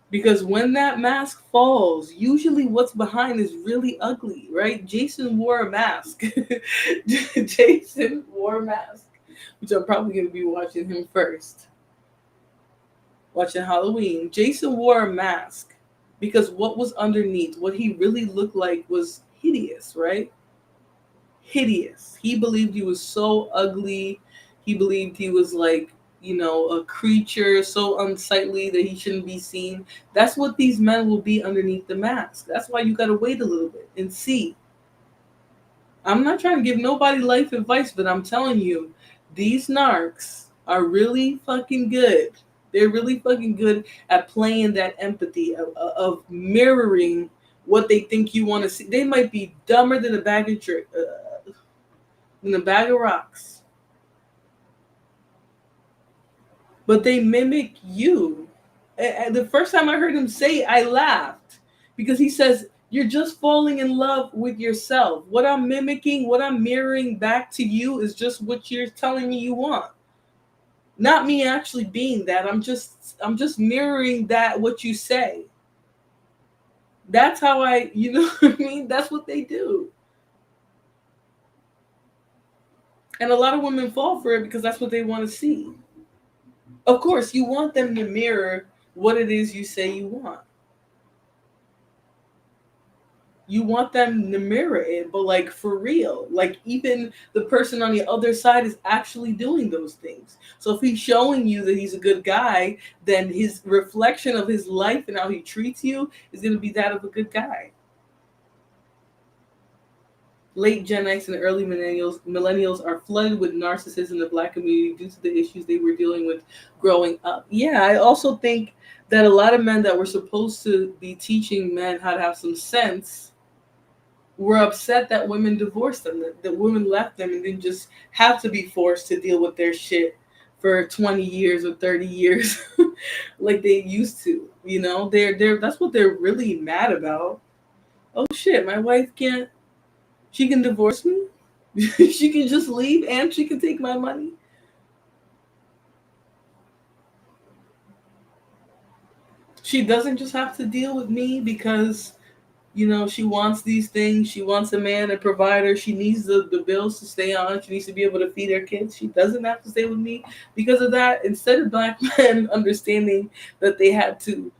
Because when that mask falls, usually what's behind is really ugly, right? Jason wore a mask. Jason wore a mask, which I'm probably going to be watching him first. Watching Halloween. Jason wore a mask because what was underneath, what he really looked like, was hideous, right? Hideous. He believed he was so ugly. He believed he was like, a creature so unsightly that he shouldn't be seen. That's what these men will be underneath the mask. That's why you got to wait a little bit and see. I'm not trying to give nobody life advice, but I'm telling you, these narcs are really fucking good. They're really fucking good at playing that empathy, of mirroring what they think you want to see. They might be dumber than a bag of rocks, but they mimic you. And the first time I heard him say it, I laughed, because he says, you're just falling in love with yourself. What I'm mimicking, what I'm mirroring back to you is just what you're telling me you want. Not me actually being that. I'm just mirroring that, what you say. That's how I, what I mean? That's what they do. And a lot of women fall for it because that's what they want to see. Of course, you want them to mirror what it is you say you want. You want them to mirror it, but like for real. Like even the person on the other side is actually doing those things. So if he's showing you that he's a good guy, then his reflection of his life and how he treats you is going to be that of a good guy. Late Gen X and early millennials are flooded with narcissists in the Black community due to the issues they were dealing with growing up. Yeah, I also think that a lot of men that were supposed to be teaching men how to have some sense were upset that women divorced them, that women left them and didn't just have to be forced to deal with their shit for 20 years or 30 years like they used to. They're that's what they're really mad about. Oh shit, my wife she can divorce me? She can just leave and she can take my money? She doesn't just have to deal with me because she wants these things. She wants a man, a provider. She needs the bills to stay on. She needs to be able to feed her kids. She doesn't have to stay with me because of that. Instead of Black men understanding that they had to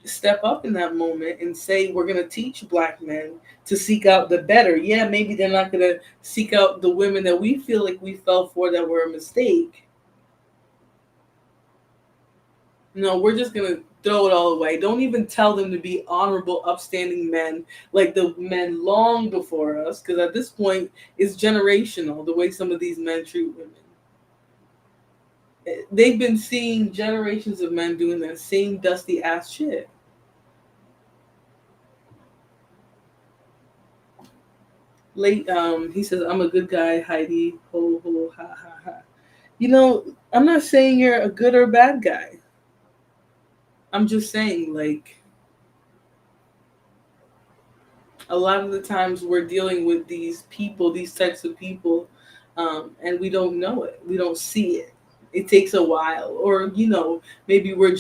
step up in that moment and say, we're going to teach Black men to seek out the better. Yeah, maybe they're not going to seek out the women that we feel like we fell for that were a mistake. No, we're just going to throw it all away. Don't even tell them to be honorable, upstanding men like the men long before us, because at this point, it's generational, the way some of these men treat women. They've been seeing generations of men doing that same dusty ass shit. He says, I'm a good guy, Heidi. Ho, ho, ha, ha, ha. You know, I'm not saying you're a good or bad guy. I'm just saying, like, a lot of the times we're dealing with these people, these types of people, and we don't know it. We don't see it. It takes a while. Or, you know, maybe we're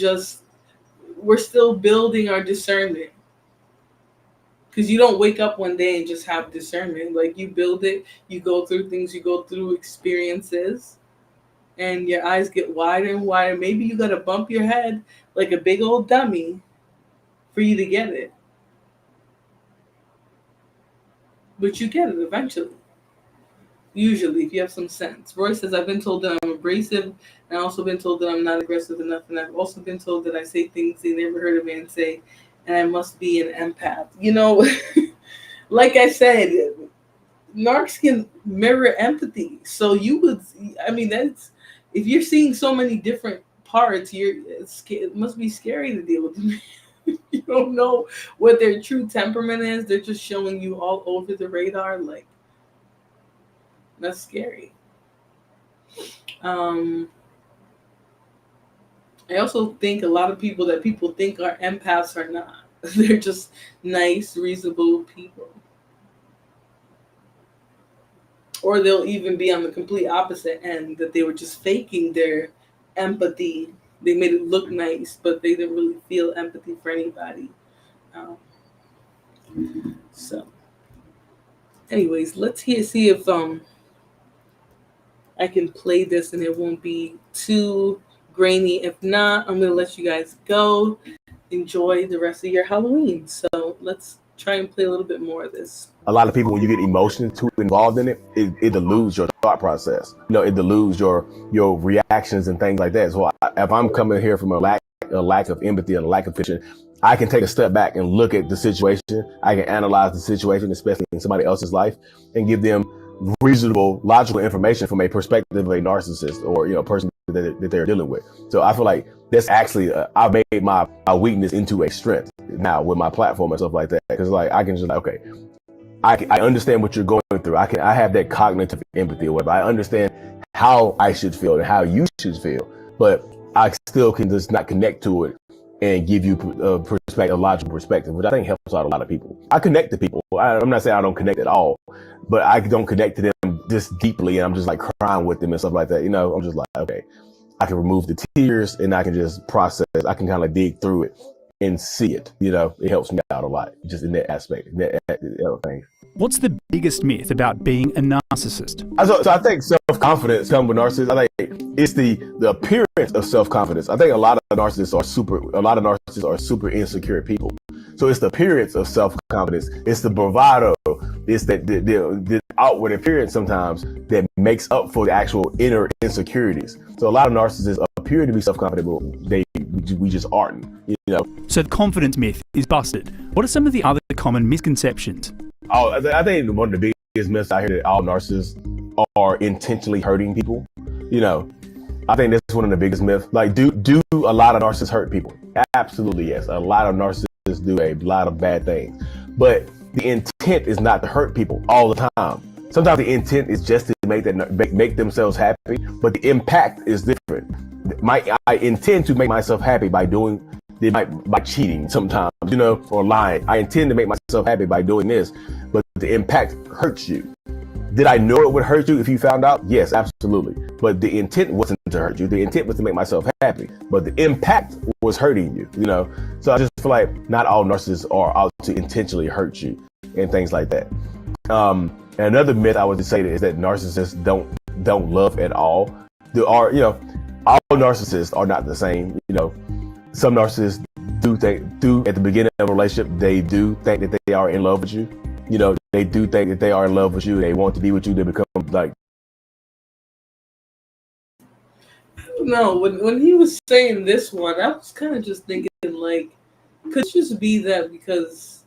still building our discernment. Because you don't wake up one day and just have discernment. Like, you build it, you go through things, you go through experiences, and your eyes get wider and wider. Maybe you got to bump your head like a big old dummy for you to get it. But you get it eventually. Usually, if you have some sense. Roy says, I've been told that I'm abrasive, and I've also been told that I'm not aggressive enough, and I've also been told that I say things they never heard a man say, and I must be an empath. You know, like I said, narcs can mirror empathy. So that's, if you're seeing so many different parts, it must be scary to deal with them. You don't know what their true temperament is. They're just showing you all over the radar. Like, that's scary. I also think a lot of people that people think are empaths are not. They're just nice, reasonable people. Or they'll even be on the complete opposite end, that they were just faking their empathy. They made it look nice, but they didn't really feel empathy for anybody. So, anyways, let's see if I can play this and it won't be too grainy. If not, I'm going to let you guys go. Enjoy the rest of your Halloween. So let's try and play a little bit more of this. A lot of people, when you get emotions too involved in it, it dilutes your thought process. You know, it dilutes your reactions and things like that. So if I'm coming here from a lack of empathy and a lack of vision, I can take a step back and look at the situation. I can analyze the situation, especially in somebody else's life, and give them reasonable, logical information from a perspective of a narcissist or, you know, person that they're dealing with. So I feel like that's actually I made my weakness into a strength now with my platform and stuff like that. Because like I can just okay, I understand what you're going through. I have that cognitive empathy or whatever. I understand how I should feel and how you should feel, but I still can just not connect to it and give you a logical perspective, which I think helps out a lot of people. I connect to people. I'm not saying I don't connect at all, but I don't connect to them this deeply, and I'm just like crying with them and stuff like that. You know, I'm just like, okay, I can remove the tears and I can just process. I can kind of dig through it and see it. You know, it helps me out a lot just in that aspect, in that thing. What's the biggest myth about being a narcissist? So I think self-confidence comes with narcissists. I think it's the appearance of self-confidence. I think a lot of narcissists are super insecure people. So it's the appearance of self-confidence. It's the bravado. It's the outward appearance sometimes that makes up for the actual inner insecurities. So a lot of narcissists appear to be self-confident, but we just aren't, you know. So the confidence myth is busted. What are some of the other common misconceptions? Oh, I think one of the biggest myths I hear that all narcissists are intentionally hurting people. You know, I think that's one of the biggest myths. Like, do a lot of narcissists hurt people? Absolutely, yes. A lot of narcissists do a lot of bad things. But the intent is not to hurt people all the time. Sometimes the intent is just to make themselves happy, but the impact is different. I intend to make myself happy by cheating sometimes, you know, or lying. I intend to make myself happy by doing this, but the impact hurts you. Did I know it would hurt you if you found out? Yes, absolutely. But the intent wasn't to hurt you. The intent was to make myself happy, but the impact was hurting you, you know? So I just feel like not all narcissists are out to intentionally hurt you and things like that. And another myth I would say is that narcissists don't love at all. There are, you know, all narcissists are not the same, you know. Some narcissists do at the beginning of a relationship, they do think that they are in love with you. You know, they do think that they are in love with you. They want to be with you. They become like. I don't know. When he was saying this one, I was kind of just thinking like, could it just be that because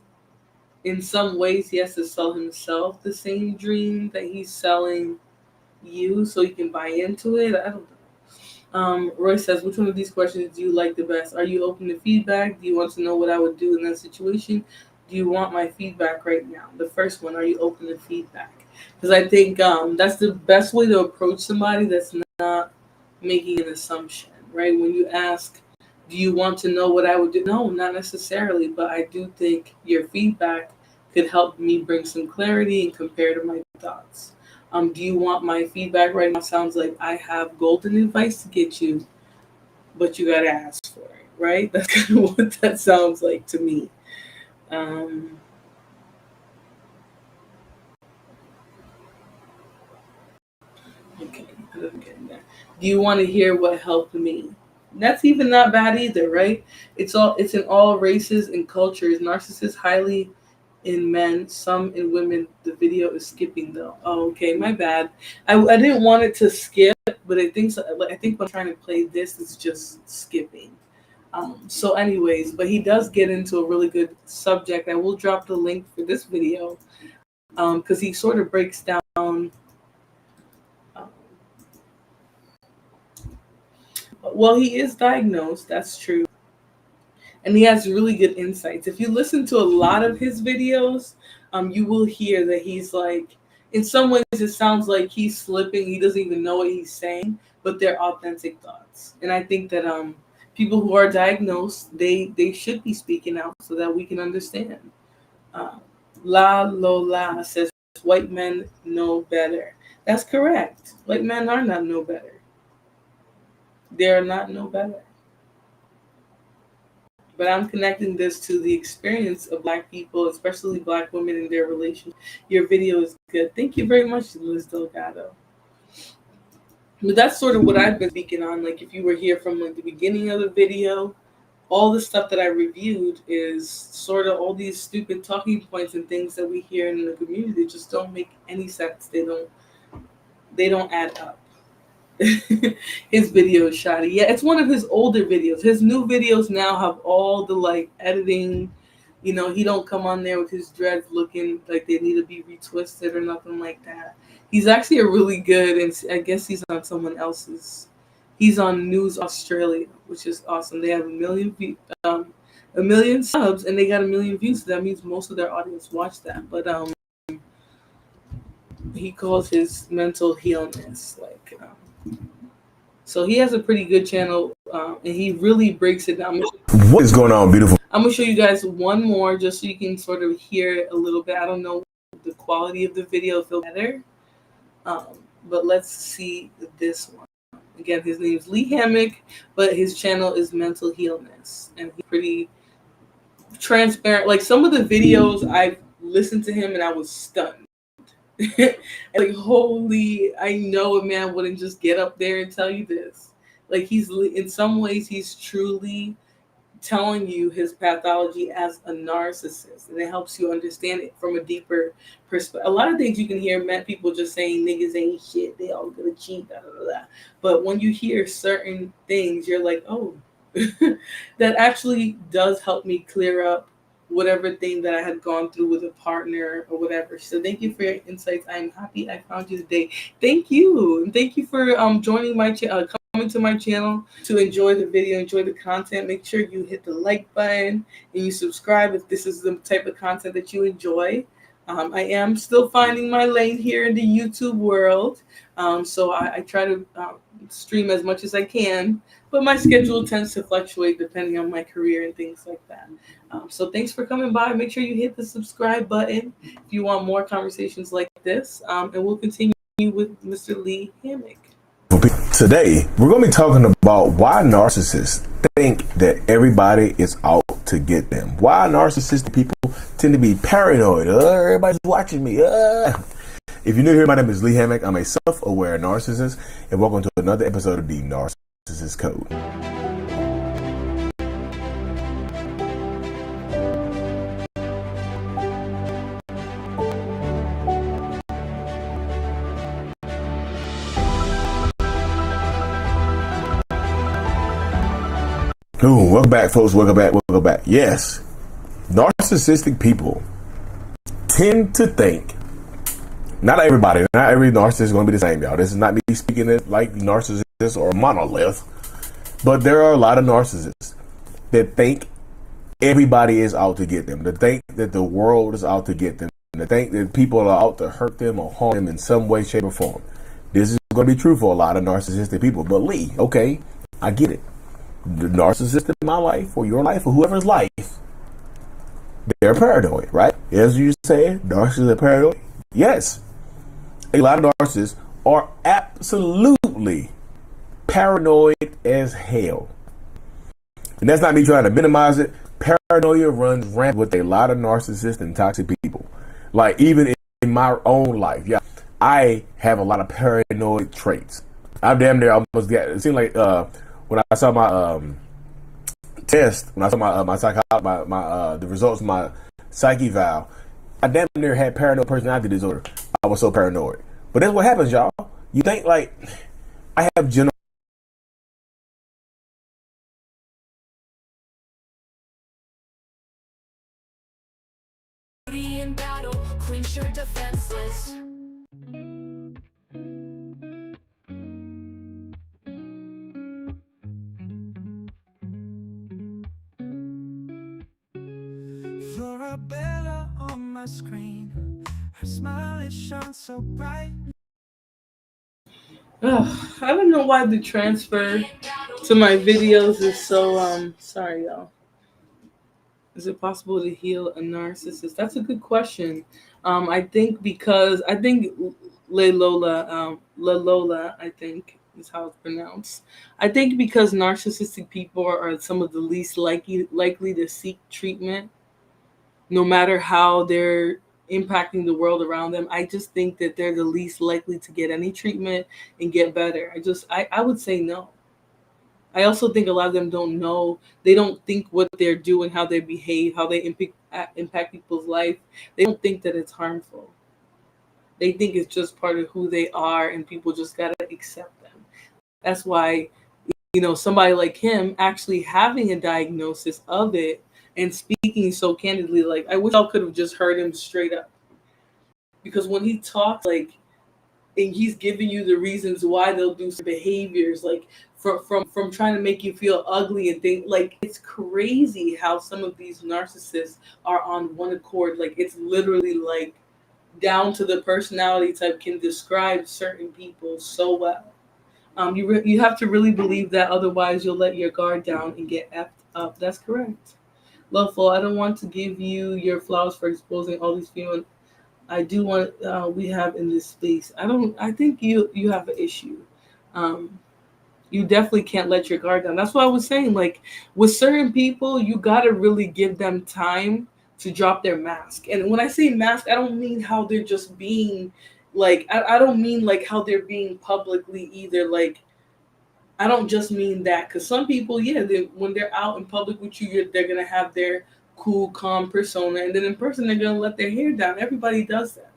in some ways he has to sell himself the same dream that he's selling you so you can buy into it? I don't know. Roy says, which one of these questions do you like the best? Are you open to feedback? Do you want to know what I would do in that situation? Do you want my feedback right now? The first one, are you open to feedback? Because I think that's the best way to approach somebody that's not making an assumption, right? When you ask, do you want to know what I would do? No, not necessarily, but I do think your feedback could help me bring some clarity and compare to my thoughts. Do you want my feedback right now? Sounds like I have golden advice to get you, but you gotta ask for it, right? That's kind of what that sounds like to me. Okay, I'm getting there. Do you want to hear what helped me? That's even not bad either, right? It's in all races and cultures. Narcissists highly in men, some in women. The video is skipping though. Oh, okay, my bad. I didn't want it to skip, but I think when I'm trying to play this, it's just skipping. So anyways, but he does get into a really good subject. I will drop the link for this video because he sort of breaks down. Well, he is diagnosed, that's true. And he has really good insights. If you listen to a lot of his videos, you will hear that he's like, in some ways it sounds like he's slipping. He doesn't even know what he's saying, but they're authentic thoughts. And I think that people who are diagnosed, they should be speaking out so that we can understand. La Lola says, white men know better. That's correct. White men are not know better. They're not no better. But I'm connecting this to the experience of Black people, especially Black women in their relationship. Your video is good. Thank you very much, Liz Delgado. But that's sort of what I've been speaking on. Like if you were here from like the beginning of the video, all the stuff that I reviewed is sort of all these stupid talking points and things that we hear in the community that just don't make any sense. They don't add up. His video is shoddy. Yeah, it's one of his older videos. His new videos now have all the like editing. You know, he don't come on there with his dreads looking like they need to be retwisted or nothing like that. He's actually a really good, and I guess he's on someone else's. He's on News Australia, which is awesome. They have a million subs, and they got 1 million views. So that means most of their audience watch that. But he calls his mental illness like. So he has a pretty good channel, and he really breaks it down. What is going on, beautiful? I'm gonna show you guys one more just so you can sort of hear it a little bit. I don't know the quality of the video feel better, but let's see this one. Again, his name is Lee Hammock, but his channel is Mental Illness, and he's pretty transparent. Like some of the videos I've listened to him and I was stunned. Like holy, I know a man wouldn't just get up there and tell you this. Like he's in some ways he's truly telling you his pathology as a narcissist, and it helps you understand it from a deeper perspective. A lot of things you can hear people just saying niggas ain't shit, they all gonna cheat, blah, blah, blah. But when you hear certain things, you're like, oh, that actually does help me clear up whatever thing that I had gone through with a partner or whatever. So thank you for your insights. I'm happy I found you today. Thank you. And thank you for joining my channel, coming to my channel to enjoy the video, enjoy the content. Make sure you hit the like button and you subscribe if this is the type of content that you enjoy. I am still finding my lane here in the YouTube world. So I try to stream as much as I can, but my schedule tends to fluctuate depending on my career and things like that. So thanks for coming by. Make sure you hit the subscribe button if you want more conversations like this. And we'll continue with Mr. Lee Hammock. Today, we're going to be talking about why narcissists think that everybody is out to get them. Why narcissistic people tend to be paranoid. Everybody's watching me. If you're new here, my name is Lee Hammock. I'm a self-aware narcissist, and welcome to another episode of the Narcissist Code. Ooh, welcome back, folks. Welcome back. Yes, narcissistic people tend to think. Not every narcissist is going to be the same, y'all. This is not me speaking it like narcissists or monolith, but there are a lot of narcissists that think everybody is out to get them, that think that the world is out to get them, that think that people are out to hurt them or harm them in some way, shape, or form. This is going to be true for a lot of narcissistic people. But Lee, okay, I get it. The narcissist in my life or your life or whoever's life, they're paranoid, right? As you said, narcissists are paranoid. Yes. A lot of narcissists are absolutely paranoid as hell. And that's not me trying to minimize it. Paranoia runs rampant with a lot of narcissists and toxic people. Like even in my own life, yeah, I have a lot of paranoid traits. I'm damn near almost got it. Seemed like when I saw my test, when I saw the results of my psyche eval, I damn near had paranoid personality disorder. I was so paranoid. But that's what happens, y'all. You think like I have general. In battle, quench your defenseless. Florabella on my screen, her smile is shone so bright. Ugh, I don't know why the transfer to my videos is so sorry y'all. Is it possible to heal a narcissist? That's a good question. I think Lola, I think is how it's pronounced. I think because narcissistic people are some of the least likely to seek treatment, no matter how they're impacting the world around them. I just think that they're the least likely to get any treatment and get better. I would say no. I also think a lot of them don't know. They don't think what they're doing, how they behave, how they impact people's life. They don't think that it's harmful. They think it's just part of who they are, and people just gotta accept them. That's why, somebody like him actually having a diagnosis of it and speaking so candidly, like I wish I could have just heard him straight up. Because when he talks, like, and he's giving you the reasons why they'll do some behaviors, like from trying to make you feel ugly and think, like, it's crazy how some of these narcissists are on one accord. Like it's literally like down to the personality type can describe certain people so well. You have to really believe that, otherwise you'll let your guard down and get effed up. That's correct. Loveful, I don't want to give you your flowers for exposing all these female. I do want we have in this space. I think you have an issue. You definitely can't let your guard down. That's what I was saying. Like with certain people, you gotta really give them time to drop their mask. And when I say mask, I don't mean how they're just being like I don't mean like how they're being publicly either. Like I don't just mean that, because some people, yeah, when they're out in public with you, they're gonna have their cool, calm persona, and then in person they're gonna let their hair down. Everybody does that.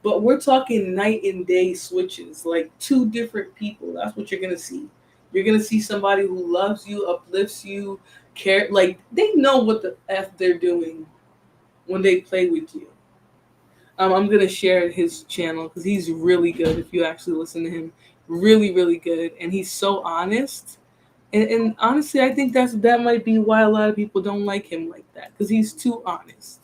But we're talking night and day switches, like two different people. That's what you're gonna see. You're gonna see somebody who loves you, uplifts you, care, like they know what the F they're doing when they play with you. I'm gonna share his channel because he's really good. If you actually listen to him, really, really good, and he's so honest. And honestly, I think that might be why a lot of people don't like him like that, because he's too honest.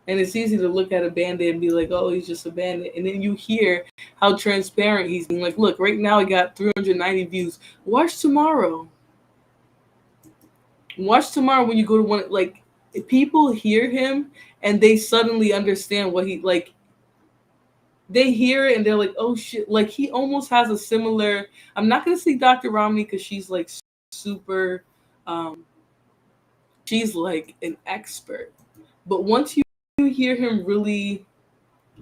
And it's easy to look at a bandit and be like, oh, he's just a bandit. And then you hear how transparent he's being. Like, look, right now he got 390 views. Watch tomorrow. Watch tomorrow when you go to one. Like, people hear him and they suddenly understand what he, like, they hear it and they're like, oh, shit. Like, he almost has a similar, I'm not going to say Dr. Romney because she's, like, super, she's, like, an expert. But once you hear him really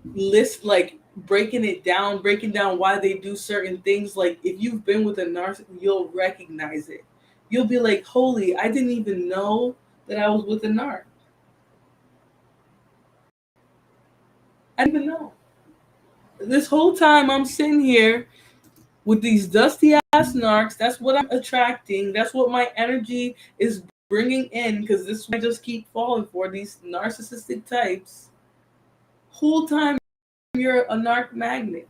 list, like breaking down why they do certain things, like if you've been with a narcissist, you'll recognize it. You'll be like, holy, I didn't even know that I was with a narc. I didn't even know. This whole time I'm sitting here with these dusty ass narcs. That's what I'm attracting. That's what my energy is bringing in, because this is what I just keep falling for, these narcissistic types. Whole time you're a narc magnet.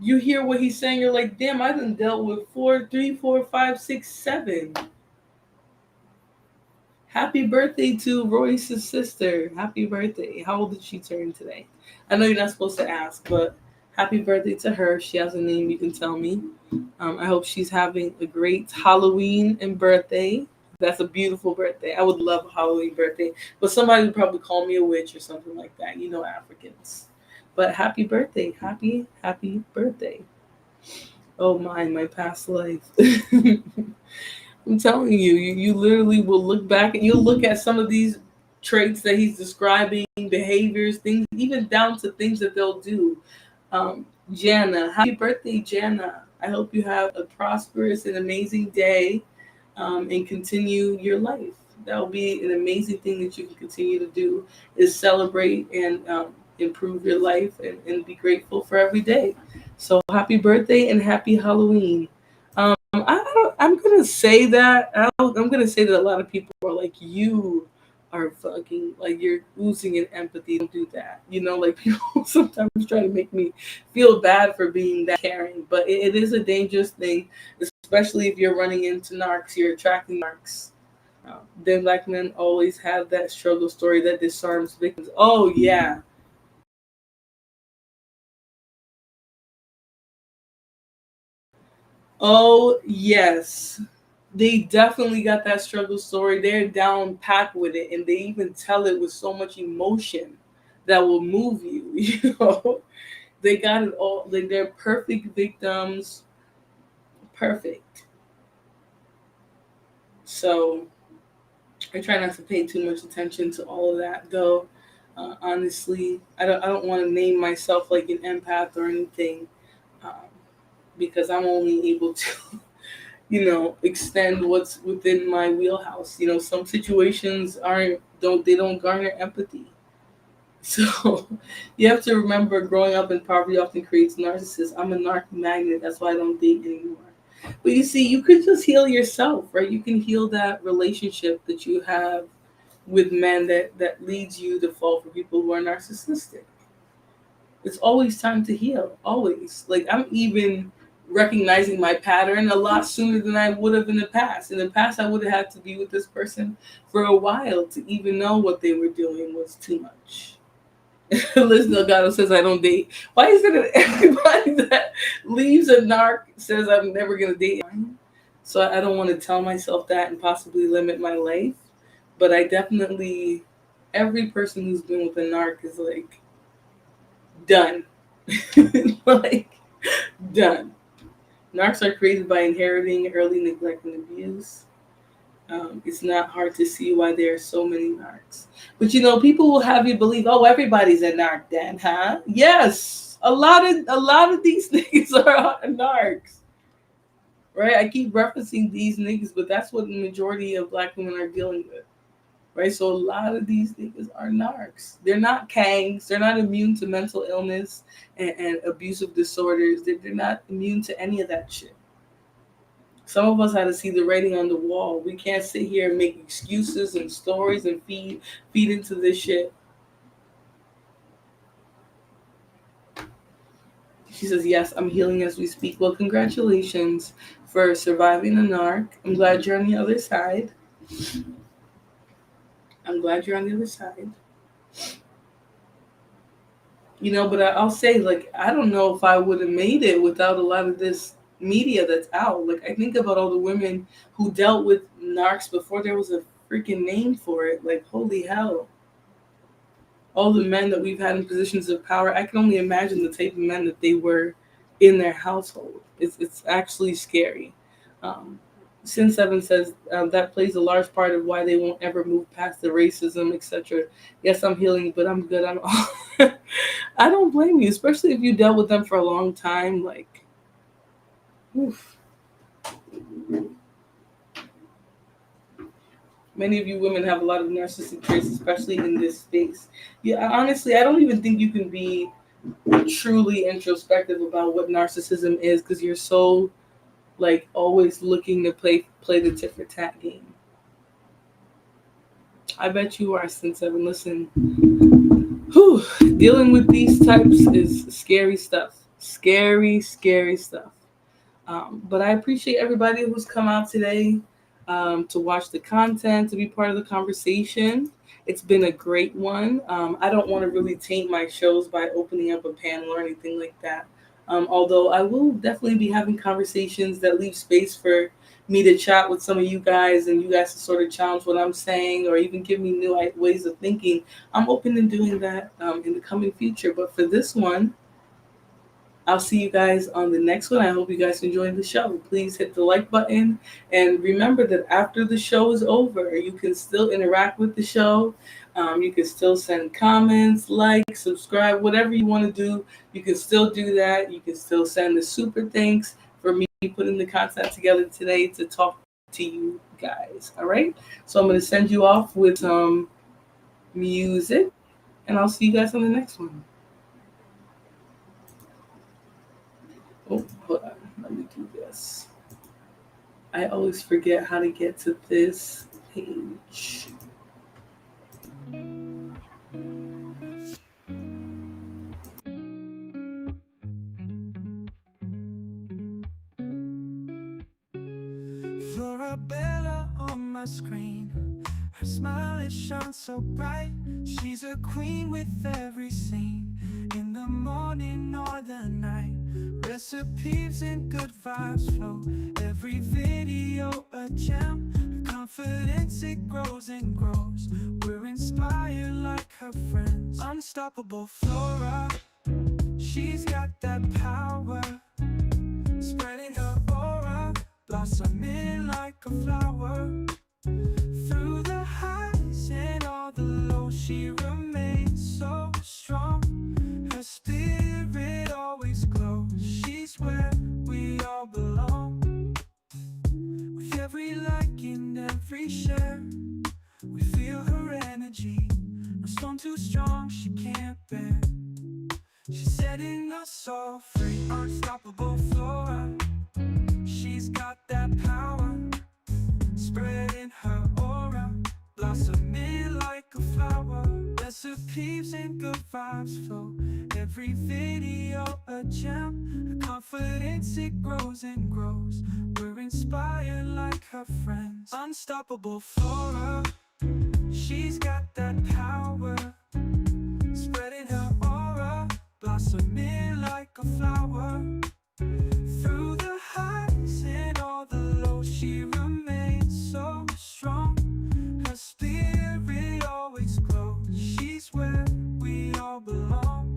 You hear what he's saying, you're like, damn, I done dealt with 4, 3, 4, 5, 6, 7. Happy birthday to Royce's sister. Happy birthday. How old did she turn today? I know you're not supposed to ask, but happy birthday to her. She has a name, you can tell me. I hope she's having a great Halloween and birthday. That's a beautiful birthday. I would love a Halloween birthday, but somebody would probably call me a witch or something like that. You know, Africans. But happy birthday. Happy birthday. Oh my past life. I'm telling you, you literally will look back and you'll look at some of these traits that he's describing, behaviors, things, even down to things that they'll do. Jana, happy birthday, Jana. I hope you have a prosperous and amazing day, and continue your life. That'll be an amazing thing that you can continue to do, is celebrate and improve your life and be grateful for every day. So happy birthday and happy Halloween. I'm gonna say that a lot of people are like, you are fucking, like, you're oozing in empathy. Don't do that. You know, like, people sometimes try to make me feel bad for being that caring, but it is a dangerous thing, especially if you're running into narcs, you're attracting narcs. Then black men always have that struggle story that disarms victims. Oh yeah. Oh yes. They definitely got that struggle story. They're down packed with it, and they even tell it with so much emotion that will move you. You know, they got it all. Like, they're perfect victims, perfect. So I try not to pay too much attention to all of that, though. Honestly, I don't want to name myself like an empath or anything, because I'm only able to extend what's within my wheelhouse. Some situations don't garner empathy. So you have to remember, growing up in poverty often creates narcissists. I'm a narc magnet. That's why I don't date anymore. But you see, you could just heal yourself, right? You can heal that relationship that you have with men that leads you to fall for people who are narcissistic. It's always time to heal. Always. Like, I'm even recognizing my pattern a lot sooner than I would have in the past. In the past, I would have had to be with this person for a while to even know what they were doing was too much. Liz Delgado says I don't date. Why is it that everybody that leaves a narc says I'm never going to date? So I don't want to tell myself that and possibly limit my life. But I definitely, every person who's been with a narc is like, done. Like, done. Narcs are created by inheriting early neglect and abuse. It's not hard to see why there are so many narcs. But people will have you believe, oh, everybody's a narc then, huh? Yes. A lot of these niggas are narcs. Right? I keep referencing these niggas, but that's what the majority of black women are dealing with. Right? So a lot of these niggas are narcs. They're not kangs. They're not immune to mental illness and abusive disorders. They're not immune to any of that shit. Some of us had to see the writing on the wall. We can't sit here and make excuses and stories and feed into this shit. She says, yes, I'm healing as we speak. Well, congratulations for surviving a narc. I'm glad you're on the other side. But I'll say, like, I don't know if I would have made it without a lot of this media that's out. Like, I think about all the women who dealt with narcs before there was a freaking name for it. Like, holy hell. All the men that we've had in positions of power, I can only imagine the type of men that they were in their household. It's actually scary. Sin 7 says that plays a large part of why they won't ever move past the racism, etc. Yes, I'm healing, but I'm good. I don't blame you, especially if you dealt with them for a long time. Like, oof. Many of you women have a lot of narcissistic traits, especially in this space. Yeah, honestly, I don't even think you can be truly introspective about what narcissism is, because you're so like always looking to play the tit for tat game. I bet you are, since I've been listening. Whew, dealing with these types is scary stuff. Scary stuff. But I appreciate everybody who's come out today to watch the content, to be part of the conversation. It's been a great one. I don't want to really taint my shows by opening up a panel or anything like that. Although I will definitely be having conversations that leave space for me to chat with some of you guys, and you guys to sort of challenge what I'm saying or even give me new ways of thinking. I'm open to doing that in the coming future. But for this one, I'll see you guys on the next one. I hope you guys enjoyed the show. Please hit the like button. And remember that after the show is over, you can still interact with the show. You can still send comments, like, subscribe, whatever you want to do. You can still do that. You can still send the super thanks for me putting the content together today to talk to you guys. All right? So I'm going to send you off with some music, and I'll see you guys on the next one. Oh, hold on. Let me do this. I always forget how to get to this page. Florabella on my screen. Her smile, it shines so bright. She's a queen with every scene. In the morning or the night, recipes and good vibes flow. Every video a gem. Her confidence, it grows and grows. We're inspired like her friends. Unstoppable Flora, she's got that power. Spreading her aura, blossoming like a flower. Through the highs and all the lows, she remains so strong. Her spirit always glows. She's where we all belong. With every like and every share, we feel her energy. No storm too strong, she can't bear. She's setting us all free. Unstoppable Flora, she's got that power. Spreading her aura, blossoming like a flower. Recipes and good vibes flow. Every video a gem. Her confidence, it grows and grows. We're inspired like her friends. Unstoppable Flora, she's got that power. Spreading her aura, blossoming like a flower. Through the highs and all the lows, she remains so strong. Her spirit always glows. She's where we all belong.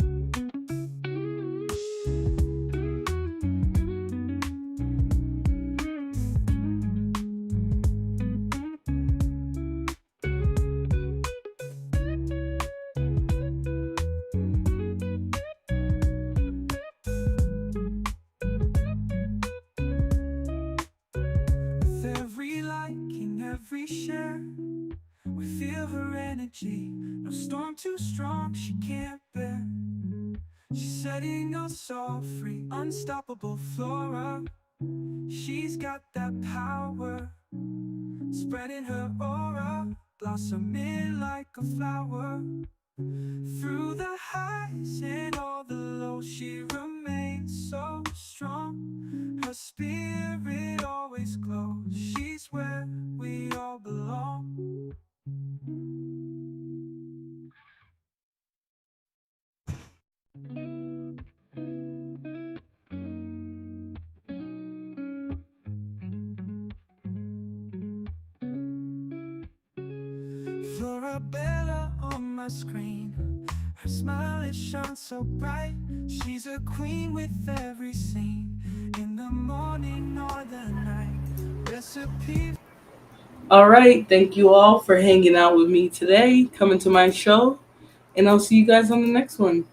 With every like and every share, we feel her energy. No storm too strong, she can't bear. She's setting us all free. Unstoppable Flora, she's got that power. Spreading her aura, blossoming like a flower. Through the highs and all the lows, she remains so strong. Her spirit always glows. She's where we all belong. Florabella on my screen. Her smile, it shines so bright. She's a queen with every scene. In the morning or the night, recipes. All right. Thank you all for hanging out with me today, coming to my show. And I'll see you guys on the next one.